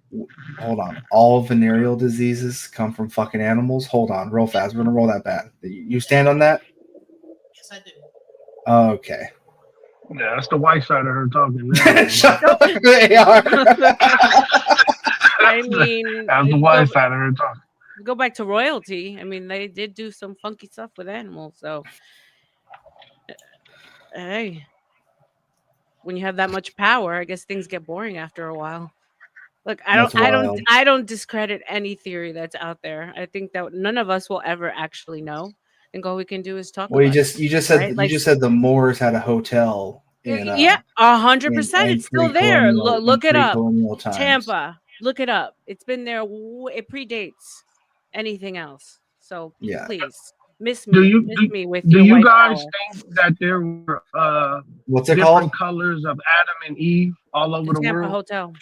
[SPEAKER 9] Hold on. All venereal diseases come from fucking animals? Hold on, real fast. We're gonna roll that back. You stand on that?
[SPEAKER 11] Yes, I do.
[SPEAKER 9] Okay.
[SPEAKER 7] Yeah, that's the white side of her talking now.
[SPEAKER 9] Shut up, they are.
[SPEAKER 12] I mean,
[SPEAKER 7] that's the white side of her talking.
[SPEAKER 12] Go back to royalty. I mean, they did do some funky stuff with animals. So, hey, when you have that much power, I guess things get boring after a while. Look,
[SPEAKER 9] That's wild.
[SPEAKER 12] I don't discredit any theory that's out there. I think that none of us will ever actually know. I think all we can do is talk
[SPEAKER 9] Well,
[SPEAKER 12] about
[SPEAKER 9] you just said
[SPEAKER 12] right? Like,
[SPEAKER 9] the Moors had a hotel in
[SPEAKER 12] yeah, 100%.
[SPEAKER 9] in
[SPEAKER 12] It's still there. Look it up.
[SPEAKER 9] pre-colonial times.
[SPEAKER 12] Tampa. Look it up. It's been there. It predates anything else. So
[SPEAKER 9] Yeah.
[SPEAKER 12] please, miss
[SPEAKER 7] Do
[SPEAKER 12] me with
[SPEAKER 7] do
[SPEAKER 12] your
[SPEAKER 7] you
[SPEAKER 12] white
[SPEAKER 7] guys
[SPEAKER 12] power.
[SPEAKER 7] think that there were
[SPEAKER 9] What's it
[SPEAKER 7] different
[SPEAKER 9] called?
[SPEAKER 7] colors of Adam and Eve all over the
[SPEAKER 12] Tampa
[SPEAKER 7] world?
[SPEAKER 12] Hotel.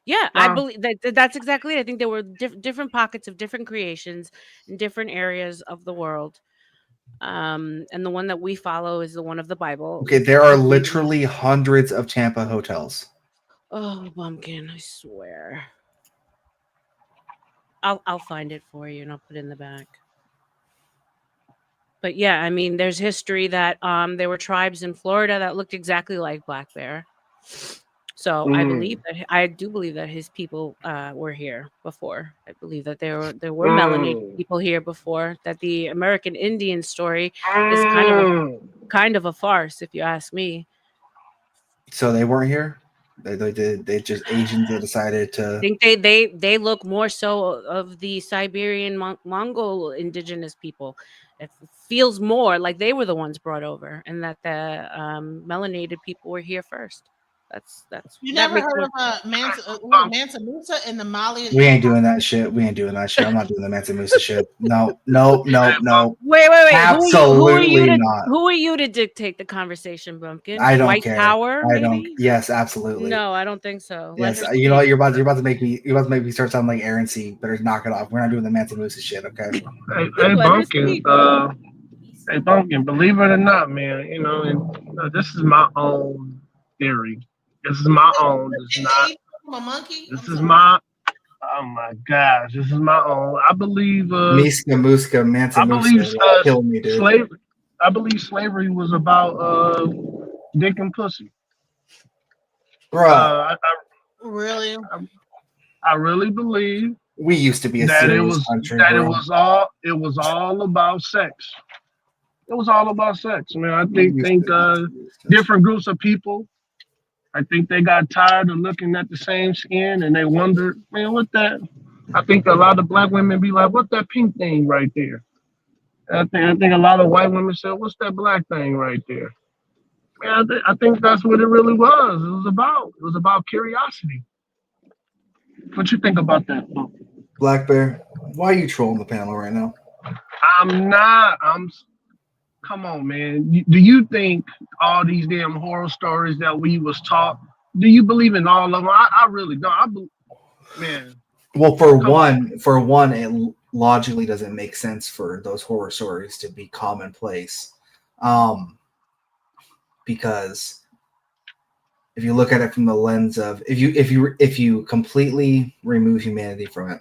[SPEAKER 12] Yeah, I believe that's exactly it. I think there were different pockets of different creations in different areas of the world. And the one that we follow is the one of the Bible.
[SPEAKER 9] Okay, there are literally hundreds of Tampa hotels.
[SPEAKER 12] Oh, bumpkin! I swear. I'll find it for you and I'll put it in the back. But yeah, I mean, there's history that there were tribes in Florida that looked exactly like Black Bear. So I do believe that his people were here before. I believe that there were melanated people here before. That the American Indian story is kind of a farce, if you ask me.
[SPEAKER 9] So they weren't here. They just Asians that decided to.
[SPEAKER 12] I think they look more so of the Siberian Mongol indigenous people. It feels more like they were the ones brought over, and that the melanated people were here first. That's
[SPEAKER 11] You
[SPEAKER 12] that
[SPEAKER 11] never
[SPEAKER 12] makes
[SPEAKER 11] heard
[SPEAKER 12] more.
[SPEAKER 11] of Mansa Musa in the Mali?
[SPEAKER 9] We ain't doing that shit. I'm not doing the Mansa Musa shit. No.
[SPEAKER 12] Wait.
[SPEAKER 9] Absolutely not.
[SPEAKER 12] Who are you to dictate the conversation, Bumpkin?
[SPEAKER 9] I don't
[SPEAKER 12] White
[SPEAKER 9] care.
[SPEAKER 12] power,
[SPEAKER 9] I
[SPEAKER 12] maybe?
[SPEAKER 9] don't. Yes, absolutely.
[SPEAKER 12] No, I don't think so.
[SPEAKER 9] Yes, you know what? You're about to make me start sounding like Aaron C. Better knock it off. We're not doing the Mansa Musa shit, okay?
[SPEAKER 7] Hey, Bumpkin, believe it or not, man, this is my own theory. This is my own. This is my. Oh my gosh, this is my own. I believe.
[SPEAKER 9] Miska Muska Mansa
[SPEAKER 7] I believe
[SPEAKER 9] Musa kill me, dude.
[SPEAKER 7] slavery. I believe slavery was about dick and pussy.
[SPEAKER 9] Bruh.
[SPEAKER 11] Really?
[SPEAKER 7] I really believe
[SPEAKER 9] we used to be a
[SPEAKER 7] that
[SPEAKER 9] serious country.
[SPEAKER 7] It was all about sex. It was all about sex, man. I think different groups of people. I think they got tired of looking at the same skin, and they wondered, man, what that? I think a lot of black women be like, "What's that pink thing right there?" I think a lot of white women said, "What's that black thing right there?" Man, I think that's what it really was. It was about. It was about curiosity. What you think about that?
[SPEAKER 9] Black Bear, why are you trolling the panel right now?
[SPEAKER 7] I'm not. Come on, man. Do you think all these damn horror stories that we was taught? Do you believe in all of them? I really don't. Man.
[SPEAKER 9] Well, for one, it logically doesn't make sense for those horror stories to be commonplace, because if you look at it from the lens of if you completely remove humanity from it,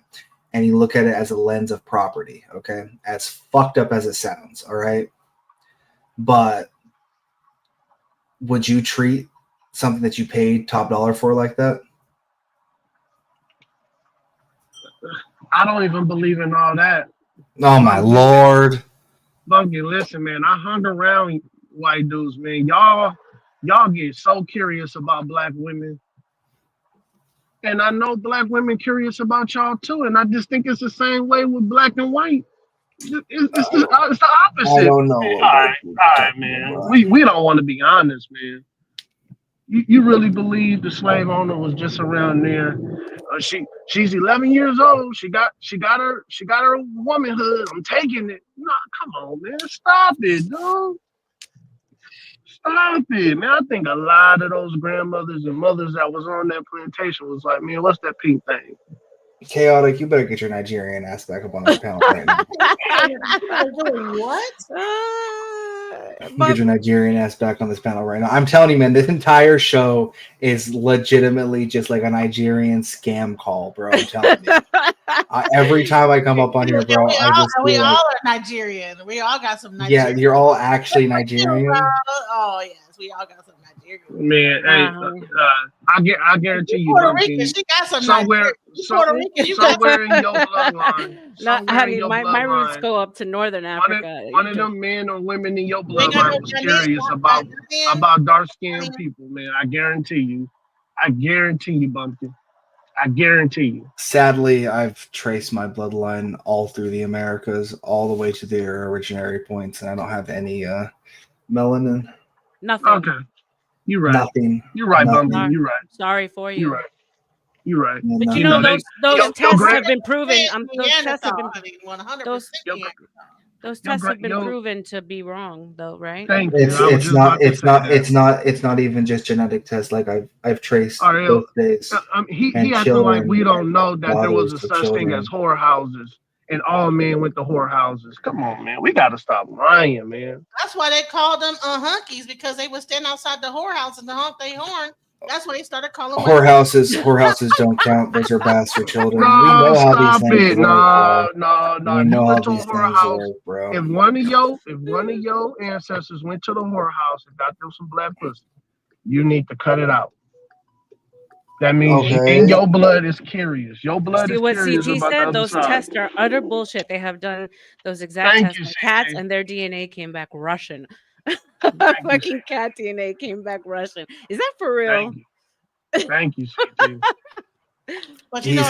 [SPEAKER 9] and you look at it as a lens of property, okay, as fucked up as it sounds, all right, but would you treat something that you paid top dollar for like that?
[SPEAKER 7] I don't even believe in all that.
[SPEAKER 9] Oh my lord.
[SPEAKER 7] Bunky, listen, man. I hung around white dudes, man. Y'all get so curious about black women. And I know black women curious about y'all too. And I just think it's the same way with black and white. It's the opposite.
[SPEAKER 9] I don't know.
[SPEAKER 7] All right, man. We don't want to be honest, man. You really believe the slave owner was just around there? She's 11 years old. She got her womanhood. I'm taking it. No, come on, man. Stop it, dude. Stop it, man. I think a lot of those grandmothers and mothers that was on that plantation was like, man, what's that pink thing?
[SPEAKER 9] Chaotic, you better get your Nigerian ass back up on this panel right now.
[SPEAKER 11] What?
[SPEAKER 9] Get your Nigerian ass back on this panel right now. I'm telling you, man, this entire show is legitimately just like a Nigerian scam call, bro. I'm telling you. Every time I come up on here, bro,
[SPEAKER 11] we all are Nigerian. We all got some Nigerian.
[SPEAKER 9] Yeah, you're all actually Nigerian.
[SPEAKER 11] Oh yes, we all got some Nigerian.
[SPEAKER 7] Man, hey, I guarantee you,
[SPEAKER 11] Puerto Rican, she got some
[SPEAKER 7] somewhere in your bloodline.
[SPEAKER 12] Honey, my roots go up to northern Africa.
[SPEAKER 7] One of them men or women in your bloodline was curious about dark-skinned people, man. I guarantee you. Bumpkin. I guarantee you.
[SPEAKER 9] Sadly, I've traced my bloodline all through the Americas, all the way to their originary points, and I don't have any melanin.
[SPEAKER 12] Nothing.
[SPEAKER 7] Okay. You're right.
[SPEAKER 9] Nothing.
[SPEAKER 7] You're right,
[SPEAKER 9] Nothing.
[SPEAKER 7] Bumpkin. You're right.
[SPEAKER 12] Sorry for you.
[SPEAKER 7] You're right. You're right.
[SPEAKER 12] But you know those tests have been proven. Those tests have been
[SPEAKER 11] 100%.
[SPEAKER 12] Those tests have been proven to be wrong, though, right?
[SPEAKER 7] Thank you.
[SPEAKER 9] It's not even just genetic tests. Like I've traced birthdays.
[SPEAKER 7] He acting like we don't know that there was a such thing as whore houses, and all men went to whore houses. Come on, man. We got to stop lying, man.
[SPEAKER 11] That's why they called them hunkies, because they would stand outside the whorehouse and honk their horn. That's when they started calling
[SPEAKER 9] whorehouses don't count. Those are bastard children.
[SPEAKER 7] No,
[SPEAKER 9] we know how
[SPEAKER 7] stop
[SPEAKER 9] these things
[SPEAKER 7] it.
[SPEAKER 9] work,
[SPEAKER 7] No.
[SPEAKER 9] We know how these things work, bro.
[SPEAKER 7] If one of your ancestors went to the whorehouse and got them some black pussy, you need to cut it out. That means in your blood is curious. Your blood is curious
[SPEAKER 12] CT
[SPEAKER 7] about
[SPEAKER 12] said?
[SPEAKER 7] the
[SPEAKER 12] Those
[SPEAKER 7] other side.
[SPEAKER 12] tests are utter bullshit. They have done those exact tests on cats, and their DNA came back Russian. Fucking cat DNA came back Russian. Is that for real?
[SPEAKER 7] Thank you, CT.
[SPEAKER 11] But you know,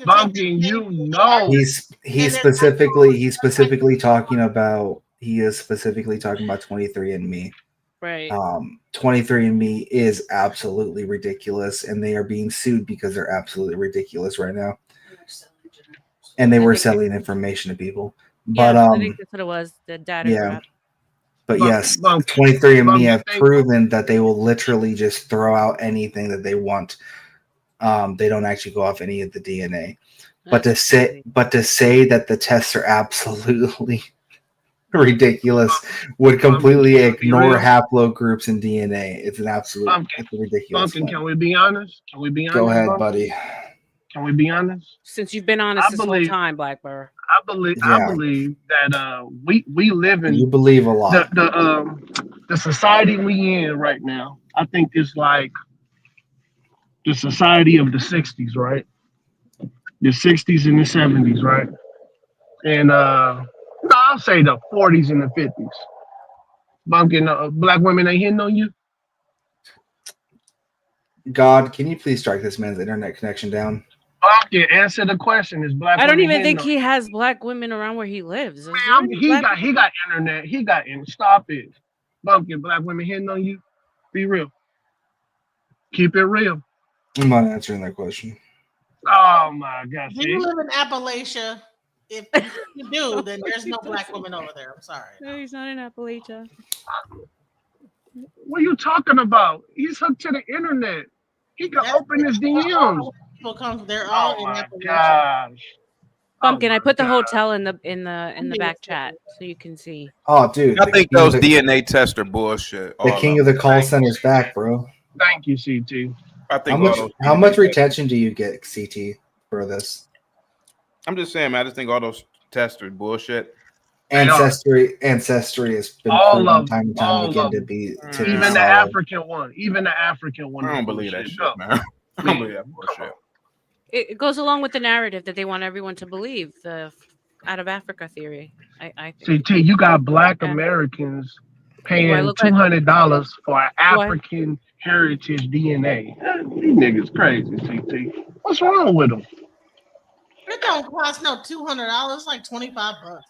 [SPEAKER 7] Bumpkin, you know,
[SPEAKER 9] he's specifically talking about 23andMe.
[SPEAKER 12] Right.
[SPEAKER 9] 23andMe is absolutely ridiculous, and they are being sued because they're absolutely ridiculous right now. And they were selling information to people. But
[SPEAKER 12] I think that's what it was. The data grab.
[SPEAKER 9] But yes, 23andMe have proven that they will literally just throw out anything that they want. They don't actually go off any of the DNA. But to say that the tests are absolutely ridiculous would completely ignore haplogroups in DNA. It's an absolute ridiculous.
[SPEAKER 7] Bumpkin, can we be honest?
[SPEAKER 9] Go ahead, buddy.
[SPEAKER 7] Can we be honest?
[SPEAKER 12] Since you've been honest this whole time, Blackbird.
[SPEAKER 7] I believe that we live in.
[SPEAKER 9] You believe a lot.
[SPEAKER 7] The society we in right now, I think it's like the society of the 60s, right? The 60s and the 70s, right? And I I'll say the 40s and the 50s. Bunking, black women ain't hitting on you.
[SPEAKER 9] God, can you please strike this man's internet connection down?
[SPEAKER 7] Bunking, answer the question. Is black
[SPEAKER 12] I don't
[SPEAKER 7] women
[SPEAKER 12] even
[SPEAKER 7] hitting
[SPEAKER 12] think
[SPEAKER 7] on
[SPEAKER 12] he
[SPEAKER 7] you?
[SPEAKER 12] has black women around where he lives. Is there
[SPEAKER 7] Man,
[SPEAKER 12] any black
[SPEAKER 7] he got internet. He got in. Stop it. Bunking, black women hitting on you. Be real. Keep it real.
[SPEAKER 9] I'm not answering that question.
[SPEAKER 7] Oh my God.
[SPEAKER 11] Do you
[SPEAKER 7] See?
[SPEAKER 11] live in Appalachia? If you do, then there's no black women over there. I'm sorry.
[SPEAKER 12] No, he's not in Appalachia.
[SPEAKER 7] What are you talking about? He's hooked to the internet. He can open his DMs.
[SPEAKER 11] People come. They're all
[SPEAKER 7] Oh
[SPEAKER 11] in
[SPEAKER 7] my
[SPEAKER 11] Appalachia.
[SPEAKER 7] gosh.
[SPEAKER 12] Pumpkin, I put the
[SPEAKER 7] God.
[SPEAKER 12] hotel in the back chat so you can see.
[SPEAKER 9] Oh, dude.
[SPEAKER 2] I think those DNA tests are bullshit.
[SPEAKER 9] The king of the call center's back, bro.
[SPEAKER 7] Thank you, CT.
[SPEAKER 2] I think
[SPEAKER 9] How much retention do you get, CT, for this?
[SPEAKER 2] I'm just saying, man. I just think all those tests are bullshit.
[SPEAKER 9] Ancestry has been
[SPEAKER 7] All
[SPEAKER 9] proven
[SPEAKER 7] of
[SPEAKER 9] time and time again to be
[SPEAKER 7] even the
[SPEAKER 9] solid.
[SPEAKER 7] African one. Even the African one.
[SPEAKER 2] I don't
[SPEAKER 7] is
[SPEAKER 2] believe that
[SPEAKER 7] bullshit.
[SPEAKER 2] shit, man. I don't believe that bullshit.
[SPEAKER 12] It goes along with the narrative that they want everyone to believe, the out of Africa theory. I think.
[SPEAKER 7] CT, you got black
[SPEAKER 12] Yeah.
[SPEAKER 7] Americans
[SPEAKER 12] Do I
[SPEAKER 7] paying
[SPEAKER 12] look like
[SPEAKER 7] $200 for
[SPEAKER 12] what?
[SPEAKER 7] African heritage DNA. These niggas crazy, CT. What's wrong with them?
[SPEAKER 11] It don't cost no $200. It's like $25.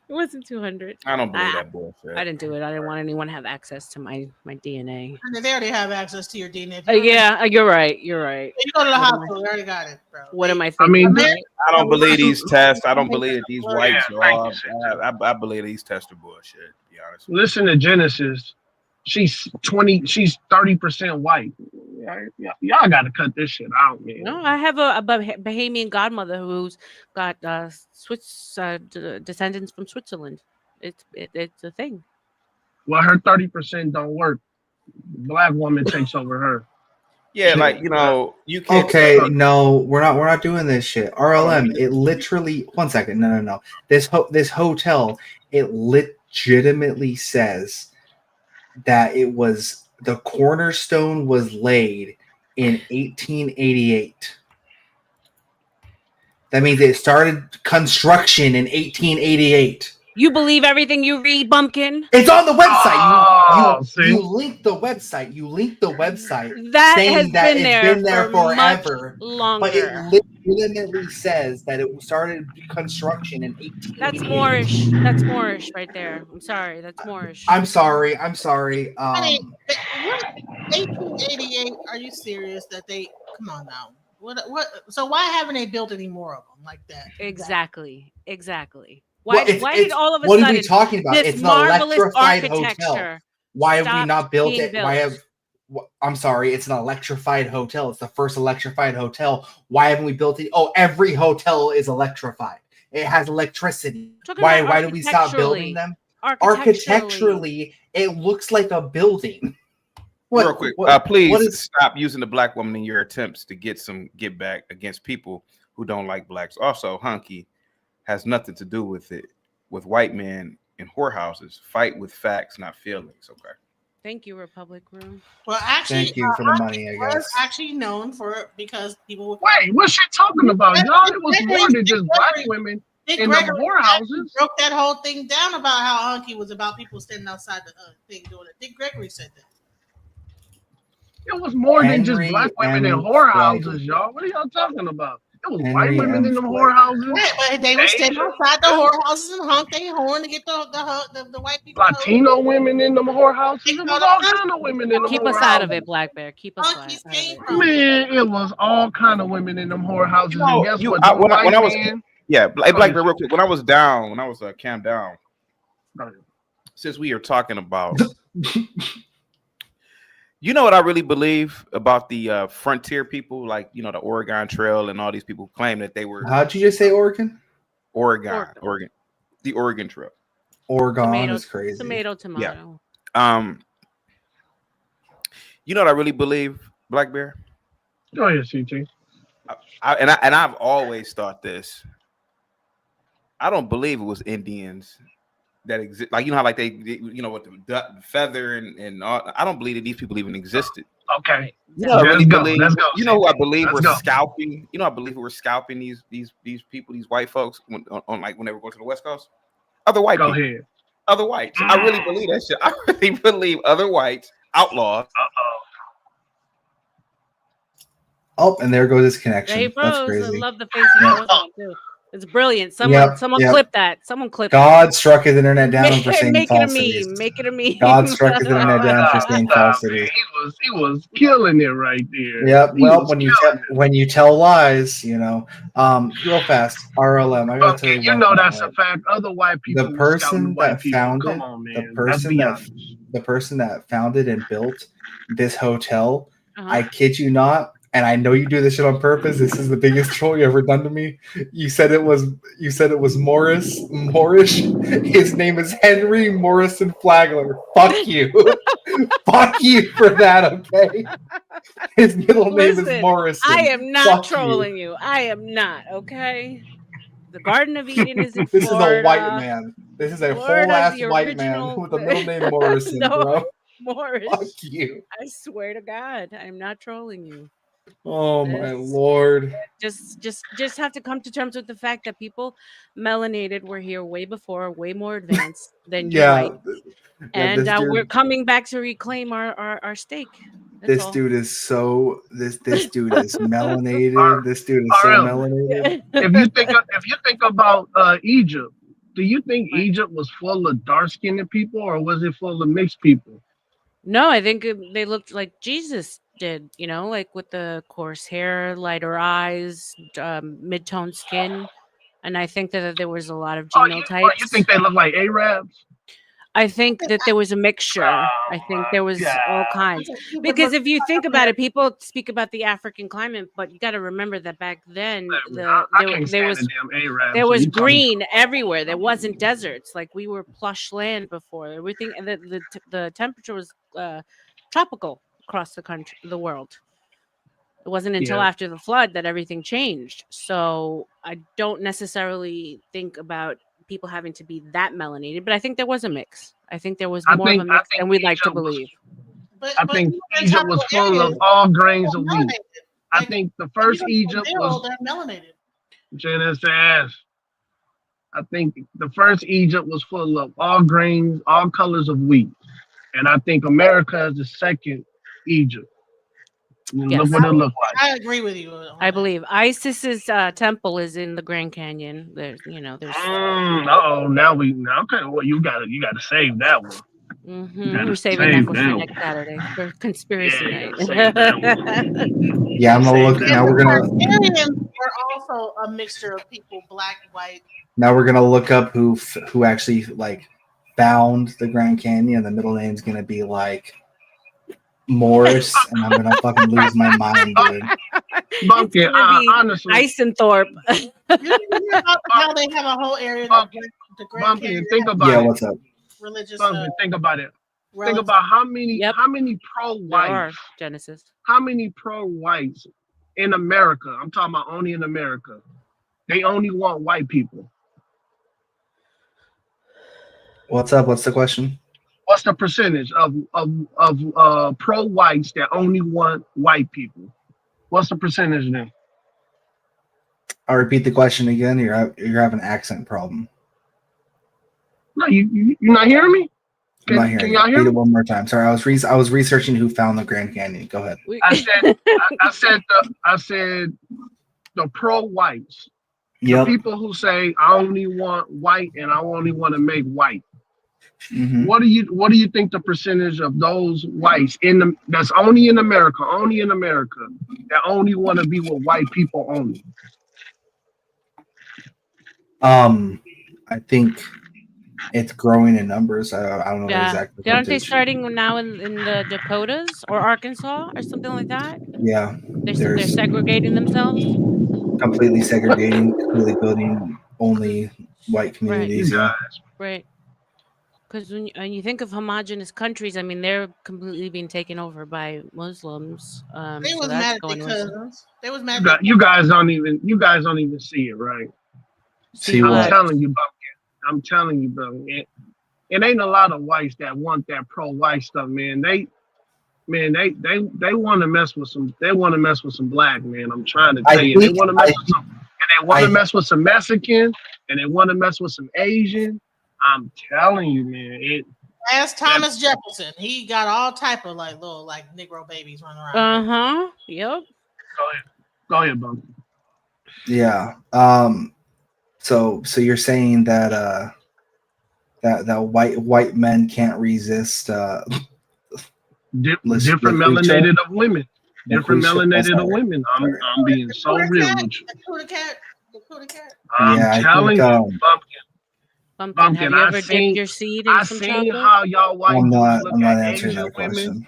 [SPEAKER 12] It wasn't 200.
[SPEAKER 2] I don't believe that bullshit.
[SPEAKER 12] I didn't do it. I didn't want anyone to have access to my DNA.
[SPEAKER 11] And they already have access to your DNA.
[SPEAKER 12] Yeah, you're right. You're right.
[SPEAKER 11] You go to the
[SPEAKER 12] What am I-
[SPEAKER 11] hospital, they already got it, bro.
[SPEAKER 12] What am I
[SPEAKER 7] I
[SPEAKER 12] thinking?
[SPEAKER 7] mean,
[SPEAKER 12] right?
[SPEAKER 2] I don't believe these tests. I don't believe that these
[SPEAKER 11] Yeah,
[SPEAKER 2] whites are
[SPEAKER 7] thank
[SPEAKER 2] all.
[SPEAKER 7] you,
[SPEAKER 2] I believe these tests are bullshit. To be honest.
[SPEAKER 7] listen to Genesis. She's 30% white. Y'all got to cut this shit out, man.
[SPEAKER 12] No, I have a Bahamian godmother who's got Swiss descendants from Switzerland. It's a thing.
[SPEAKER 7] Well, her 30% don't work. Black woman takes over her.
[SPEAKER 2] Yeah, like you can't.
[SPEAKER 9] Okay, no, we're not doing this shit. RLM, it literally 1 second. No. This hotel, it legitimately says that it was the cornerstone was laid in 1888. That means it started construction in 1888.
[SPEAKER 12] You believe everything you read, Bumpkin?
[SPEAKER 9] It's on the website.
[SPEAKER 7] See?
[SPEAKER 9] You link the website. You link the website
[SPEAKER 12] That
[SPEAKER 9] saying
[SPEAKER 12] has
[SPEAKER 9] that
[SPEAKER 12] been
[SPEAKER 9] it's
[SPEAKER 12] there
[SPEAKER 9] been there
[SPEAKER 12] for much
[SPEAKER 9] forever.
[SPEAKER 12] longer.
[SPEAKER 9] But it legitimately says that it started construction in 1888.
[SPEAKER 12] That's Moorish. That's Moorish right there. I'm sorry. That's Moorish.
[SPEAKER 9] I'm sorry.
[SPEAKER 11] I mean, what 1888? Are you serious? That they come on now? What? So why haven't they built any more of them like that?
[SPEAKER 12] Exactly.
[SPEAKER 9] Well,
[SPEAKER 12] Why did all of a
[SPEAKER 9] what
[SPEAKER 12] sudden
[SPEAKER 9] are we talking about?
[SPEAKER 12] this
[SPEAKER 9] It's an
[SPEAKER 12] marvelous
[SPEAKER 9] electrified
[SPEAKER 12] architecture
[SPEAKER 9] hotel. Why have we
[SPEAKER 12] stopped
[SPEAKER 9] not built
[SPEAKER 12] being
[SPEAKER 9] it?
[SPEAKER 12] built?
[SPEAKER 9] I'm sorry, it's an electrified hotel. It's the first electrified hotel. Why haven't we built it? Oh, every hotel is electrified. It has electricity. Why do we stop building them? Architecturally, it looks like a building.
[SPEAKER 2] Real quick, please stop using the black woman in your attempts to get back against people who don't like blacks. Also, Hunky has nothing to do with it. With white men in whorehouses, fight with facts, not feelings. Okay.
[SPEAKER 12] Thank you, Republic Room.
[SPEAKER 11] Well, actually,
[SPEAKER 9] thank you for the money. I guess
[SPEAKER 11] was actually known for it because people.
[SPEAKER 7] Wait, what's she talking about, y'all? It was more than just black women in them whorehouses.
[SPEAKER 11] Broke that whole thing down about how Hunky was about people standing outside the thing doing it. Dick Gregory said that.
[SPEAKER 7] It was more than just black women in whorehouses, y'all. What are y'all talking about? It was white women in them whorehouses.
[SPEAKER 11] Right, but they were standing outside the whorehouses and honk their horn to get the white people.
[SPEAKER 7] Latino women in them whorehouses. It was all kind of women in them
[SPEAKER 12] Keep
[SPEAKER 7] whorehouses.
[SPEAKER 12] us out of it, Black Bear. Keep us out of it.
[SPEAKER 7] Man, it was all kind of women in them whorehouses. And guess what?
[SPEAKER 2] When I was Black Bear,
[SPEAKER 7] real
[SPEAKER 2] quick. When I was camped down, since we are talking about. You know what I really believe about the frontier people, like, the Oregon Trail and all these people claim that they were.
[SPEAKER 9] How'd you just say Oregon?
[SPEAKER 2] Oregon. The Oregon Trail.
[SPEAKER 9] Oregon is crazy.
[SPEAKER 12] Tomato.
[SPEAKER 2] Yeah. You know what I really believe, Black Bear?
[SPEAKER 7] Go ahead, CT.
[SPEAKER 2] I've always thought this. I don't believe it was Indians that exist. Like, you know how like they you know, with the feather and all, I don't believe that these people even existed.
[SPEAKER 7] Okay.
[SPEAKER 2] You know, I really believe. You know who I believe
[SPEAKER 7] Let's
[SPEAKER 2] were
[SPEAKER 7] go.
[SPEAKER 2] scalping. You know, I believe who were scalping these people, these white folks, on like when they were going to the West Coast. Other white
[SPEAKER 7] Go
[SPEAKER 2] people.
[SPEAKER 7] ahead.
[SPEAKER 2] Other whites. I really believe that shit. I really believe other whites, outlaws.
[SPEAKER 9] Oh, and there goes his
[SPEAKER 12] He
[SPEAKER 9] connection.
[SPEAKER 12] froze.
[SPEAKER 9] That's
[SPEAKER 12] I
[SPEAKER 9] crazy.
[SPEAKER 12] love the face he
[SPEAKER 9] Yep.
[SPEAKER 12] froze on too. It's brilliant. Someone
[SPEAKER 9] Yep.
[SPEAKER 12] clip that. Someone clip
[SPEAKER 9] God struck his internet down for saying
[SPEAKER 12] Make it a
[SPEAKER 9] falsities.
[SPEAKER 12] meme. Make it a meme.
[SPEAKER 9] God struck his internet down for saying falsities.
[SPEAKER 7] He was killing it right there.
[SPEAKER 9] Yep.
[SPEAKER 7] He
[SPEAKER 9] Well,
[SPEAKER 7] was killing it.
[SPEAKER 9] when you tell lies, you know, real fast, RLM. I gotta tell you
[SPEAKER 7] You
[SPEAKER 9] one
[SPEAKER 7] know
[SPEAKER 9] thing,
[SPEAKER 7] that's
[SPEAKER 9] right?
[SPEAKER 7] a fact. Other white people
[SPEAKER 9] The
[SPEAKER 7] were scouting
[SPEAKER 9] person
[SPEAKER 7] white
[SPEAKER 9] that
[SPEAKER 7] people.
[SPEAKER 9] found
[SPEAKER 7] Come
[SPEAKER 9] it,
[SPEAKER 7] on,
[SPEAKER 9] the
[SPEAKER 7] man. Let's
[SPEAKER 9] person
[SPEAKER 7] be
[SPEAKER 9] that
[SPEAKER 7] honest.
[SPEAKER 9] the person that founded and built this hotel,
[SPEAKER 12] Uh-huh.
[SPEAKER 9] I kid you not, and I know you do this shit on purpose. This is the biggest troll you ever done to me. You said it was Morris. His name is Henry Morrison Flagler. Fuck you. Fuck you for that, okay? His middle name is
[SPEAKER 12] Listen,
[SPEAKER 9] Morrison.
[SPEAKER 12] I am not
[SPEAKER 9] Fuck
[SPEAKER 12] trolling you. I am not, okay? The Garden of Eden is in
[SPEAKER 9] This is a white
[SPEAKER 12] Florida.
[SPEAKER 9] man. This is a
[SPEAKER 12] Florida's
[SPEAKER 9] whole ass
[SPEAKER 12] the
[SPEAKER 9] white man
[SPEAKER 12] original
[SPEAKER 9] with the middle name Morrison,
[SPEAKER 12] no,
[SPEAKER 9] bro.
[SPEAKER 12] Morris.
[SPEAKER 9] Fuck you.
[SPEAKER 12] I swear to God, I'm not trolling you.
[SPEAKER 9] Oh my lord.
[SPEAKER 12] Just have to come to terms with the fact that people melanated were here way before, way more advanced than you
[SPEAKER 9] Yeah.
[SPEAKER 12] white.
[SPEAKER 9] Yeah,
[SPEAKER 12] And
[SPEAKER 9] this
[SPEAKER 12] we're
[SPEAKER 9] dude,
[SPEAKER 12] coming back to reclaim our stake. That's
[SPEAKER 9] this
[SPEAKER 12] all.
[SPEAKER 9] dude is so this dude is melanated. This dude is so
[SPEAKER 7] RL,
[SPEAKER 9] melanated.
[SPEAKER 7] if you think about Egypt, do you think Egypt was full of dark skinned people or was it full of mixed people?
[SPEAKER 12] No, I think they looked like Jesus did, you know, like with the coarse hair, lighter eyes, mid-tone skin. And I think that there was a lot of
[SPEAKER 7] You
[SPEAKER 12] genotypes.
[SPEAKER 7] think they look like Arabs?
[SPEAKER 12] I think that there was a mixture. I think there was all kinds. Because if you think about it, people speak about the African climate, but you got to remember that back then
[SPEAKER 7] I can't stand the damn Arabs.
[SPEAKER 12] there
[SPEAKER 7] so
[SPEAKER 12] was
[SPEAKER 7] you talking
[SPEAKER 12] green everywhere. There wasn't deserts. Like we were plush land before. Everything and the temperature was tropical across the country, the world. It wasn't until
[SPEAKER 7] Yeah.
[SPEAKER 12] after the flood that everything changed. So I don't necessarily think about people having to be that melanated, but I think there was a mix. I think there was more of a mix than we'd like to believe.
[SPEAKER 7] I think Egypt was full of all grains of wheat. I think the first Egypt was
[SPEAKER 11] they're melanated.
[SPEAKER 7] Genesis. I think the first Egypt was full of all grains, all colors of wheat. And I think America is the second Egypt.
[SPEAKER 12] Yes.
[SPEAKER 7] Look what it looked like.
[SPEAKER 11] I agree with you.
[SPEAKER 12] I believe ISIS's temple is in the Grand Canyon. There's.
[SPEAKER 7] Now okay. Well, you gotta save that one.
[SPEAKER 12] We're saving that for next Saturday for conspiracy night.
[SPEAKER 9] Yeah, I'm gonna look now. We're gonna
[SPEAKER 11] Arabs were also a mixture of people, black, white.
[SPEAKER 9] now we're gonna look up who actually like found the Grand Canyon. The middle name's gonna be like Morris, and I'm gonna fucking lose my mind, dude.
[SPEAKER 7] Bunky, honestly,
[SPEAKER 12] Eisenthorpe.
[SPEAKER 11] You hear about how they have a whole area of the Grand Canyon.
[SPEAKER 7] Think about it.
[SPEAKER 9] What's up?
[SPEAKER 11] Religious.
[SPEAKER 7] Think about it. Think about how many pro-whites
[SPEAKER 12] Genesis.
[SPEAKER 7] How many pro-whites in America? I'm talking about only in America. They only want white people.
[SPEAKER 9] What's up? What's the question?
[SPEAKER 7] What's the percentage of pro-whites that only want white people? What's the percentage then?
[SPEAKER 9] I'll repeat the question again. You're having an accent problem.
[SPEAKER 7] No, you're not hearing me?
[SPEAKER 9] I'm not hearing you. Repeat it one more time. Sorry, I was researching who found the Grand Canyon. Go ahead.
[SPEAKER 7] I said the pro-whites.
[SPEAKER 9] Yep.
[SPEAKER 7] The people who say I only want white and I only want to make white.
[SPEAKER 9] Mm-hmm.
[SPEAKER 7] What do you think the percentage of those whites that's only in America that only want to be with white people only?
[SPEAKER 9] I think it's growing in numbers. I don't know exactly.
[SPEAKER 12] Aren't they starting now in the Dakotas or Arkansas or something like that?
[SPEAKER 9] Yeah.
[SPEAKER 12] They're segregating themselves.
[SPEAKER 9] Completely segregating, completely building only white communities.
[SPEAKER 12] Right. Right. Because when you think of homogenous countries, I mean, they're completely being taken over by Muslims.
[SPEAKER 11] They was mad at their cousins. They was mad.
[SPEAKER 7] You guys don't even see it, right?
[SPEAKER 9] See what?
[SPEAKER 7] I'm telling you, bro. it ain't a lot of whites that want that pro-white stuff, man. They want to mess with some. They want to mess with some black, man. I'm trying to tell
[SPEAKER 9] I
[SPEAKER 7] you, they
[SPEAKER 9] think
[SPEAKER 7] want to mess with some, and they want to
[SPEAKER 9] I
[SPEAKER 7] mess with some Mexican, and they want to mess with some Asian. I'm telling you, man.
[SPEAKER 11] Ask Thomas Jefferson. He got all type of like little like Negro babies running around.
[SPEAKER 12] Yep.
[SPEAKER 7] Go ahead, Bump.
[SPEAKER 9] yeah. So you're saying that that white men can't resist
[SPEAKER 7] Different melanated of women. Different melanated of women. I'm being so real with you.
[SPEAKER 11] The cat.
[SPEAKER 7] I'm telling you, Bumpkin.
[SPEAKER 12] Pumpkin, have you ever dipped your seed in some chocolate?
[SPEAKER 7] How y'all white
[SPEAKER 9] I'm
[SPEAKER 7] dudes
[SPEAKER 9] not
[SPEAKER 7] look at
[SPEAKER 9] answering
[SPEAKER 7] Asian
[SPEAKER 9] that
[SPEAKER 7] women.
[SPEAKER 9] question.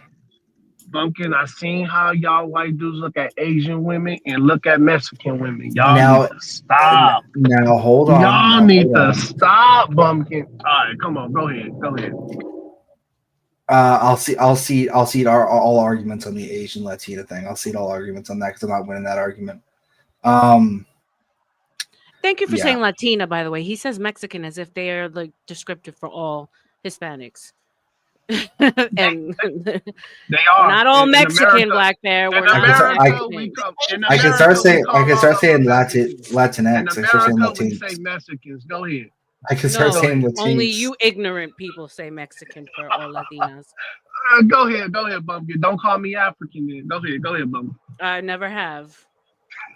[SPEAKER 7] Bumpkin, I seen how y'all white dudes look at Asian women and look at Mexican women. Y'all
[SPEAKER 9] Now-
[SPEAKER 7] need to stop.
[SPEAKER 9] Now hold on.
[SPEAKER 7] Y'all need to stop, Bumpkin. All right, come on, go ahead.
[SPEAKER 9] I'll see all arguments on the Asian Latina thing. I'll see all arguments on that because I'm not winning that argument.
[SPEAKER 12] Thank you for
[SPEAKER 9] Yeah.
[SPEAKER 12] saying Latina, by the way. He says Mexican as if they are like descriptive for all Hispanics. And
[SPEAKER 7] They are
[SPEAKER 12] not all
[SPEAKER 7] in
[SPEAKER 12] Mexican,
[SPEAKER 7] America,
[SPEAKER 12] Black Bear. We're
[SPEAKER 7] in
[SPEAKER 12] not
[SPEAKER 7] America, we
[SPEAKER 12] Mexicans.
[SPEAKER 7] come. In
[SPEAKER 9] I can
[SPEAKER 7] America,
[SPEAKER 9] start saying
[SPEAKER 7] we call all
[SPEAKER 9] saying
[SPEAKER 7] Mexicans.
[SPEAKER 9] Latinx.
[SPEAKER 7] In
[SPEAKER 9] I can start saying
[SPEAKER 7] America, we say
[SPEAKER 9] Latinx.
[SPEAKER 7] Mexicans. Go ahead.
[SPEAKER 9] I can start saying Latinx.
[SPEAKER 12] Only you ignorant people say Mexican for all Latinas.
[SPEAKER 7] Go ahead, Bumpkin. Don't call me African then. Go ahead, Bumpkin.
[SPEAKER 12] I never have.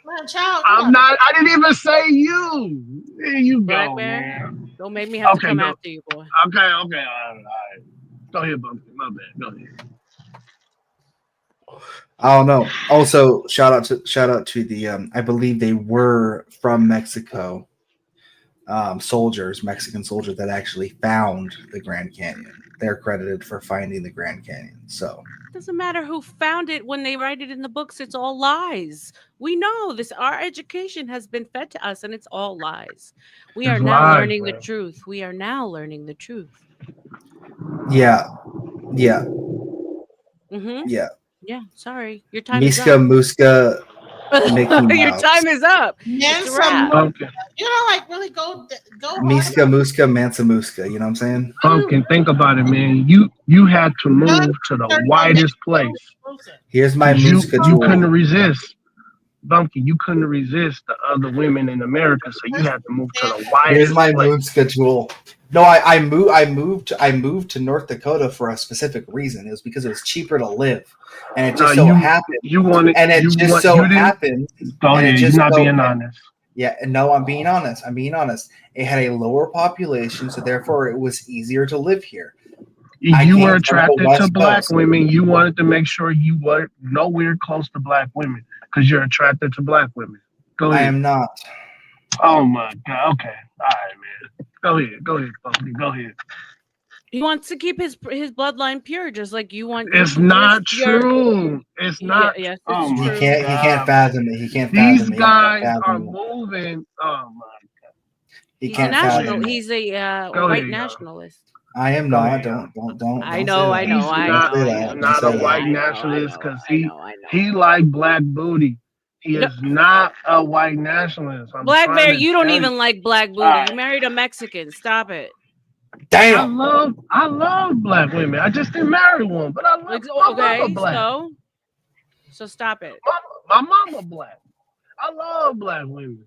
[SPEAKER 11] Man, child,
[SPEAKER 7] I'm not. I didn't even say you. There you
[SPEAKER 12] Black
[SPEAKER 7] go,
[SPEAKER 12] Bear,
[SPEAKER 7] man.
[SPEAKER 12] don't make me have to come
[SPEAKER 7] go.
[SPEAKER 12] after you, boy.
[SPEAKER 7] Okay. All right. Go ahead, Bumpkin. My bad. Go ahead.
[SPEAKER 9] I don't know. Also, shout out to the I believe they were from Mexico. Mexican soldiers that actually found the Grand Canyon. They're credited for finding the Grand Canyon. So
[SPEAKER 12] Doesn't matter who found it when they write it in the books. It's all lies. We know this. Our education has been fed to us, and it's all lies. We are now learning the truth. We are now learning the truth.
[SPEAKER 9] yeah.
[SPEAKER 12] Mm-hmm. Yeah. Sorry, your time is
[SPEAKER 9] Miska
[SPEAKER 12] up.
[SPEAKER 9] Muska Mickey
[SPEAKER 12] Your
[SPEAKER 9] Mouse.
[SPEAKER 12] time is up. It's a wrap.
[SPEAKER 7] Bumpkin.
[SPEAKER 11] You know, like really go
[SPEAKER 9] Miska Muska Mansa Muska. You know what I'm saying?
[SPEAKER 7] Bumpkin, think about it, man. You had to move to the widest place.
[SPEAKER 9] Here's my Muska
[SPEAKER 7] You
[SPEAKER 9] jewel.
[SPEAKER 7] couldn't resist. Bumpkin, you couldn't resist the other women in America, so you had to move to the widest
[SPEAKER 9] Here's my
[SPEAKER 7] place.
[SPEAKER 9] Muska jewel. No, I moved to North Dakota for a specific reason. It was because it was cheaper to live, and it just happened. Happened.
[SPEAKER 7] Go ahead. You're not being honest.
[SPEAKER 9] Yeah, no, I'm being honest. It had a lower population, so therefore it was easier to live here.
[SPEAKER 7] You were attracted to black women. You wanted to make sure you were nowhere close to black women because you're attracted to black women. Go ahead.
[SPEAKER 9] I am not.
[SPEAKER 7] Oh my God. Okay. All right, man. Go ahead, Bumpkin. Go ahead.
[SPEAKER 12] He wants to keep his bloodline pure, just like you want.
[SPEAKER 7] It's not true. It's not.
[SPEAKER 12] Yes,
[SPEAKER 7] oh
[SPEAKER 12] it's
[SPEAKER 7] my
[SPEAKER 12] true.
[SPEAKER 9] He can't fathom it. He can't
[SPEAKER 7] These
[SPEAKER 9] fathom it.
[SPEAKER 7] guys are moving. Oh my God.
[SPEAKER 12] He's a national. He's a white nationalist.
[SPEAKER 9] I am not. Don't.
[SPEAKER 12] I know.
[SPEAKER 7] He's not a white nationalist because he like black booty. He is not a white nationalist.
[SPEAKER 12] Black Bear, you don't even like black booty. You married a Mexican. Stop it.
[SPEAKER 9] Damn.
[SPEAKER 7] I love black women. I just didn't marry one, but I love my mama black.
[SPEAKER 12] So stop it.
[SPEAKER 7] My mama black. I love black women.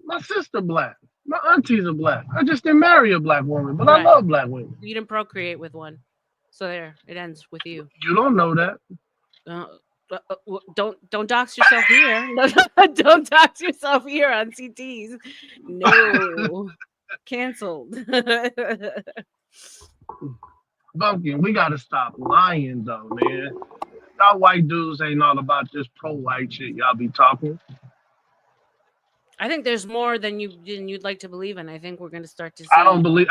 [SPEAKER 7] My sister black. My aunties are black. I just didn't marry a black woman, but I love black women.
[SPEAKER 12] You didn't procreate with one. So there, it ends with you.
[SPEAKER 7] You don't know that.
[SPEAKER 12] Don't dox yourself here. Don't dox yourself here on CTs. No. Canceled.
[SPEAKER 7] Bumpkin, we gotta stop lying though, man. Y'all white dudes ain't all about this pro-white shit y'all be talking.
[SPEAKER 12] I think there's more than you'd like to believe in. I think we're gonna start to see.
[SPEAKER 7] I don't believe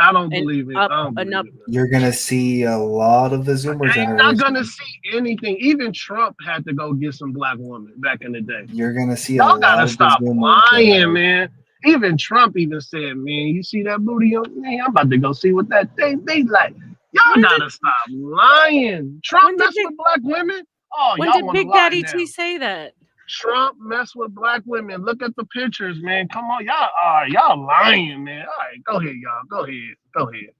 [SPEAKER 7] it.
[SPEAKER 9] You're gonna see a lot of the Zoomer generation.
[SPEAKER 7] You're not gonna see anything. Even Trump had to go get some black women back in the day.
[SPEAKER 9] You're gonna see
[SPEAKER 7] y'all
[SPEAKER 9] a
[SPEAKER 7] gotta
[SPEAKER 9] lot
[SPEAKER 7] stop
[SPEAKER 9] of
[SPEAKER 7] lying, man. Even Trump even said, man, you see that booty on me? I'm about to go see what that they like. Y'all gotta stop lying. Trump mess with black women? Oh,
[SPEAKER 12] when
[SPEAKER 7] y'all
[SPEAKER 12] did
[SPEAKER 7] wanna
[SPEAKER 12] Big
[SPEAKER 7] lie
[SPEAKER 12] Daddy
[SPEAKER 7] now.
[SPEAKER 12] T say that?
[SPEAKER 7] Trump mess with black women. Look at the pictures, man. Come on, y'all lying, man. All right, go ahead, y'all. Go ahead.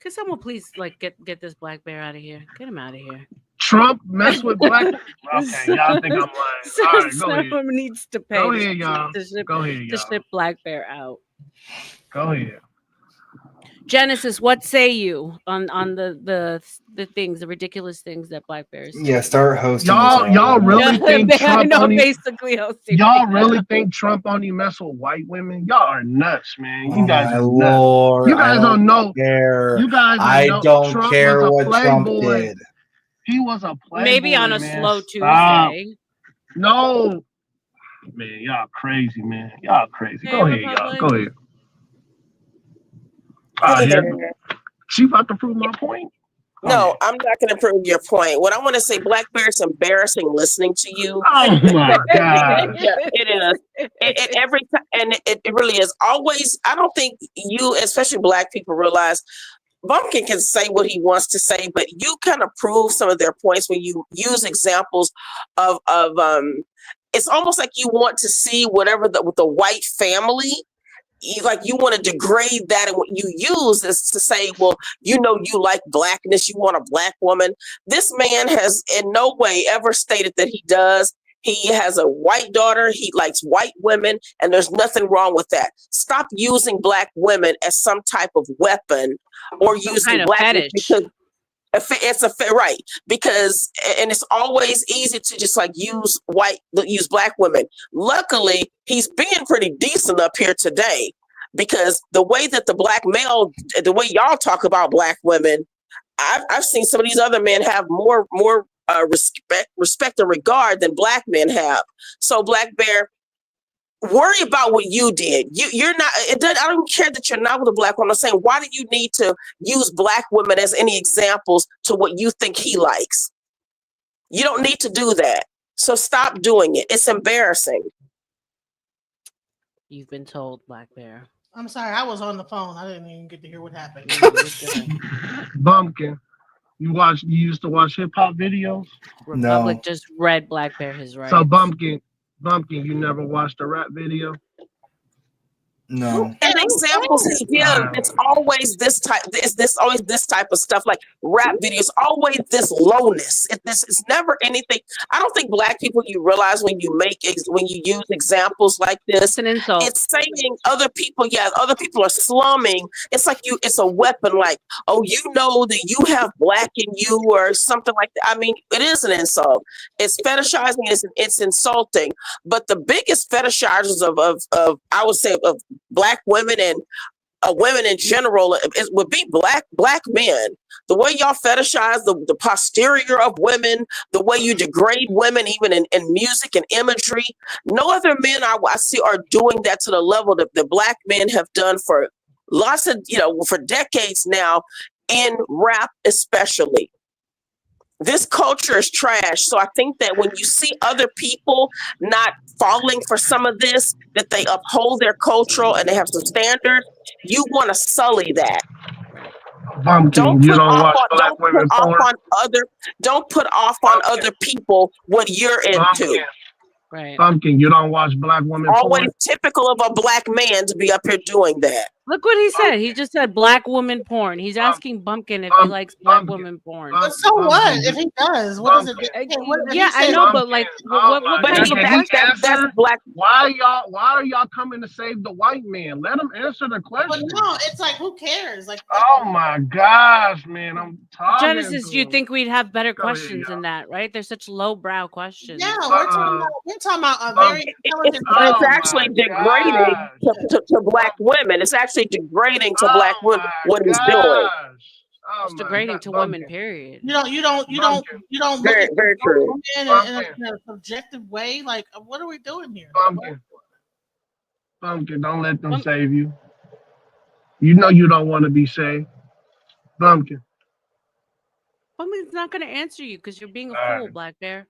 [SPEAKER 12] Could someone please like get this black bear out of here? Get him out of here.
[SPEAKER 7] Trump mess with black. Okay, y'all think I'm lying. All right, go ahead.
[SPEAKER 12] Someone needs to pay
[SPEAKER 7] Go ahead, y'all.
[SPEAKER 12] Go ahead, to ship Black Bear out.
[SPEAKER 7] Go ahead.
[SPEAKER 12] Genesis, what say you on the things, the ridiculous things that Black Bears?
[SPEAKER 9] Yeah, start hosting.
[SPEAKER 7] Y'all really think Trump only?
[SPEAKER 12] Basically hosting.
[SPEAKER 7] Y'all really think Trump only mess with white women? Y'all are nuts, man. You guys
[SPEAKER 9] my
[SPEAKER 7] are
[SPEAKER 9] Lord,
[SPEAKER 7] nuts. You guys don't know.
[SPEAKER 9] Care.
[SPEAKER 7] You guys
[SPEAKER 9] I don't
[SPEAKER 7] Trump
[SPEAKER 9] care
[SPEAKER 7] was a
[SPEAKER 9] what Trump
[SPEAKER 7] playboy.
[SPEAKER 9] did.
[SPEAKER 7] He was a playboy.
[SPEAKER 12] Maybe on a
[SPEAKER 7] man.
[SPEAKER 12] slow
[SPEAKER 7] Stop.
[SPEAKER 12] Tuesday.
[SPEAKER 7] No, man, y'all crazy, man. Y'all crazy. Go ahead, y'all. Go ahead.
[SPEAKER 13] Hey
[SPEAKER 7] Here.
[SPEAKER 13] there.
[SPEAKER 7] She about to prove my point.
[SPEAKER 13] No, I'm not going to prove your point. What I want to say, Black Bear, it's embarrassing listening to you.
[SPEAKER 7] Oh my God!
[SPEAKER 13] Yeah, it is. Every time, and it really is. Always, I don't think you, especially Black people, realize Bumpkin can say what he wants to say, but you kind of prove some of their points when you use examples of. It's almost like you want to see whatever with the white family. You want to degrade that, and what you use is to say, well, you like blackness, you want a black woman. This man has in no way ever stated that he does. He has a white daughter, he likes white women, and there's nothing wrong with that. Stop using black women as some type of weapon or using
[SPEAKER 12] kind of
[SPEAKER 13] black
[SPEAKER 12] fetish.
[SPEAKER 13] because it's right, because and it's always easy to just like use black women. Luckily, he's being pretty decent up here today, because the way that the way y'all talk about black women, I've seen some of these other men have more respect and regard than black men have. So Black Bear, worry about what you did. You're not. I don't care that you're not with a black woman. I'm saying, why do you need to use black women as any examples to what you think he likes? You don't need to do that. So stop doing it. It's embarrassing.
[SPEAKER 12] You've been told, Black Bear.
[SPEAKER 11] I'm sorry, I was on the phone. I didn't even get to hear what happened.
[SPEAKER 7] Bumpkin, you used to watch hip hop videos?
[SPEAKER 12] Republic just read Black Bear his rights.
[SPEAKER 7] So Bumpkin, you never watched a rap video?
[SPEAKER 9] No.
[SPEAKER 13] And the examples he gives, it's always this type. This always this type of stuff, like rap videos. Always this lowness. It's never anything. I don't think black people, you realize when you use examples like this,
[SPEAKER 12] it's an insult.
[SPEAKER 13] It's saying other people are slumming. It's like it's a weapon. Like, oh, you know that you have black in you or something like that. I mean, it is an insult. It's fetishizing. It's insulting. But the biggest fetishizers of I would say of black women and women in general, it would be black men. The way y'all fetishize the posterior of women, the way you degrade women, even in music and imagery, no other men I see are doing that to the level that the black men have done for lots of, for decades now, in rap especially. This culture is trash. So I think that when you see other people not falling for some of this, that they uphold their cultural and they have some standards, you want to sully that. Don't put off on other people what you're into.
[SPEAKER 12] Right.
[SPEAKER 7] Bumpkin, you don't watch black women
[SPEAKER 13] Always
[SPEAKER 7] porn?
[SPEAKER 13] typical of a black man to be up here doing that.
[SPEAKER 12] Look what he said. He just said black woman porn. He's asking Bumpkin if he likes black woman porn.
[SPEAKER 11] But so what if he does? What does it do?
[SPEAKER 12] Yeah, I know, but like, what
[SPEAKER 13] that's black.
[SPEAKER 7] Why are y'all coming to save the white man? Let him answer the question.
[SPEAKER 11] But no, it's like, who cares? Like,
[SPEAKER 7] oh my gosh, man, I'm talking.
[SPEAKER 12] Genesis, you think we'd have better questions than that, right? They're such lowbrow questions.
[SPEAKER 11] Yeah, we're talking about a very intelligent.
[SPEAKER 13] It's actually degrading to black women. It's actually degrading to black women what he's doing.
[SPEAKER 12] It's degrading to women, period.
[SPEAKER 11] You don't look
[SPEAKER 13] very,
[SPEAKER 11] at
[SPEAKER 13] very true.
[SPEAKER 11] in a subjective way. Like, what are we doing here?
[SPEAKER 7] Bumpkin, don't let them save you. You know you don't want to be saved. Bumpkin.
[SPEAKER 12] Bumpkin's not going to answer you because you're being a fool, Black Bear.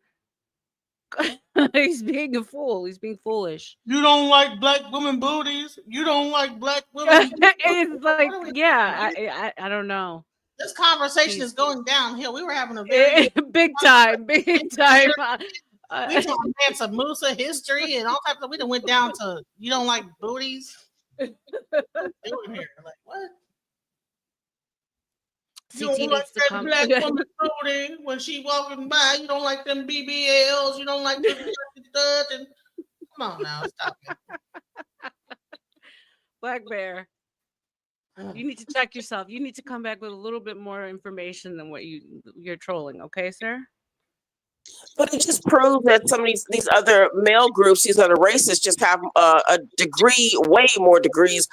[SPEAKER 12] He's being a fool. He's being foolish.
[SPEAKER 11] You don't like black women booties. You don't like black women.
[SPEAKER 12] It's like, yeah, I don't know.
[SPEAKER 11] This conversation is going downhill. We were having a very
[SPEAKER 12] big time. We
[SPEAKER 11] talking some Musa history and all types of. We done went down to you don't like booties. What are we doing here? Like what? You don't
[SPEAKER 12] CT
[SPEAKER 11] like
[SPEAKER 12] needs to
[SPEAKER 11] that
[SPEAKER 12] come.
[SPEAKER 11] black woman Trudy when she walking by. You don't like them BBLs. You don't like the studs. And come on now, stop it.
[SPEAKER 12] Black Bear, you need to check yourself. You need to come back with a little bit more information than what you're trolling, okay, sir?
[SPEAKER 13] But it just proves that some of these other male groups, these other races, just have a degree, way more degrees,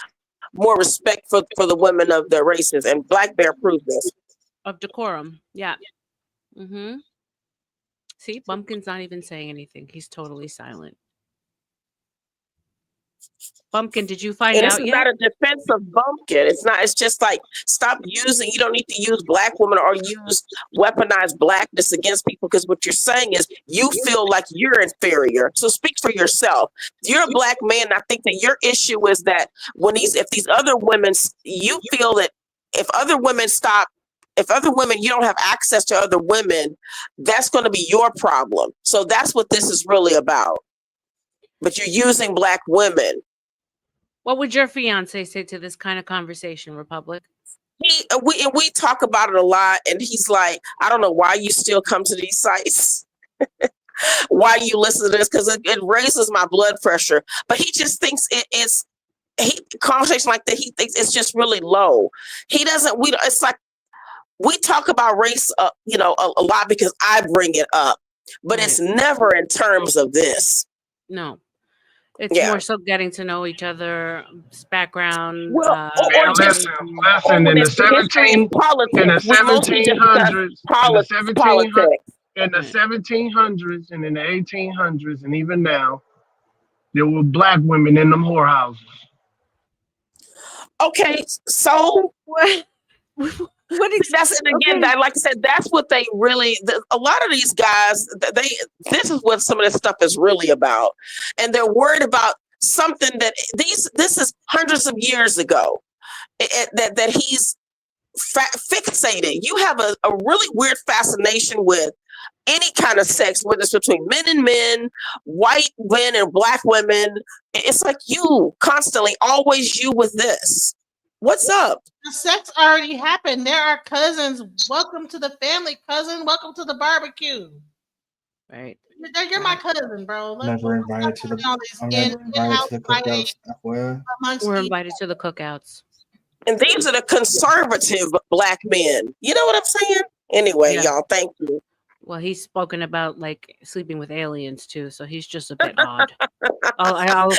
[SPEAKER 13] more respect for the women of their races. And Black Bear proves this.
[SPEAKER 12] Of decorum, yeah. Mm-hmm. See, Bumpkin's not even saying anything. He's totally silent. Bumpkin, did you find
[SPEAKER 13] And this
[SPEAKER 12] out
[SPEAKER 13] is
[SPEAKER 12] yet?
[SPEAKER 13] not a defense of Bumpkin. It's not. It's just like, stop using. You don't need to use black women or use weaponized blackness against people, because what you're saying is you feel like you're inferior. So speak for yourself. You're a black man. I think that your issue is that if these other women, you feel that if other women you don't have access to other women, that's going to be your problem. So that's what this is really about. But you're using black women.
[SPEAKER 12] What would your fiance say to this kind of conversation, Republic?
[SPEAKER 13] We talk about it a lot, and he's like, I don't know why you still come to these sites. Why you listen to this? Because it raises my blood pressure. But he just thinks conversation like that, he thinks it's just really low. He doesn't. It's like we talk about race, a lot because I bring it up, but it's never in terms of this.
[SPEAKER 12] No. It's more so getting to know each other, background.
[SPEAKER 7] Listen, in the 1700s and in the 1800s and even now, there were black women in them whorehouses.
[SPEAKER 13] Okay, so that's, and again, like I said, that's what they really. A lot of these guys, this is what some of this stuff is really about, and they're worried about something that this is hundreds of years ago that he's fixating. You have a really weird fascination with any kind of sex, whether it's between men and men, white men and black women. It's like you constantly, always you with this. What's up?
[SPEAKER 11] The sex already happened. There are cousins. Welcome to the family, cousin. Welcome to the barbecue.
[SPEAKER 12] Right.
[SPEAKER 11] You're my cousin, bro.
[SPEAKER 9] Never invited to the cookouts.
[SPEAKER 12] We're invited to the cookouts.
[SPEAKER 13] And these are the conservative black men. You know what I'm saying? Anyway, y'all, thank you.
[SPEAKER 12] Well, he's spoken about like sleeping with aliens too, so he's just a bit odd. I'll